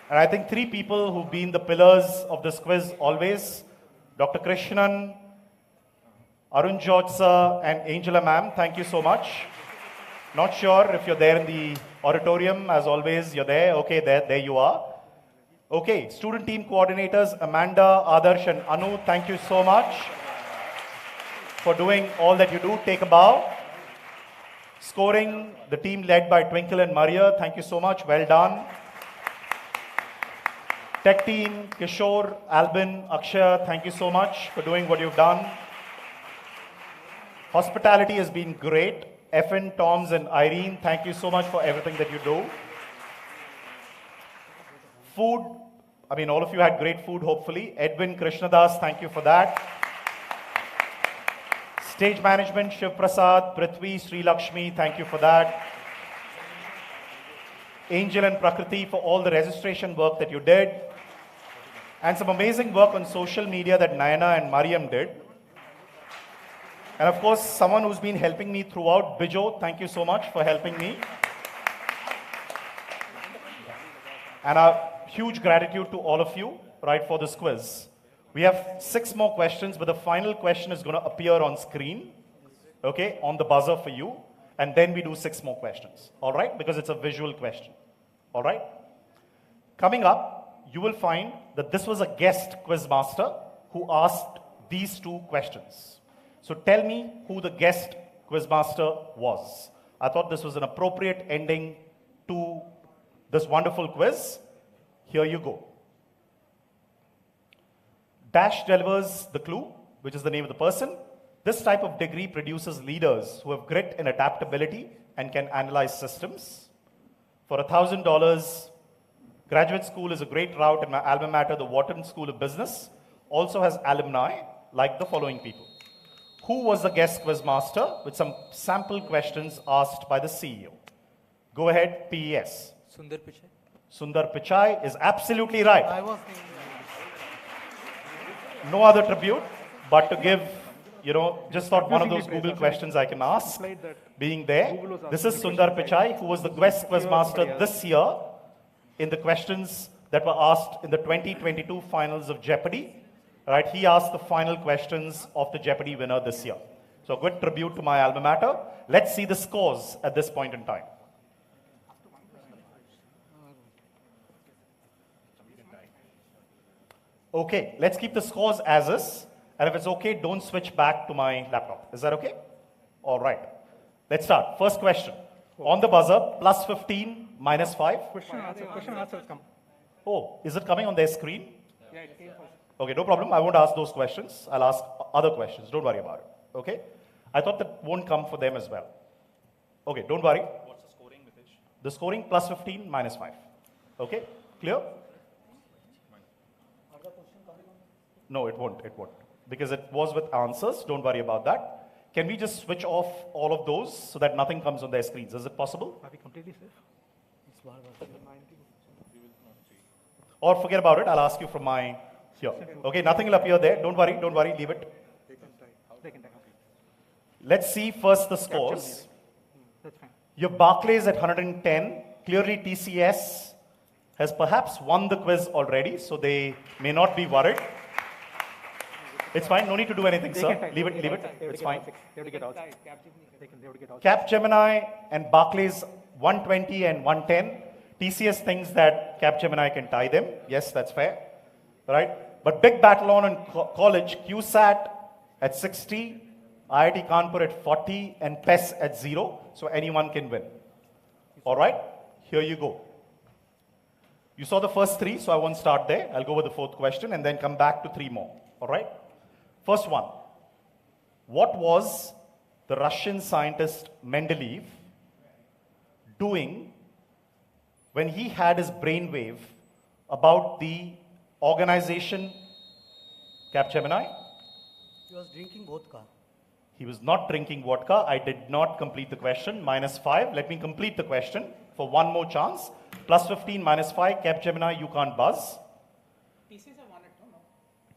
And I think 3 people who've been the pillars of this quiz always, Dr. Krishnan, Arun George sir, and Angela ma'am, thank you so much. Not sure if you're there in the auditorium, as always, you're there. Okay, there you are. Okay, student team coordinators, Amanda, Adarsh, and Anu, thank you so much for doing all that you do. Take a bow. Scoring, the team led by Twinkle and Maria, thank you so much. Well done. Tech team, Kishore, Albin, Akshay, thank you so much for doing what you've done. Hospitality has been great. FN, Toms, and Irene, thank you so much for everything that you do. Food, all of you had great food, hopefully. Edwin Krishnadas, thank you for that. Stage management, Shiv Prasad, Prithvi, Sri Lakshmi, thank you for that. Angel and Prakriti for all the registration work that you did. And some amazing work on social media that Nayana and Mariam did. And of course, someone who's been helping me throughout, Bijo, thank you so much for helping me. And a huge gratitude to all of you, right, for this quiz. We have 6 more questions, but the final question is going to appear on screen, okay, on the buzzer for you. And then we do 6 more questions, all right, because it's a visual question, all right? Coming up, you will find that this was a guest quiz master who asked these 2 questions. So tell me who the guest quizmaster was. I thought this was an appropriate ending to this wonderful quiz. Here you go. Dash delivers the clue, which is the name of the person. This type of degree produces leaders who have grit and adaptability and can analyze systems. For $1,000, graduate school is a great route, and my alma mater, the Wharton School of Business, also has alumni like the following people. Who was the guest quizmaster, with some sample questions asked by the CEO? Go ahead, PES. Sundar Pichai. Sundar Pichai is absolutely right. I was thinking No other tribute, but to give, just thought one of those Google questions I can ask, being there. This is Sundar Pichai, who was the guest quizmaster this year in the questions that were asked in the 2022 finals of Jeopardy. Right, he asked the final questions of the Jeopardy winner this year. So a good tribute to my alma mater. Let's see the scores at this point in time. Okay, let's keep the scores as is. And if it's okay, don't switch back to my laptop. Is that okay? All right. Let's start. First question. On the buzzer, plus 15, minus 5. Question answer come. Oh, is it coming on their screen? Yeah, it came first. Okay, no problem. I won't ask those questions. I'll ask other questions. Don't worry about it. Okay? I thought that won't come for them as well. Okay, don't worry. What's the scoring, Nitish? The scoring plus 15, minus 5. Okay? Clear? No, it won't. It won't. because it was with answers. Don't worry about that. Can we just switch off all of those so that nothing comes on their screens? Is it possible? Are we completely safe? Or forget about it, I'll ask you from my here. Okay, nothing will appear there. Don't worry, leave it. They can take. Let's see first the scores. That's fine. Your Barclays at 110. Clearly TCS has perhaps won the quiz already, so they may not be worried. It's fine, no need to do anything, sir. Leave it. It's fine. They have to get out. They have to get out. Capgemini and Barclays 120 and 110. TCS thinks that Capgemini can tie them. Yes, that's fair. Right? But big battle on in college, QSAT at 60, IIT Kanpur at 40, and PES at 0. So anyone can win. All right? Here you go. You saw the first three, so I won't start there. I'll go with the fourth question and then come back to three more. All right? First one. What was the Russian scientist Mendeleev doing when he had his brainwave about the organization Capgemini? He was drinking vodka. He was not drinking vodka. I did not complete the question. -5. Let me complete the question for one more chance. +15, -5. Capgemini, you can't buzz. TCS have won it, no?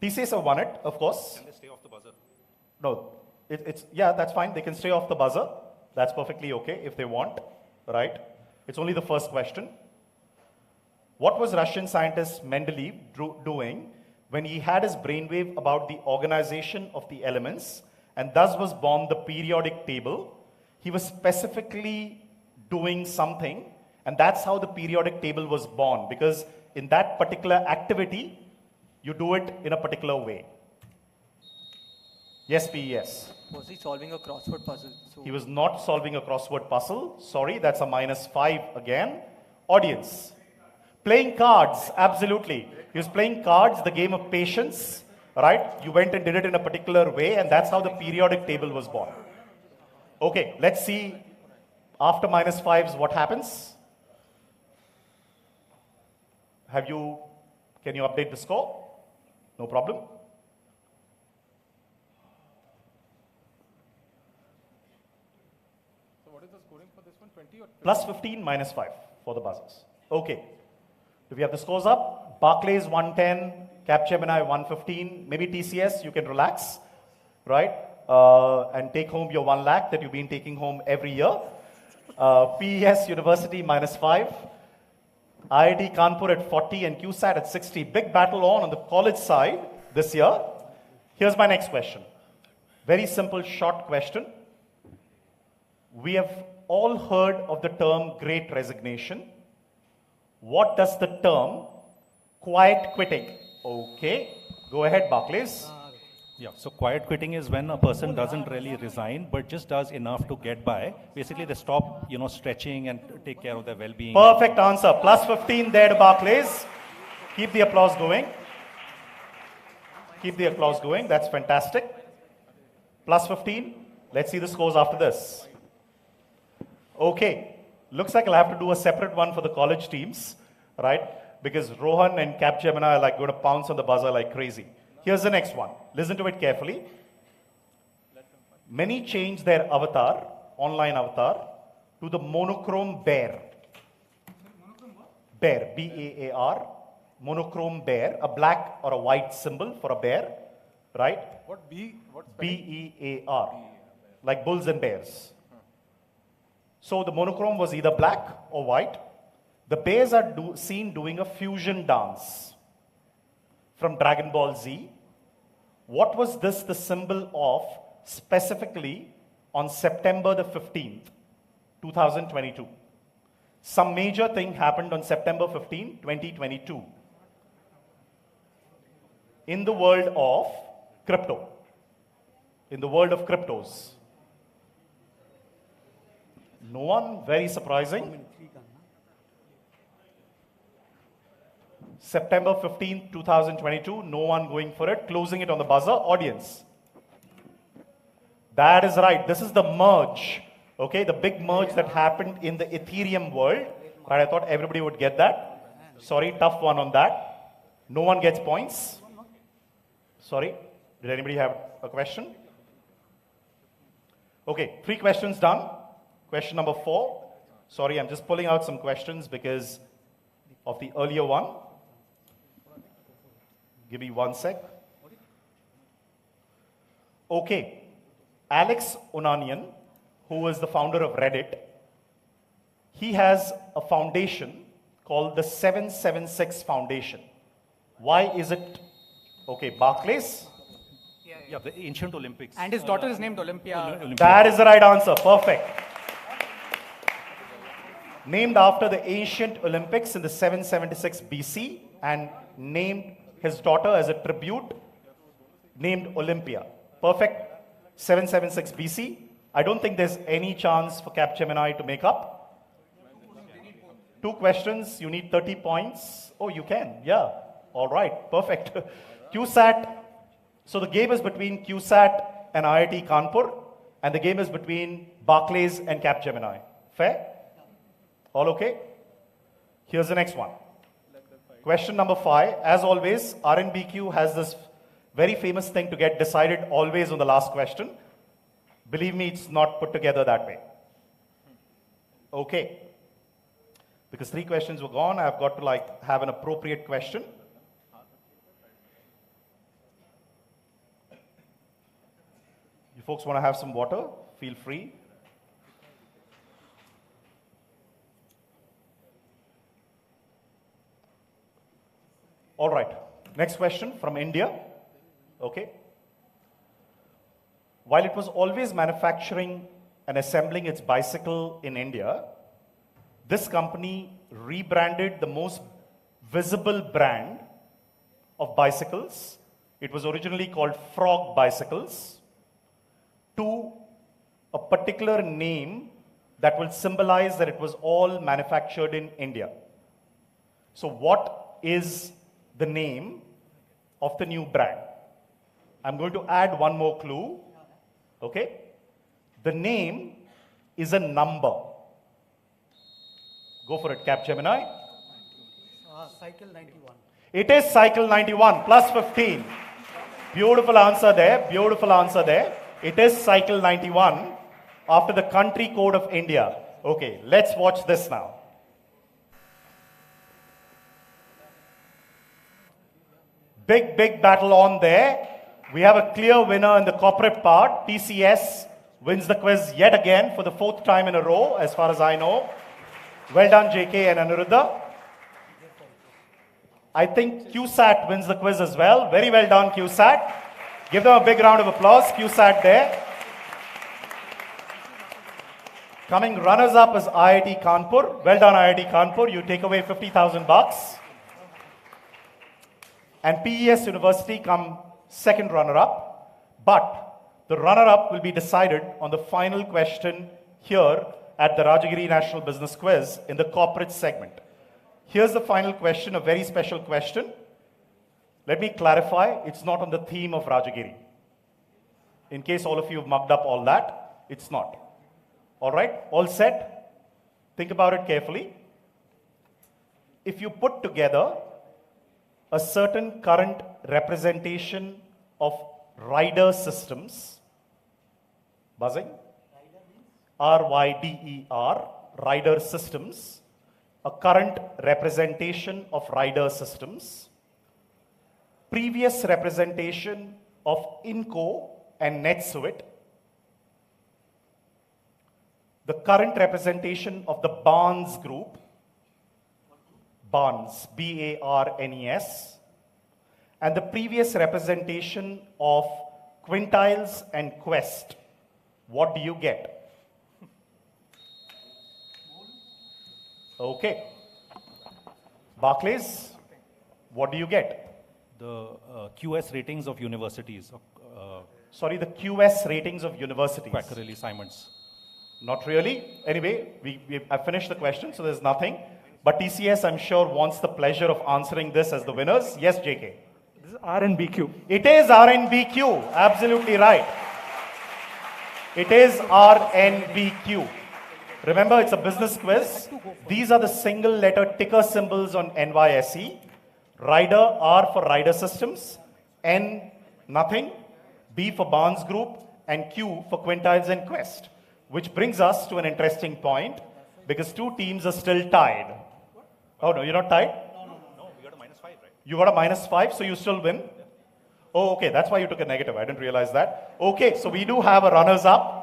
TCS have won it, of course. Can they stay off the buzzer? No, yeah, that's fine. They can stay off the buzzer. That's perfectly okay if they want, right? It's only the first question. What was Russian scientist Mendeleev doing when he had his brainwave about the organization of the elements and thus was born the periodic table? He was specifically doing something, and that's how the periodic table was born, because in that particular activity, you do it in a particular way. Yes, PES. Was he solving a crossword puzzle? So He was not solving a crossword puzzle. Sorry, that's a -5 again. Audience. Playing cards, absolutely. He was playing cards, the game of patience, right? You went and did it in a particular way, and that's how the periodic table was born. Okay, let's see after -5s what happens. Can you update the score? No problem. So what is the scoring for this one? 20 or +15, -5 for the buzzers. Okay. Do we have the scores up? Barclays 110, Capgemini 115, maybe TCS, you can relax, right? And take home your 1 lakh that you've been taking home every year. PES University -5, IIT Kanpur at 40 and QSAT at 60. Big battle on the college side this year. Here's my next question. Very simple, short question. We have all heard of the term Great Resignation. What does the term quiet quitting? Okay, go ahead, Barclays. Yeah, so quiet quitting is when a person doesn't really resign, but just does enough to get by. Basically, they stop, stretching and take care of their well-being. Perfect answer. +15 there to Barclays. Keep the applause going. Keep the applause going. That's fantastic. +15. Let's see the scores after this. Okay. Looks like I'll have to do a separate one for the college teams, right? Because Rohan and Capgemini are like going to pounce on the buzzer like crazy. Here's the next one. Listen to it carefully. Many change their avatar, online avatar, to the monochrome bear. Bear, B-A-A-R, monochrome bear, a black or a white symbol for a bear, right? What B? What B-E-A-R, like bulls and bears. So the monochrome was either black or white. The bears are seen doing a fusion dance from Dragon Ball Z. What was this the symbol of specifically on September the 15th, 2022? Some major thing happened on September 15, 2022 in the world of crypto, in the world of cryptos. No one, very surprising. September 15th, 2022, no one going for it. Closing it on the buzzer. Audience. That is right. This is the merge. Okay, the big merge that happened in the Ethereum world. Right, I thought everybody would get that. Sorry, tough one on that. No one gets points. Sorry. Did anybody have a question? Okay, 3 questions done. Question number 4. Sorry, I'm just pulling out some questions because of the earlier one. Give me 1 sec. Okay, Alex Onanian, who is the founder of Reddit, he has a foundation called the 776 Foundation. Why is it? Okay, Barclays? Yeah, the ancient Olympics. And his daughter is named Olympia. That is the right answer. Perfect. Named after the ancient Olympics in the 776 BC and named his daughter as a tribute, named Olympia. Perfect. 776 BC. I don't think there's any chance for Capgemini to make up. 2 questions. You need 30 points. Oh, you can. Yeah. All right. Perfect. QSAT. So the game is between QSAT and IIT Kanpur, and the game is between Barclays and Capgemini. Fair? All okay? Here's the next one. Question number 5. As always, RNBQ has this very famous thing to get decided always on the last question. Believe me, it's not put together that way. Okay. Because 3 questions were gone, I've got to have an appropriate question. You folks want to have some water? Feel free. All right. Next question from India. Okay. While it was always manufacturing and assembling its bicycle in India, this company rebranded the most visible brand of bicycles. It was originally called Frog Bicycles, to a particular name that will symbolize that it was all manufactured in India. So what is the name of the new brand? I'm going to add one more clue. Okay? The name is a number. Go for it, Capgemini. Cycle 91. It is Cycle 91, plus 15. Beautiful answer there, beautiful answer there. It is Cycle 91 after the country code of India. Okay, let's watch this now. Big battle on there. We have a clear winner in the corporate part. TCS wins the quiz yet again for the 4th time in a row, as far as I know. Well done, JK and Anuruddha. I think QSAT wins the quiz as well. Very well done, QSAT. Give them a big round of applause. QSAT there. Coming runners-up is IIT Kanpur. Well done, IIT Kanpur. You take away 50,000 bucks. And PES University come second runner-up. But the runner-up will be decided on the final question here at the Rajagiri National Business Quiz in the corporate segment. Here's the final question, a very special question. Let me clarify, it's not on the theme of Rajagiri. In case all of you have mugged up all that, it's not. All right, all set? Think about it carefully. If you put together a certain current representation of rider systems, buzzing, RYDER, rider systems, a current representation of rider systems, previous representation of Inco and NetSuite, the current representation of the Barnes group, Barnes, B-A-R-N-E-S, and the previous representation of Quintiles and Quest. What do you get? Okay. Barclays, what do you get? The QS ratings of universities. Sorry, the QS ratings of universities. Quacquarelli, Simons. Not really. Anyway, I've finished the question, so there's nothing. But TCS, I'm sure, wants the pleasure of answering this as the winners. Yes, JK. This is RNBQ. It is RNBQ. Absolutely right. It is RNBQ. Remember, it's a business quiz. These are the single letter ticker symbols on NYSE. Rider, R for rider systems. N, nothing. B for Barnes Group, and Q for Quintiles and Quest. Which brings us to an interesting point, because two teams are still tied. Oh no, you're not tied? No, we got a -5, right? You got a -5, so you still win? Oh, okay, that's why you took a negative. I didn't realize that. Okay, so we do have a runners-up.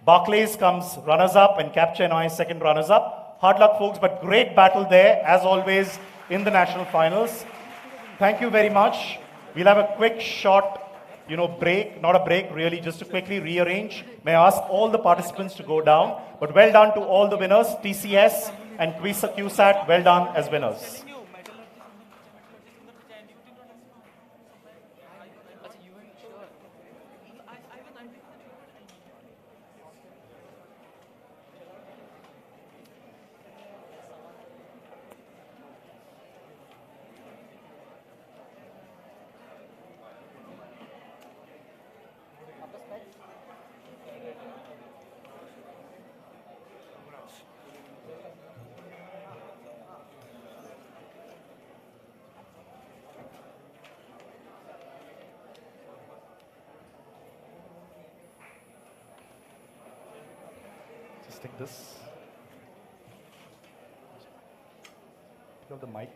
Barclays comes runners-up and Capgemini second runners-up. Hard luck, folks, but great battle there, as always, in the national finals. Thank you very much. We'll have a quick, short, break. Not a break, really, just to quickly rearrange. May I ask all the participants to go down. But well done to all the winners, TCS and QSAT, well done as winners. Just take this. Pick up the mic.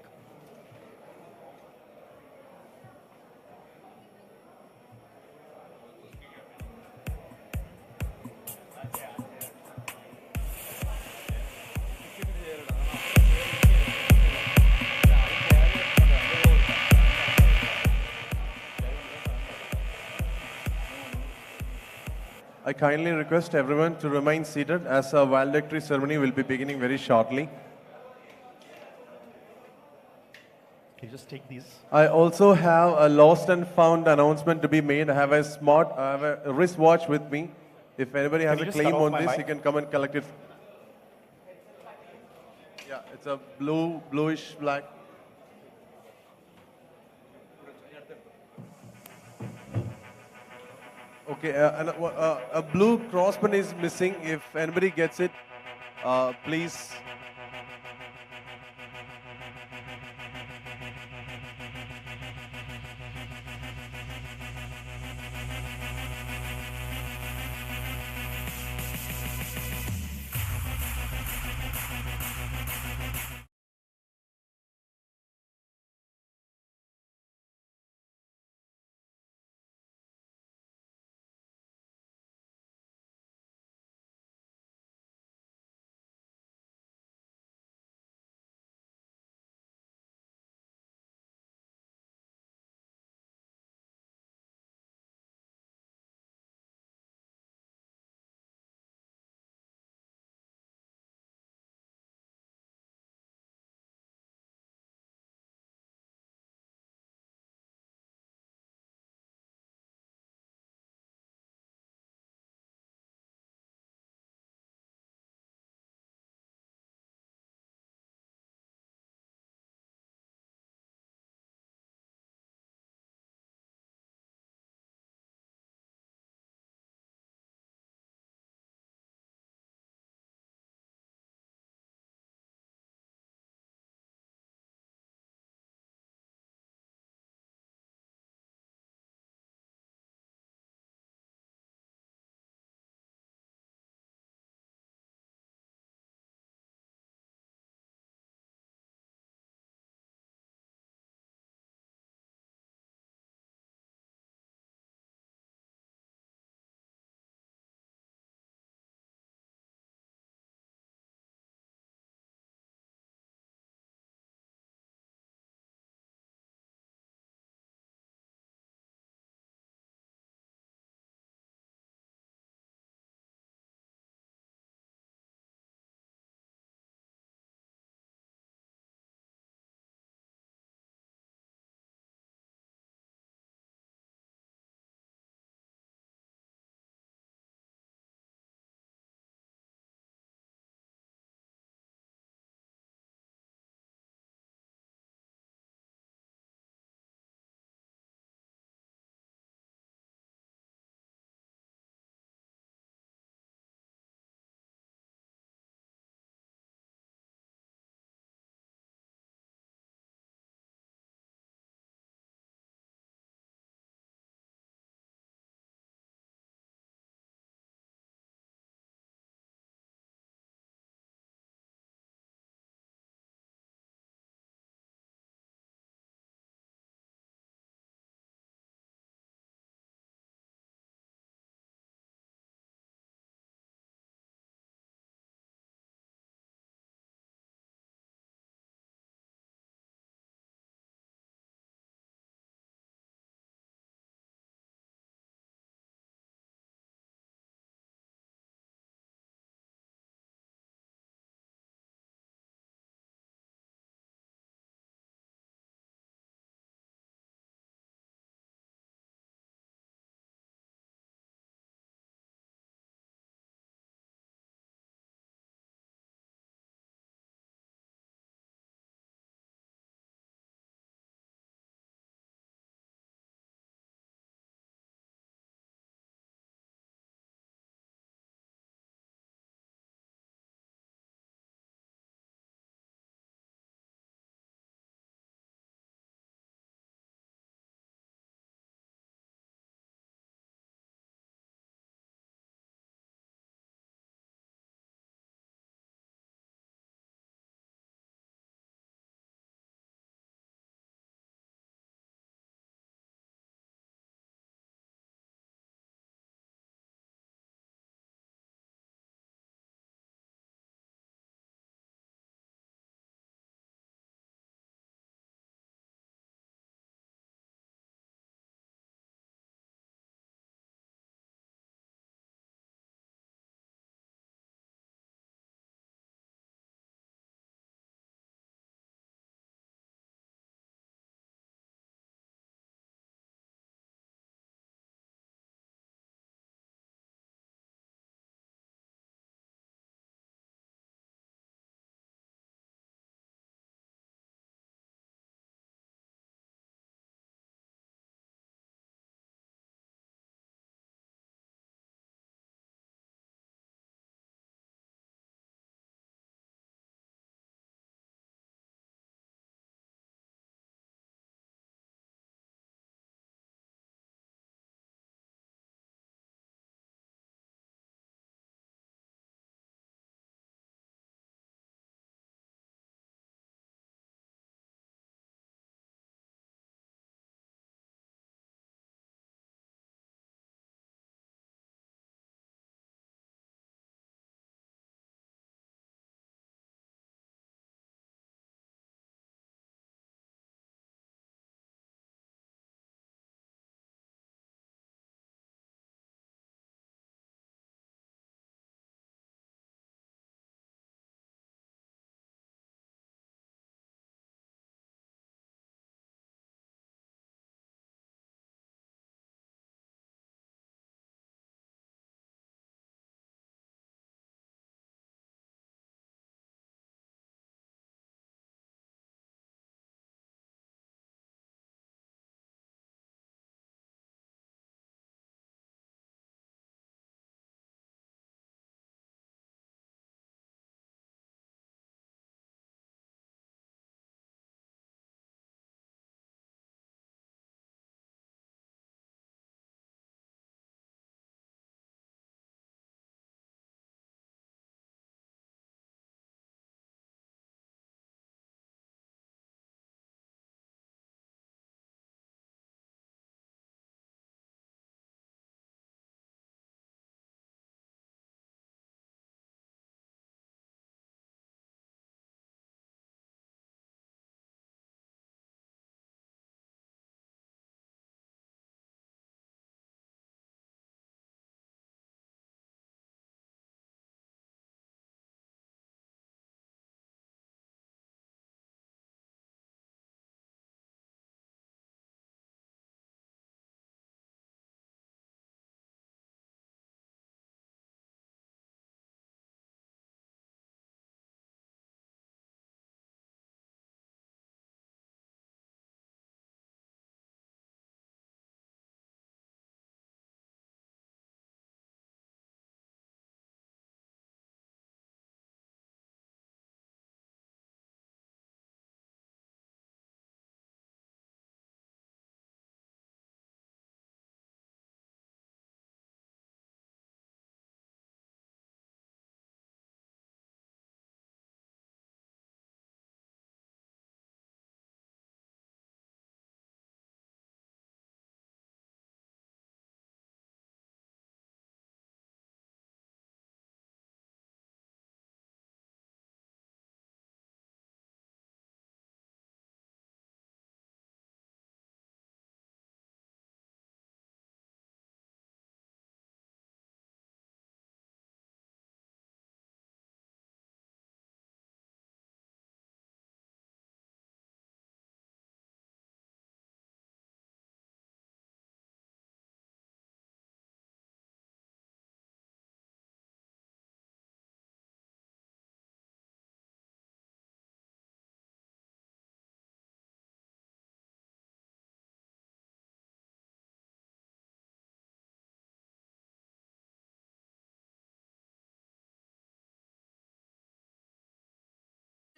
I kindly request everyone to remain seated as our valedictory ceremony will be beginning very shortly. Can you just take these? I also have a lost and found announcement to be made. I have a wristwatch with me. If anybody has Can a you just claim cut off on my this, mic? you can come and collect it. Yeah, it's a bluish black. Okay, a blue crossband is missing. If anybody gets it, please.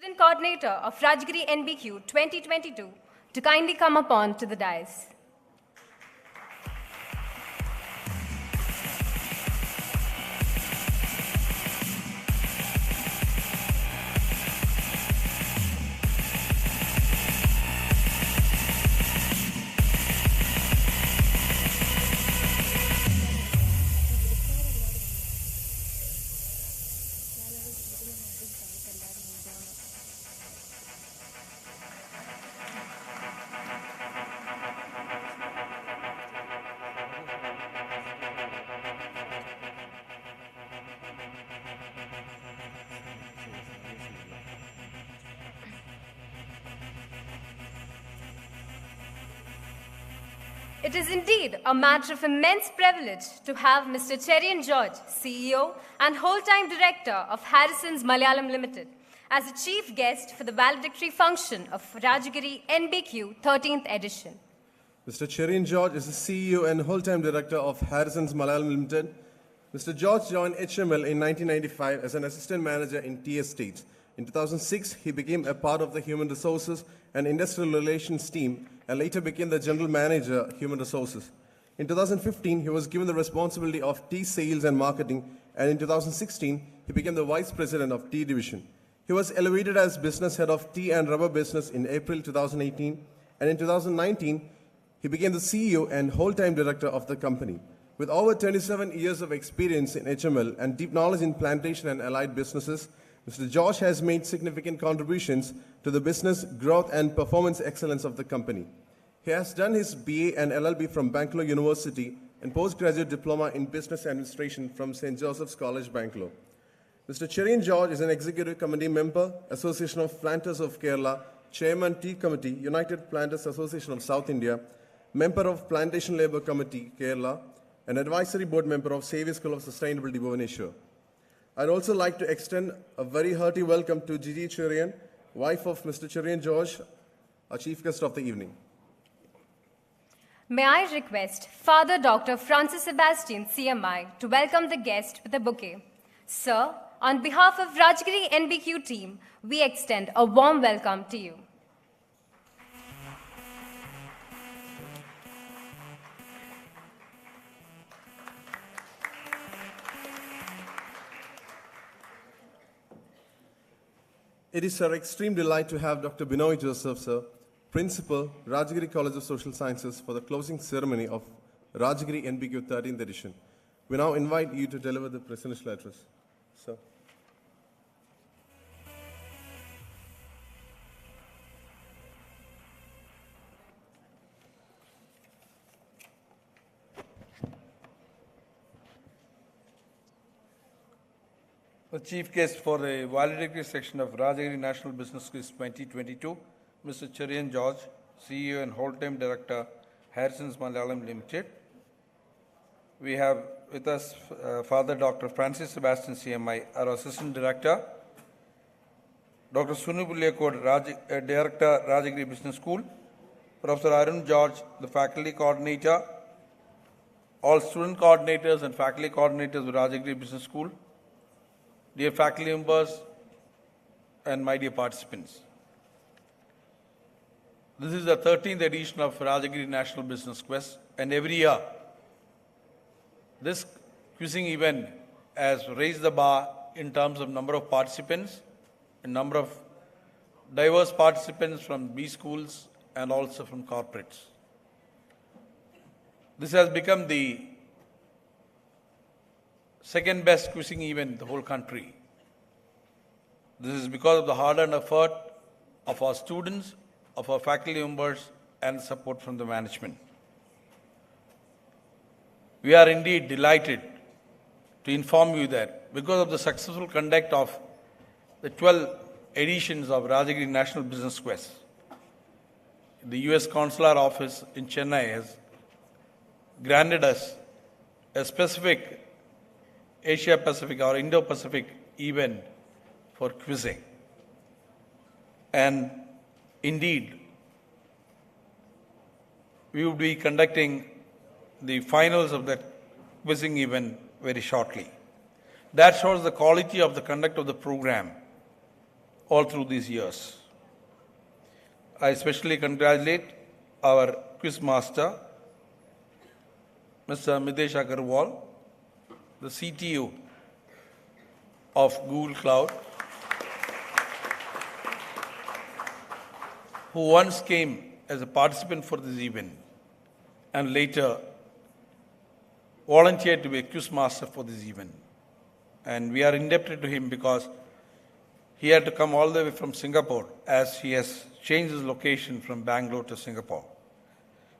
Student Coordinator of Rajagiri NBQ 2022 to kindly come upon to the dais. It is indeed a matter of immense privilege to have Mr. Cherian George, CEO and whole-time director of Harrison's Malayalam Limited, as a chief guest for the valedictory function of Rajagiri NBQ 13th edition. Mr. Cherian George is the CEO and whole-time director of Harrison's Malayalam Limited. Mr. George joined HML in 1995 as an assistant manager in T Estate. In 2006, he became a part of the Human Resources and Industrial Relations team and later became the General Manager, Human Resources. In 2015, he was given the responsibility of Tea Sales and Marketing, and in 2016, he became the Vice President of Tea Division. He was elevated as Business Head of Tea and Rubber Business in April 2018, and in 2019, he became the CEO and whole-time director of the company. With over 27 years of experience in HML and deep knowledge in plantation and allied businesses, Mr. George has made significant contributions to the business growth and performance excellence of the company. He has done his BA and LLB from Bangalore University and postgraduate diploma in business administration from St. Joseph's College, Bangalore. Mr. Cherian George is an executive committee member, Association of Planters of Kerala, Chairman Tea Committee, United Planters Association of South India, member of Plantation Labour Committee, Kerala, and advisory board member of Xavier School of Sustainability, Bhubaneswar. I'd also like to extend a very hearty welcome to Gigi Cherian, wife of Mr. Cherian George, our chief guest of the evening. May I request Father Dr. Francis Sebastian, CMI, to welcome the guest with a bouquet. Sir, on behalf of Rajagiri NBQ team, we extend a warm welcome to you. It is our extreme delight to have Dr. Binoy Joseph, sir, Principal, Rajagiri College of Social Sciences, for the closing ceremony of Rajagiri NBQ 13th edition. We now invite you to deliver the presidential address. Sir. The chief guest for the valedictory section of Rajagiri National Business Quiz 2022, Mr. Cherian George, CEO and whole-time director, Harrison's Malayalam Limited. We have with us Father Dr. Francis Sebastian, CMI, our assistant director, Dr. Sunu Pulliyakod, director, Rajagiri Business School, Professor Arun George, the faculty coordinator, all student coordinators and faculty coordinators of Rajagiri Business School, dear faculty members and my dear participants. This is the 13th edition of Rajagiri National Business Quest, and every year this quizzing event has raised the bar in terms of number of participants, and number of diverse participants from B schools and also from corporates. This has become the second best quizzing event in the whole country. This is because of the hard-earned effort of our students, of our faculty members, and support from the management. We are indeed delighted to inform you that because of the successful conduct of the 12 editions of Rajagiri National Business Quest, the US Consular Office in Chennai has granted us a specific Asia Pacific or Indo Pacific event for quizzing. And indeed, we will be conducting the finals of that quizzing event very shortly. That shows the quality of the conduct of the program all through these years. I especially congratulate our quiz master, Mr. Mitesh Agarwal, the CTO of Google Cloud, who once came as a participant for this event and later volunteered to be a quiz master for this event. And we are indebted to him because he had to come all the way from Singapore, as he has changed his location from Bangalore to Singapore,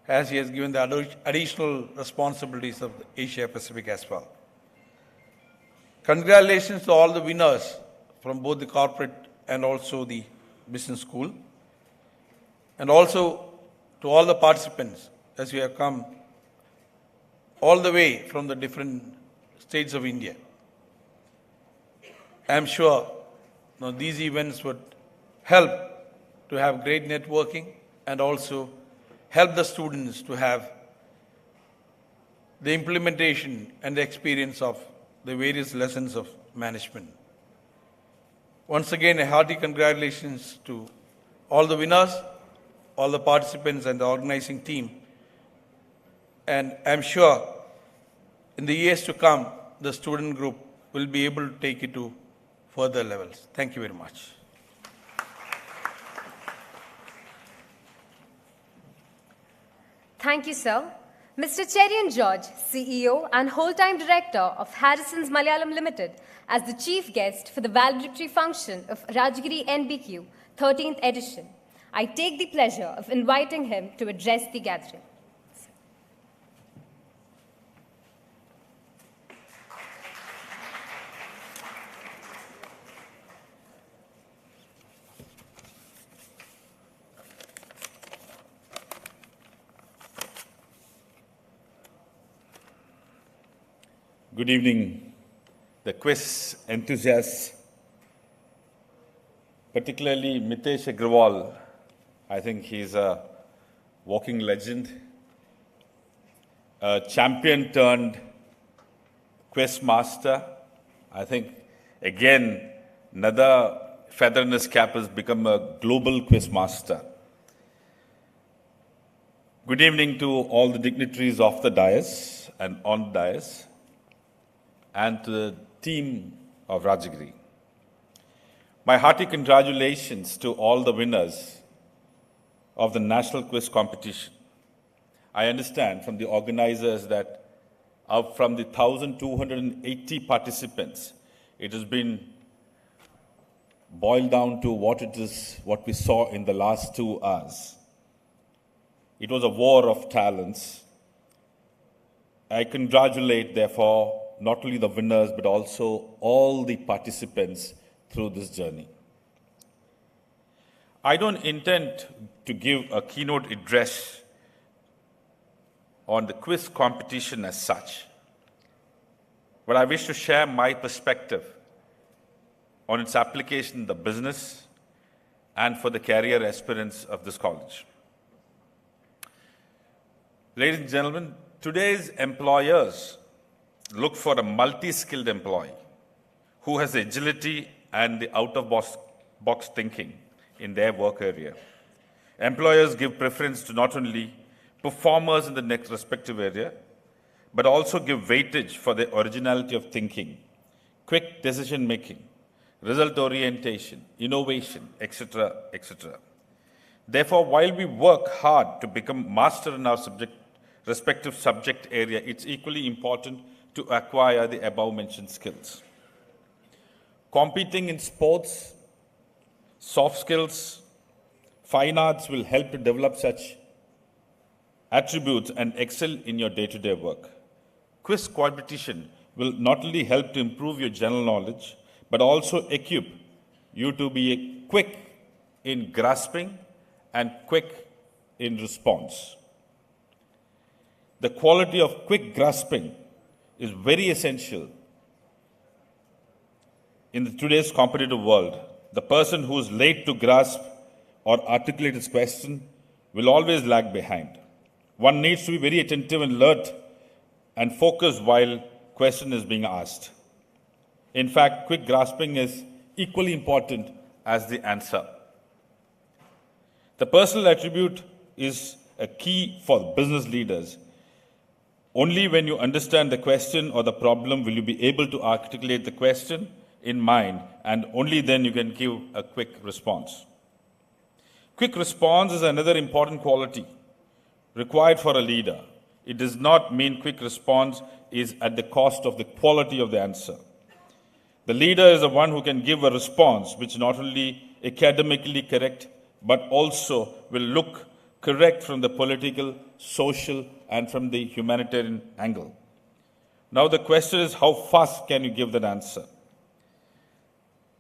as he has given the additional responsibilities of the Asia Pacific as well. Congratulations to all the winners from both the corporate and also the business school, and also to all the participants as we have come all the way from the different states of India. I am sure these events would help to have great networking and also help the students to have the implementation and the experience of the various lessons of management. Once again, a hearty congratulations to all the winners, all the participants and the organizing team. And I'm sure in the years to come, the student group will be able to take it to further levels. Thank you very much. Thank you, sir. Mr. Cherian George, CEO and whole-time director of Harrison's Malayalam Limited, as the chief guest for the valedictory function of Rajagiri NBQ 13th edition. I take the pleasure of inviting him to address the gathering. Good evening, the quiz enthusiasts, particularly Mitesh Agarwal. I think he's a walking legend, a champion turned quiz master. I think, again, another feather in his cap has become a global quiz master. Good evening to all the dignitaries of the dais and on the dais, and to the team of Rajagiri. My hearty congratulations to all the winners of the National Quiz Competition. I understand from the organizers that from the 1,280 participants, it has been boiled down to what we saw in the last 2 hours. It was a war of talents. I congratulate, therefore, not only the winners, but also all the participants through this journey. I don't intend to give a keynote address on the quiz competition as such, but I wish to share my perspective on its application in the business and for the career aspirants of this college. Ladies and gentlemen, today's employers look for a multi-skilled employee who has agility and the out-of-box thinking in their work area. Employers give preference to not only performers in the next respective area, but also give weightage for their originality of thinking, quick decision-making, result orientation, innovation, etc., etc. Therefore, while we work hard to become master in our respective subject area, it's equally important to acquire the above-mentioned skills. Competing in sports, soft skills, fine arts will help to develop such attributes and excel in your day-to-day work. Quiz competition will not only help to improve your general knowledge, but also equip you to be quick in grasping and quick in response. The quality of quick grasping is very essential in today's competitive world. The person who is late to grasp or articulate his question will always lag behind. One needs to be very attentive and alert and focused while question is being asked. In fact, quick grasping is equally important as the answer. The personal attribute is a key for business leaders. Only when you understand the question or the problem will you be able to articulate the question in mind, and only then you can give a quick response. Quick response is another important quality required for a leader. It does not mean quick response is at the cost of the quality of the answer. The leader is the one who can give a response which not only academically correct, but also will look correct from the political, social, and from the humanitarian angle. Now the question is, how fast can you give that answer?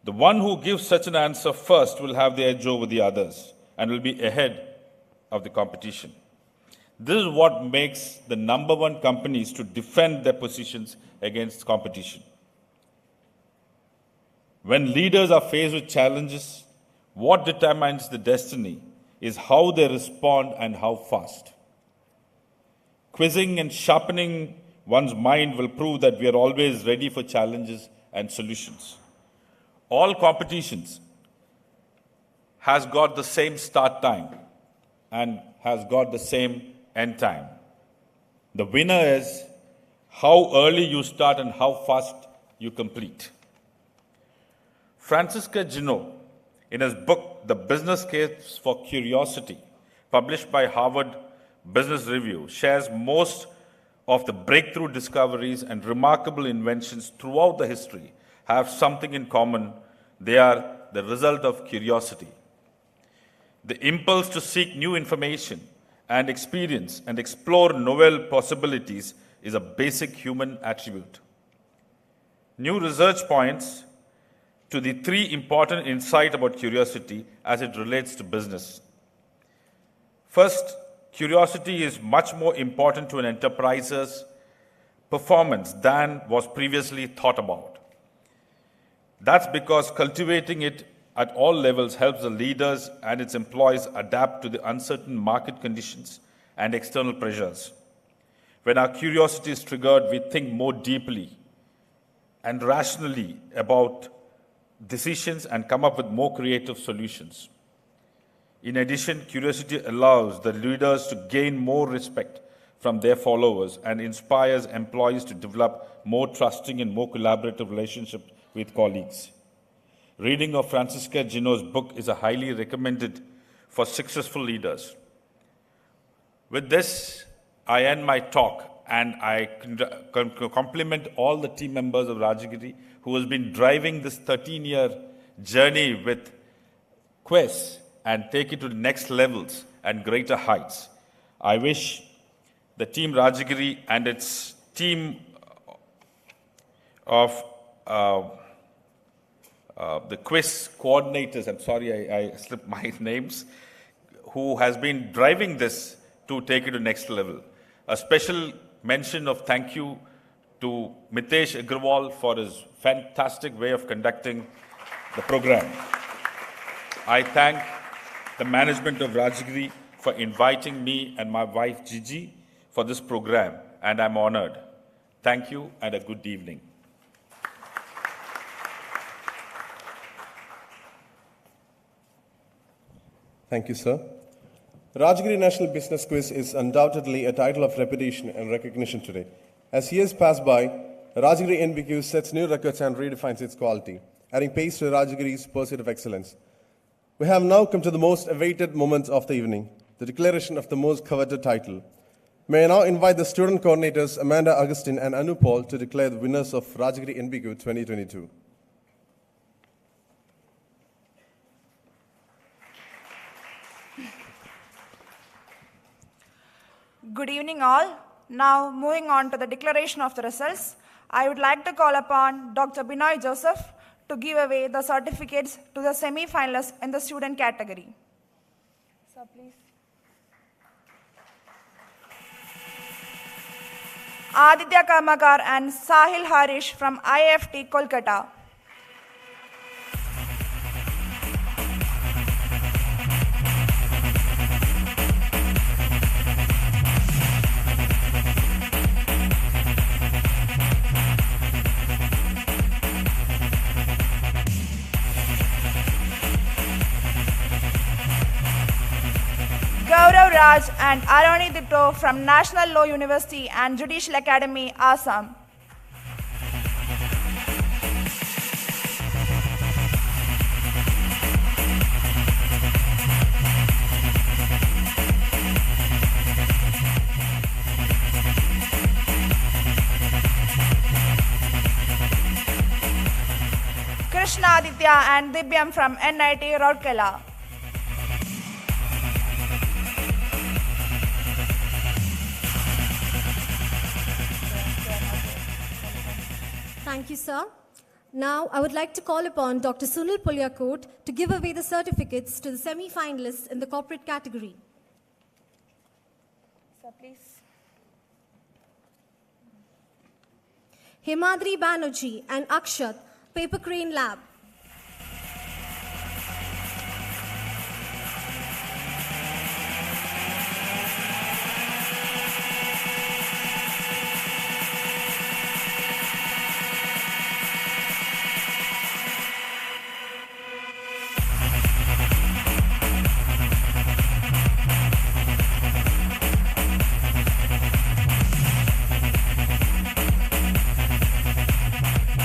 The one who gives such an answer first will have the edge over the others and will be ahead of the competition. This is what makes the number one companies to defend their positions against competition. When leaders are faced with challenges, what determines the destiny is how they respond and how fast. Quizzing and sharpening one's mind will prove that we are always ready for challenges and solutions. All competitions has got the same start time and has got the same end time. The winner is how early you start and how fast you complete. Francisca Gino, in his book, The Business Case for Curiosity, published by Harvard Business Review, shares most of the breakthrough discoveries and remarkable inventions throughout the history have something in common. They are the result of curiosity. The impulse to seek new information and experience and explore novel possibilities is a basic human attribute. New research points to the three important insights about curiosity as it relates to business. First, curiosity is much more important to an enterprise's performance than was previously thought about. That's because cultivating it at all levels helps the leaders and its employees adapt to the uncertain market conditions and external pressures. When our curiosity is triggered, we think more deeply and rationally about decisions and come up with more creative solutions. In addition, curiosity allows the leaders to gain more respect from their followers and inspires employees to develop more trusting and more collaborative relationships with colleagues. Reading of Francisca Gino's book is a highly recommended for successful leaders. With this, I end my talk and I compliment all the team members of Rajagiri who has been driving this 13-year journey with Quest and take it to the next levels and greater heights. I wish the team Rajagiri and its team of the quiz coordinators, I'm sorry I slipped my names, who has been driving this to take it to next level. A special mention of thank you to Mitesh Agrawal for his fantastic way of conducting the program. I thank the management of Rajagiri for inviting me and my wife Gigi for this program, and I'm honored. Thank you and a good evening. Thank you, sir. Rajagiri National Business Quiz is undoubtedly a title of reputation and recognition today. As years pass by, Rajagiri NBQ sets new records and redefines its quality, adding pace to Rajagiri's pursuit of excellence. We have now come to the most awaited moment of the evening, the declaration of the most coveted title. May I now invite the student coordinators Amanda Augustine and Anu Paul to declare the winners of Rajagiri NBQ 2022. Good evening all. Now moving on to the declaration of the results, I would like to call upon Dr. Binoy Joseph to give away the certificates to the semi-finalists in the student category. Sir, please. Aditya Karmakar and Sahil Harish from IFT Kolkata. and Aroni Ditto from National Law University and Judicial Academy, Assam. Krishna Aditya and Dibyam from NIT Rourkela. Thank you, sir. Now, I would like to call upon Dr. Sunil Pulyakot to give away the certificates to the semi-finalists in the corporate category. Sir, please. Himadri Banerjee and Akshat, Paper Crane Lab.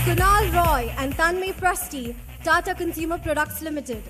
Kunal Roy and Tanmay Prasti, Tata Consumer Products Limited.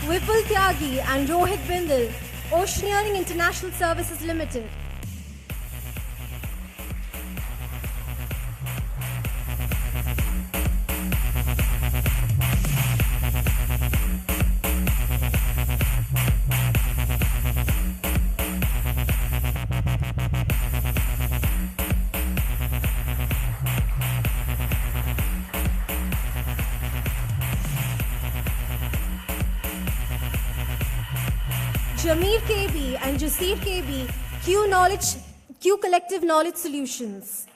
Vipul Tyagi and Rohit Bindal, Oceaneering International Services Limited. Jameer KB and Jasir KB, Q Collective Knowledge Solutions.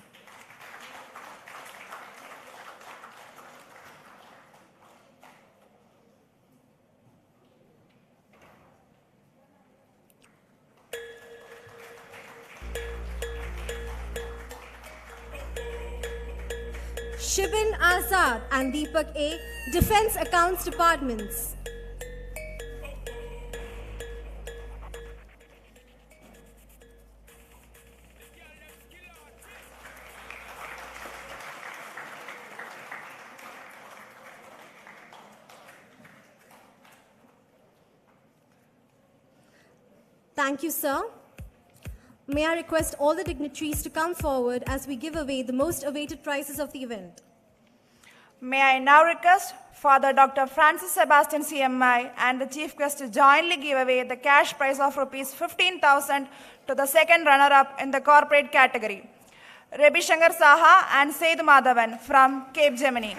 Shibin Azad and Deepak A, Defense Accounts Departments. Thank you, sir. May I request all the dignitaries to come forward as we give away the most awaited prizes of the event. May I now request Father Dr. Francis Sebastian CMI and the Chief Guest to jointly give away the cash prize of Rs 15,000 to the second runner-up in the corporate category, Rabi Shankar Saha and Seid Madhavan from Cape Gemini.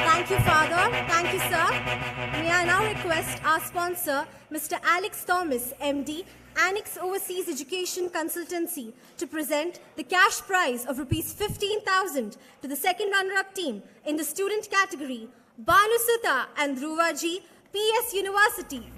Thank you, Father. Thank you, sir. May I now request our sponsor, Mr. Alex Thomas, MD, Annex Overseas Education Consultancy, to present the cash prize of Rs 15,000 to the second runner-up team in the student category, Banusutta and Dhruvaji, PS University.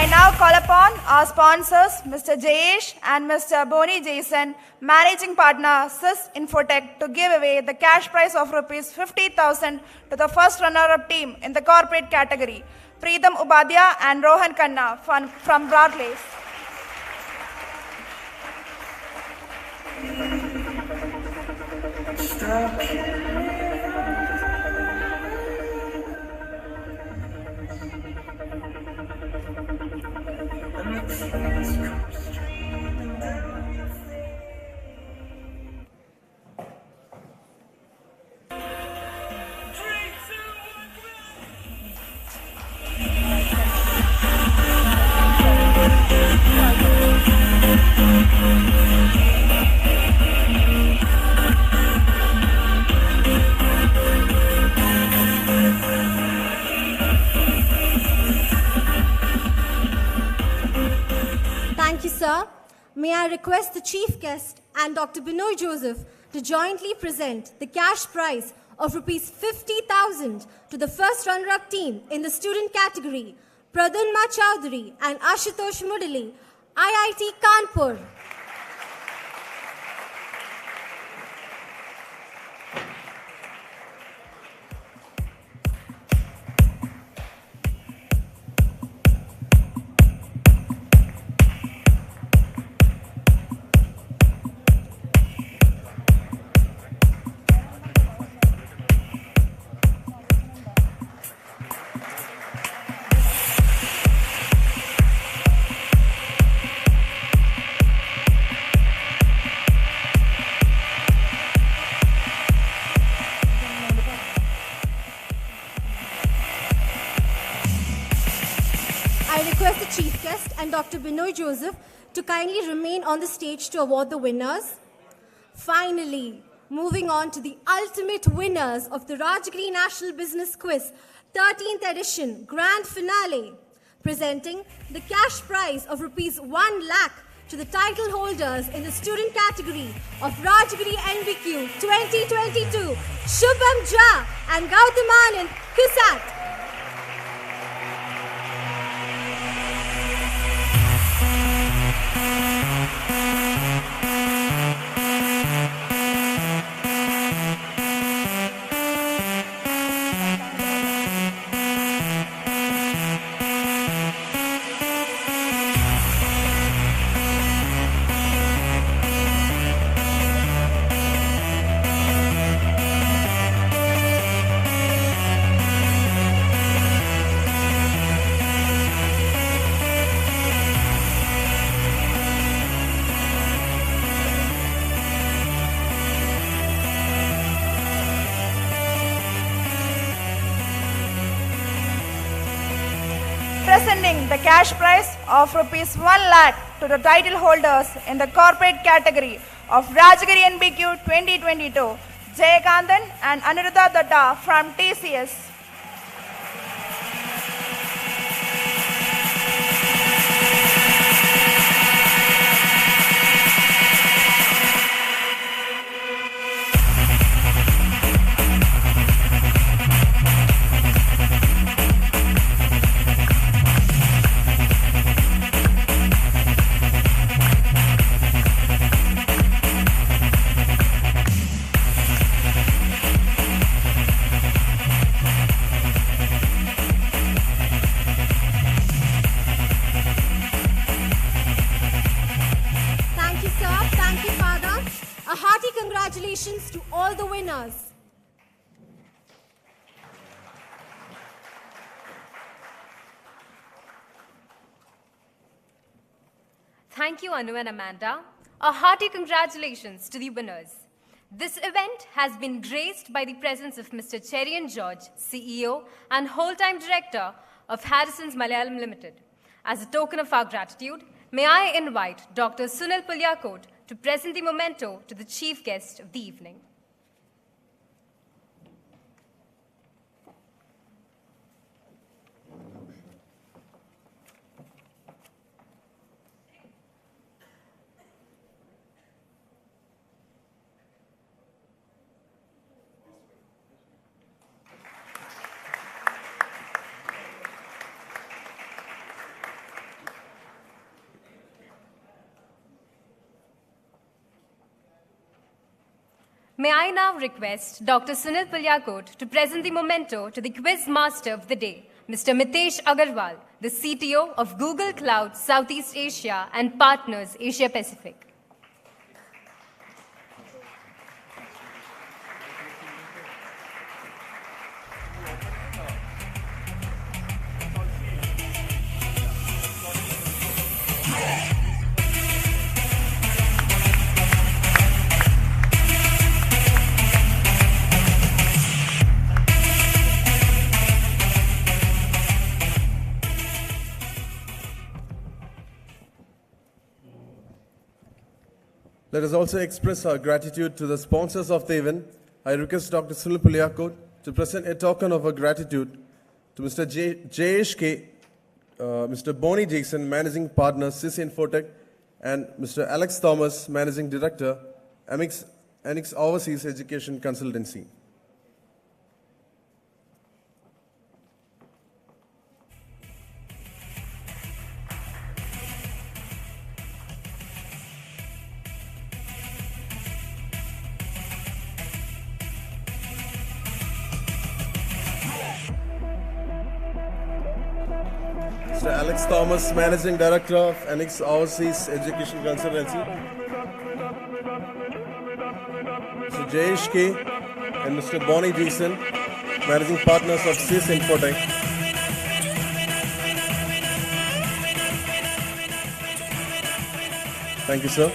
now call upon our sponsors, Mr. Jayesh and Mr. Boni Jason, Managing Partner, SIS Infotech, to give away the cash prize of rupees 50,000 to the first runner-up team in the corporate category, Preetham Upadhyay and Rohan Khanna from Barclays. Thank you, sir. May I request the chief guest and Dr. Binoy Joseph to jointly present the cash prize of rupees 50,000 to the first runner-up team in the student category, Pradhanma Chowdhury and Ashutosh Mudali, IIT Kanpur. I request the chief guest and Dr. Binoy Joseph to kindly remain on the stage to award the winners. Finally, moving on to the ultimate winners of the Rajagiri National Business Quiz 13th edition grand finale, presenting the cash prize of rupees 1 lakh to the title holders in the student category of Rajagiri NBQ 2022, Shubham Jha and Gautam Anand, Kusat. Presenting the cash prize of rupees 1 lakh to the title holders in the corporate category of Rajagiri NBQ 2022, Jayakantan and Anuruddha Datta from TCS. Thank you, sir. Thank you, Father. A hearty congratulations to all the winners. Thank you, Anu and Amanda. A hearty congratulations to the winners. This event has been graced by the presence of Mr. Cherian George, CEO and whole-time director of Harrison's Malayalam Limited. As a token of our gratitude, may I invite Dr. Sunil Pulyakot to present the memento to the chief guest of the evening. May I now request Dr. Sunil Pulyakot to present the memento to the quiz master of the day, Mr. Mitesh Agarwal, the CTO of Google Cloud Southeast Asia and Partners Asia Pacific. Let us also express our gratitude to the sponsors of the event. I request Dr. Sunil Pulyakot to present a token of our gratitude to Mr. JHK, Mr. Bonnie Jason, Managing Partner, CIS Infotech, and Mr. Alex Thomas, Managing Director, Anix Overseas Education Consultancy. Mr. Alex Thomas, Managing Director of Anix Overseas Education Consultancy. Mr. JHK and Mr. Bonnie Jason, Managing Partners of CIS Infotech. Thank you, sir.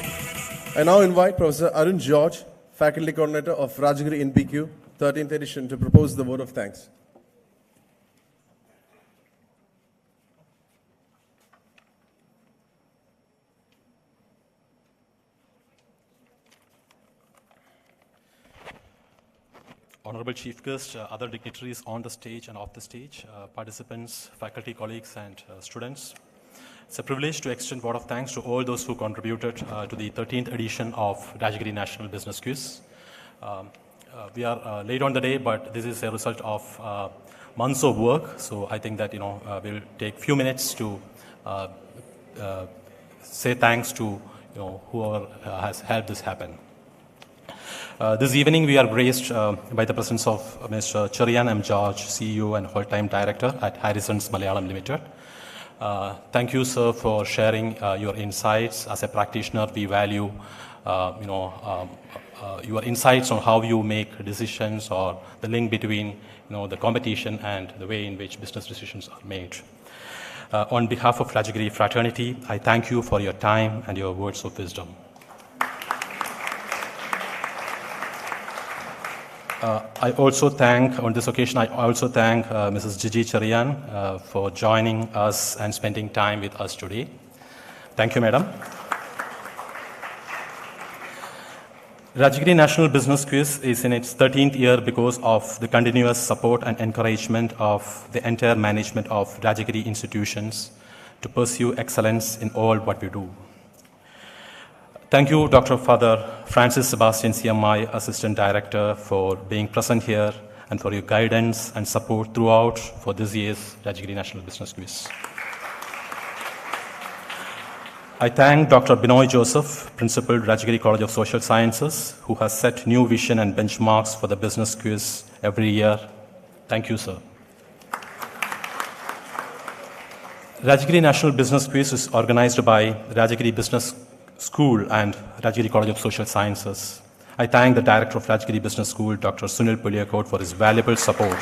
I now invite Professor Arun George, Faculty Coordinator of Rajagiri NPQ, 13th edition, to propose the vote of thanks. Honorable Chief Guest, other dignitaries on the stage and off the stage, participants, faculty, colleagues, and students. It's a privilege to extend a vote of thanks to all those who contributed to the 13th edition of Rajagiri National Business Quiz. We are late on the day, but this is a result of months of work. So I think that we'll take a few minutes to say thanks to whoever has helped this happen. This evening, we are graced by the presence of Mr. Cherian M. George, CEO and whole-time director at Harrison's Malayalam Limited. Thank you, sir, for sharing your insights. As a practitioner, we value, your insights on how you make decisions or the link between, the competition and the way in which business decisions are made. On behalf of Rajagiri fraternity, I thank you for your time and your words of wisdom. I also thank, on this occasion, Mrs. Gigi Cherian for joining us and spending time with us today. Thank you, madam. Rajagiri National Business Quiz is in its 13th year because of the continuous support and encouragement of the entire management of Rajagiri institutions to pursue excellence in all what we do. Thank you, Dr. Father Francis Sebastian CMI, Assistant Director, for being present here and for your guidance and support throughout for this year's Rajagiri National Business Quiz. I thank Dr. Binoy Joseph, Principal, Rajagiri College of Social Sciences, who has set new vision and benchmarks for the business quiz every year. Thank you, sir. Rajagiri National Business Quiz is organized by Rajagiri Business School and Rajagiri College of Social Sciences. I thank the Director of Rajagiri Business School, Dr. Sunil Pulyakot, for his valuable support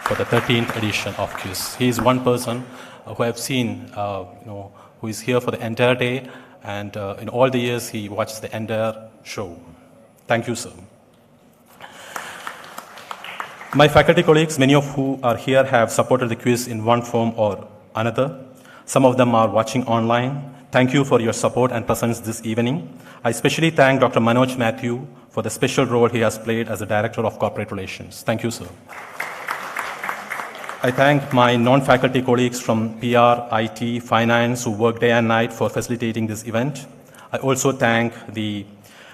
for the 13th edition of quiz. He is one person who I have seen, who is here for the entire day, and in all the years he watched the entire show. Thank you, sir. My faculty colleagues, many of who are here, have supported the quiz in one form or another. Some of them are watching online. Thank you for your support and presence this evening. I especially thank Dr. Manoj Matthew for the special role he has played as the Director of Corporate Relations. Thank you, sir. I thank my non-faculty colleagues from PR, IT, Finance, who work day and night for facilitating this event. I also thank the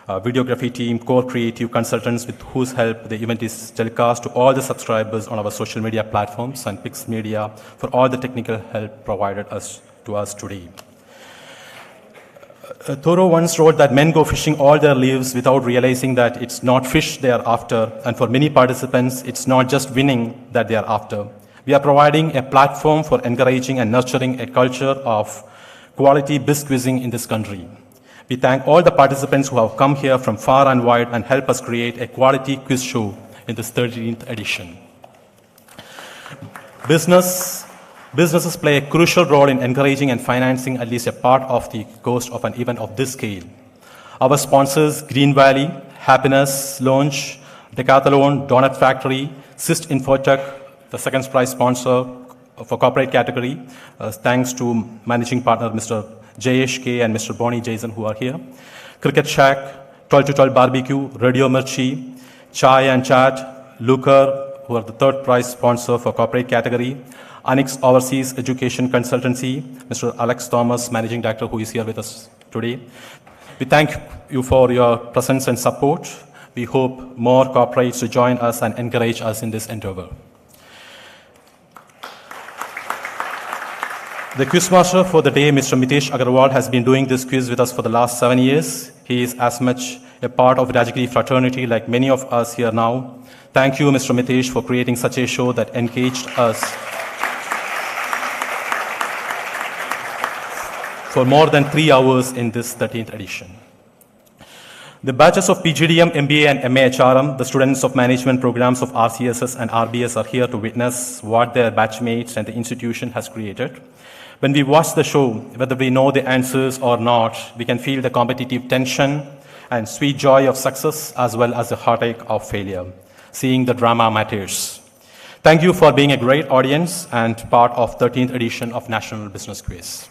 videography team, core creative consultants with whose help the event is telecast to all the subscribers on our social media platforms, and Pix Media for all the technical help provided to us today. Thoreau once wrote that men go fishing all their lives without realizing that it's not fish they are after, and for many participants, it's not just winning that they are after. We are providing a platform for encouraging and nurturing a culture of quality biz quizzing in this country. We thank all the participants who have come here from far and wide and help us create a quality quiz show in this 13th edition. Businesses play a crucial role in encouraging and financing at least a part of the cost of an event of this scale. Our sponsors, Green Valley, Happiness Lounge, Decathlon, Donut Factory, Syst Infotech, the second prize sponsor for corporate category, thanks to managing partner Mr. Jayesh K and Mr. Bonnie Jason who are here. Cricket Shack, 12 to 12 Barbecue, Radio Mirchi, Chai and Chat, Lucre, who are the third prize sponsor for corporate category. Anix Overseas Education Consultancy, Mr. Alex Thomas, Managing Director, who is here with us today. We thank you for your presence and support. We hope more corporates to join us and encourage us in this endeavor. The quizmaster for the day, Mr. Mitesh Agarwal, has been doing this quiz with us for the last 7 years. He is as much a part of Rajagiri fraternity like many of us here now. Thank you, Mr. Mitesh, for creating such a show that engaged us for more than 3 hours in this 13th edition. The batches of PGDM, MBA, and MAHRM, the students of management programs of RCSS and RBS, are here to witness what their batchmates and the institution has created. When we watch the show, whether we know the answers or not, we can feel the competitive tension and sweet joy of success as well as the heartache of failure. Seeing the drama matters. Thank you for being a great audience and part of 13th edition of National Business Quiz.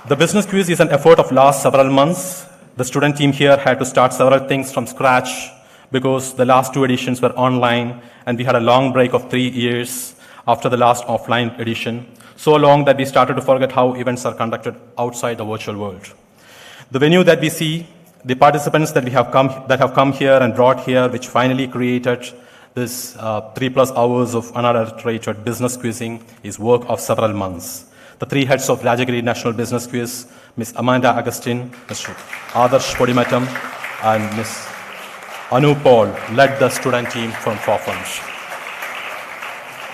The business quiz is an effort of last several months. The student team here had to start several things from scratch because the last 2 editions were online and we had a long break of 3 years after the last offline edition, so long that we started to forget how events are conducted outside the virtual world. The venue that we see, the participants that have come here and brought here, which finally created this 3+ hours of unadulterated business quizzing, is work of several months. The 3 heads of Rajagiri National Business Quiz, Ms. Amanda Agustin, Mr. Adarsh Podimatam, and Ms. Anu Paul, led the student team from forefront.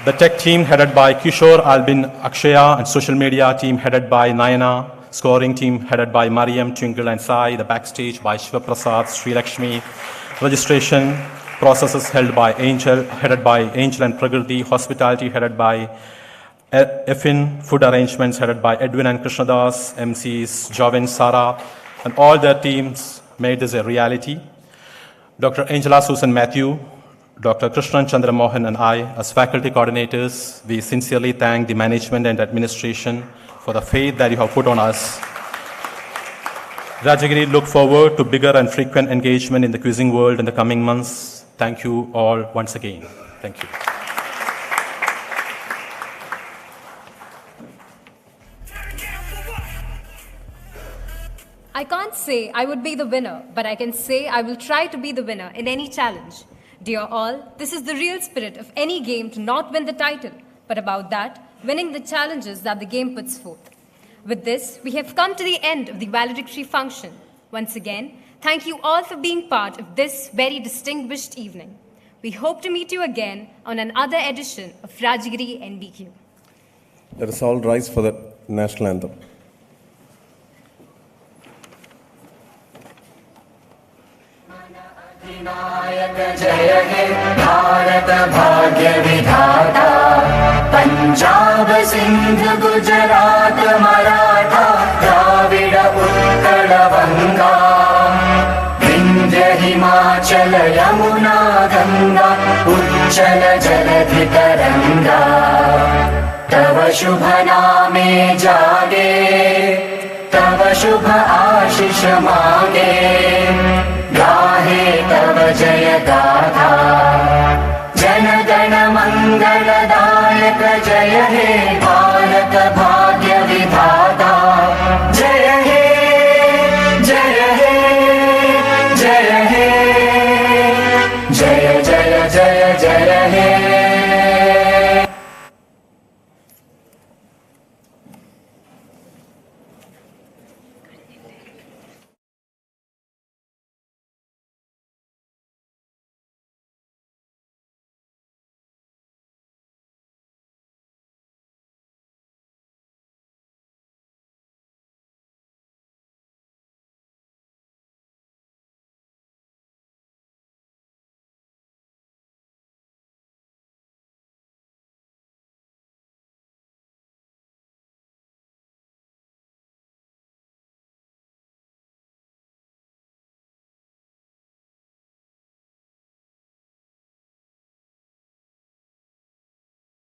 The tech team headed by Kishore, Albin, Akshaya, and social media team headed by Nayana, scoring team headed by Mariam, Twinkle, and Sai, the backstage by Shiva Prasad, Sri Lakshmi, registration processes headed by Angel and Prakriti, hospitality headed by Effin, food arrangements headed by Edwin and Krishnadas, MCs Javin, Sara, and all their teams made this a reality. Dr. Angela Susan Matthew, Dr. Krishnan Chandra Mohan, and I, as faculty coordinators, we sincerely thank the management and administration for the faith that you have put on us. Rajagiri look forward to bigger and frequent engagement in the quizzing world in the coming months. Thank you all once again. Thank you. I can't say I would be the winner, but I can say I will try to be the winner in any challenge. Dear all, this is the real spirit of any game, to not win the title, but about that, winning the challenges that the game puts forth. With this, we have come to the end of the valedictory function. Once again, thank you all for being part of this very distinguished evening. We hope to meet you again on another edition of Rajagiri NBQ. Let us all rise for the national anthem. Vinayak जय हे भारत भाग्य विधाता पंजाब सिंध गुजरात मराठा द्राविड उत्कल बंगा विंध्य हिमाचल यमुना गंगा उच्चल जलधि तरंगा तव शुभ नामे जागे तव शुभ आशीष मांगे गाहे तव जय गाथा जन गण मंगलदायक जय हे भारत भाग्य